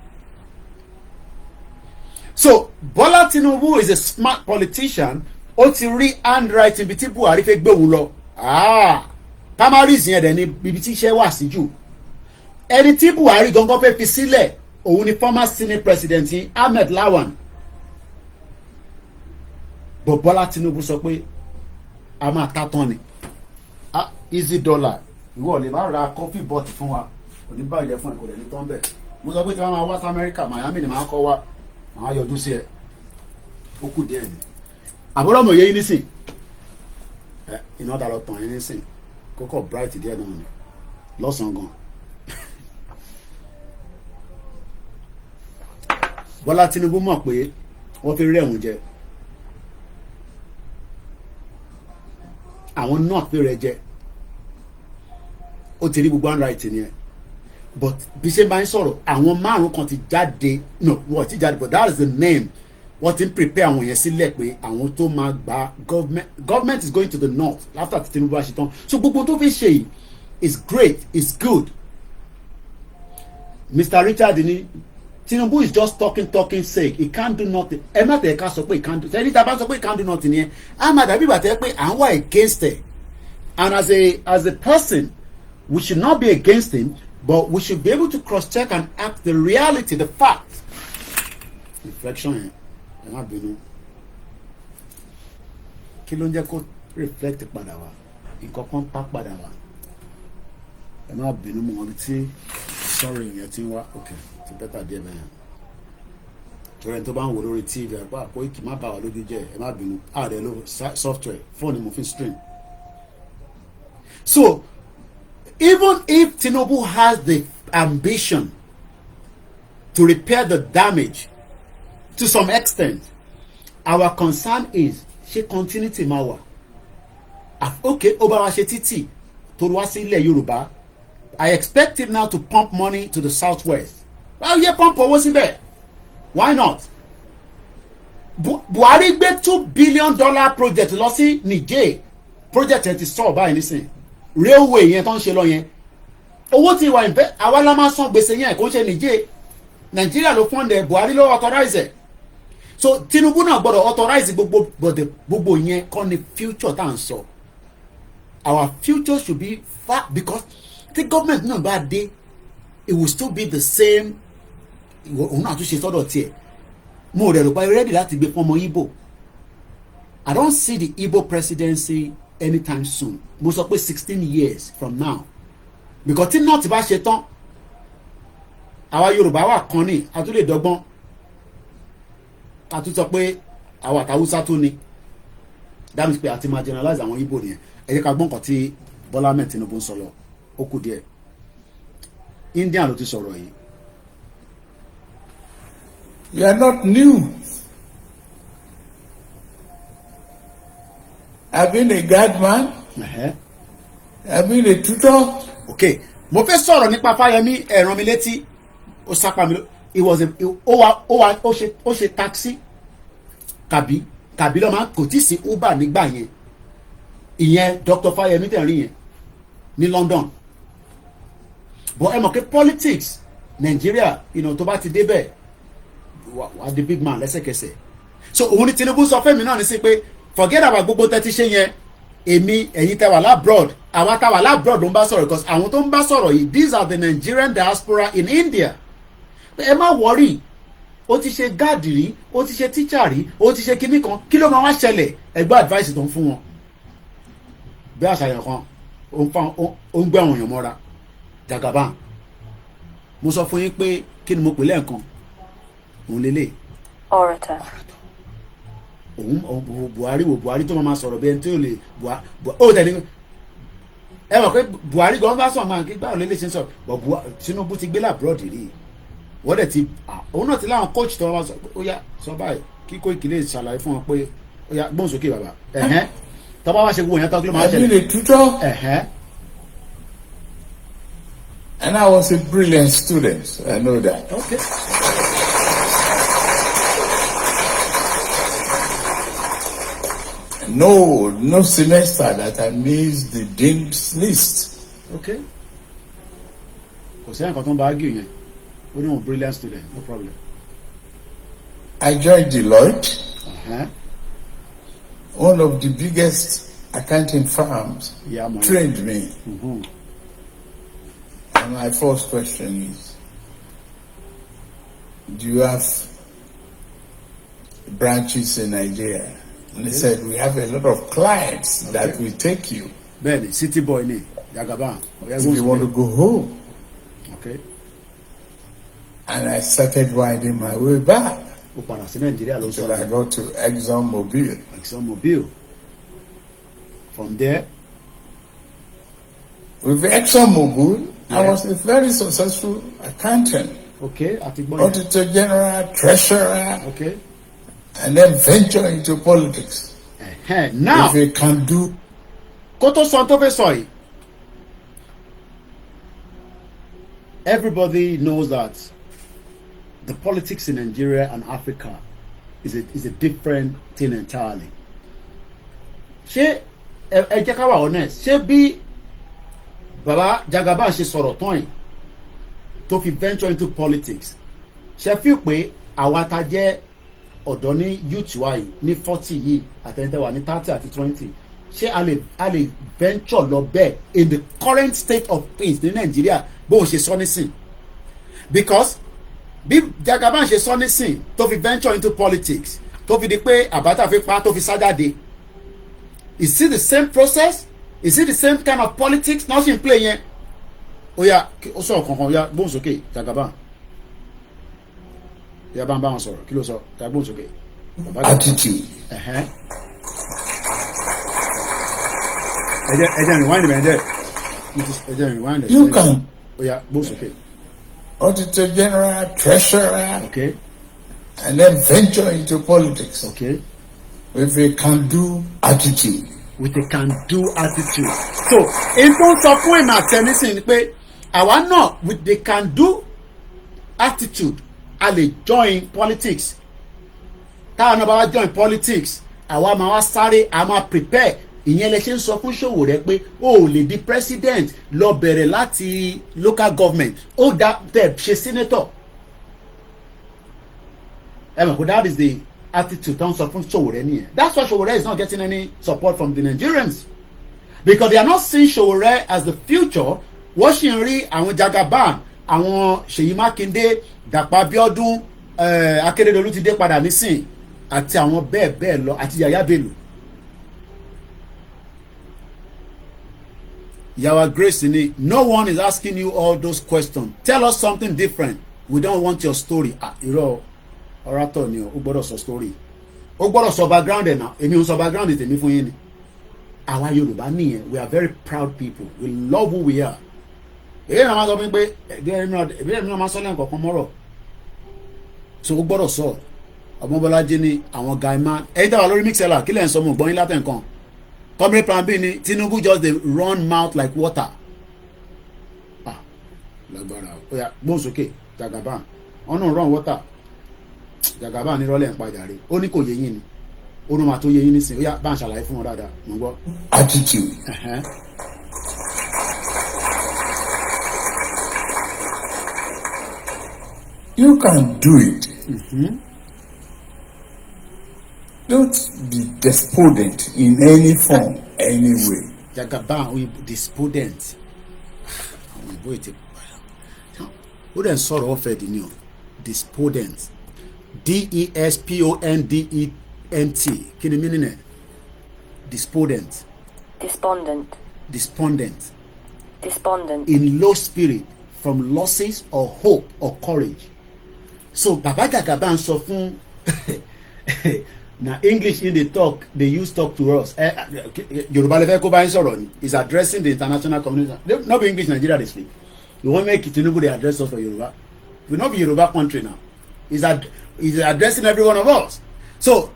So Bola Tinubu is a smart politician. Ó ti rí handwriting bí tí Buhari fẹ́ gbé òun lọ. Primaries yẹn dẹ̀ ni ibi tí iṣẹ́ wà sí jù. Ẹni tí Buhari gangan fẹ́ fi sílẹ̀ òun ni former senate president Ahmed Lawan. But Bola Tinubu sọ pé a máa ta tán ni. Easy dollar. Ìwọ lè má ra coffee bot fún wa. Kò ní bàjẹ́ fún ẹ̀ kò lè ní tán bẹ́ẹ̀. Mo sọ pé tí wọ́n máa wá sí America, Miami ni màá kọ́ wá. Màá yọjú sí ẹ̀. Ó kù díẹ̀ ni. Àbúrò mọ̀ yẹ yín nísìn. Iná dà lọ tàn yín nísìn. Kókò bright díẹ̀ náà ni. Lọ́sàn-án gan. Bola Tinubu mọ̀ pé wọ́n fi rẹ̀ òun jẹ. Àwọn náà fi rẹ̀ jẹ. Ó ti rí gbogbo handwriting yẹn. But bí ṣe máa ń sọ̀rọ̀ àwọn márùn kan ti jáde no wọ́n ti jáde but that is the name wọ́n ti ń prepare àwọn yẹn sílẹ̀ pé àwọn tó máa gba government is going to the north after tí Tinubu bá ṣe tán so gbogbo tó fi ṣe yìí is great is good. Mr. Richard ni Tinubu is just talking sake he can't do nothing ẹ má tẹ̀ ká sọ pé he can't do ṣẹ́ni tá a bá sọ pé he can't do nothing yẹn á máa dàbí ìbàtẹ́ pé à ń wà against it and as a person we should not be against him. But we should be able to cross-check and act the reality, the facts. Reflection, ẹ má bínú. Kí ló ń jẹ́ kó reflect padà wá? Nǹkan kan pa padà wá. Ẹ má bínú mọ́ ibi tí sorry yẹn ti ń wá. Okay, ti bẹ́tà díẹ̀ bẹ́ẹ̀. Torí ẹni tó bá ń wò lórí TV àpá Koiki má bà wá lójú jẹ́ ẹ má bínú. Àdé ló software fóònù mo fi stream. So, even if Tinubu has the ambition to repair the damage to some extent, our concern is ṣé continuity máa wà. Okay, ó bá wa ṣe títì tó wá sí ilẹ̀ Yorùbá. I expect him now to pump money to the southwest. Well, yeah, pump owó síbẹ̀. Why not? Buhari gbé $2 billion project lọ sí Niger. Project ẹ̀ ti sọ̀ báyìí nísìnyí. Railway yẹn tó ń ṣe lọ yẹn owó tí wà ìfẹ́ àwa la máa san gbèsè yẹn kò ń ṣe nìjẹ́ Nàìjíríà ló fund ẹ̀ Buhari ló authorize ẹ̀ so Tinubu náà gbọ́dọ̀ authorize gbogbo yẹn kọ́ ni future tá à ń sọ our future should be far because the government náà bá dé it will still be the same òun náà tún ṣe sọ́dọ̀ tiẹ̀ mo rẹ̀ rò pa ready láti gbé fún ọmọ Igbo I don't see the Igbo presidency anytime soon mo sọ pé 16 years from now because tí náà ti bá ṣe tán àwa Yorùbá wà kan ní a tún lè dọ́gbọ́n a tún sọ pé àwa àtàwùsá tó ní that means pé a ti máa generalize àwọn Igbo nìyẹn ẹ jẹ́ ká gbọ́n kan tí Bọ́lá Ahmed Tinubu ń sọ lọ ó kù díẹ̀ India ló ti sọ̀rọ̀ yìí. You are not new. I've been a guardman. I've been a tutor. Okay, mo fẹ́ sọ̀rọ̀ nípa Fáyẹmí ẹ̀ràn mi létí ó sápá mi ó ṣe taxi kàbí lọ́ọ́ máa kò tí ì sí Uber nígbà yẹn ìyẹn Dr. Fáyẹmí tẹ̀rín yẹn ní London but ẹ mọ̀ pé politics Nàìjíríà tó bá ti débẹ̀ wà the big man lẹ́sẹ̀kẹsẹ̀ so òun ni Tinubu sọ fẹ́mi náà ní sí pé forget about gbogbo tẹ́tí ṣe yẹn èmi ẹ̀yin tẹ́ wà labroad àwa tá wà labroad ló ń bá sọ̀rọ̀ because àwọn tó ń bá sọ̀rọ̀ yìí these are the Nigerian diaspora in India ẹ má worry ó ti ṣe gáàdì rí ó ti ṣe tíṣà rí ó ti ṣe kinní kan kí ló máa wá ṣẹlẹ̀ ẹgbẹ́ advice tó ń fún wọn bí àṣàyàn kan ó ń gbé àwọn èèyàn mọ́ra jagaban mo sọ fún yín pé kí ni mo pè lẹ́ẹ̀kan òun lélẹ̀. Orator. òun Buhari tó máa sọ̀rọ̀ bí ẹni tí ó lè ó tẹ̀lé ẹ mọ̀ pé Buhari gan bá sọ̀ máa kí gbà lélẹ̀ ṣe ń sọ̀rọ̀ bọ̀ Tinubu ti gbé labroad rí wọ́n dẹ̀ ti òun náà ti láwọn coach tó wọ́n sọ pé ó yá sọ báyìí kí Koiki lè ṣàlàyé fún wọn pé ó yá gbóhùn sókè bàbá tọ́ba wá ṣe gbogbo yẹn tó kí ló máa ṣẹlẹ̀. I've been a tutor. And I was a brilliant student. I know that. Okay. No semester that I missed the dean's list. Okay. Kò sí nǹkan tó ń bá argue yẹn. Ó ní wọn brilliant student, no problem. I joined Deloitte, one of the biggest accounting firms, trained me. And my first question is, do you have branches in Nigeria? And they said, we have a lot of clients that will take you. Benny, city boy, ni Jagaban. If you want to go home. Okay. And I started winding my way back. Until I got to ExxonMobil. ExxonMobil. From there? With ExxonMobil, I was a very successful accountant. Okay. Auditor General, Treasurer. Okay. And then venture into politics. Now, if you can do. Koto Santofe Soy. Everybody knows that the politics in Nigeria and Africa is a different thing entirely. Ṣé ẹ jẹ́ ká wà honest, ṣé bí Baba Jagaban ṣe sọ̀rọ̀ tán yìí tó fi venture into politics, ṣé fi pé àwa ta jẹ́ ọ̀dọ́ ní youth wa yìí ní 40 yìí àtẹ̀yìntẹ̀wà ní 30 àti 20 ṣé a lè venture lọ bẹ́ẹ̀ in the current state of things ní Nàìjíríà bó o ṣe sọ nísìn? Because bí Jagaban ṣe sọ nísìn tó fi venture into politics tó fi di pé àbátà fi pa tó fi sá jáde, is it the same process? Is it the same kind of politics náà ṣì ń play yẹn? Ó yá ó sọ̀rọ̀ kankan, ó yá gbóhùn sókè Jagaban. Ó yá bá ń bá wọn sọ̀rọ̀ kí ló sọ? Ó yá gbóhùn sókè. Attitude. Ẹ jẹ́ rewind mi, ẹ jẹ́ rewind. You can. Ó yá gbóhùn sókè. Auditor General, Treasurer. Okay. And then venture into politics. Okay. With a can-do attitude. With a can-do attitude. So, in tó sọ fún ìmọ̀ àtẹnisìn ni pé àwa náà with the can-do attitude a lè join politics. Táwọn náà bá wá join politics, àwa máa wá sáré, a máa prepare. Ìyẹn lè ṣe ń sọ fún Sowore pé o ò lè di president lọ bẹ̀rẹ̀ láti local government ó dá tẹ̀ ṣe senator. That is the attitude tó ń sọ fún Sowore nìyẹn. That's why Sowore is not getting any support from the Nigerians, because they are not seeing Sowore as the future. Wọ́n ṣì ń rí àwọn Jagaban, àwọn Ṣèyí Mákindé, Dàpọ̀ Abíọ́dún, Akérédolú ti dé padà nísìn àti àwọn bẹ́ẹ̀ bẹ́ẹ̀ lọ àti Yàyà Bello. Yawa Grace ni, no one is asking you all those questions. Tell us something different. We don't want your story. Irọ́ orator ni o gbọ́dọ̀ sọ story. O gbọ́dọ̀ sọ background ẹ̀ náà. Èmi ò sọ background tèmi fún yín ni. Àwa Yorùbá nìyẹn. We are very proud people. We love who we are. Èyí náà máa sọ fún mi pé ẹ̀bí ẹ̀mí náà máa sọ lẹ́yìn kọ̀ọ̀kan mọ́rọ̀. So o gbọ́dọ̀ sọ. Ọmọbọ́lájí ni àwọn guy man. Ẹ̀yin tàwa lórí mixella kí lẹ̀ ń sọ mọ̀ gbọ́n yín látẹ̀ nǹkan. Comrade Plan B ni Tinubu just dey run mouth like water. Lágbára ó yá gbóhùn sókè Jagaban ọ̀nà run water. Jagaban ní rọ́lẹ̀ ń padà rí ó ní kò yé yín ni ó ní máa tó yé yín nísìnyí ó yá bá ń ṣàlàyé fún wọn dáadáa mò ń gbọ́. Attitude. You can do it. Don't be despondent in any form, any way. Jagaban we despondent. Òyìnbó ètè ó dẹ̀ ń sọ̀rọ̀ ọ̀fẹ́ di ni o despondent despondent kí ni meaning ẹ̀ despondent. Despondent. Despondent. Despondent. In low spirit from losses or hope or courage. So Baba Jagaban sọ fún na English in the talk they use talk to us. Yoruba level ko ba yin sọ̀rọ̀ ni is addressing the international community. No be English Nigeria dey speak. You wan make Tinubu dey address us for Yoruba. We no be Yoruba country now. Is addressing every one of us. So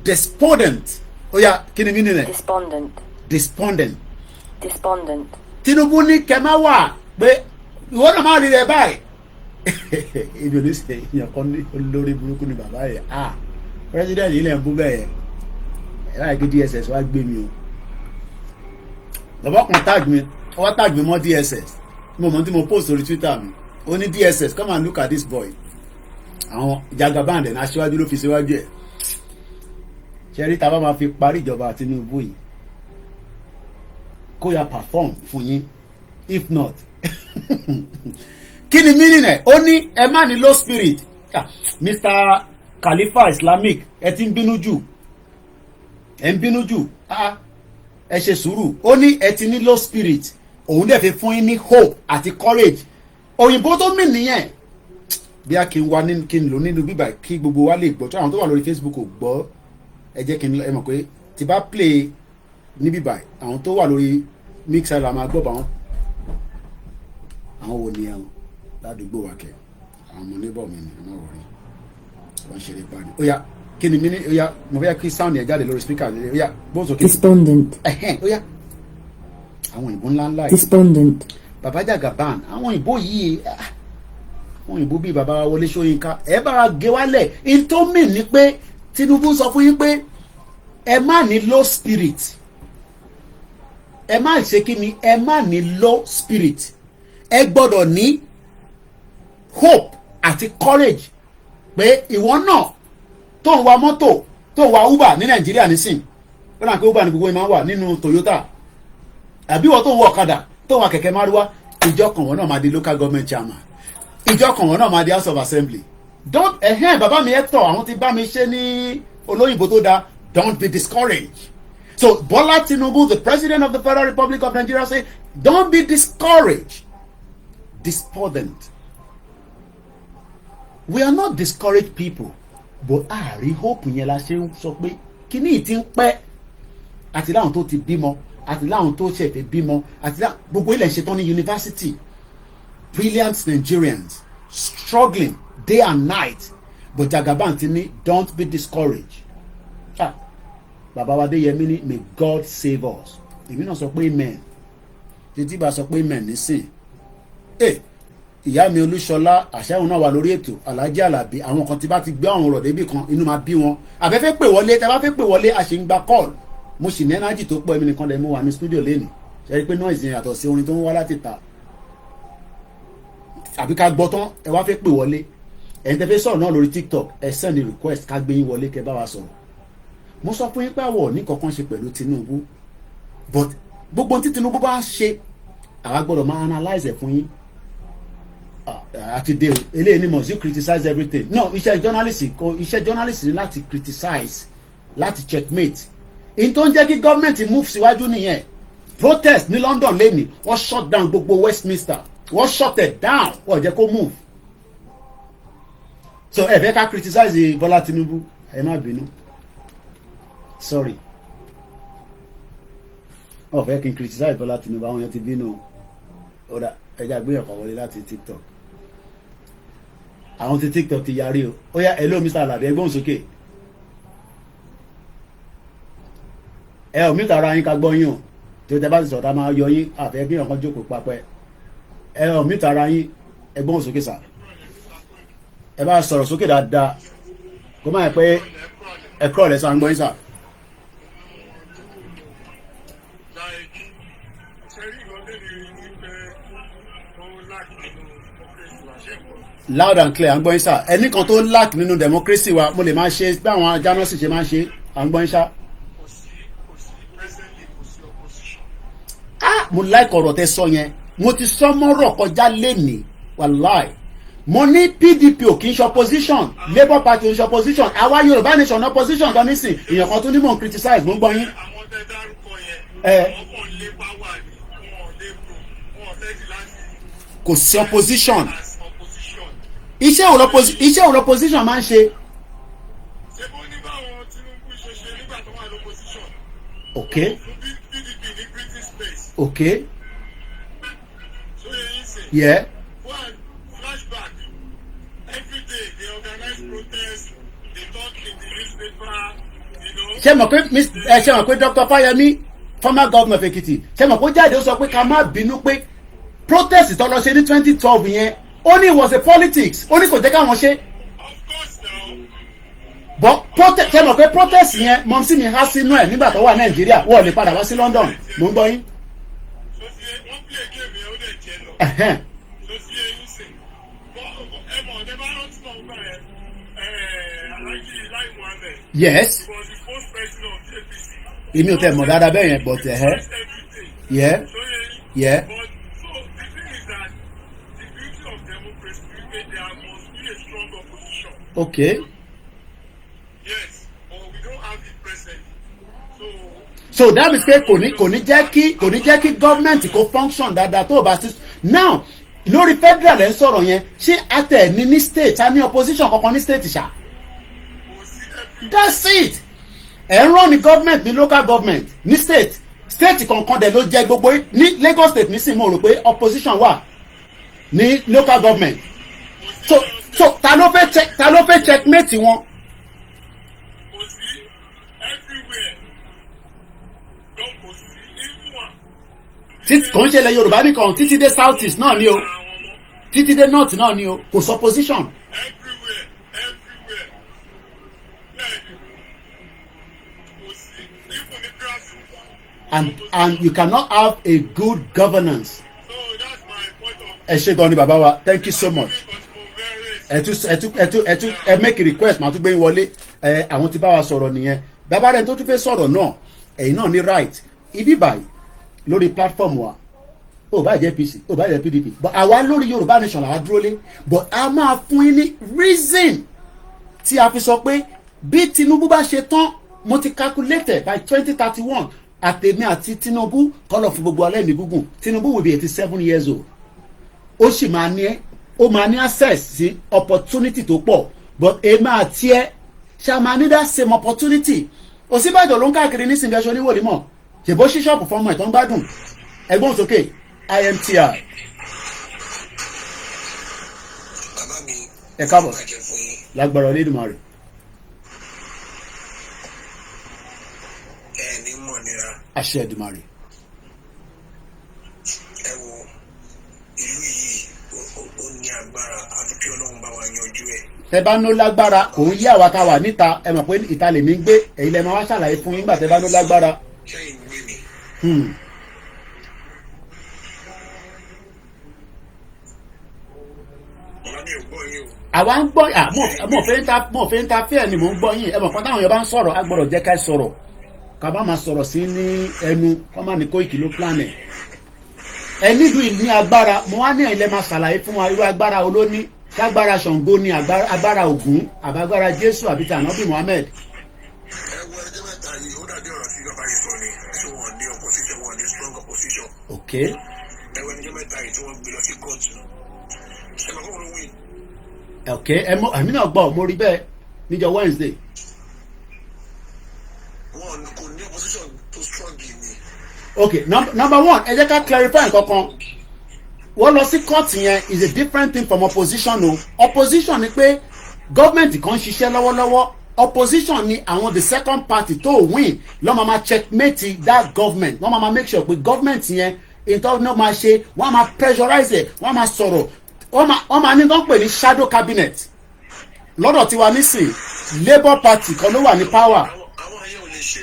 despondent. Oh yeah, kini meaning it? Despondent. Despondent. Despondent. Tinubu ní kẹ́má wà pé ìwọ náà máa rí rẹ báyìí. Ibi oníṣẹ́ ìyẹn kan ní olórí burúkú ni bàbá yẹn. President yìí lè ń bú bẹ́ẹ̀ yẹn. Ẹ̀rọ àìkú DSS wá gbé mi o. Bàbá kan tag mi, wọ́n tag mi mọ́ DSS. Mo mọ̀ tí mo post orí Twitter mi. Ó ní DSS come and look at this boy. àwọn Jagaban dẹ̀ náà aṣíwájú ló fi síwájú ẹ̀ ṣẹ́rí tá a bá máa fi parí ìjọba Tinubu yìí kó ya perform fún yín if not kí ni meaning ẹ̀ ó ní ẹ má ní low spirit Mr. Khalifa Islamic ẹ ti ń bínú jù ẹ ń bínú jù ẹ ṣe sùúrù ó ní ẹ ti ní low spirit òun dẹ̀ fi fún yín ní hope àti courage òyìnbó tó mì nìyẹn bí a kì í wá kí n lò nínú bíbá kí gbogbo wa lè gbọ́ tó àwọn tó wà lórí Facebook ò gbọ́ ẹ jẹ́ kí n ẹ mọ̀ pé tí bá play ní bíbá àwọn tó wà lórí mixer la máa gbọ́ bá wọn àwọn wo ni ẹ̀wọ̀n ládùúgbò wa kẹ àwọn ọmọ oníbọ̀ mi ni ọmọ wọ̀rí wọ́n ṣeré pa ni ó yá kí ni mí ní ó yá mo fẹ́ kí sound yẹn jáde lórí speaker ó yá bóun sókè. Despondent. Ó yá àwọn òyìnbó ńláńlá yìí. Despondent. Bàbá Jagaban àwọn òyìnbó yìí àwọn òyìnbó bíi bàbá Wọlé Ṣóyínká ẹ bá wa gé wálẹ̀ ìtòmí ni pé Tinubu sọ fún yín pé ẹ má ní low spirit ẹ má ṣe kí ni ẹ má ní low spirit ẹ gbọ́dọ̀ ní hope àti courage pé ìwọ náà tó ń wa mọ́tò tó ń wa Uber ní Nàìjíríà nísìn ó náà pé Uber ní gbogbo ìmọ̀ wà nínú Toyota àbí ìwọ tó ń wọ ọ̀kadà tó ń wa kẹ̀kẹ́ márúwá ìjọ kan wọn náà máa di local government chairman ìjọ kan wọn náà máa di House of Assembly don't bàbá mi Hector àwọn ti bá mi ṣe ní olóyìnbó tó dáa don't be discouraged. So Bola Tinubu, the President of the Federal Republic of Nigeria, say, don't be discouraged. Despondent. We are not discouraged people, but I hope yẹn la ṣe ń sọ pé kíní ìtí ń pẹ́ àti láwọn tó ti bímọ àti láwọn tó ṣẹ̀fẹ̀ bímọ àti láwọn gbogbo ilẹ̀ ṣe tán ní university brilliant Nigerians struggling day and night but Jagaban ti ní don't be discouraged. Bàbá wa Adéyẹmí ní may God save us. Èmi náà sọ pé amen. Títí bá sọ pé amen nísìn. Ìyá mi Olúṣọlá àṣẹ́hùn náà wà lórí ètò Alhaji Alabi àwọn kan tí bá ti gbé àwọn ọ̀rọ̀ débì kan inú máa bí wọn. Àfẹ́fẹ́ pè wọlé tẹ́ bá fẹ́ pè wọlé a ṣe ń gba call. Mo sì ní energy tó pọ̀ èmi nìkan lè mú wa ní studio lẹ́nu. Ṣé rí pé noise yẹn yàtọ̀ sí orin tó ń wá láti ta. Àbí ká gbọ́ tán ẹ wá fẹ́ pè wọlé. Ẹ̀yin tẹ́ fẹ́ sọ̀rọ̀ náà lórí TikTok ẹ send request ká gbé yín wọlé kẹ́ bá wa sọ̀rọ̀. Mo sọ fún yín pé àwọ̀ ní kankan ṣe pẹ̀lú Tinubu but gbogbo tí Tinubu bá ṣe àwa gbọ́dọ̀ máa analyse ẹ̀ fún yín àti dé eléyìí ni must you criticize everything no iṣẹ́ journalist ni láti criticize láti checkmate in tó ń jẹ́ kí gọ́ọ̀mẹ̀ntì move síwájú nìyẹn protest ní London lẹ́nìí wọ́n shut down gbogbo Westminster wọ́n shut it down wọ́n jẹ́ kó move so ẹ fẹ́ ká criticize Bọ́lá Tinubu ẹ má bínú. Sorry. Fẹ́ kí n criticize Bọ́lá Tinubu àwọn yẹn ti bínú ọ̀dà ẹja gbéyàn kan wọlé láti TikTok àwọn ti TikTok ti yarí o ó yá hello Mr. Alabi ẹgbọ́n sókè ẹ ò mìta ara yín ká gbọ́ yín o tí ó tẹ bá ti sọ̀tà máa yọ yín àfẹ́ gbéyàn kan jókòó papẹ́ ẹ ò mìta ara yín ẹgbọ́n sókè sà ẹ bá sọ̀rọ̀ sókè dáadáa kó má yẹ pé ẹ̀kọ́ rẹ̀ sà ń gbọ́ yín sà. Loud and clear à ń gbọ́ yín sá ẹnì kan tó lack nínú democracy wa mo lè máa ṣe bí àwọn jánọ́sì ṣe máa ń ṣe à ń gbọ́ yín sá. Mo like ọ̀rọ̀ tẹ sọ yẹn mo ti sọ mọ́rọ̀ kọjá lẹ́nìí wàláì mo ní PDP ò kì í ṣe opposition Labour Party ò ń ṣe opposition àwa Yorùbá nation ní opposition gan nísìn èèyàn kan tó ní mò ń criticize mo ń gbọ́ yín. Kò sí opposition iṣẹ́ òun opposition máa ń ṣe. Okay. Okay. Yeah. ṣé mọ̀ pé Dr. Fáyẹmí former governor of Ekiti ṣé mọ̀ pé ó jáde ó sọ pé ká má bínú pé protest tó lọ ṣe ní 2012 yẹn ó ní it was a politics ó ní kò jẹ́ káwọn ṣe. but protest ṣe mọ̀ pé protest yẹn mọ̀mísí mi há sínú ẹ̀ nígbà tó wà Nàìjíríà wọ́n lè padà wá sí London mò ń gbọ́ yín. Yes. Èmi ò tẹ̀ mọ̀ dáadáa bẹ́ẹ̀ yẹn but yeah. Yeah. Okay. So that means pé kò ní jẹ́ kí government kó function dáadáa tó o bá sí. Now lórí federal ẹ̀ ń sọ̀rọ̀ yẹn ṣé àtẹ̀ ní state a ní opposition kankan ní state ṣá. That's it. Ẹ̀ ń rán ní government ní local government ní state kankan dẹ̀ ló jẹ́ gbogbo ní Lagos state nísìnyí mo rò pé opposition wà ní local government. So ta ló fẹ́ checkmate wọn. Kò ń ṣẹlẹ̀ Yorùbá nìkan títí dé south east náà ni o títí dé north náà ni o kò sọ position. And you cannot have a good governance. Ẹ ṣé gan ni bàbá wa, thank you so much. Ẹ make a request màá tún gbé wọlé àwọn tí bá wa sọ̀rọ̀ nìyẹn. Bàbá rẹ̀ tó tún fẹ́ sọ̀rọ̀ náà ẹ̀yin náà ní right ibi báyìí lórí platform wa ó bá jẹ́ PC ó bá jẹ́ PDP but àwa lórí Yorùbá nation làwa dúró lé but a máa fún yín ní reason tí a fi sọ pé bí Tinubu bá ṣe tán mo ti calculate by 2031 àtèmi àti Tinubu kọ́lọ̀ fún gbogbo alẹ́ ní gúngùn Tinubu will be 87 years old ó sì máa ní access sí opportunity tó pọ̀ but èmi àti ẹ ṣá máa ní that same opportunity Ọ̀ṣínbàjò ló ń káàkiri ní sinmi ẹṣọ oníwòlí mọ̀ ṣèbó ṣí ṣọ́ọ̀pù fọmọ ẹ̀ tó ń gbádùn ẹgbọ́n sókè IMTR. Ẹ káàbọ̀ lágbára Olódùmarè. Àṣẹ Èdùmàrè. Ẹ wo ìlú yìí ó ní agbára àti kí Ọlọ́run bá wa yanjú ẹ̀. Tẹ bá ní lágbára òun yí àwa ká wà níta ẹ mọ̀ pé ìta lèmi ń gbé èyí lẹ máa wá ṣàlàyé fún yín nígbà tẹ bá ní lágbára. Àwa ń gbọ́ mo fẹ́ ń ta fẹ́ẹ̀ ni mò ń gbọ́ yín ẹ mọ̀ pé táwọn èèyàn bá ń sọ̀rọ̀ a gbọ́dọ̀ jẹ́ ká sọ̀rọ̀ ká bá máa sọ̀rọ̀ sí ní ẹnu kọ́ máa ní Koiki ló plan ẹ̀. Ẹ nílùú ní agbára mo wá ní ẹ̀yin lẹ́ máa ṣàlàyé fún wa irú agbára olóní lágbára Ṣàngó ni agbára Ògún àbágbára Jésù àbí tànàbí Muhammed. Okay. Okay, àmì náà gbọ́ mo rí bẹ́ẹ̀ níjọ́ Wednesday. Okay, number one ẹ jẹ́ ká clarify nǹkan kan wọ́n lọ sí court yẹn is a different thing from opposition o opposition ni pé government kan ṣiṣẹ́ lọ́wọ́lọ́wọ́ opposition ni àwọn the second party tó win lọ́ọ́ máa checkmate that government wọ́n máa make sure pé government yẹn ìtọ́ náà máa ṣe wọ́n máa pressurize ẹ̀ wọ́n máa sọ̀rọ̀ wọ́n máa ní tó ń pè ní shadow cabinet lọ́dọ̀ tiwa nísìn labour party kan ló wà ní power. àwọn yẹn ò lè ṣe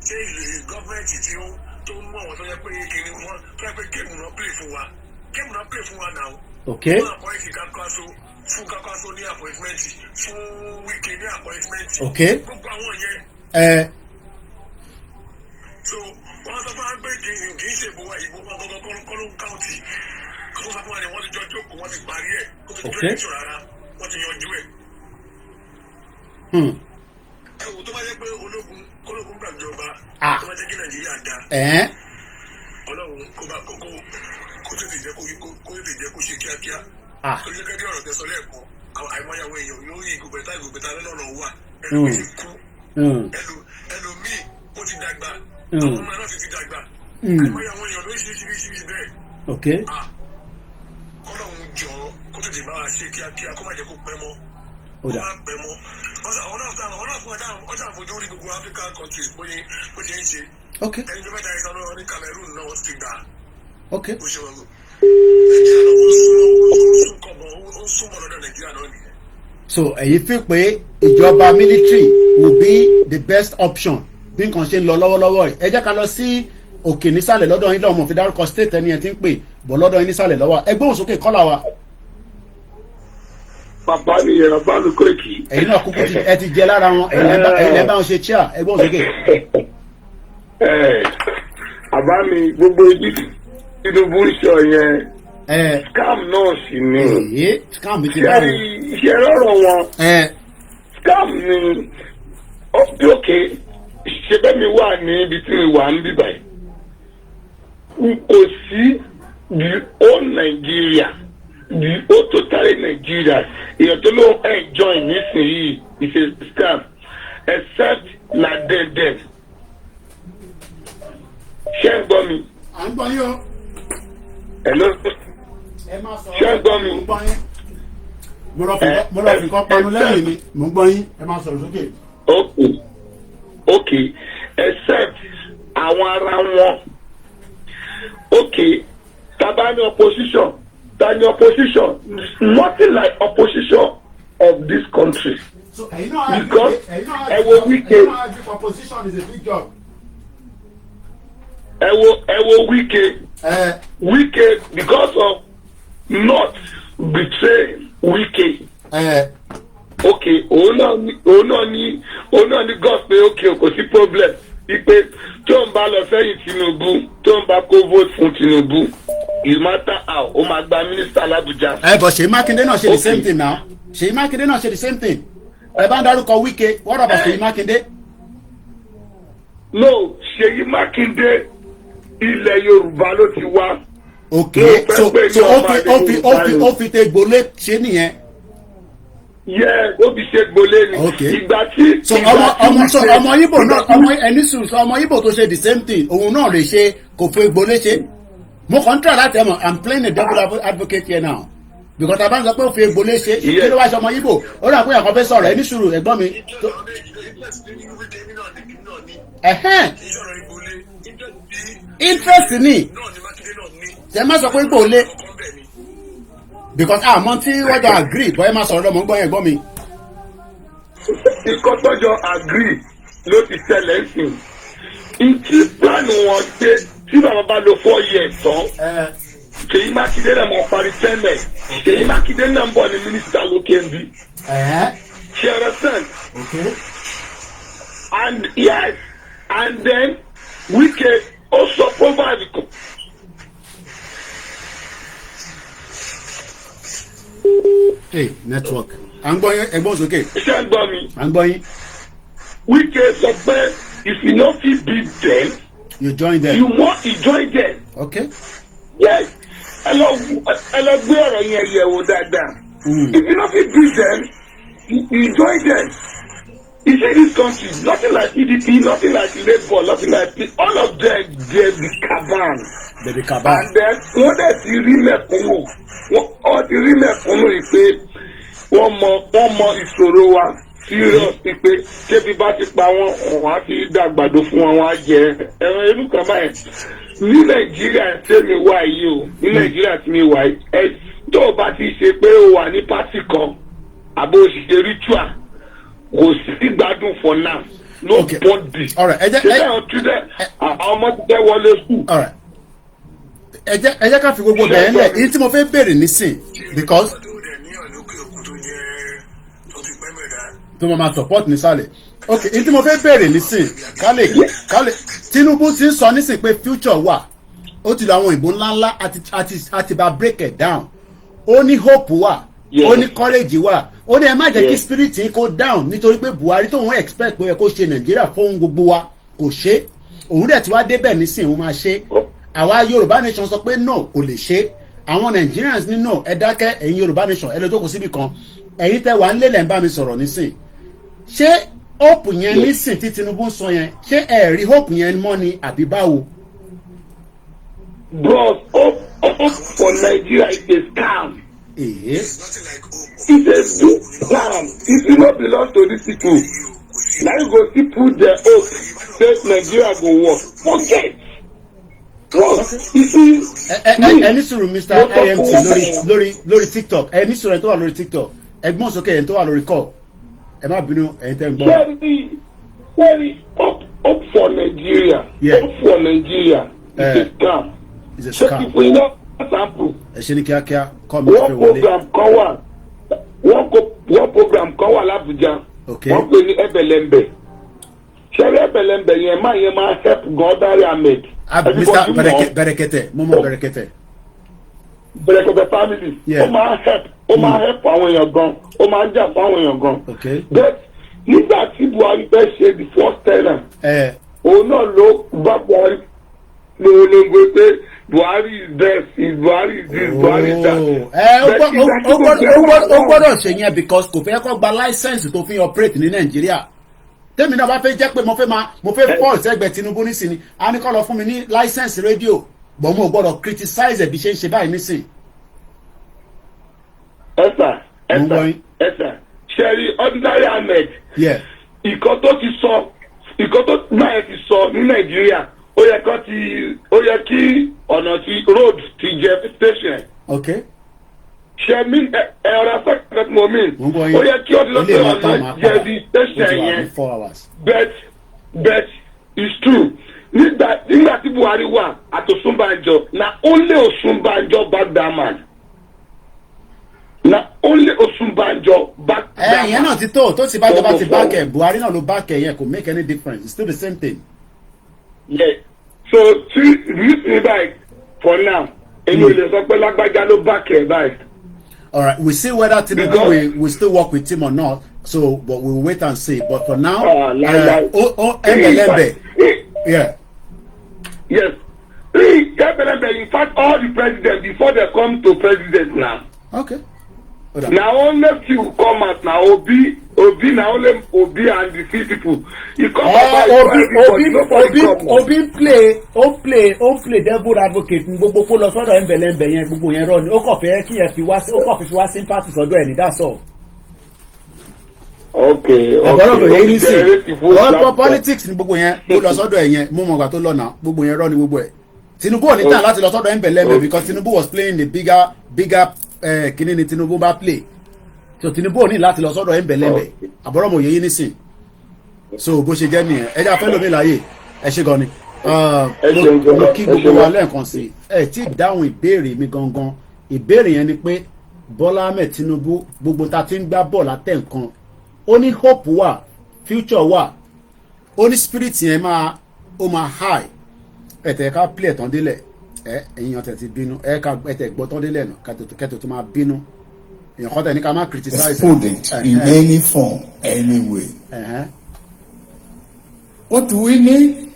ìlú gọ́ọ̀mẹ̀ntì tí ó tó mú àwọn tó yẹ pé kiri wọn tó yẹ pé géèmù náà play fún wa náà. Okay. Fún àpọ́ìntì Kakaso ní appointment fún Wike ní appointment. Okay. Gbogbo àwọn yẹn. So wọ́n sọ fún wa pé kì í ṣe ìbò wọn gbọ́ngàn kọ́ ló ń káùntì kó sọ fún wa ni wọ́n ti jọ jókòó wọ́n ti parí ẹ̀ kó tó jọ ìṣòro rárá wọ́n ti yanjú ẹ̀. Ẹ wò tó bá yẹ pé ológun gbàjọba tó bá jẹ́ kí Nàìjíríà dá. Ọlọ́run kó tètè jẹ́ kó ṣe kíákíá. Ó jẹ́ kẹ́kẹ́ ọ̀rọ̀ tẹ̀sán lẹ́ẹ̀kan àìmọyàwó èèyàn yóò yí ìgòbẹ̀ta lọ́nà wà ẹlòmíì ti kú ẹlòmíì ó ti dàgbà àwọn ọmọ náà ti dàgbà àìmọyàwó èèyàn ló ṣe bẹ́ẹ̀. Ọlọ́run jọ kó tètè bá wa ṣe kíákíá kó má jẹ́ kó pẹ́ mọ́ kó má pẹ́ mọ́ ọjà àfojú orí gbogbo African countries bó ṣe ń ṣe ẹni tó mẹ́ta ìsọ̀rọ̀ ní Cameroon náà wọ́n ti gbà ó ṣe wọ́n so ẹ̀yin fi pé ìjọba military will be the best option bí nǹkan ṣe ń lọ lọ́wọ́lọ́wọ́ ẹ jẹ́ ká lọ sí òkè nísàlẹ̀ lọ́dọ̀ yín lọ́mọ fi dárúkọ state ẹni ẹ̀ ti ń pè bọ̀ lọ́dọ̀ yín nísàlẹ̀ lọ́wọ́ ẹgbẹ́ òsókè kọ́là wa. bàbá nìyẹn bàbá mi Koiki. ẹ̀yin náà kúkú ẹ ti jẹ lára wọn ẹ̀yin lẹ́ bá wọn ṣe chair ẹgbọ́n sókè. Bàbá mi gbogbo Tinubu sọ yẹn scam náà sì ni. Scam ti bá wọn. Ṣe lọ́rọ̀ wọn. Scam ni ókè ṣe bẹ́ẹ̀ mi wà ní ibi tí mi wà ń bíbà yìí. Kò sí the whole Nigeria the whole totally Nigeria èèyàn tó ló enjoy nísìnyí is a scam except na dem. Ṣé ń gbọ́ mi? À ń gbọ́ yín o. Hello. Ṣé ń gbọ́ mi? Mo lọ fi kọ́ panu lẹ́yìn mi mo ń gbọ́ yín ẹ máa sọ̀rọ̀ sókè. Okay except àwọn ara wọn. Okay taba ni opposition nothing like opposition of this country. So because ẹ wo opposition is a big job. ẹ wo Wike because of not betraying Wike. Okay òun náà ní God pé okay kò sí problem wípé tó ń bá lọ fẹ́yìn Tinubu tó ń bá kó vote fún Tinubu no matter how ó máa gba minister l'Abuja. But Ṣèyí Mákindé náà ṣe the same thing now. Ṣèyí Mákindé náà ṣe the same thing. Ẹ bá ń dárúkọ Wike what about Ṣèyí Mákindé? No Ṣèyí Mákindé ilẹ̀ Yorùbá ló ti wá. Okay so ó fi tẹ gbolé ṣe nìyẹn. Ó fi ṣe gbolé ni. Ìgbà tí. ọmọ Ìgbò náà ọmọ Ìgbò tó ṣe the same thing òun náà lè ṣe kò fẹ́ gbolé ṣe. Mo kàn ń try láti ẹ̀mọ̀ I'm playing a devil advocate here now because àbá ń sọ pé ó fi gbolé ṣe kí ló wá ṣe ọmọ Ìgbò ó rà pé àkọ́ fẹ́ sọ̀rọ̀ ẹni sùúrù ẹ̀gbọ́n mi. Interest ni ṣe má sọ pé gbolé because àmọ́ tí wọ́n jọ agree bọ́ ẹ má sọ̀rọ̀ lọ́mọ ń gbọ́ yẹn gbọ́ mi. Ikọ́ tọ́jọ́ agree ló ti ṣẹlẹ̀ sí i. Ìtì plánù wọn ṣe tí bàbá bá lo 4 years tán. Ṣèyí Mákindé náà máa parí tẹ́lẹ̀. Ṣèyí Mákindé náà ń bọ̀ ní mínísítà lókè ń bí. Ṣé understand? And yes, and then Wike also provide. Hey, network. À ń gbọ́ yín ẹ̀gbọ́n sókè. Ṣé ń gbọ́ mi? À ń gbọ́ yín. Wike sọ pé if you no fit beat them. You join them. You want to join them. Okay. Yes. Ẹ lọ gbé ọ̀rọ̀ yẹn yẹ̀ wò dáadáa. If you no fit beat them, you join them. You see this country, nothing like PDP, nothing like Labour, nothing like all of them, they be caban. They be caban. And then wọ́n dẹ̀ ti rí mẹ̀kúnnù. Wọ́n ti rí mẹ̀kúnnù yìí pé wọ́n mọ ìṣòro wa serious pé ṣébi bá ti pa wọ́n á ti dàgbàdo fún wọn á jẹ ẹran irú kan báyìí. Ní Nàìjíríà tẹ́mi wá yìí o ní Nàìjíríà tí mi wá yìí tó o bá ti ṣe pé o wà ní pátì kan àbò òṣìṣẹ́ ritual kò sí gbádùn for now no body. ṣé bẹ́ẹ̀ ọtí dẹ́ àwọn ọmọ ti tẹ́ wọlé sùn. ẹ jẹ́ ká fi gbogbo bẹ̀rẹ̀ lẹ̀ èyí tí mo fẹ́ bèrè nísìn because tó mo máa support nísàlẹ̀ ok èyí tí mo fẹ́ bèrè nísìn kálẹ̀ Tinubu ti ń sọ nísìn pé future wà ó ti lọ àwọn ìbò ńláńlá àti bá break it down ó ní hope wà ó ní courage wà ó ní ẹ má jẹ́ kí spirit yín kó down nítorí pé Buhari tó ń expect pé ẹ kó ṣe Nàìjíríà fún gbogbo wa kò ṣe òun dẹ̀ tí wá débẹ̀ nísìn òun máa ṣe àwa Yorùbá nation sọ pé no kò lè ṣe àwọn Nigerians ní no ẹ dákẹ́ ẹ̀yin Yorùbá nation ẹ lọ jókòó síbì kan ẹ̀yin tẹ́ wà ń lélẹ̀ ń bá mi sọ̀rọ̀ nísìn ṣé hope yẹn nísìn tí Tinubu ń sọ yẹn ṣé ẹ rí hope yẹn mọ́ ni àbí báwo. Bros, hope for Nigeria is a scam. It's a big scam. If you no belong to these people, now you go see put their hope say Nigeria go work. Forget. ẹni sùúrù Mr. IMT lórí TikTok ẹni sùúrù ẹ tó wà lórí TikTok ẹgbọ́n sókè ẹ tó wà lórí call ẹ má bínú ẹ̀yin tẹ́ ń gbọ́. Very hope for Nigeria. Hope for Nigeria. It's a scam. It's a scam. Ṣé kí fún iná sample. ẹ ṣe ní kíákíá kọ́ mi fẹ́ wọlé. One program kan wà wọ́n kó kan wà l'Abuja wọ́n pè ní Ebelembe ṣẹ́rí Ebelembe yẹn máa help gan Dari Ahmed. Mr. Berekete mo mọ Berekete family ó máa help àwọn èèyàn gan ó máa ń jà fún àwọn èèyàn gan but nígbà tí Buhari fẹ́ ṣe the first term òun náà ló bá Buhari lóolóńgbò pé Buhari is this Buhari is this Buhari is that. ó gbọ́dọ̀ ṣe yẹn because kò fẹ́ kó gba license tó fi operate ní Nàìjíríà tèmi náà bá fẹ́ jẹ́ pé mo fẹ́ fall sẹ́gbẹ̀ẹ́ Tinubu nísìnyí a ní kó lọ fún mi ní license rédíò but mo gbọ́dọ̀ criticize ẹ̀ bí ṣe ń ṣe báyìí nísìnyí. ẹ̀sà ṣẹ́rí ordinary Ahmed ìkan tó náà ẹ ti sọ ní Nàìjíríà ó yẹ kí ọ̀nà ti road ti jẹ station. ṣẹ́mi ọ̀rọ̀ sẹ́kẹ̀tì mo mean ó yẹ kí ọ̀nà jẹ di station yẹn but it's true nígbà tí Buhari wà àti Ọ̀ṣínbàjò na only Ọ̀ṣínbàjò back that man. Na only Ọ̀ṣínbàjò back that man. Ìyẹn náà ti tó ti bájọba ti back ẹ̀ Buhari náà ló back ẹ̀ yẹn kò make any difference it's still the same thing. Yeah. So reason báyìí for now èmi ò lè sọ pé lágbájá ló back ẹ̀ báyìí. All right, we see whether Tinubu will still work with him or not. So, but we'll wait and see. But for now, Ebelembe. Yeah. Yes. Ebelembe, in fact, all the presidents before they come to president now. Okay. Now only few come out now. Obi now only Obi and the few people. You come out. Obi play devil advocate. Gbogbo kó lọ sọ́dọ̀ Ebelembe yẹn gbogbo yẹn rọ ni. Ó kàn fẹ́ kí ẹ fi wá sympathy sọ́dọ̀ ẹ̀ ní that's all. Okay. Politics ni gbogbo yẹn ló lọ sọ́dọ̀ ẹ̀ yẹn mú mọ̀gbà tó lọ́nà gbogbo yẹn rọ ni gbogbo ẹ̀. Tinubu ò ní tàn láti lọ sọ́dọ̀ Ebelembe because Tinubu was playing the bigger kíní ni Tinubu bá play so Tinubu ò ní láti lọ sọ́dọ̀ Ebelembe àbọ̀rọ̀ mọ̀ yẹ́yẹ́ nísìn so bó ṣe jẹ́ nìyẹn ẹja fẹ́ lómi láàyè ẹ ṣe gan ni mo kí gbogbo wa lẹ́ẹ̀kan sí ẹ tí dáhùn ìbéèrè mi gangan ìbéèrè yẹn ni pé Bọ́lá Ahmed Tinubu gbogbo ta ti ń gbá bọ́ọ̀lù àtẹ̀ nǹkan ó ní hope wà future wà ó ní spirit yẹn máa high ẹ̀tẹ̀ ká play ẹ̀tàn délẹ̀ ẹ̀yin ọ̀tẹ̀ ti bínú ẹ̀tẹ̀ gbọ́ tán délẹ̀ nù kẹ́tò tó máa bínú èèyàn kọ́tẹ̀ ní ká má criticize. Exponent in any form anyway. What do we need?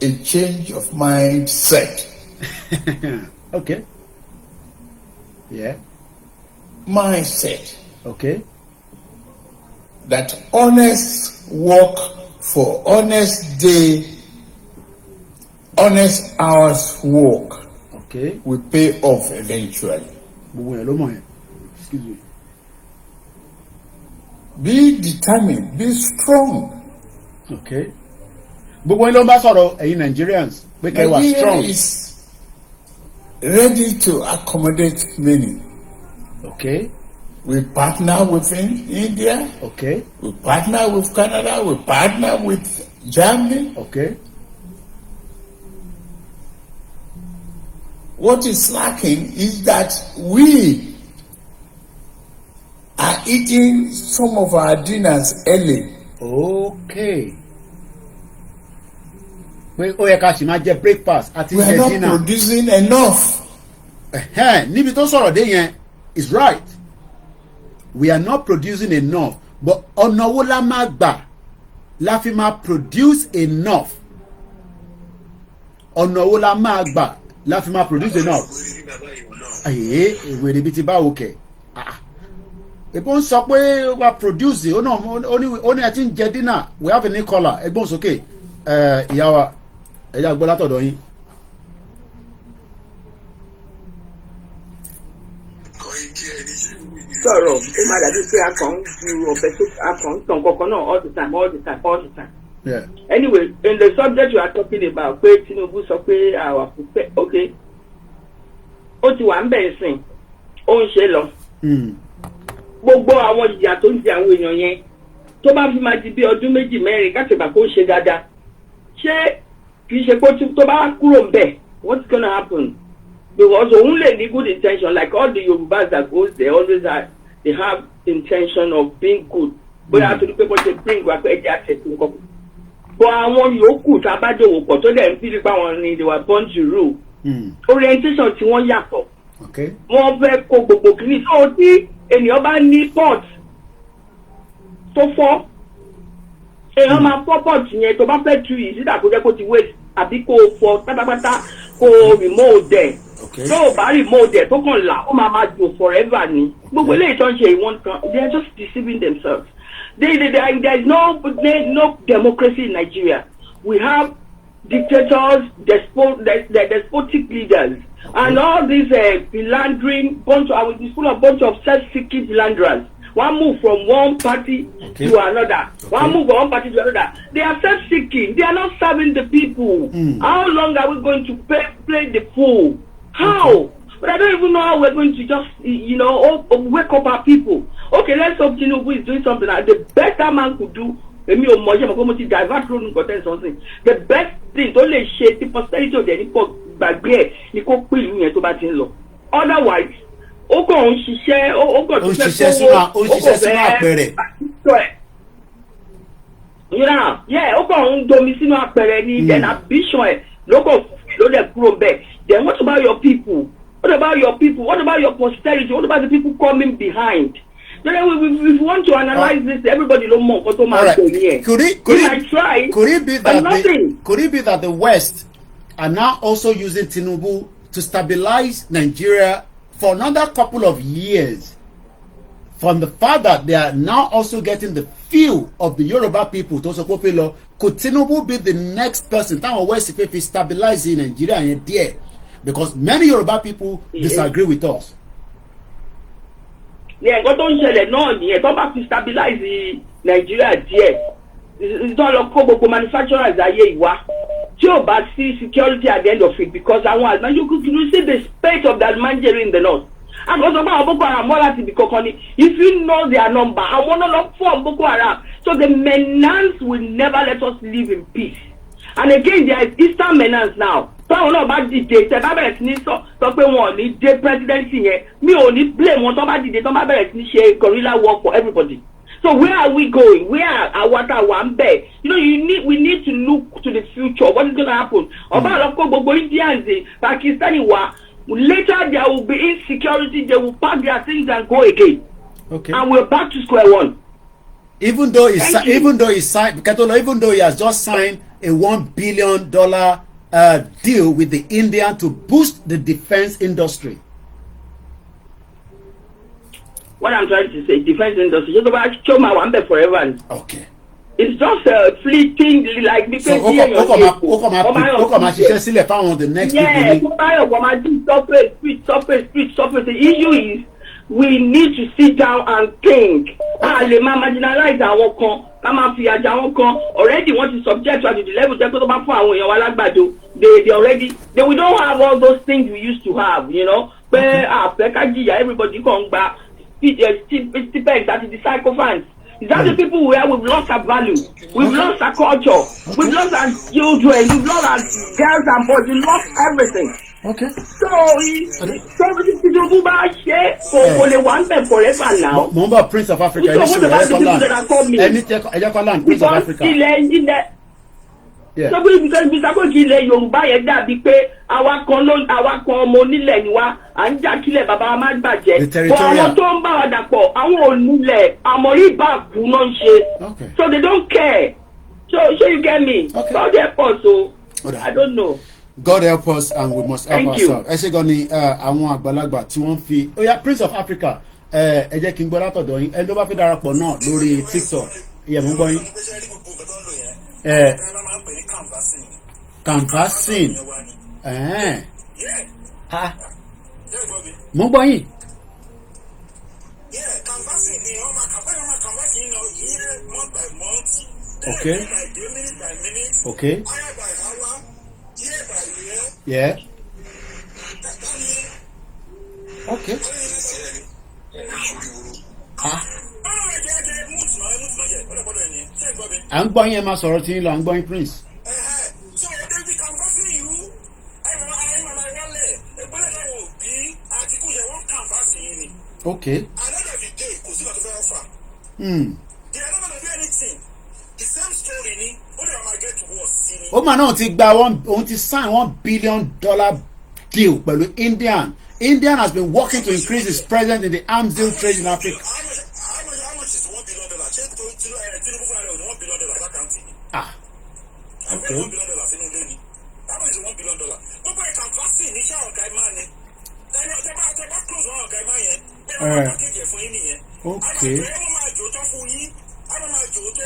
A change of mindset. Okay. Yeah. Mindset. Okay. That honest work for honest day, honest hours work. Okay. Will pay off eventually. Excuse me. Be determined. Be strong. Okay. Gbogbo yín ló ń bá sọ̀rọ̀ ẹ̀yin Nigerians pé kẹ́ wà strong. Nigeria is ready to accommodate many. Okay. We partner with India. Okay. We partner with Canada. We partner with Germany. Okay. What is lacking is that we are eating some of our dinners early. Okay. We are not producing enough. Níbi tó sọ̀rọ̀ dé yẹn is right. We are not producing enough. But ọ̀nà wo la máa gbà la fi máa produce enough? Ọ̀nà wo la máa gbà la fi máa produce enough? Ìwé níbi tí báwo kẹ̀. Ẹ̀gbọ́n sọ pé wà produce ó ní ẹ ti ń jẹ dinner we have a new caller ẹ̀gbọ́n sókè ìyá wa ẹ̀yà gbọ́ látọ̀dọ̀ yín. Sọ̀rọ̀ ó máa dàbí pé a kàn ń ju ọ̀bẹ tó a kàn ń tàn kankan náà all the time. Yeah. Anyway, in the subject you are talking about pé Tinubu sọ pé àwa prepare okay ó ti wà ń bẹ̀ sìn ó ń ṣe lọ. Gbogbo àwọn ìyà tó ń jẹ àwọn èèyàn yẹn tó bá fi máa di bí ọdún méjì mẹ́rin kátìgbà kó ṣe dáadáa ṣé kì í ṣe pé tó bá kúrò ń bẹ̀ what's gonna happen? Because òun lè ní good intention like all the Yorubas that goes there always they have intention of being good. But I have to look at what they bring back to access to come. But I want you to tell about the work. So then, people they were born to rule. Orientation tí wọ́n yàtọ̀. Okay. Wọ́n fẹ́ kó gbogbo kìíní. So tí ènìyàn bá ní port tó fọ́, èèyàn máa fọ́ port yẹn tó bá fẹ́ tu yìí sídà kó jẹ́ kó ti waste àbí kó fọ́ pátápátá kó remote ẹ̀. Tó o bá remote ẹ̀ tó kàn là ó máa jò forever ni. Gbogbo eléyìí tó ń ṣe ìwọ̀n kan, they are just deceiving themselves. There is no democracy in Nigeria. We have dictators, despotic leaders, and all these philandering bunch of self-seeking philanderers. One move from one party to another. One move from one party to another. They are self-seeking. They are not serving the people. How long are we going to play the fool? How? But I don't even know how we're going to just, wake up our people. Okay, let's hope Tinubu is doing something. The best that man could do, divert something. The best thing, don't let shake the posterity of the bagbe, otherwise, then ambition, then what about your people? What about your people? What about your posterity? What about the people coming behind? Then if we want to analyze this, everybody don't know what to do. Could it be that the West are now also using Tinubu to stabilize Nigeria for another couple of years? From the fact that they are now also getting the feel of the Yoruba people to support Pelo, could Tinubu be the next person that West if stabilize in Nigeria and there? Because many Yoruba people disagree with us. Yeah, what don't say that no, don't have to stabilize Nigeria there. It's not like Kobo manufacturers are here. Joe, but see security at the end of it because I want. Now you see the state of that Manjeri in the north. And also about Boko Haram, if you know their number, I want to look for Boko Haram. So the menace will never let us live in peace. And again, there is Eastern menace now. Táwọn náà bá dìde tẹ bá bẹ̀rẹ̀ sí ní sọ pé wọn ò ní dé presidency yẹn mi ò ní blame wọn tó bá dìde tó bá bẹ̀rẹ̀ sí ní ṣe guerrilla war for everybody. So where are we going? Where are our one bed? We need to look to the future. What is going to happen? Ọba àlọ́kọ́ gbogbo Indians Pakistani wa later there will be insecurity. They will pack their things and go again. Okay. And we're back to square one. Even though he has just signed a $1 billion deal with the Indian to boost the defense industry. What I'm trying to say, defense industry, just about show my one forever. Okay. It's just fleeting, like because so, the next The issue is we need to sit down and think. Already want to subject to the level we don't have all those things we used to have, where everybody come back, stipends that is the sacrifice. Is that the people where we've lost our value, we've lost our culture, we've lost our children, we've lost our girls and boys, we've lost everything. Okay. So forever now. Remember Prince of Africa. So what about the people that are called me? Prince of Africa. So because Mr. Koikimedia Yoruba yẹn dàbí pé àwa kan ọmọ onílẹ̀ ni wá à ń jà kílẹ̀ bàbá wa má bàjẹ́. Bọ̀ àwọn tó ń bá wa dàpọ̀ àwọn onílẹ̀ àmọ̀rí ìbàbù náà ń ṣe. So they don't care. So you get me? Okay. God help us o. I don't know. God help us and we must help ourselves. Ẹ ṣe gan ni àwọn àgbàlagbà tí wọ́n fi Prince of Africa ẹ jẹ́ kí n gbọ́ látọ̀dọ̀ yín ẹni tó bá fi darapọ̀ náà lórí TikTok ìyẹn mú gbọ́ yín. Canvassing. Mo gbọ́ yín. Okay. Okay. Yeah. Okay. À ń gbọ́ yín ẹ máa sọ̀rọ̀ tí ń lọ à ń gbọ́ yín Prince. Okay. They are not going to do anything. The same story ni ó lè máa get worse sí ni. ó mà náà ti gba òun ti sign $1 billion deal pẹ̀lú Indian. Indian has been working to increase its presence in the arms deal trade in Africa. How much is $1 billion? Ṣé Tinubu fún ààrẹ ò ní $1 billion lákàntì ni? Okay. $1 billion sínú ilé ni. How much is $1 billion? Gbogbo ẹ̀ka vaccine ní iṣẹ́ ọ̀gá ìmá ni. Tẹ bá close wọn ọ̀gá ìmá yẹn. Bẹ́ẹ̀ wọ́n package ẹ̀ fún yín nìyẹn. Okay. Àwọn máa jò tán fún yín.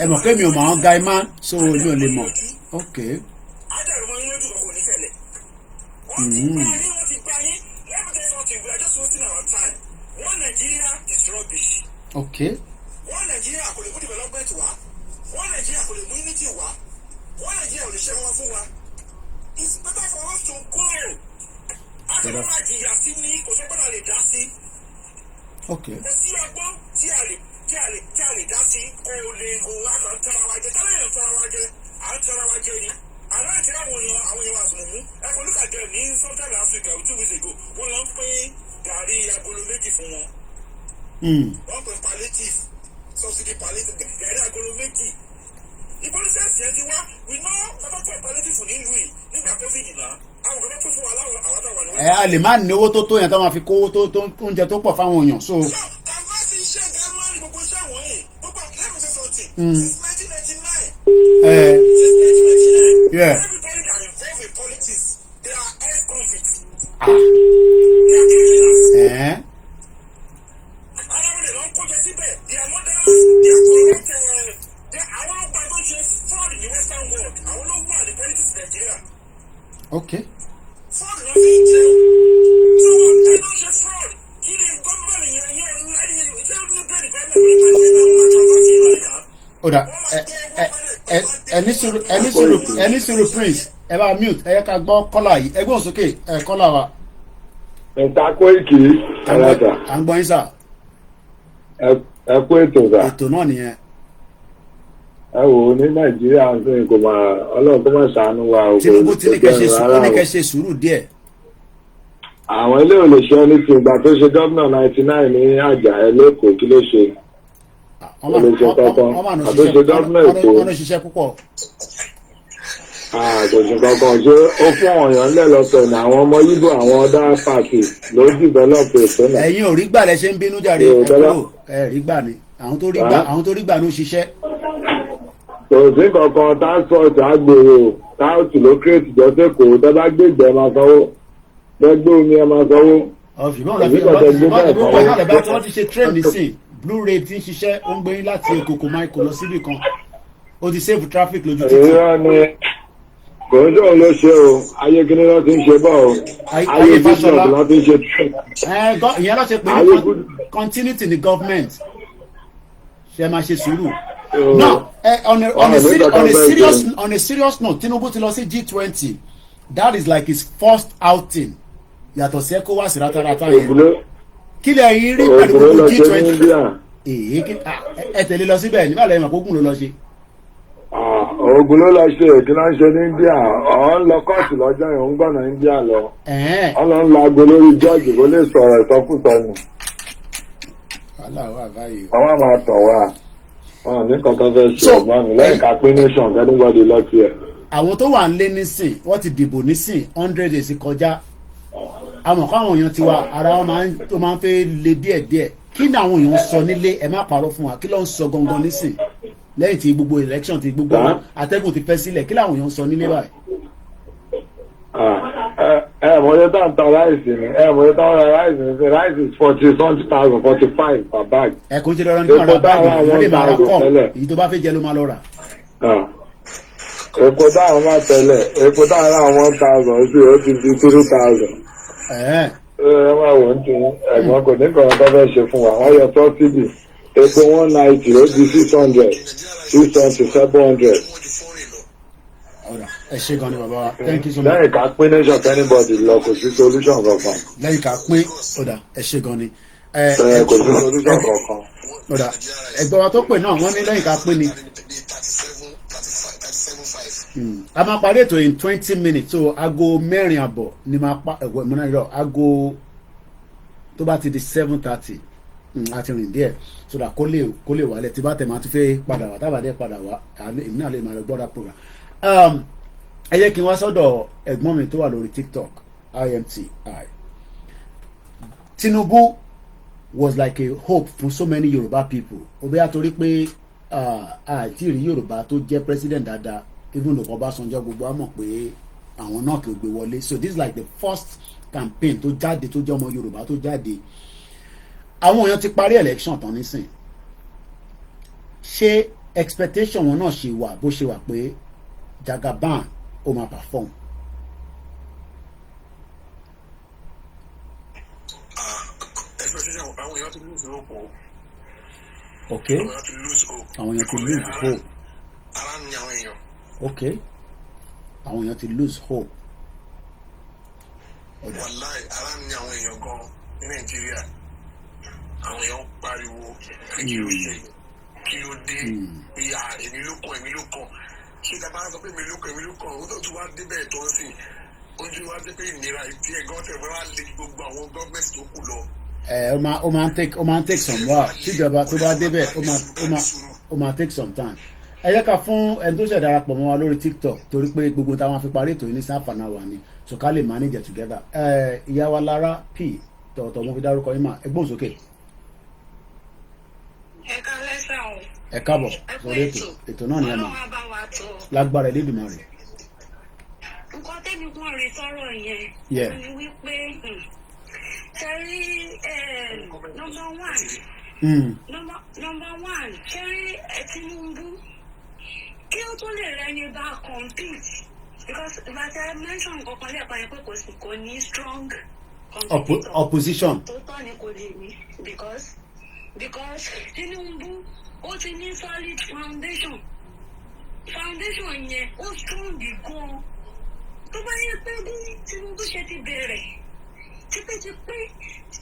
Ẹ mọ̀ pé mi ò mọ̀ àwọn guy man so mi ò lè mọ̀. Okay. Ádàrú mọ́ yín lójú kan kò ní ṣẹlẹ̀. Wọ́n ti gbá yín, wọ́n ti gbá yín. Let me tell you something, we are just wasting our time. One Nigeria is rubbish. Okay. One Nigeria kò lè mú development wá. One Nigeria kò lè mú unity wá. One Nigeria ò lè ṣe wọn fún wa. It's better for us to go. Àtẹ̀wọ́n máa jìyà sí ní kò sọ́gbọ́n lè dá sí. Okay. Kò sí ọgbọ́n tí a lè dá sí kò lè kò àtàntara wa jẹ. Tálẹ̀ yẹn tara wa jẹ, à ń tara wa jẹ ni. Àná ìkíra àwọn èèyàn àsùnmù ẹ̀kọ́ look at them ní Southern Africa 2 weeks ago wọ́n lọ pín gàrí agolo méjì fún wọn. Wọ́n pè palliative subsidy palliative gàrí agolo méjì. Ìpolísẹ́sì yẹn ti wá we know bàbá pẹ̀ palliative nílùú yìí nígbà COVID náà àwọn kan tó fún wa láwọn àwọn àtàwọn àwọn. A lè má ní owó tó tó yẹn tó máa fi kó tó oúnjẹ tó pọ̀ fáwọn èèyàn so. Kàmá sí iṣẹ́ gàmá ní gbogbo iṣẹ́ wọ̀nyí gbogbo let me say something since 1999. Since 1999. Yeah. Everybody that involved in politics they are ex-convicts. They are criminals. Aláwọ̀ lè lọ kó jẹ síbẹ̀ they are murderers they are corrupt àwọn ọgbà tó ṣe fraud in the western world àwọn ló wà ní politics Nigeria. Okay. Fraud ló fi ń jẹun. So ẹ ló ṣe fraud kí ni gómìnà yẹn ẹni ṣé ó ní bẹ́ẹ̀ ni gómìnà yẹn máa ṣe náà wọ́n máa tọ́ sí ìlú ẹ̀yà. Oda ẹni sùúrù prince ẹ bá mute ẹ yẹ ká gbọ́ kọ́là yìí ẹgbẹ́ òsókè kọ́là wa. Mr. Koiki alága. À ń gbọ́ yín sà. Ẹ kú ètò sà. Ètò náà nìyẹn. Ẹ wò ó ní Nàìjíríà ń sìn kò máa Ọlọ́run kó máa ṣàánú wa o. Tinubu ti ní kẹ́ ṣe sùúrù díẹ̀. Àwọn ilé ò lè ṣe ẹni tí ìgbà tó ṣe gómìnà 99 ní àjà ẹ lẹ́kọ̀ọ́ kí ló ṣe. Ọmọ àná ṣiṣẹ́ púpọ̀. Àgbẹ̀sùn kankan ṣé ó fún ọ̀yàn lẹ́lọ́pẹ̀ ní àwọn ọmọ Yíbò àwọn ọ̀dà pàkì ló dìbẹ́lọ́pù ètò náà. Ẹ̀yin ò rí gbà lẹ ṣe ń bínú jàre ẹ̀kúrò ẹ̀ rí gbà ni àwọn tó rí gbà ló ṣiṣẹ́. Kò sí kankan táṣọ̀tì àgbèrò táàtì ló kírètì jọ́sẹ̀ kò tẹ́ bá gbé ìgbẹ́ máa sanwó gbẹ́gbẹ́ omi ẹ máa sanwó. Ọ̀ṣùgbọ́n wọ́n ti ṣe train nísìn Blu-ray ti ń ṣiṣẹ́ ó ń gbé yín láti Èkó Michael lọ síbì kan ó ti save traffic lójú títì. Èèyàn ni kò ń sọ̀rọ̀ ló ṣe o ayé kíní ló ti ń ṣe bọ́ o ayé business ló ti ń ṣe train. Ìyẹn ló ṣe pé ní continuity ní government ṣe máa ṣe sùúrù. Now on a serious note Tinubu ti lọ sí G20 that is like his first outing yàtọ̀ sí ECOWAS rátarátá yẹn kí lè yín rí pẹ̀lú gbogbo G20 ẹ tẹ̀lé lọ síbẹ̀ nígbà lẹ́yìn àkókò ló lọ ṣe. Ogun ló lọ ṣe kí ló ń ṣe ní India ọ̀ ń lọ kóòtù lọ́jọ́ yẹn ń gbọ̀nà India lọ ọ̀ lọ ń la aago lórí jọ́ọ̀jì kó lè sọ̀rọ̀ ìsọkúsọ nù. Àwọn máa tọ̀ wá wọn ní kankan fẹ́ ṣe ọgbọ́n mi lẹ́yìn ká pín nation anybody lọ sí ẹ̀. Àwọn tó wà ń lé nísìn wọ́n ti dìbò nísìn 100 days kọjá àmọ́ káwọn èèyàn ti wá ara wọn máa ń fẹ́ le díẹ̀díẹ̀ kí ni àwọn èèyàn sọ nílé ẹ má parọ́ fún wa kí ló ń sọ gangan nísìn lẹ́yìn tí gbogbo election ti gbogbo atẹ́gùn ti fẹ́ sílẹ̀ kí làwọn èèyàn sọ nílé báyìí. Mọ̀lẹ́ tá ń ta ráìsì ni mọ̀lẹ́ tá ń ra ráìsì ni ráìsì is 40,000 45 per bag. Ẹ kò ṣe lọ́rọ́ nípa ra báàgì wọ́n lè máa ra kọ́ èyí tó bá fẹ́ jẹ ló máa lọ rà. Epo dáhùn máa tẹ̀lé epo dáhùn ra 1,000 sí ó ti di 2,000. Ẹ máa wò ó ti ẹ̀gbọ́n kò ní kọ̀ọ̀kan tó fẹ́ ṣe fún wa wọ́n yọ sọ́sídì epo 190 ó di 600 620 700. Ẹ ṣe gan ni bàbá wa thank you so much. Lẹ́yìn ká pín nation anybody lọ kò sí solution kankan. Lẹ́yìn ká pín ọ̀dà ẹ ṣe gan ni. Kò sí solution kankan. Ọ̀dà ẹgbẹ́ wa tó pè náà wọ́n ní lẹ́yìn ká pín ni. A máa parí ètò in 20 minutes so aago 4:00 ni máa pa ẹ̀wọ̀ ìmúná ìrọ̀ aago tó bá ti di 7:30 àti rìn díẹ̀ so that kó lè wálẹ̀ tí bá tẹ̀ máa tún fẹ́ padà wá tábàdé padà wá èmi náà lè máa lọ gbọ́dọ̀ program. ẹ jẹ́ kí n wá sọ́dọ̀ ẹ̀gbọ́n mi tó wà lórí TikTok IMTI. Tinubu was like a hope for so many Yoruba people. Obi àtorí pé àti rí Yorùbá tó jẹ́ president dáadáa even though Ọbásanjọ́ gbogbo á mọ̀ pé àwọn náà kì í gbé wọlé. So this is like the first campaign tó jáde tó jẹ́ ọmọ Yorùbá tó jáde. Àwọn èèyàn ti parí election tán nísìn. Ṣé expectation wọn náà ṣe wà bó ṣe wà pé Jagaban ó máa perform? Okay. Àwọn èèyàn ti lose hope. Okay. Àwọn èèyàn ti lose hope. Wàláì ara ní àwọn èèyàn gan ní Nàìjíríà. Àwọn èèyàn pariwo kí ló ṣe kí ló dé ìyá èmi ló kàn. Ṣé ìjọba sọ pé èmi ló kàn ó tó tún wá débẹ̀ tó ń sìn. Ojú wa dé pé ìnira ìdí ẹ̀gán tẹ̀ wọ́n wá lé gbogbo àwọn gọ́ọ̀mẹ̀ntì tó kù lọ. Ó máa ń take some while tíjọba tó bá débẹ̀ ó máa take some time. Ẹ jẹ́ ká fún ẹni tó ṣẹ̀ darapọ̀ mọ́ wa lórí TikTok torí pé gbogbo táwọn fi parí ètò yìí ní sáfànà wà ní so ká lè manage it together. Ìyá wa Lára P tọ̀tọ̀ mo fi dárúkọ yín mà ẹ gbóhùn sókè. Ẹ káàbọ̀ sórí ètò náà ni ẹ mà lágbára Elédùmarè rẹ̀. Nǹkan tẹ́mi kàn rí sọ́rọ̀ yẹn ni wípé ṣẹ́rí number one ṣẹ́rí Tinubu kí ó tó lè rẹni bá compete because ìbáṣẹ mention kankan lẹ́ẹ̀kan yẹn pé kò ní strong opposition tó tọ́ ni kò lè ní because Tinubu ó ti ní solid foundation yẹn ó strong gan tó bá yẹ pé bí Tinubu ṣe ti bẹ̀rẹ̀ tipẹ́tipẹ́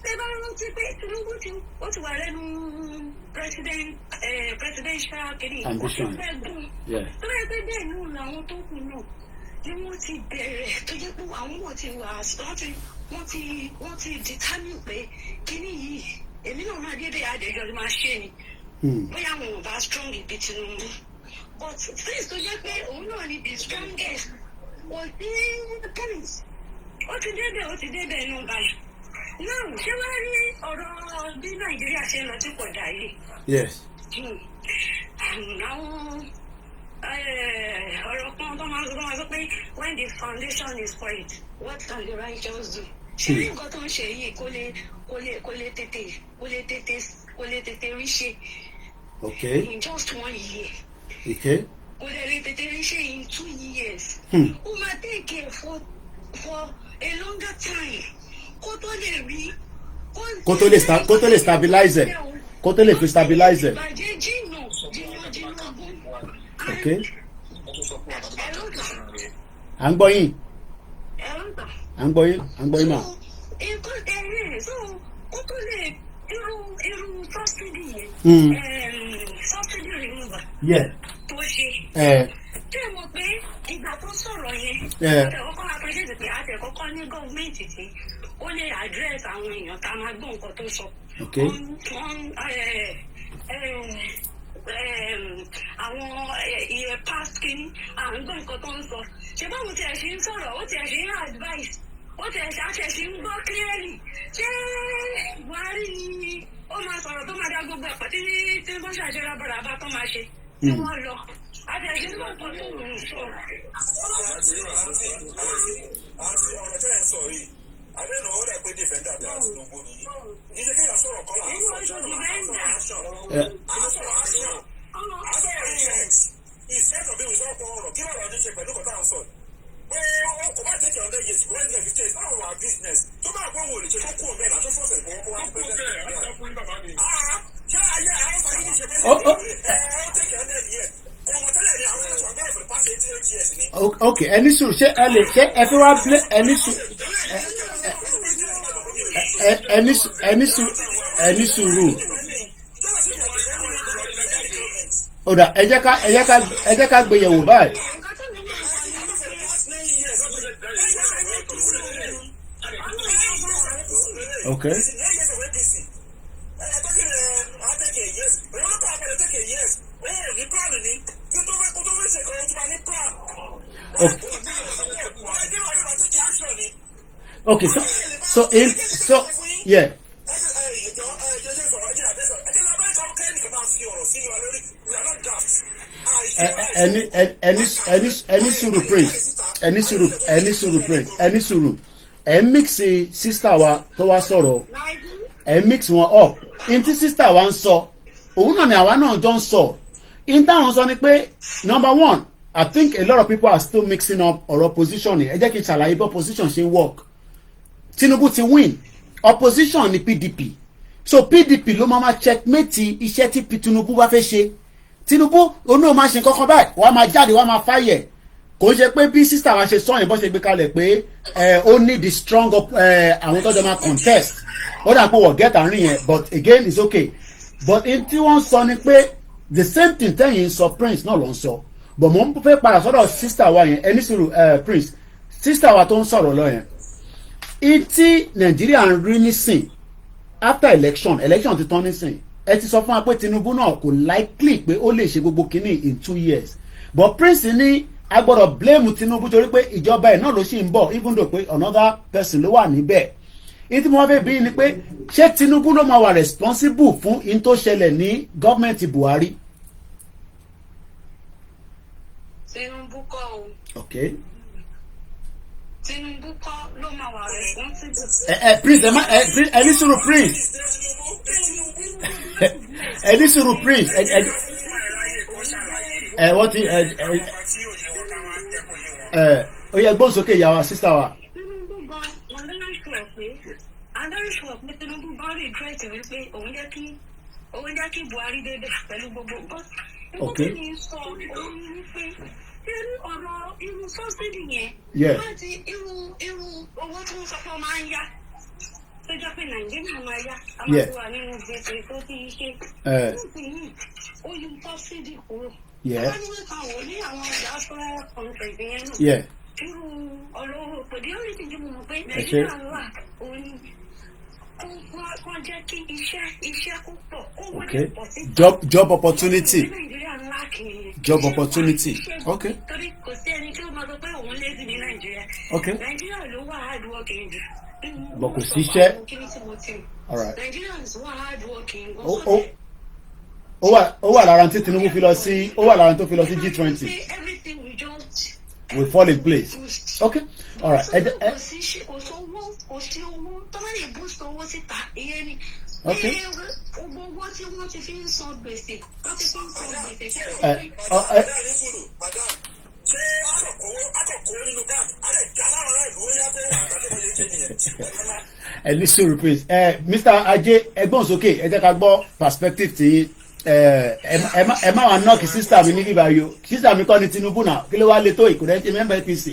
tẹ́ bá rántí pé Tinubu ó ti wà lẹ́nu presidential kìíní ó ti fẹ́ gùn tó bá yẹ pé bẹ́ẹ̀ náà làwọn tó kù náà ni wọ́n ti bẹ̀rẹ̀ tó jẹ́ pé àwọn náà ti wà wọ́n ti determine pé kìíní yìí èmi náà máa dédé àdéjọ́ máa ṣe ni bóyá àwọn ò bá strong ibi Tinubu but since tó jẹ́ pé òun náà ni the strongest kò sí point ó ti débẹ̀ inú báyìí náà ṣé wàá rí ọ̀rọ̀ bí Nàìjíríà ṣe ń lọ tí kò dà yìí. Yes. Àwọn ọ̀rọ̀ kan tó máa sọ pé when the foundation is spoiled what can the righteous do? ṣé nǹkan tó ń ṣe yìí kò lè tètè rí ṣe. Okay. In just 1 year. Okay. Kò lè tètè rí ṣe in 2 years. Ó máa take it for a longer time kó tó lè rí kó tó lè stabilize kó tó lè fi stabilize. Okay. À ń gbọ́ yín mà. Kó tó lè irú subsidy yẹn subsidy removal tó ṣe. Tí ẹ mọ̀ pé ìgbà tó sọ̀rọ̀ yẹn àtẹ̀kọ́kọ́ appreciate pé àtẹ̀kọ́kọ́ ní gọ́ọ̀mẹ̀ntì tí ó lè address àwọn èèyàn tá a máa gbọ́ nǹkan tó sọ. Àwọn iye past kìíní à ń gbọ́ nǹkan tó ń sọ. Ṣé báwo tiẹ̀ ṣe ń sọ̀rọ̀ ó tiẹ̀ ṣe ń advice ó tiẹ̀ ṣe ń gbọ́ clearly. Ṣé Buhari ni ó máa sọ̀rọ̀ tó máa dá gbogbo ẹ̀pọ̀ tí wọ́n ṣàṣẹ́ra bàràbà tó máa ṣe tí wọ́n lọ. Àti ọ̀rọ̀ tẹ́ ẹ̀ sọ yìí, àbẹ́nà ó rẹ̀ pé dìfẹ́ndà bí àti Tinubu nìyí. Kì í ṣe kéèyàn sọ̀rọ̀ kọ́lá àṣọ ìṣẹ̀t ìṣẹ́tọ̀ bí ìṣọ́ ọ̀pọ̀ ọ̀rọ̀ kí lọ́rọ̀ ní ṣe pẹ̀lú kọ́tà ń sọ. Pé kò bá tẹ̀kẹ̀ ọ̀dẹ́ yẹn ṣùgbọ́n ẹ̀jẹ̀ fi ṣe is not our business. Tó bá gbọ́ wò lè ṣe kó kú ọ̀mẹ́ ìlà tó fọ́sẹ̀ ìfowópamọ́ wá pé ṣé ayé àwọn fàyè ní ṣe pé tẹ̀kẹ̀ ọ̀dẹ́ yẹn. Okay, ẹni sùúrù ṣé ẹ lè ṣe ẹ fi wá blé ẹni sùúrù ọ̀dà ẹ jẹ́ ká gbé yẹ̀wò báyìí. Okay. Okay, so yeah. Any suru prince, any suru prince, any suru. Mix sister wa tó wá sọ̀rọ̀. Mix wọn up. Inti sister wa ń sọ. Òun náà ni àwa náà jọ ń sọ. Inta wọn sọ ni pé number one, I think a lot of people are still mixing up ọ̀rọ̀ position ni. Ẹ jẹ́ kí n ṣàlàyé bó position ṣe ń work. Tinubu ti win. Opposition ni PDP. So PDP ló máa checkmate iṣẹ́ tí Tinubu bá fẹ́ ṣe. Tinubu onú máa ṣe kankan báyìí wàá máa jáde wàá máa fáyẹ̀ kò ń ṣe pé bí sísá wa ṣe sọ yẹn bó ṣe gbé kalẹ̀ pé ó ní the strong àwọn tó jọ máa contest ó dà pé wọ́n get àárín yẹn but again it's okay but in tí wọ́n sọ ni pé the same thing tẹ́yìn sọ Prince náà ló ń sọ but mo ń fẹ́ padà sọ́dọ̀ sísá wa yẹn ẹni sùúrù Prince sísá wa tó ń sọ̀rọ̀ lọ yẹn ìtí Nàìjíríà ń rí nísìn after election ti tán nísìn ẹ ti sọ fún wa pé Tinubu náà kò likely pé ó lè ṣe gbogbo kínní in 2 years but Prince ní a gbọ́dọ̀ blame Tinubu torí pé ìjọba ẹ̀ náà ló ṣì ń bọ̀ even though pé another person ló wà níbẹ̀ ìtí mo fẹ́ bí ni pé ṣé Tinubu ló máa wà responsible fún in tó ṣẹlẹ̀ ní gọ́ọ̀mẹ̀ntì Buhari. Tinubu kọ́ o. Okay. Tinubu kọ́ ló máa wà responsible. Prince ẹni sùúrù Prince ẹni sùúrù Prince wọ́n ti ó yẹ gbóhùn sókè ìyá wa sísá wa. Tinubu gan I'm very sure pé Tinubu gan regret wípé òun jẹ́ kí Buhari débẹ̀ pẹ̀lú gbogbo nǹkan. Okay. Nígbà tí sọ òun ní pé irú ọ̀rọ̀ irú sọ́sídì yẹn. Yeah. Láti irú owó tí wọ́n sọ pé wọ́n máa ń yá. Tó jẹ́ pé Nàìjíríà máa yá. A máa ti wà nínú gbèsè tó ti ṣe. Nísìnyí, ó yọ sọ́sídì kúrò. Yeah. Wọ́n ní káwọn ò ní àwọn diaspora countries yẹn náà. Yeah. Irú ọlọ́wọ́ pé the only thing tí mo mọ̀ pé Nàìjíríà wà òun ni kó jẹ́ kí iṣẹ́ kó pọ̀ kó wọ́n Okay. pọ̀ sí. Job opportunity. Nàìjíríà ńlá kìíní. Job opportunity. Okay. Torí kò sí ẹni tí ó máa sọ pé òun lazy ní Nàìjíríà. Okay. Nàìjíríà ló wà hard working jù. But kò sí iṣẹ́. All right. Nigerians wà hard working. Ó wà lára tí Tinubu fi lọ sí G20. Everything we just will fall in place. Okay. All right. kò sí owó tó bá lè boost owó síta ìyẹn ni. Okay. Owó tí wọ́n ti fi ń san gbèsè wọ́n ti fi ń san gbèsè. ṣé akọ̀kọ̀ nínú báńkì á lè já láwọn ará ìlú ó yá pé àtàkùn yẹn jẹ́ nìyẹn. Ẹ ní sùúrù please. Mr. Ajé ẹgbọ́n sókè ẹ jẹ́ ká gbọ́ perspective tí ẹ má wà nọ́ọ̀kì sísítà mi ní bíbá yìí o sísítà mi kọ́ ni Tinubu náà kí ló wá lè tó ìkúrẹ́ ṣe mẹ́mbà APC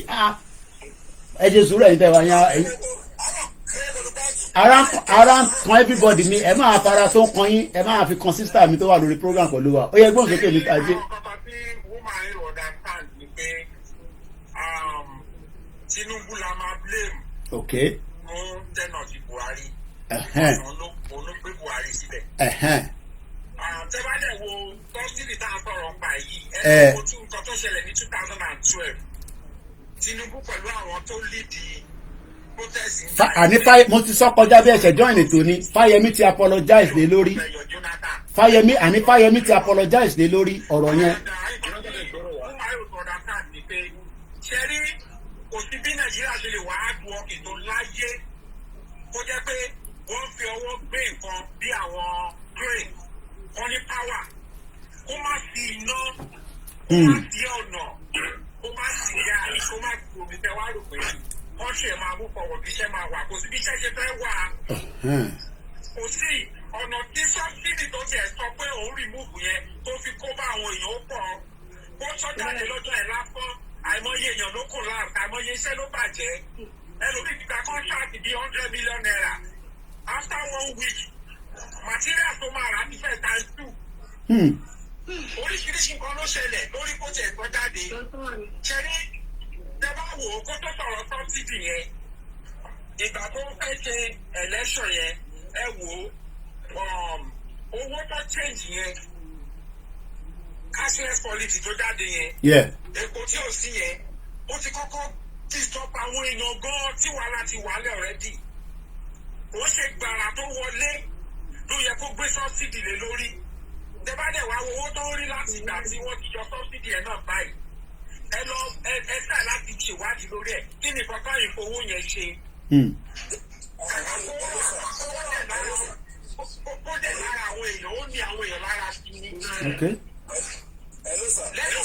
ẹ jẹ́ sùúrù ẹ̀yin tẹ́ wá yá ẹ̀yin. ara kan everybody ni ẹ máa fara tó ń kan yín ẹ máa fi kan sísítà mi tó wà lórí program pẹ̀lú wa ó yẹ gbọ́n sókè Mr. Ajé. Tinubu la máa blame. Okay. Fún tẹ́nà ti Buhari. Òun ló gbé Buhari síbẹ̀. Tẹ́bàdẹ̀ wo tọ́sílì tá a sọ̀rọ̀ pa yìí. Ẹni wo tún nǹkan tó ṣẹlẹ̀ ní 2012. Tinubu pẹ̀lú àwọn tó lídì protest. Àní mo ti sọ kọjá bí ẹsẹ̀ join ètò ni Fáyẹmí ti apologize lé lórí. Fáyẹmí ti apologize lé lórí ọ̀rọ̀ yẹn. Ṣẹ́rí kò sí bí Nàìjíríà ṣe lè wá hard work tó láyé kó jẹ́ pé wọ́n fi ọwọ́ gbé nǹkan bí àwọn grain wọ́n ní power kó má sí iná kó má sí ọ̀nà kó má sí gààrí kó má sí omi tẹ́ wá rò pé wọ́n ṣe máa mú fọwọ́ bí iṣẹ́ máa wà kò sí bí iṣẹ́ ṣe fẹ́ wà kò sí ọ̀nà tí sọ́sídì tó tiẹ̀ sọ pé òun rìmúùfù yẹn tó fi kó bá àwọn èèyàn pọ̀ kó sọ́jáde lọ́jọ́ ẹ̀ lásán àìmọye èèyàn ló kò láàrín àìmọye iṣẹ́ ló bàjẹ́ ẹlòmíì ti gba kọ́ńtàkì bíi 100 million naira after 1 week material tó máa rà nífẹ̀ẹ́ times 2. Oríṣiríṣi nǹkan ló ṣẹlẹ̀ lórí kó tiẹ̀ gbọ́ jáde ṣẹ́rí tẹ́ bá wò ó kó tó sọ̀rọ̀ subsidy yẹn ìgbà tó fẹ́ ṣe election yẹn ẹ wò ó owó tó change yẹn cashless policy tó jáde yẹn. Epo tí ò sí yẹn ó ti kọ́kọ́ ti stop àwọn èèyàn gan tí wàhálà ti wálé already. Ó ṣe gbàrà tó wọlé ló yẹ kó gbé subsidy lé lórí. Tẹ́bádẹ̀ wá owó tó ń rí láti ìgbà tí wọ́n ti yọ subsidy ẹ̀ náà báyìí. Ẹ lọ ẹ ṣáà láti ṣèwádìí lórí ẹ̀ kí ni kankan ìfowó yẹn ṣe. Ó dẹ̀ lára àwọn èèyàn ó ní àwọn èèyàn lára sí ni. Lẹ́nu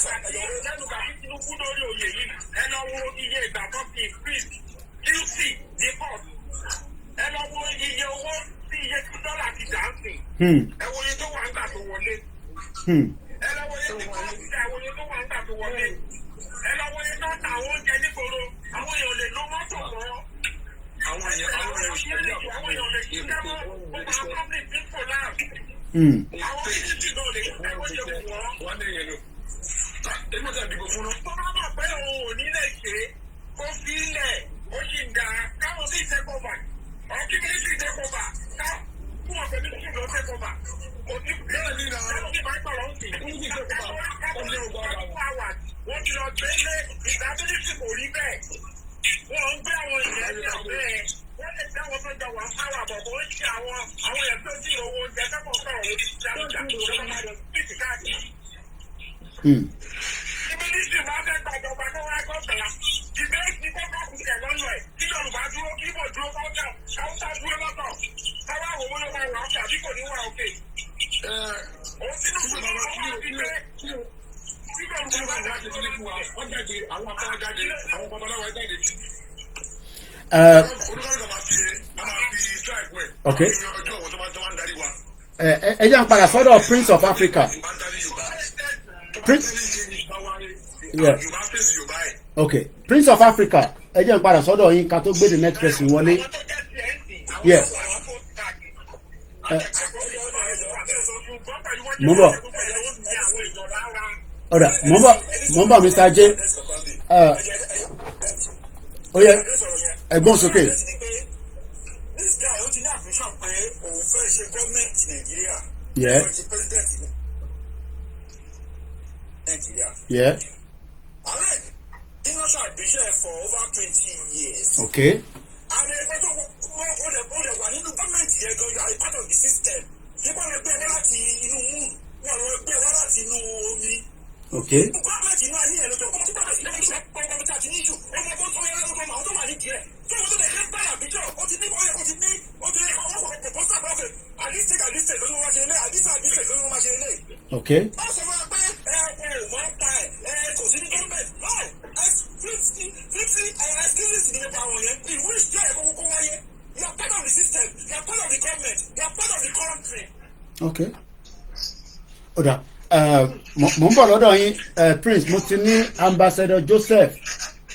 bàbí Tinubu lórí oyè yìí ẹ lọ wo iye ìgbà tó fi increase qc ní court. Ẹ lọ wo iye owó sí iye tí dọ́là ti dà ń sìn. Ẹ wo iye tó wà nígbà tó wọlé. Ẹ lọ wo iye tí wọ́n ti ẹ wo iye tó wà nígbà tó wọlé. Ẹ lọ wo iye tó ń ta àwọn oúnjẹ nígboro àwọn èèyàn lè lo mọ́tò mọ́. Àwọn èèyàn lè ṣiṣẹ́ mọ́ gbogbo àwọn public ti ń fò láàbù. Àwọn méjì náà lè ṣiṣẹ́ bó ṣe wù wọ́n. Wọ́n ní ìyẹn lò. Èmi ò tẹ̀lé fún un. Tó bá mọ̀ pé òun ò ní lè ṣe kó fi ilẹ̀ ó sì ń da káwọn sí ìtẹ́kọ̀ọ́bà. Àwọn kíkiri sí ìtẹ́kọ̀ọ́bà ká fún ọ̀fẹ́ ní kí ló tẹ́kọ̀ọ́bà. Kò ní bẹ́ẹ̀ ní ìlànà tí máa ń pàrọ̀ ń sìn. Wọ́n ti lọ gbé lé ìdábílísì kò rí bẹ́ẹ̀. Wọ́n ń gbé àwọn ènìyàn ní ọ̀bẹ́ ẹ̀. Wọ́n lè gbé àwọn tó jọ wà ń pàwọ̀ àbọ̀bọ̀ ó ṣe àwọn èèyàn tó dín owó oúnjẹ tẹ́kọ̀ọ́ fẹ́ òun ti ṣe àjà tó máa lọ sí ìtì káàkiri. Ìbílísì máa fẹ́ gbàjọba tó wá gbọ́gbà. Ìbéèkì kọ́kọ́ kù kẹ̀ lọ́nà ẹ̀. Kí Yorùbá dúró, kí Ìgbò dúró kọ́jà, Káwúsá dúró lọ́tọ̀. Káwá wò ó ló máa wà ọ̀kẹ́ àbí kò ní wà òkè. Òun sínú kúrò lọ́wọ́ àti pé tí Yorùbá bá jáde sílé fún wa, wọ́n jáde, àwọn afárá jáde, àwọn babaláwa jáde. Okay. Ẹ jẹ́ n padà sọ́dọ̀ Prince of Africa. Okay. Prince of Africa ẹ jẹ́ n padà sọ́dọ̀ yín ká tó gbé the next person wọlé. Mo bọ̀ ọ̀dà mo bọ̀ Mr. J. Ó yẹ ẹ̀gbọ́n sókè. Yeah. Yeah. For over 20 years. Okay. And you are a part of the system. Okay. Okay. Okay. Ọ̀dà mo ń bọ̀ lọ́dọ̀ yín Prince mo ti ní Ambassador Joseph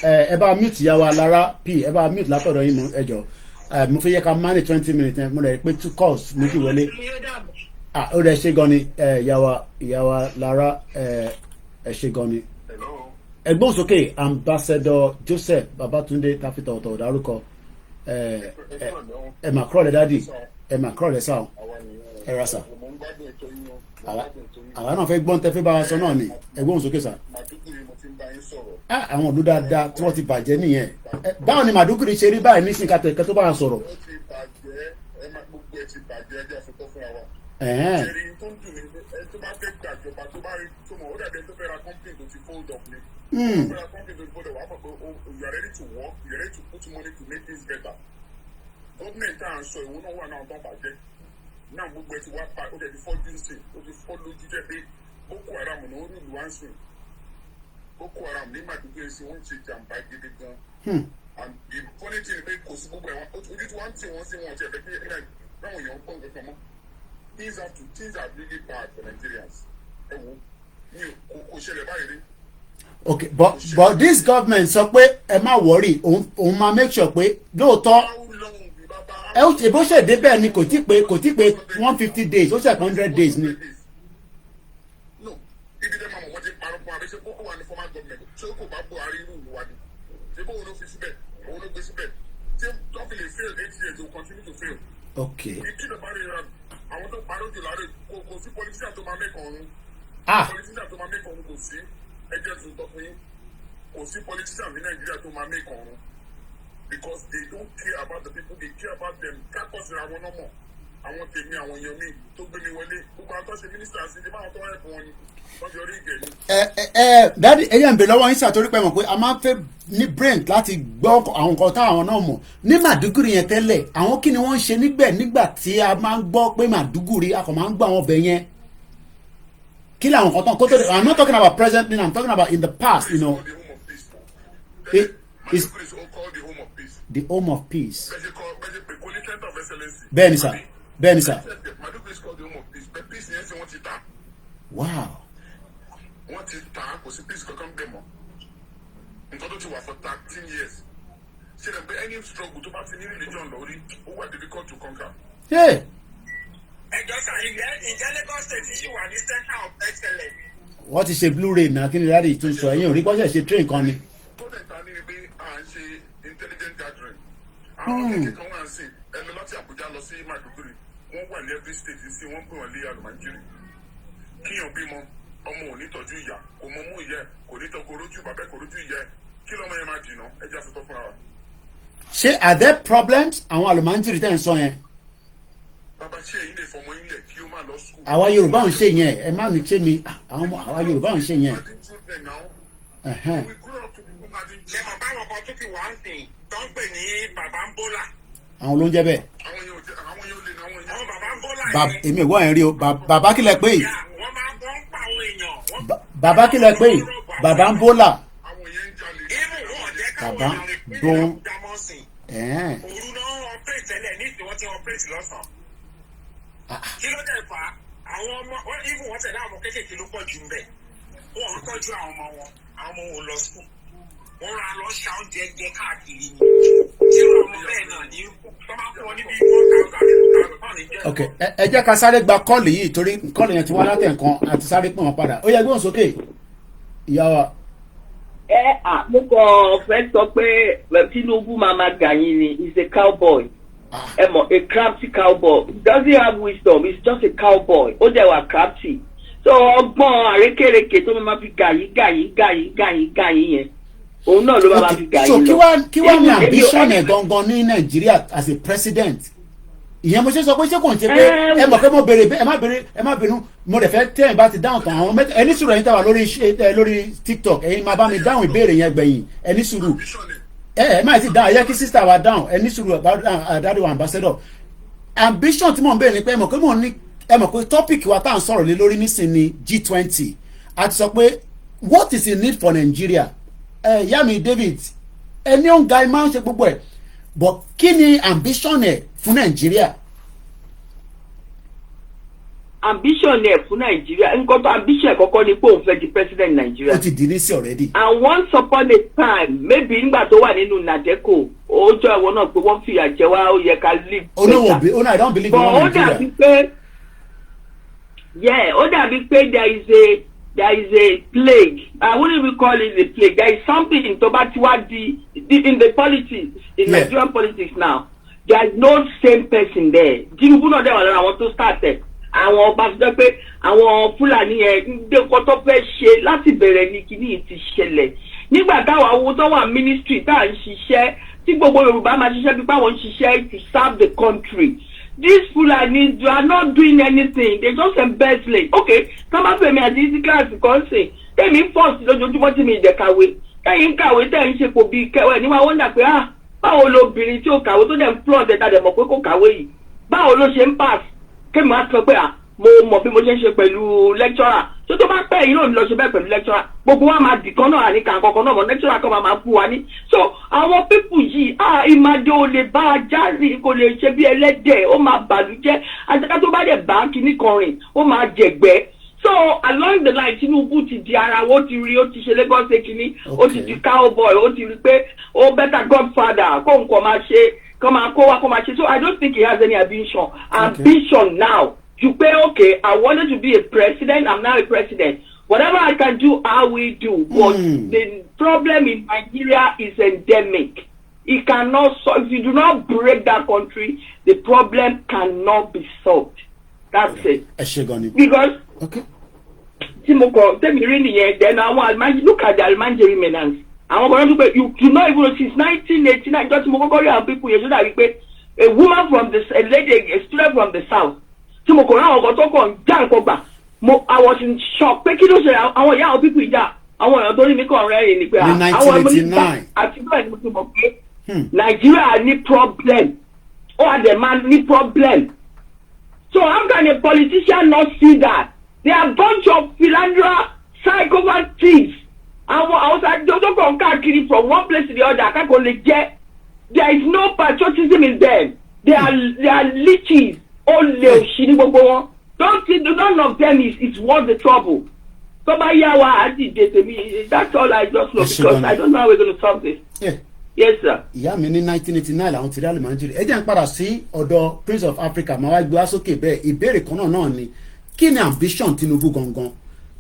ẹ bá mute ìyá wa Lára P ẹ bá mute látọ̀dọ̀ yín ẹ jọ̀ọ́ mo fi yẹ ká manage 20 minutes mo rẹ̀ pé 2 calls méjì wọlé ó rẹ̀ ṣe gan ni ìyá wa Lára ẹ ṣe gan ni ẹgbọ́n sókè Ambassador Joseph Babatunde tafita ọ̀tọ̀ dárúkọ ẹ mà kúrọ̀ lẹ́ dádì ẹ mà kúrọ̀ lẹ́ sáà ẹ ra sà àwa náà fẹ́ gbọ́n tẹ́fẹ́ bá wa sọ náà ni ẹgbọ́n sókè sà. Àwọn ìlú dáadáa tí wọ́n ti bàjẹ́ nìyẹn báwo ni Màdúgùrí ṣe rí báyìí nísìnyí ká tẹ̀kẹ́ tó bá wa sọ̀rọ̀. Government tá à ń sọ ìwọ náà wà náà tó bàjẹ́ náà gbogbo ẹ ti wá pa ó dẹ̀ ti fọ́jú ń sìn ó ti fọ́ lójú jẹ́ pé Boko Haram ní orí ìlú wa ń sìn Boko Haram ní Màdúgùrí sí wọ́n ń ṣe jàǹbá gidi gan. And the funny thing pé kò sí gbogbo ẹ̀wọ̀n ojú tí wọ́n ń tì wọ́n sí wọn ọ̀tí ẹ̀fẹ́ pé ẹ̀rẹ́ báwọn èèyàn ń pọ̀ nǹkan kan mọ́ things are really bad for Nigerians ẹ wo mi kò ṣẹlẹ̀ báyìí rí. Okay, but this government sọ pé ẹ má worry òun máa make sure pé lóòótọ́ ẹ ó ṣe bó ṣe dé bẹ́ẹ̀ ni kò tí pé 150 days ó ṣe 100 days ni. No ibi tẹ́ máa mọ̀ wọ́n ti parọ́ fún abẹ́sẹ̀ kókó wà ní former government ṣé kò bá Buhari irú ìlú wa ni ṣé kó wọn ló fi síbẹ̀ òun ló gbé síbẹ̀ tí wọ́n fi lè fail 8 years they will continue to fail. Okay. We keep the barrier àwọn tó parí jù láre kò sí politician tó máa mẹ́kàn ọ̀run. Politician tó máa mẹ́kàn ọ̀run kò sí ẹjẹ́ tó tọ́ fún yín kò sí politician ní Nàìjíríà tó máa mẹ́kàn ọ̀run because they don't care about the people they care about them kákọ́sì àwọn ọmọ àwọn tèmi àwọn èèyàn mi tó gbé mi wọlé gbogbo àwọn tó ṣe mínísítà sí ti báwọn tó wáyé fún wọn ni wọ́n fi orí ìgẹ̀ ni. dáàdi ẹyẹ ń bè lọ́wọ́ yín ṣàtòrí pé mọ̀ pé a máa ń fẹ́ ní brain láti gbọ́ àwọn nǹkan táwọn náà mọ̀ ní Màdúgùrì yẹn tẹ́lẹ̀ àwọn kí ni wọ́n ń ṣe nígbà tí a máa ń gbọ́ pé Màdúgùrì a kò máa ń gbọ́ àwọn ọbẹ̀ yẹn kí làwọn nǹkan tán kó tó dé I'm not talking about present now I'm talking about in the past you know. It's the home of peace. Bẹ́ẹ̀ni sà bẹ́ẹ̀ni sà. Wow. Wọ́n ti ta kò sí peace kankan bẹ́ẹ̀ mọ́ nǹkan tó ti wà for 13 years ṣe lè pe any struggle tó bá ti ní religion lórí ó wà difficult to conquer. ẹjọ́ sàn ìjẹ́ Lagos state yìí wà ní center of excellence. wọ́n ti ṣe Blu-ray náà kí ni dáàdi tún sọ ẹ̀yìn òrí kọ́ṣẹ́ ṣe train kan ni. àwọn kékeré kan wà ń sìn ẹnu láti Àbújá lọ sí Màdúgùrì wọ́n wà ní every state sí wọ́n pè wọ́n lé àlùmájírì kíyàn bímọ ọmọ ò ní tọ́jú ìyá kò mọ mú ìyá kò ní tọ́ korójú bàbá korójú ìyá kí lọ́mọ yẹn máa dìnnà ẹja sọ́tọ̀ fúnra wa. ṣé are there problems àwọn àlùmájírì tẹ̀ ń sọ yẹn. bàbá ṣé èyí lè fọmọ ilẹ̀ kí ó máa lọ sùkúl. àwa Yorùbá ń ṣe yẹn ẹ má ní ṣe mi àwa Yorùbá ń ṣe yẹn. ṣé bàbá àwọn kan tó ti wà ń sìn tó ń pè ní bàbá ń bólà. àwọn ló ń jẹ́ bẹ́ẹ̀. àwọn yóò lè àwọn bàbá ń bólà yẹn. èmi ò gbọ́ yẹn rí o bàbá kí lẹ pé yìí. wọ́n máa ń pa àwọn èèyàn. bàbá kí lẹ pé yìí bàbá ń bólà. bàbá bó. òru náà ọ̀pẹ̀rẹ̀ tẹ́lẹ̀ ní ìsìn wọ́n ti ọ̀pẹ̀rẹ̀ lọ́sàn-án. kí ló dé fà á àwọn ọmọ even wọ́n tẹ̀lé àwọn kéékèèké ló pọ̀ jù ń bẹ̀ wọ́n ń tọ́jú àwọn ọmọ wọn àwọn ọmọ wọn lọ sùn wọ́n ra lọ ṣá oúnjẹ jẹ káàkiri ni tí wọ́n mọ bẹ́ẹ̀ náà ní tó máa fún wọn níbi 1,000 ok ẹ jẹ́ ká sáré gba kọ́ọ̀lù yìí torí kọ́ọ̀lù yẹn ti wá látẹ̀ nǹkan àti sáré pè wọ́n padà ó yẹ gbọ́n sókè ìyá wa. mo kàn fẹ́ sọ pé Tinubu máa gà yín ni is a cowboy ẹ mọ̀ a crafty cowboy he doesn't have wisdom he's just a cowboy ó dẹ̀ wà crafty so ọgbọ́n àrékèrèké tó máa fi gà yín yẹn òun náà ló máa fi gà yín lọ. so kí wá ní ambition ẹ̀ gangan ní Nàìjíríà as a president ìyẹn mo ṣe sọ pé ṣé kò ń ṣe pé ẹ mọ̀ pé mo béèrè ẹ má bínú mo rẹ̀ fẹ́ tẹ́yìn bá ti dáhùn tán àwọn mẹ́ta ẹni sùúrù ẹ̀yin tàwa lórí TikTok ẹ̀yin máa bá mi dáhùn ìbéèrè yẹn gbẹ̀yìn ẹni sùúrù ẹ má ti dáhùn ẹ yẹ kí sísá wa dáhùn ẹni sùúrù àdáde wa ambassador ambition tí mò ń béèrè ni pé ẹ mọ̀ pé topic wa tá à ń sọ̀rọ̀ lé lórí nísìnyí G20 a ti sọ pé what is the need for Nigeria Yami David ẹni ó ń ga ẹ máa ń ṣe gbogbo ẹ̀ but kí ni ambition ẹ fún Nàìjíríà. ambition ẹ fún Nàìjíríà nǹkan tó ambition ẹ kọ́kọ́ ni pé òun fẹ́ di president Nàìjíríà. ó ti di ní sí already. and once upon a time maybe nígbà tó wà nínú Nadeco ó jọ ìwọ náà pé wọ́n fìyà jẹ wá ó yẹ ká live better. I don't believe in one Nigeria. but ó dàbí pé ó dàbí pé there is a plague. I wouldn't even call it a plague. There is something in in the politics, in Nigerian politics now. There is no same person there. Tinubu náà dẹ́wọ̀n lọ́nà àwọn tó start ẹ̀. Àwọn ọba tó jẹ́ pé àwọn Fúlàní yẹn ń dé nǹkan tó fẹ́ ṣe láti bẹ̀rẹ̀ ní kíní ti ṣẹlẹ̀. Nígbà táwọn owó tó wà ministry tá à ń ṣiṣẹ́ tí gbogbo Yorùbá máa ṣiṣẹ́ bí báwọn ń ṣiṣẹ́ to serve the country. These Fulanis are not doing anything. They just embezzling. Okay, come up with me at this class because say, tell me first, lójoojúmọ́ tí mi ìdẹ̀ kàwé. Kẹ́yìn kàwé tẹ̀ ń ṣe kò bí kẹwẹ́ ní wàá wọ́ndà pé báwo lobìnrin tí ó kàwé tó dẹ̀ ń plọ̀ dẹ̀ tàdẹ̀ mọ̀ pé kò kàwé yìí. Báwo ló ṣe ń pass? Kémi wá sọ pé mo mọ̀ bí mo ṣe ń ṣe pẹ̀lú lecturer. Tó bá pẹ́ yìí ló ń lọ ṣe bẹ́ẹ̀ pẹ̀lú lecturer. Gbogbo wa máa dì kan náà àníkà kankan náà mọ̀ lecturer kan máa bú wa ní. So àwọn pípù yìí ìmàdé ò lè bá a járe kò lè ṣe bí ẹlẹ́dẹ̀ ó máa bàlújẹ́ àjẹká tó bá dẹ̀ bá kíní kan rìn ó máa jẹ̀gbẹ́. So along the line Tinubu ti di ara ó ti rí ó ti ṣe Lagos ṣe kíní ó ti di cowboy ó ti rí pé ó better godfather kó nǹkan máa ṣe kó máa kó wá kó máa ṣe. So I don't think he has any ambition now. You pay okay. I wanted to be a president. I'm now a president. Whatever I can do, I will do. But the problem in Nigeria is endemic. It cannot solve. If you do not break that country, the problem cannot be solved. That's it. Eshegoni. Because okay. Timoko, tell me really, then I want look at the Almanjeri menace. I'm going to pay you not even since 1989. Just Timoko and people you should have a woman from the a lady, a student from the south. Timoko now got talk on Jankoba. I was in shock. Peki no say I want young people here. I want to make already in the 1989. Nigeria need problem. Or the man need problem. So how can a politician not see that? They are a bunch of philandra, psychopath thieves. And I was like, don't come from one place to the other. I can't only get. There is no patriotism in them. They are leeches. Don't think none of them is worth the trouble. So by that's all I just know because I don't know how we're going to solve this. Yeah. Yes, sir. Ìyá mi ní 1989 làwọn ti rí Almanjeri. Ẹ jẹ́ n padà sí ọ̀dọ̀ Prince of Africa máa wá gbé sókè bẹ́ẹ̀ ìbéèrè kan náà ni kí ni ambition Tinubu gangan?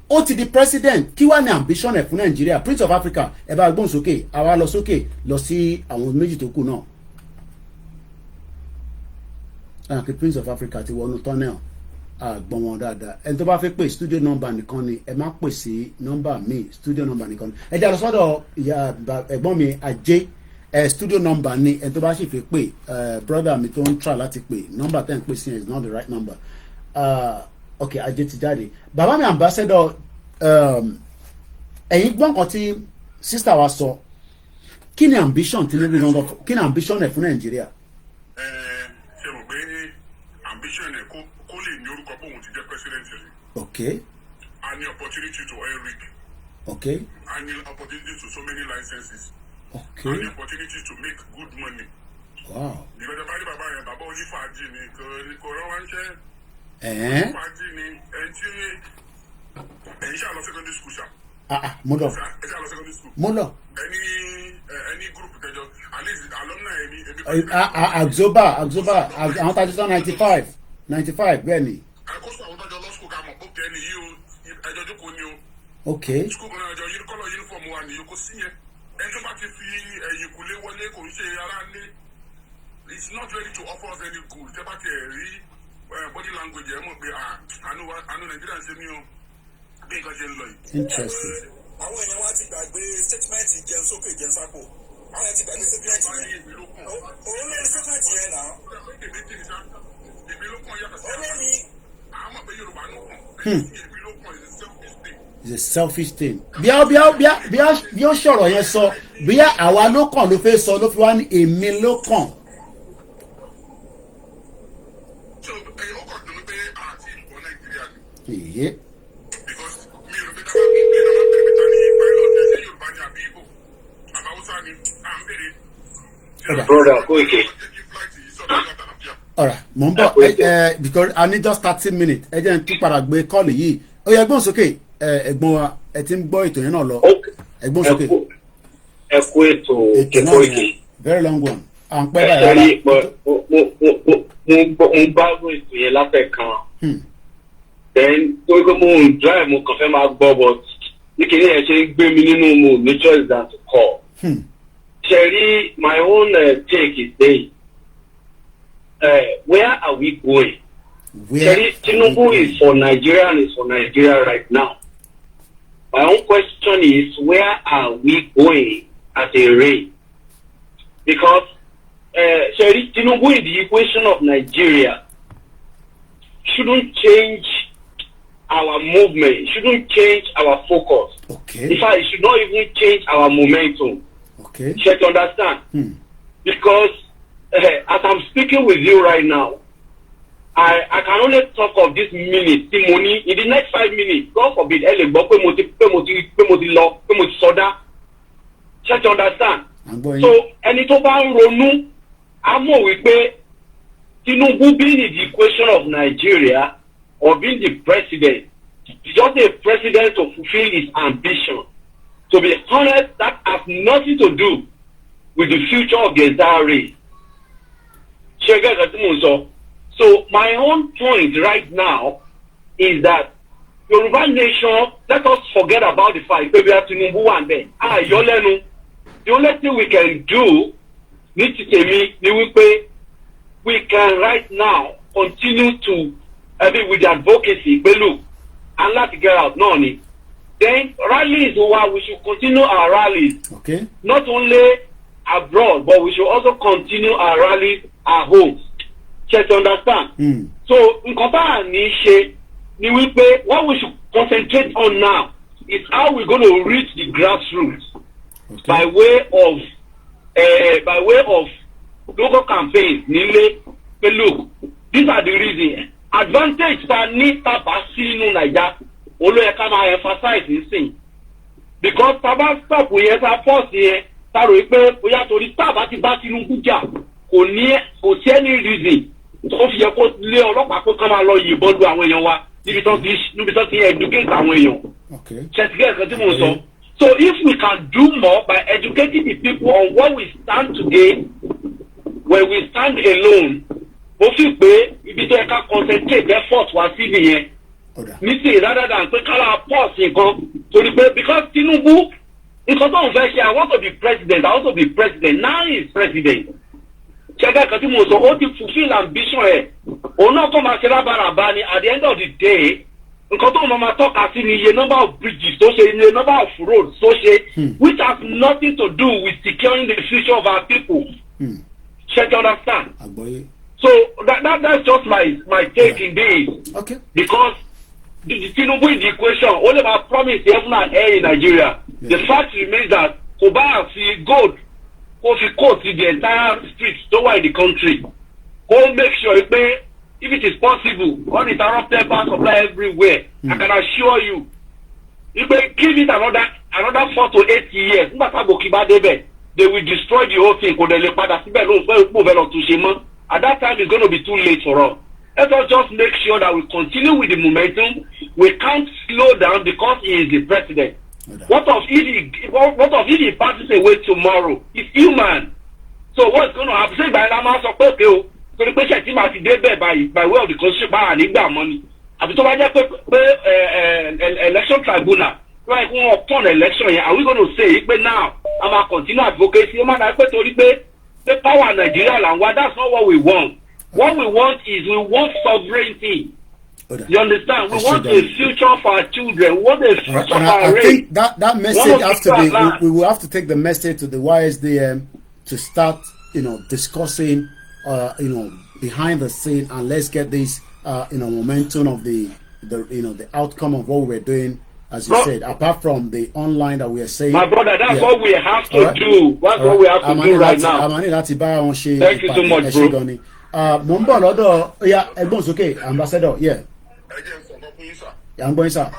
Ó ti di president kí wá ní ambition ẹ̀ fún Nàìjíríà? Prince of Africa ẹ bá gbóhùn sókè àwa lọ sókè lọ sí àwọn méjì tó kù náà. Kí Prince of Africa ti wọnú tunnel àgbọ̀n wọn dáadáa ẹni tó bá fẹ́ pè studio number nìkan ni ẹ má pè sí number mi studio number nìkan ni ẹ jẹ́ lọ sọ́dọ̀ ẹ̀gbọ́n mi Ajé studio number ni ẹni tó bá sì fẹ́ pè brother mi tó ń try láti pè number ten pè sí is not the right number okay Ajé ti jáde bàbá mi ambassador ẹ̀yin gbọ́n kan tí sister wa sọ kí ni ambition Tinubu gangan kí ni ambition ẹ̀ fún Nàìjíríà. ṣe mọ̀ pé ambition ẹ̀ kó lè ní orúkọ bóun ti jẹ́ president rẹ̀. Okay. And the opportunity to earn rig. Okay. And the opportunity to so many licenses. Okay. And the opportunity to make good money. Wow. Because the baba yẹn baba oní fàájì ni kò rán wá ń ṣe. Fàájì ni ẹni tí ẹ̀yin ṣáà lọ secondary school ṣá. Mo lọ. Ẹ ṣáà lọ secondary school. Mo lọ. Any group tẹjọ at least alumni ẹni. Agzoba àwọn tajú sọ 95 bẹ́ẹ̀ ni. Àkóso àwọn tọ́jọ́ lọ school ká mọ̀ pé ẹni yìí o ẹjọ́ jókòó ni o. Okay. School kan náà ẹjọ́ yìí kọ́lọ̀ uniform wa nìyí kò sí yẹn. Ẹni tó bá ti fi ẹ̀yìn kùlé wọlé kò ń ṣe ara lé. It's not ready to offer us any good. Tẹ́ bá ti rí body language ẹ̀ mọ̀ pé àánú Nàìjíríà ń ṣe mí o. Bí nǹkan ṣe ń lọ yìí. Interesting. Àwọn èèyàn wa ti gbàgbé statement jẹun sókè jẹun sápò. Àwọn èèyàn ti gbàgbé statement yẹn. Òun ló ní statement yẹn náà. It's a selfish thing. Bí ó sọ̀rọ̀ yẹn sọ bí àwa ló kàn ló fẹ́ sọ ló fi wá ní èmi ló kàn. Brother Koiki. Alright, mo ń bọ̀ because I need just 30 minutes. Ẹ jẹ́ n tún padà gbé kọ́ọ̀lù yìí. Ó yẹ ẹgbọ́n sókè ẹ̀gbọ́n wa ẹ ti ń gbọ́ ètò yẹn náà lọ. Ẹgbọ́n sókè. Ẹ kú ètò Koiki. Very long one. À ń pẹ́ báyìí. Ẹ̀rí mo ń bá ètò yẹn láfẹ̀ kan. Then tó gbé mo ń drive mo kàn fẹ́ máa gbọ́ but ní kìíní ẹ̀ ṣe ń gbé mi nínú mo ní choice than to call. Sherry, my own take is this. Where are we going? Sherry, Tinubu is for Nigeria and is for Nigeria right now. My own question is, where are we going as a race? Because Sherry, Tinubu in the equation of Nigeria shouldn't change our movement, shouldn't change our focus. Okay. In fact, it should not even change our momentum. Okay. Check, understand? Because as I'm speaking with you right now, I can only talk of this minute, Timoni. In the next 5 minutes, God forbid, check, understand? So, any tó bá ń ronú, a mọ̀ wípé Tinubu being in the equation of Nigeria or being the president, just a president to fulfill his ambition. To be honest, that has nothing to do with the future of the entire race. So my own point right now is that Yoruba nation, let us forget about the fact that we have Tinubu one day. The only thing we can do, we can right now continue to with the advocacy pé look and láti get out náà ni. Then rallies we should continue our rallies. Okay. Not only abroad, but we should also continue our rallies at home. Check to understand. So nǹkan tá à ní ṣe ni wípé what we should concentrate on now is how we're going to reach the grassroots by way of local campaigns. Nílé pé look, these are the reasons. Advantage ta ní tàbá sínú Naija olóyè ká máa emphasize nísìn because tàbá stop yẹn ta force yẹn ta rò pé bóyá torí tàbá ti bá Tinubu jà kò sí any reason tó fi yẹ kó lé ọlọ́pàá pé ká máa lọ yìnbọn lu àwọn èèyàn wa níbi tó ti educate àwọn èèyàn. ṣètìgẹ́ ẹ̀kan tí mo sọ. So if we can do more by educating the people on what we stand today, when we stand alone, mo fi pé ibi tó yẹ ká concentrate effort wá sí nìyẹn. Nísìnyí rather than pé kálá pause nǹkan torí pé because Tinubu nǹkan tó ń fẹ́ ṣe I want to be president, I want to be president, now he is president. Ṣẹ́gẹ́ ẹ̀kan tí mo sọ ó ti fulfil ambition ẹ̀ òun náà kọ́ máa ṣe rábàràbà ni at the end of the day nǹkan tó máa tọ́ka sí ni iye number of bridges tó ṣe iye number of roads tó ṣe which has nothing to do with securing the future of our people. Check you understand? So that's just my take in this. Okay. Because the Tinubu in the equation only about promise heaven and air in Nigeria. The fact remains that Koba fi gold go fi coat the entire streets tó wà in the country. Go make sure pé if it is possible, uninterrupted power supply everywhere. I can assure you, if they give it another 4 to 8 years, they will destroy the whole thing. At that time, it's going to be too late for us. Let us just make sure that we continue with the momentum. We can't slow down because he is the president. What of if he passes away tomorrow? It's human. So what's going to happen? Say by the torí pé ṣe tí màá ti dé bẹ́ẹ̀ by way of the constitution bá wà nígbà mọ́ ni àbí tó bá jẹ́ pé election tribunal wọ́n yẹ kó wọ́n turn election yẹn are we going to say pé now a máa continue advocacy ó máa dá pé torí pé power Nigeria là ń wá that's not what we want. What we want is we want sovereignty. You understand? We want a future for our children. We want a future for our race. I think that message has to be we will have to take the message to the YSDM to start discussing behind the scene, and let's get this momentum of the outcome of what we're doing, as you said, apart from the online that we are saying. My brother, that's what we have to do. That's what we have to do right now. Thank you so much, bro. Mo ń bọ̀ lọ́dọ̀ ẹgbọ́n sókè ambassador yeah. I'm going sir.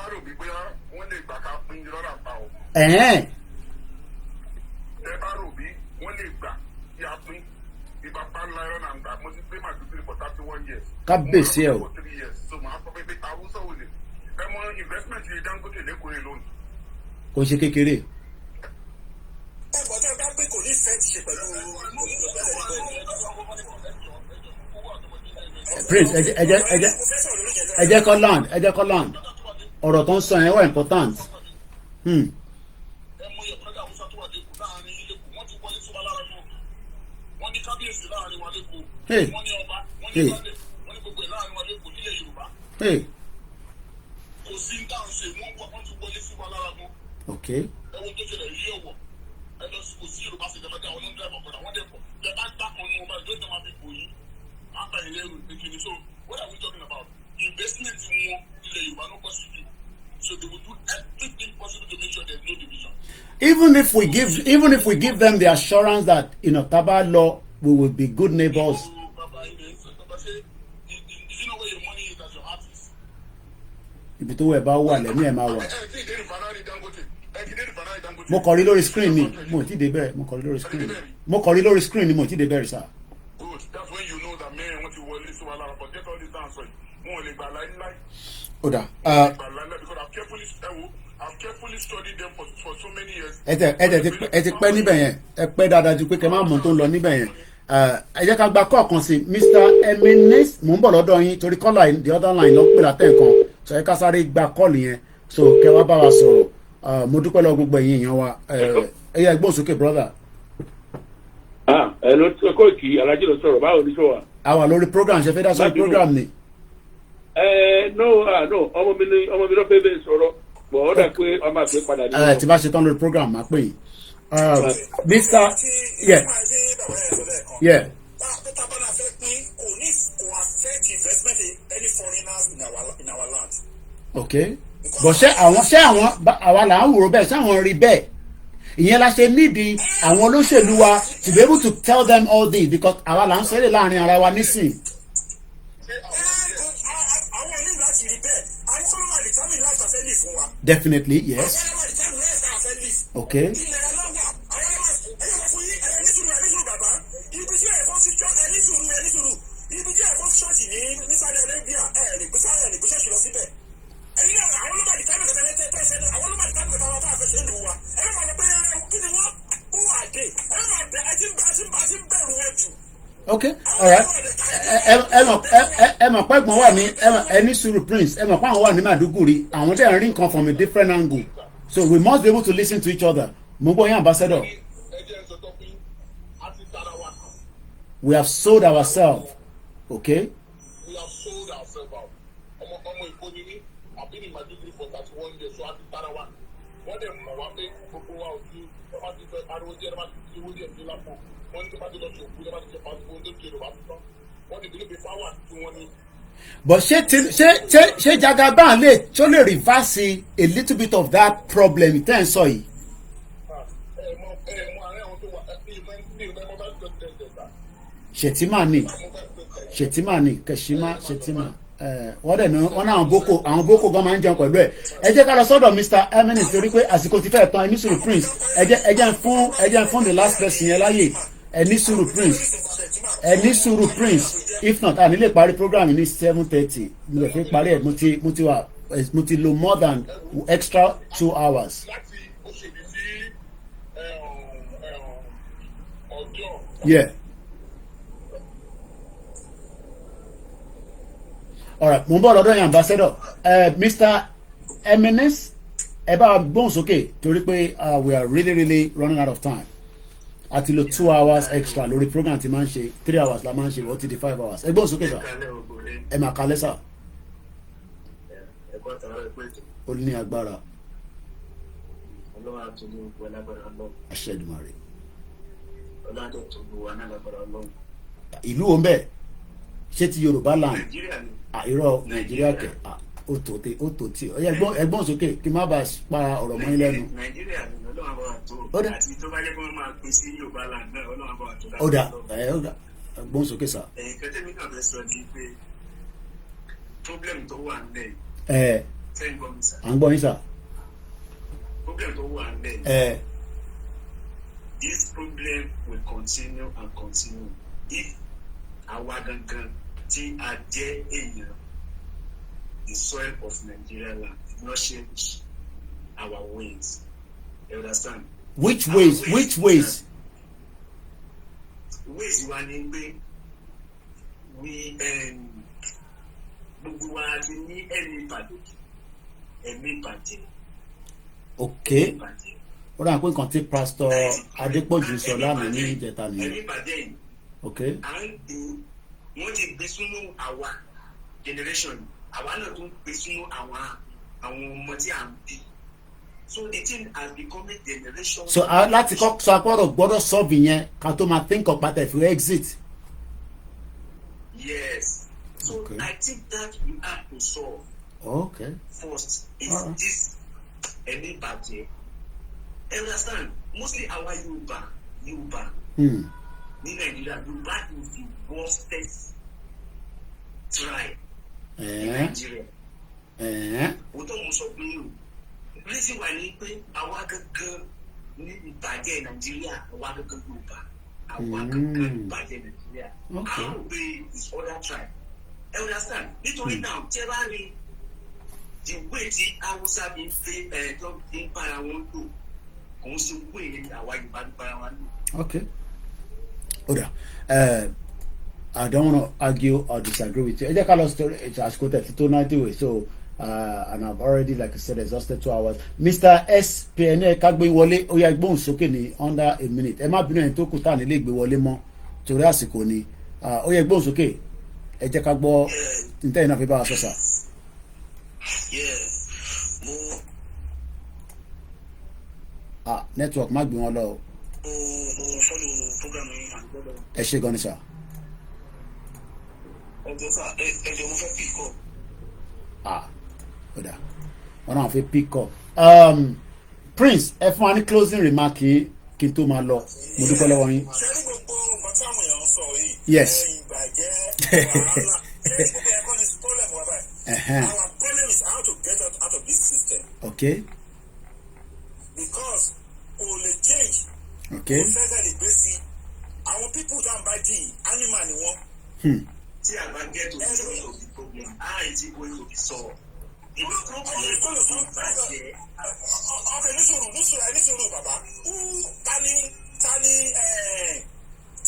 Kábíyèsí ẹ o. Kò ṣe kékeré. Prince ẹ jẹ́ kó land ọ̀rọ̀ tó ń sọ yẹn wà important. Hey. Hey. Hey. Okay. So what are we talking about? Investment in more Yoruba no possible. So they will do everything possible to make sure there's no division. Even if we give them the assurance that Taba law we will be good neighbors. Ibi tó wẹ̀ bá wà lẹ́mí ẹ̀ máa wà. Mo kọrí lórí screen ni mo ti dé bẹ̀rẹ̀ mo kọrí lórí screen ni mo ti dé bẹ̀rẹ̀ sá. That's when you know that man want to wọlé sí wa lára but get all this down so mo ò lè gbà láíláí. Oda. Because I've carefully studied them for so many years. Ẹ ti pẹ́ níbẹ̀ yẹn ẹ pẹ́ dáadáa ju pé kẹ́ máa mọ̀ tó ń lọ níbẹ̀ yẹn. Ẹ jẹ́ ká gba kọ́ọ̀kan sí Mr. Emenes mò ń bọ̀ lọ́dọ̀ yín torí kọ́là the other line ló ń pè látẹ̀ nǹkan so ẹ ká sáré gba kọ́ọ̀lù yẹn so kẹ́ wá bá wa sọ̀rọ̀ mo dúpẹ́ lọ gbogbo ẹ̀yin èèyàn wa ẹ yẹ gbọ́n sókè brother. Ẹ ló Koiki Alhaji ló sọ̀rọ̀ báwo ni sọ wa. A wà lórí program ṣe fẹ́ dá sórí program ni. no ọmọ mi ló fẹ́ bẹ́ẹ̀ sọ̀rọ̀ bọ̀ ọ́ dà pé ọmọ àgbẹ̀ padà ní. tí bá ṣe tán lórí program máa pè yín. Mr. Yeah. Yeah. Okay. But ṣé àwọn àwa là ń wòrò bẹ́ẹ̀ ṣé àwọn rí bẹ́ẹ̀ ìyẹn la ṣe nídìí àwọn olóṣèlú wa to be able to tell them all this because àwa là ń ṣeré láàrin ara wa nísìn. Definitely, yes. Okay. Okay, all right. Ẹ mọ̀ pé ẹ̀gbọ́n wà ní ẹni sùúrù prince ẹ mọ̀ pé àwọn wà ní Maiduguri àwọn dẹ̀ ń rí nǹkan from a different angle so we must be able to listen to each other. Mo gbọ́ yín ambassador. We have sold ourselves. Okay. We have sold ourselves out. Ọmọ ìkọ́ni ní I've been in Maiduguri for 31 years so a ti tara wa. Wọ́n dẹ̀ mọ̀ wá pé gbogbo wa ò ju ẹ bá ti fẹ́ ariwo díẹ̀ ẹ bá ti fi owó díẹ̀ sí lápò. Wọ́n ní tó bá ti lọ sí òkú ẹ bá ti jẹ pàṣẹ ohun tó jẹ lọ́wọ́ àtúntò. Wọ́n ti bí níbi fáwọn tí wọ́n ní. But ṣé Jagaban lè reverse a little bit of that problem tẹ́ ń sọ yìí. Shetima ni Kashima Shetima wọ́n dẹ̀ ní wọ́n náà àwọn boko gan máa ń jẹun pẹ̀lú ẹ̀ ẹ jẹ́ ká lọ sọ́dọ̀ Mr. Eminence torí pé àsìkò ti fẹ́ tán ẹni sùúrù prince ẹ jẹ́ fún the last person yẹn láyè ẹni sùúrù prince if not àní lè parí program ní 7:30 mo lè fi parí ẹ̀ mo ti lo more than extra 2 hours. Yeah. All right, mo ń bọ̀ lọ́dọ̀ yẹn ambassador Mr. Eminence ẹ bá gbóhùn sókè torí pé we are really running out of time àti lo 2 hours extra lórí program tí máa ń ṣe 3 hours la máa ń ṣe ó ti di 5 hours ẹ gbóhùn sókè sà ẹ máa kalẹ̀ sà ó ní agbára àṣẹ Èdùmàrè ìlú wo ń bẹ ṣé ti Yorùbá land irọ́ Nàìjíríà kẹ ó tó tí ẹgbọ́n sókè kí má bàa pa ọ̀rọ̀ mọ́ ilé ẹnu. Nàìjíríà ni Ọlọ́run bá wà tó àti tó bá jẹ́ pé wọ́n máa pín sí Yorùbá land náà Ọlọ́run bá wà tó dáa. ó dà ẹgbọ́n sókè sà. Kẹ́tẹ́mí kan fẹ́ sọ ni pé problem tó wà nílẹ̀ sẹ́yìn gbọ́ mi sà. à ń gbọ́ yín sà. problem tó wà nílẹ̀ this problem will continue and continue if àwa gangan tí a jẹ́ èèyàn the soil of Nigeria land did not change our ways. You understand? Which ways? Ways wa ni pé we gbogbo wa ti ní ẹ̀mí ìbàjẹ́. Okay. Ó dà pé nǹkan tí Pastor Adépọ̀jù sọ lánàá ní ìjẹta nìyẹn. Ẹ̀mí ìbàjẹ́ yìí. Okay. À ń gbé wọ́n ti gbé sínú àwa generation àwa náà tún gbé sínú àwọn ọmọ tí à ń bí. So the thing has become a generation. So láti kọ́ sọ apọ́rọ̀ gbọ́dọ̀ solve yẹn ká tó máa think of pàtẹ́ fi exit. Yes. So okay. I think that we have to solve. Okay. First is this ẹni bàjẹ́. Understand? Mostly our Yoruba. Ní Nàìjíríà Yorùbá is the worstest tribe in Nigeria. Ó tó mo sọ pé o reason why ni pé àwa gangan ní ìbàjẹ́ Nàìjíríà àwa gangan Yorùbá àwa gangan ìbàjẹ́ Nàìjíríà àwọn òbí is other tribe. Understand? Nítorí náà tí ẹ bá rí the way tí Hausa fi ń fẹ́ tó fi ń bára wọn lò kò ń ṣe way ní àwa Yorùbá ń bára wọn lò. Okay. Oda, I don't want to argue or disagree with you. I just quoted 290 way. So, and I've already, like I said, exhausted 2 hours. Mr. SPN, Kagbe Wole, Oya Gbon Soke ni under a minute. Emma Bino en to kuta ni le gbe wọlé mọ́. Torí àsìkò ni. Oya Gbon Soke. Ẹ jẹ́ ká gbọ́ nte ina fi bá wa sọ sà. Network má gbé wọn lọ o. Ẹ ṣe gan ni sà. Ọ̀dà wọn náà fi pick up. Prince ẹ fún wa ní closing remark yìí kí n tó máa lọ mo dúpẹ́ lọ́wọ́ yín. Yes. Our problem is how to get out of this system. Okay. Because only change. Okay. Our people don't buy the animal anymore. See, I can get to the source of the problem. How is it going to be solved? The problem is going to be right here. Okay, listen, Baba. Who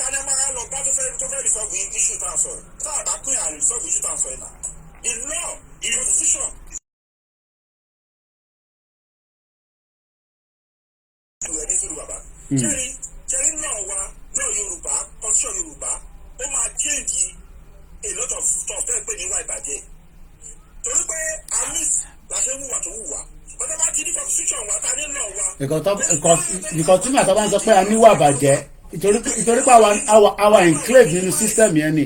Tani Amara bá tó fẹ́ resolve issue tá a sọ yìí. Tá a bá pín àrè resolve issue tá a sọ yìí náà. The law, the constitution. Ìwé ní sùúrù bàbá. Jerry náà wa náà Yorùbá, constitution Yorùbá, ó máa change a lot of stuff tó ń pè ní ìwà ìbàjẹ́. Torí pé amis la ṣe wùwà tó wùwà. Bọ́dọ̀ bá ti ní constitution wa, ta ní náà wa. Ìkọ̀ tí màtá bá ń sọ pé a níwà bàjẹ́. Ìtorí pé àwa enclave nínú system yẹn ni.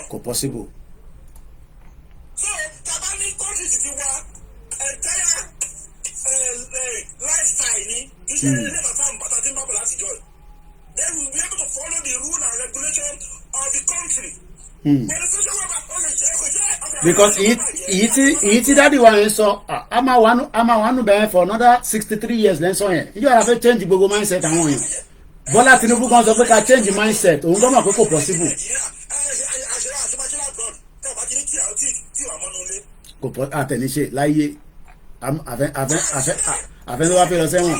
Kò possible. So taba ní country ti wa entire lifestyle ni iṣẹ́ ilé bàtà tí ń bá bọ̀ láti jọ. They will be able to follow the rule and regulation of the country. Because èyí tí dáàdi wa yẹn sọ a máa wà nù bẹ́ẹ̀ for another 63 years lẹ́sọ̀ yẹn ìjọba la fẹ́ change gbogbo mindset àwọn yẹn Bọ́lá Tinubu kan sọ pé ká change mindset òun gbọ́dọ̀ pé kò possible. Kò pọ̀ àtẹ̀níṣe láyé àfẹ́ tó wá fẹ́ lọ sẹ́wọ̀n.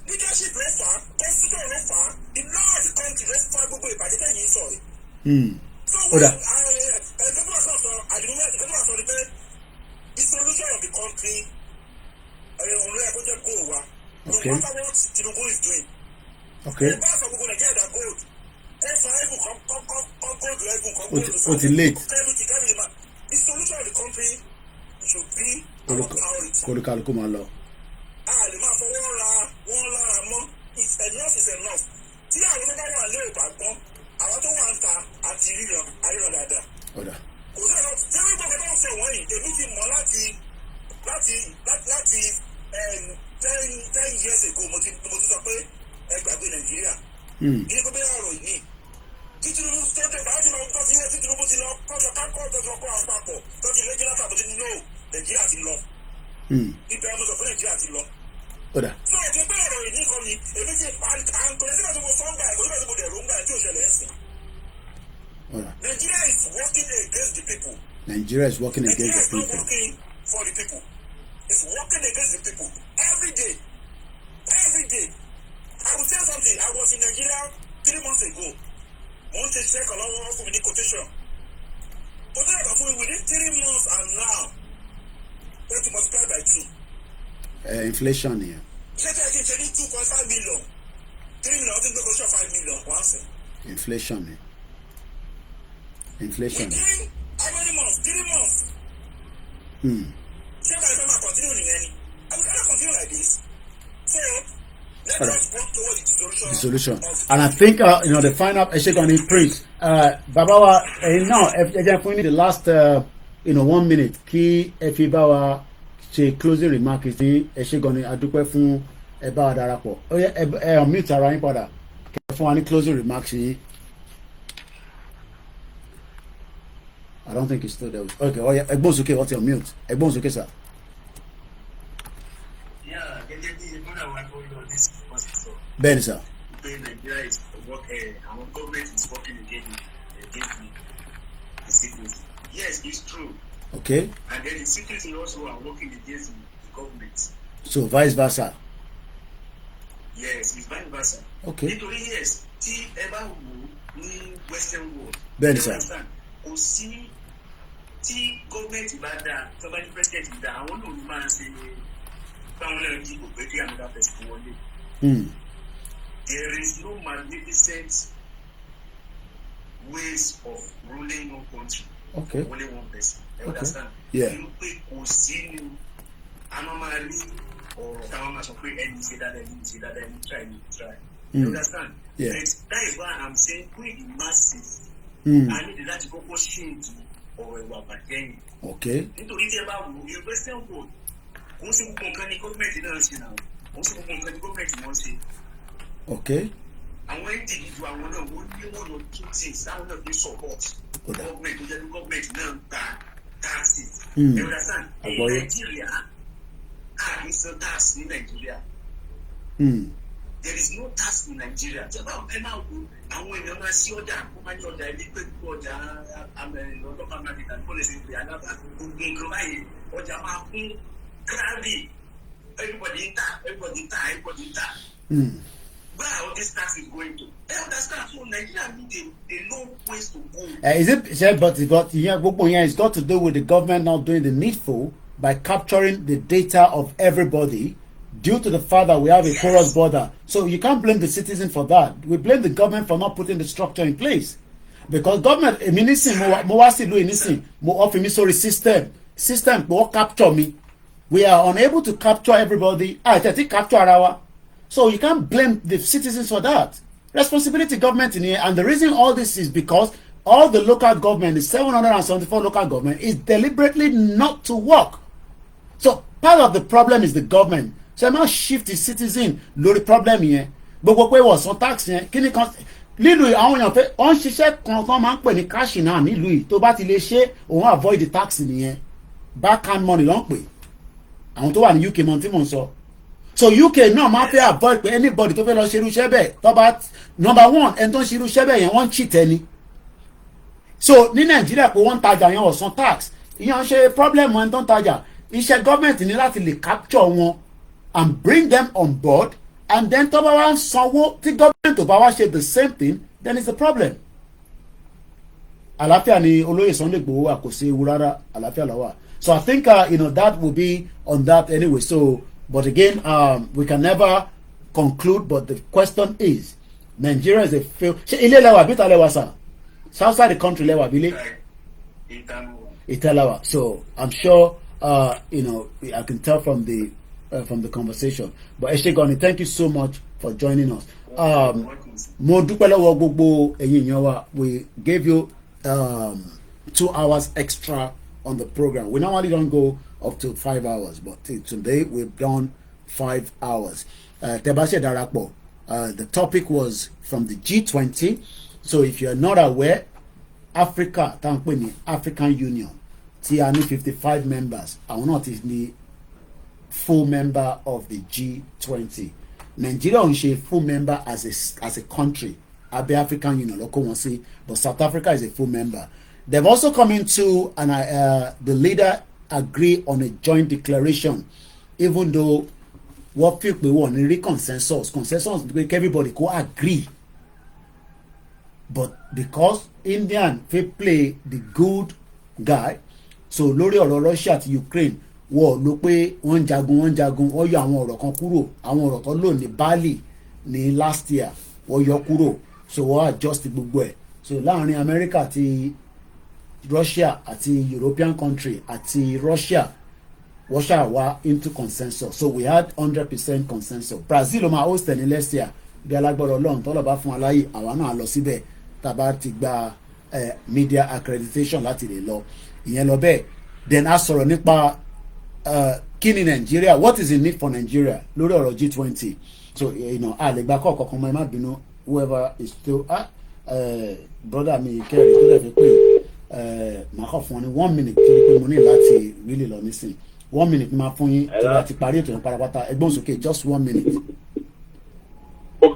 Leadership ló fà á, constitution ló fà á, the law of the country ló fà gbogbo ìbàjẹ́ tẹ̀yìn sọ̀rọ̀. Ọ̀dà. The solution of the country òun ló yẹ kó jẹ́ goal wa. Okay. No matter what Tinubu is doing. Okay. Ìbá àfọ̀ gbogbo Nàìjíríà dá gold. Ẹ fa ẹ̀gùn kan gold ẹ̀gùn kan gold. Ó ti late. The solution of the country should be our priority. Kólúkálukú máa lọ. A lè máa fọwọ́ ra wọ́n lára mọ́ enough is enough. Tí àwọn tó bá wà lé ò bá gbọ́n, àwọn tó wà ń ta àti ríran dáadáa. Ọ̀dà. Kò sí ẹ̀rọ tí wọ́n gbọ́dọ̀ bá ń sọ wọ́n yìí, èmi ti mọ̀ láti 10 years ago mo ti sọ pé ẹ gbàgbé Nàìjíríà. Ní pé bẹ́ẹ̀ ọ̀rọ̀ yìí. Tí Tinubu tó dé bá ti lọ tó ti yẹ tí Tinubu ti lọ kọ́jọ kákọ́ tó ti lọ kó àwọn papọ̀ tó ti lé jẹ́lá tàbí no Nàìjíríà ti lọ. Ibẹ̀ mo sọ fún Nàìjíríà ti lọ. Ọ̀dà. Sọ ètò ìgbẹ́ ọ̀rọ̀ yìí nìkan ni èmi ti àǹkọ̀rẹ́ síbẹ̀ tó mo sọ ń gbà ẹ̀kọ́ síbẹ̀ tó mo dẹ̀ rò ń gbà tí ò ṣẹlẹ̀ ẹ̀sìn. Nigeria is working against the people. Nigeria is working against the people. Nigeria is not working for the people. It's working against the people every day. Every day. I will tell something. I was in Nigeria 3 months ago. Mo ń ṣe check ọlọ́wọ́ fún mi ní quotation. Quotation kan fún mi within 3 months and now. Going to multiply by 2. Inflation here. Ṣé kí ẹ kí n ṣe ní 2.5 million? 3 million ọtí gbé quotation 5 million wá sí. Inflation here. Inflation. Within how many months? 3 months. Ṣé báyìí fẹ́ máa continue nìyẹn ni? I will cannot continue like this. So let us work towards the solution. And I think the final Eshegoni Prince bàbá wa ẹ̀yin náà ẹ jẹ́ fún ní the last 1 minute kí ẹ fi bá wa ṣe closing remark ní Eshegoni adúpẹ́ fún ẹ bá wa darapọ̀ ẹ mute ara yín padà kẹ fún wa ní closing remark yìí. I don't think he's still there. Okay, oh yeah, ẹgbọ́n sókè what's your mute? Ẹgbọ́n sókè sir. Yeah, gẹ́gẹ́ bí ìmúra wa ló yọ ní hospital. Bẹ́ẹ̀ni sir. Pé Nigeria is working, our government is working against the security. Yes, it's true. Okay. And then the security also are working against the government. So vice versa. Yes, it's vice versa. Okay. Nítorí yes, tí ẹ bá wò ní Western world. Bẹ́ẹ̀ni sir. Kò sí tí gọ́ọ̀mẹ̀ntì bá dáa tó bá ní pẹ́sidẹ̀ntì dáa àwọn náà ló máa ṣe báwọn náà dìbò pé kí another person wọlé. There is no magnificent ways of ruling one country. Okay. Only one person. You understand? Yeah. You pay Kosinu, anomaly, or Tawama Sopre, and say that, and say that, and try. You understand? Yeah. That is why I'm saying pretty massive. I need that to go change or again. Okay. Nítorí tí ẹ bá wò ó western world kò sí gbogbo nǹkan ní gọ́ọ̀mẹ̀ntì náà ṣe náà kò sí gbogbo nǹkan ní gọ́ọ̀mẹ̀ntì náà ṣe. Okay. Àwọn individual àwọn náà wọ́n ní one or two things táwọn náà fi support gọ́ọ̀mẹ̀ntì tó jẹ́ pé gọ́ọ̀mẹ̀ntì náà gba taxes. You understand? Ní Nàìjíríà àní san tax ní Nàìjíríà. There is no tax in Nigeria. Jọba ẹ máa wo àwọn èèyàn máa sí ọjà kó máa ní ọjà ilé pẹ̀lú ọjà ọlọ́pàá Amẹ́ríkà policy ìpè alábàá gbogbo nǹkan báyìí ọjà máa kún kíláàdì everybody ń tà. Where are all these taxes going to? I understand. So Nigeria need a long ways to go. Is it? But it's got to do with the government not doing the needful by capturing the data of everybody. Due to the fact that we have a porous border. So you can't blame the citizen for that. We blame the government for not putting the structure in place. Because government, system will capture me. We are unable to capture everybody. So you can't blame the citizens for that. Responsibility government in here. And the reason all this is because all the local government, the 774 local government, is deliberately not to work. So part of the problem is the government. So ẹ máa shift the citizen lórí problem yẹn gbogbo pé wọ́n san tax yẹn kí ni kan nílùú àwọn èèyàn fẹ́ wọ́n ń ṣiṣẹ́ kan máa ń pè ní cash náà nílùú yìí tó bá ti lè ṣe òun avoid the tax nìyẹn backhand money ló ń pè àwọn tó wà ní UK mọ̀ tí mò ń sọ so UK náà máa fẹ́ avoid pé anybody tó fẹ́ lọ ṣe irú iṣẹ́ bẹ́ẹ̀ tó bá number one ẹni tó ń ṣe irú iṣẹ́ bẹ́ẹ̀ yẹn wọ́n ń cheat ẹni so ní Nàìjíríà pé wọ́n ń tajà yẹn wọ́n san tax ìyẹn ṣe problem ẹni tó ń tajà iṣẹ́ gọ́ọ̀mẹ̀ntì ní láti lè capture wọn and bring them on board and then tó bá wá ń sanwó tí government tó bá wá ṣe the same thing then it's a problem. àlàáfíà ni olóyè Sunday Igboho wà kò sí ewu rárá àlàáfíà la wà so I think that will be on that anyway so but again we can never conclude but the question is Nigeria is a fail ṣe ilé lẹ́wà bí ta lẹ́wà sà outside the country lẹ́wà bí ilé ìtẹ́lẹ́wà so I'm sure I can tell from the conversation but Eshegoni, thank you so much for joining us. Mo dúpẹ́ lọ́wọ́ gbogbo ẹ̀yin èèyàn wa we gave you 2 hours extra on the program. We normally don't go up to 5 hours but today we've done 5 hours. Tebase Darapọ̀, the topic was from the G20. So if you are not aware, Africa táǹpẹ̀ ní African Union tí a ní 55 members àwọn náà ti ní full member of the G20. Nigeria ń ṣe full member as a country abẹ́ African Union lọ́kọ́ wọn sí but South Africa is a full member. They've also come into and the leader agree on a joint declaration even though wọ́n fi pé wọ́n ní rí consensus pé everybody go agree but because Indian fit play the good guy so lórí ọ̀rọ̀ Russia àti Ukraine wọ́n ló pé wọ́n jagun wọ́n yọ àwọn ọ̀rọ̀ kan kúrò àwọn ọ̀rọ̀ tó lò ní Bali ní last year wọ́n yọ kúrò so wọ́n adjust gbogbo ẹ̀ so láàrin America àti Russia àti European country àti Russia wọ́n ṣáà wá into consensus so we had 100% consensus. Brazil ló máa host ní last year bí alágbára Ọlọ́run tọ́lọ̀ bá fún aláyè àwa náà lọ síbẹ̀ tàbá ti gba media accreditation láti lè lọ ìyẹn lọ bẹ́ẹ̀ then a sọ̀rọ̀ nípa kí ni Nigeria what is the need for Nigeria lórí ọ̀rọ̀ G20 so a lè gba kọ́ ọ̀kọ̀ọ̀kan mọ́ ẹ má bínú whoever is still brother mi kẹrin tó dẹ̀ fi pé màá kọ́ fún ọ ní 1 minute torí pé mo ní láti really lọ nísìn 1 minute ni máa fún yín tí wọ́n ti parí ètò yẹn pátápátá ẹgbọ́n sókè just 1 minute. mo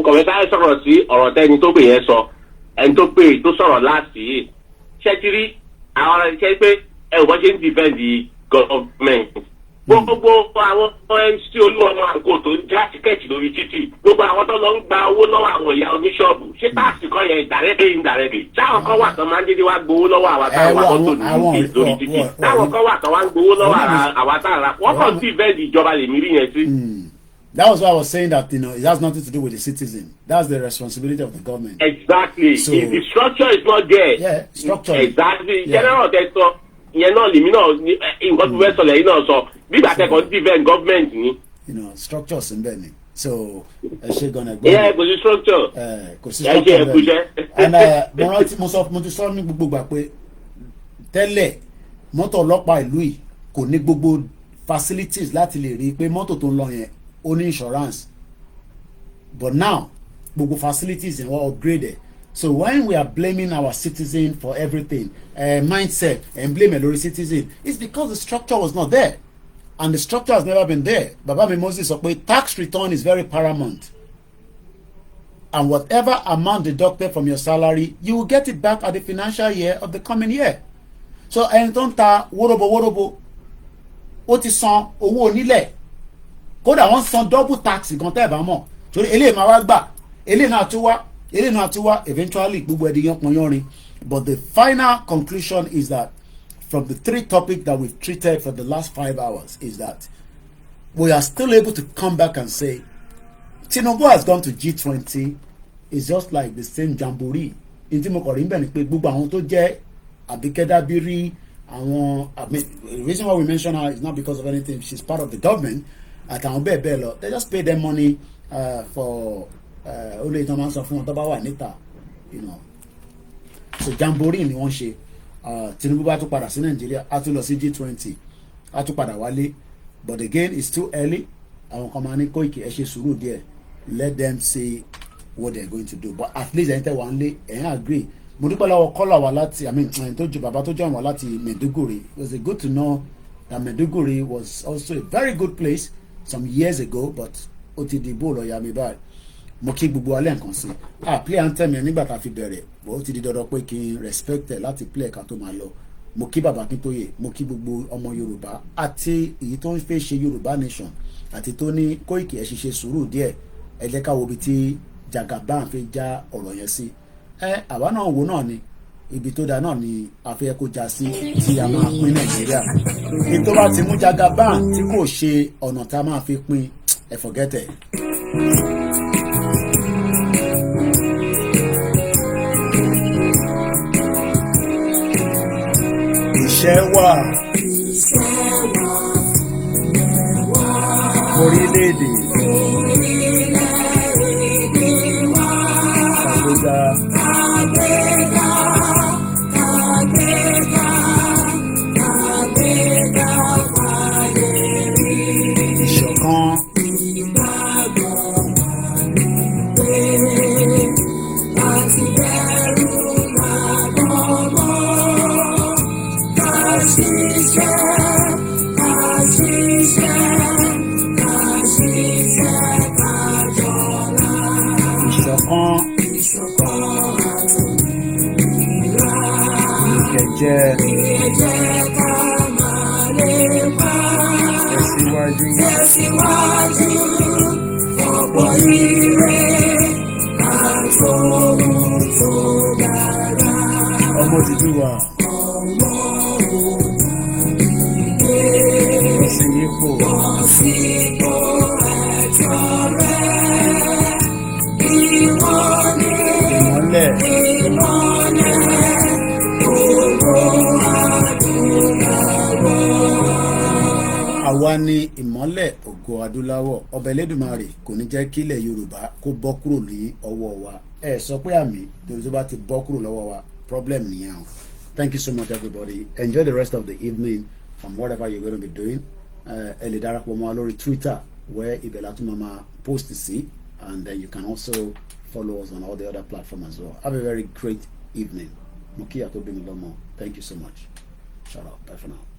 kàn fẹ́ sáré sọ̀rọ̀ sí ọ̀rọ̀ tẹ́ni tó pè yẹn sọ ẹni tó pè tó sọ̀rọ̀ láti yìí ṣé ti rí àwọn ọ̀rọ̀ ṣe pé ẹ ò bọ́ ṣe ń defend the government gbogbo àwọn MC olúwọmọ àgọ́ tó ń já tíkẹ́ẹ̀tì lórí títì gbogbo àwọn tó lọ ń gba owó lọ́wọ́ àwọn ìyá oníṣọ́ọ̀bù ṣé táàsì kan yẹn directly indirectly táwọn kan wà tán máa ń dédé wá gbowó lọ́wọ́ àwa táwọn wà tó ní lórí títì táwọn kan wà tán wá ń gbowó lọ́wọ́ àwa táwọn wọ́n kàn sí ìbẹ́ẹ̀dì ìjọba lèmi rí yẹn sí. That was why I was saying that, you know, it has nothing to do with the citizen. That's the responsibility of the government. Exactly. So, if the structure is not there. Yeah, structure. Exactly. General Tẹ́tọ́ ìyẹn náà lèmi náà nǹkan tó fẹ́ sọ lẹ́yìn náà sọ nígbà tẹ́kọ̀ọ́ defend government ni. You know, structure sì ń bẹ ni. So ẹ ṣe gan-an ẹgbẹ́. Yeah, kò sí structure. Kò sí structure bẹ́ẹ̀. And mo rántí mo ti sọ ní gbogbo gbà pé tẹ́lẹ̀ mọ́tò ọlọ́pàá ìlú yìí kò ní gbogbo facilities láti lè rí i pé mọ́tò tó ń lọ yẹn ó ní insurance, but now gbogbo facilities are all upgraded. So when we are blaming our citizen for everything, mindset and blame every citizen, it's because the structure was not there, and the structure has never been there. Baba mi Moses sọ pé tax return is very paramount, and whatever amount deducted from your salary, you will get it back at the financial year of the coming year. So ẹni tó ń ta wóróbo ó ti san owó onílẹ̀, kódà wọ́n san double tax gan tẹ́ ẹ̀ bá mọ̀ torí eléyìí máa wá gbà eléyìí náà tún wá eventually gbogbo ẹ̀dí yan pọnyọ́rin. But the final conclusion is that from the 3 topics that we've treated for the last 5 hours is that we are still able to come back and say Tinubu has gone to G20 is just like the same jamboree. In tí mo kọ̀ rí bẹ́ẹ̀ ni pé gbogbo àwọn tó jẹ́ àbíkẹ́dábírí àwọn the reason why we mention her is not because of anything, she's part of the government. Àtàwọn bẹ́ẹ̀ bẹ́ẹ̀ lọ, they just pay them money for olè ìtàn máa ń sọ fún wọn tó bá wà níta, you know. So jamboree ni wọ́n ṣe. Tinubu bá tún padà sí Nàìjíríà á tún lọ sí G20 á tún padà wálé, but again it's too early. Àwọn kan máa ní Koiki ẹ ṣe sùúrù díẹ̀, let them see what they're going to do, but at least ẹ̀yin tẹ́ wà ń lé ẹ̀yin agree. Mo dúpẹ́ lọ́wọ́ kọ́là wa láti bàbá tó jẹun wá láti Maiduguri. It was good to know that Maiduguri was also a very good place some years ago, but ó ti di bóòlù ọ̀yà mi báyìí. Mo kí gbogbo alẹ́ nǹkan sí play anthem yẹn nígbà tá a fi bẹ̀rẹ̀, but ó ti di dandan pé kí n respect ẹ̀ láti play ká tó máa lọ. Mo kí bàbá Akíntóyè, mo kí gbogbo ọmọ Yorùbá àti èyí tó ń fẹ́ ṣe Yorùbá nation àti tó ní Koiki ẹ̀ ṣiṣẹ́ sùúrù díẹ̀, ẹ jẹ́ ká wo ibi tí Jagaban fi já ọ̀rọ̀ yẹn sí. Àwa náà wo náà ni ibi tó dáa náà ni a fẹ́ kó já sí tí a máa pín Nàìjíríà. Ní tó bá ti mú Jagaban tí kò ṣe ọ̀nà tá a máa fi pín, ẹ forget it. Iṣẹ́ wà orílẹ̀-èdè ìṣọ̀kan ìkẹjẹ tẹ̀síwájú ọ̀pọ̀ ire àtòhun tó dára. Ọmọ Odùduwà sípò ẹ̀tọ́ rẹ̀ ìmọ́lẹ̀ àwa ni ìmọ́lẹ̀ ògo adúláwọ̀. Ọba Elédùmarè kò ní jẹ́ kí ilẹ̀ Yorùbá kó bọ́ kúrò ní ọwọ́ wa. Ẹ sọ pé àmì torí tó bá ti bọ́ kúrò lọ́wọ́ wa problem nìyẹn o. Thank you so much everybody. Enjoy the rest of the evening from whatever you're going to be doing. Ẹ lè darapọ̀ mọ́ wa lórí Twitter where ibẹ̀ la tún máa post sí, and then you can also follow us on all the other platforms as well. Have a very great evening. Mo kí àtó bí mi lọ́mọ. Thank you so much. Shout out. Bye for now.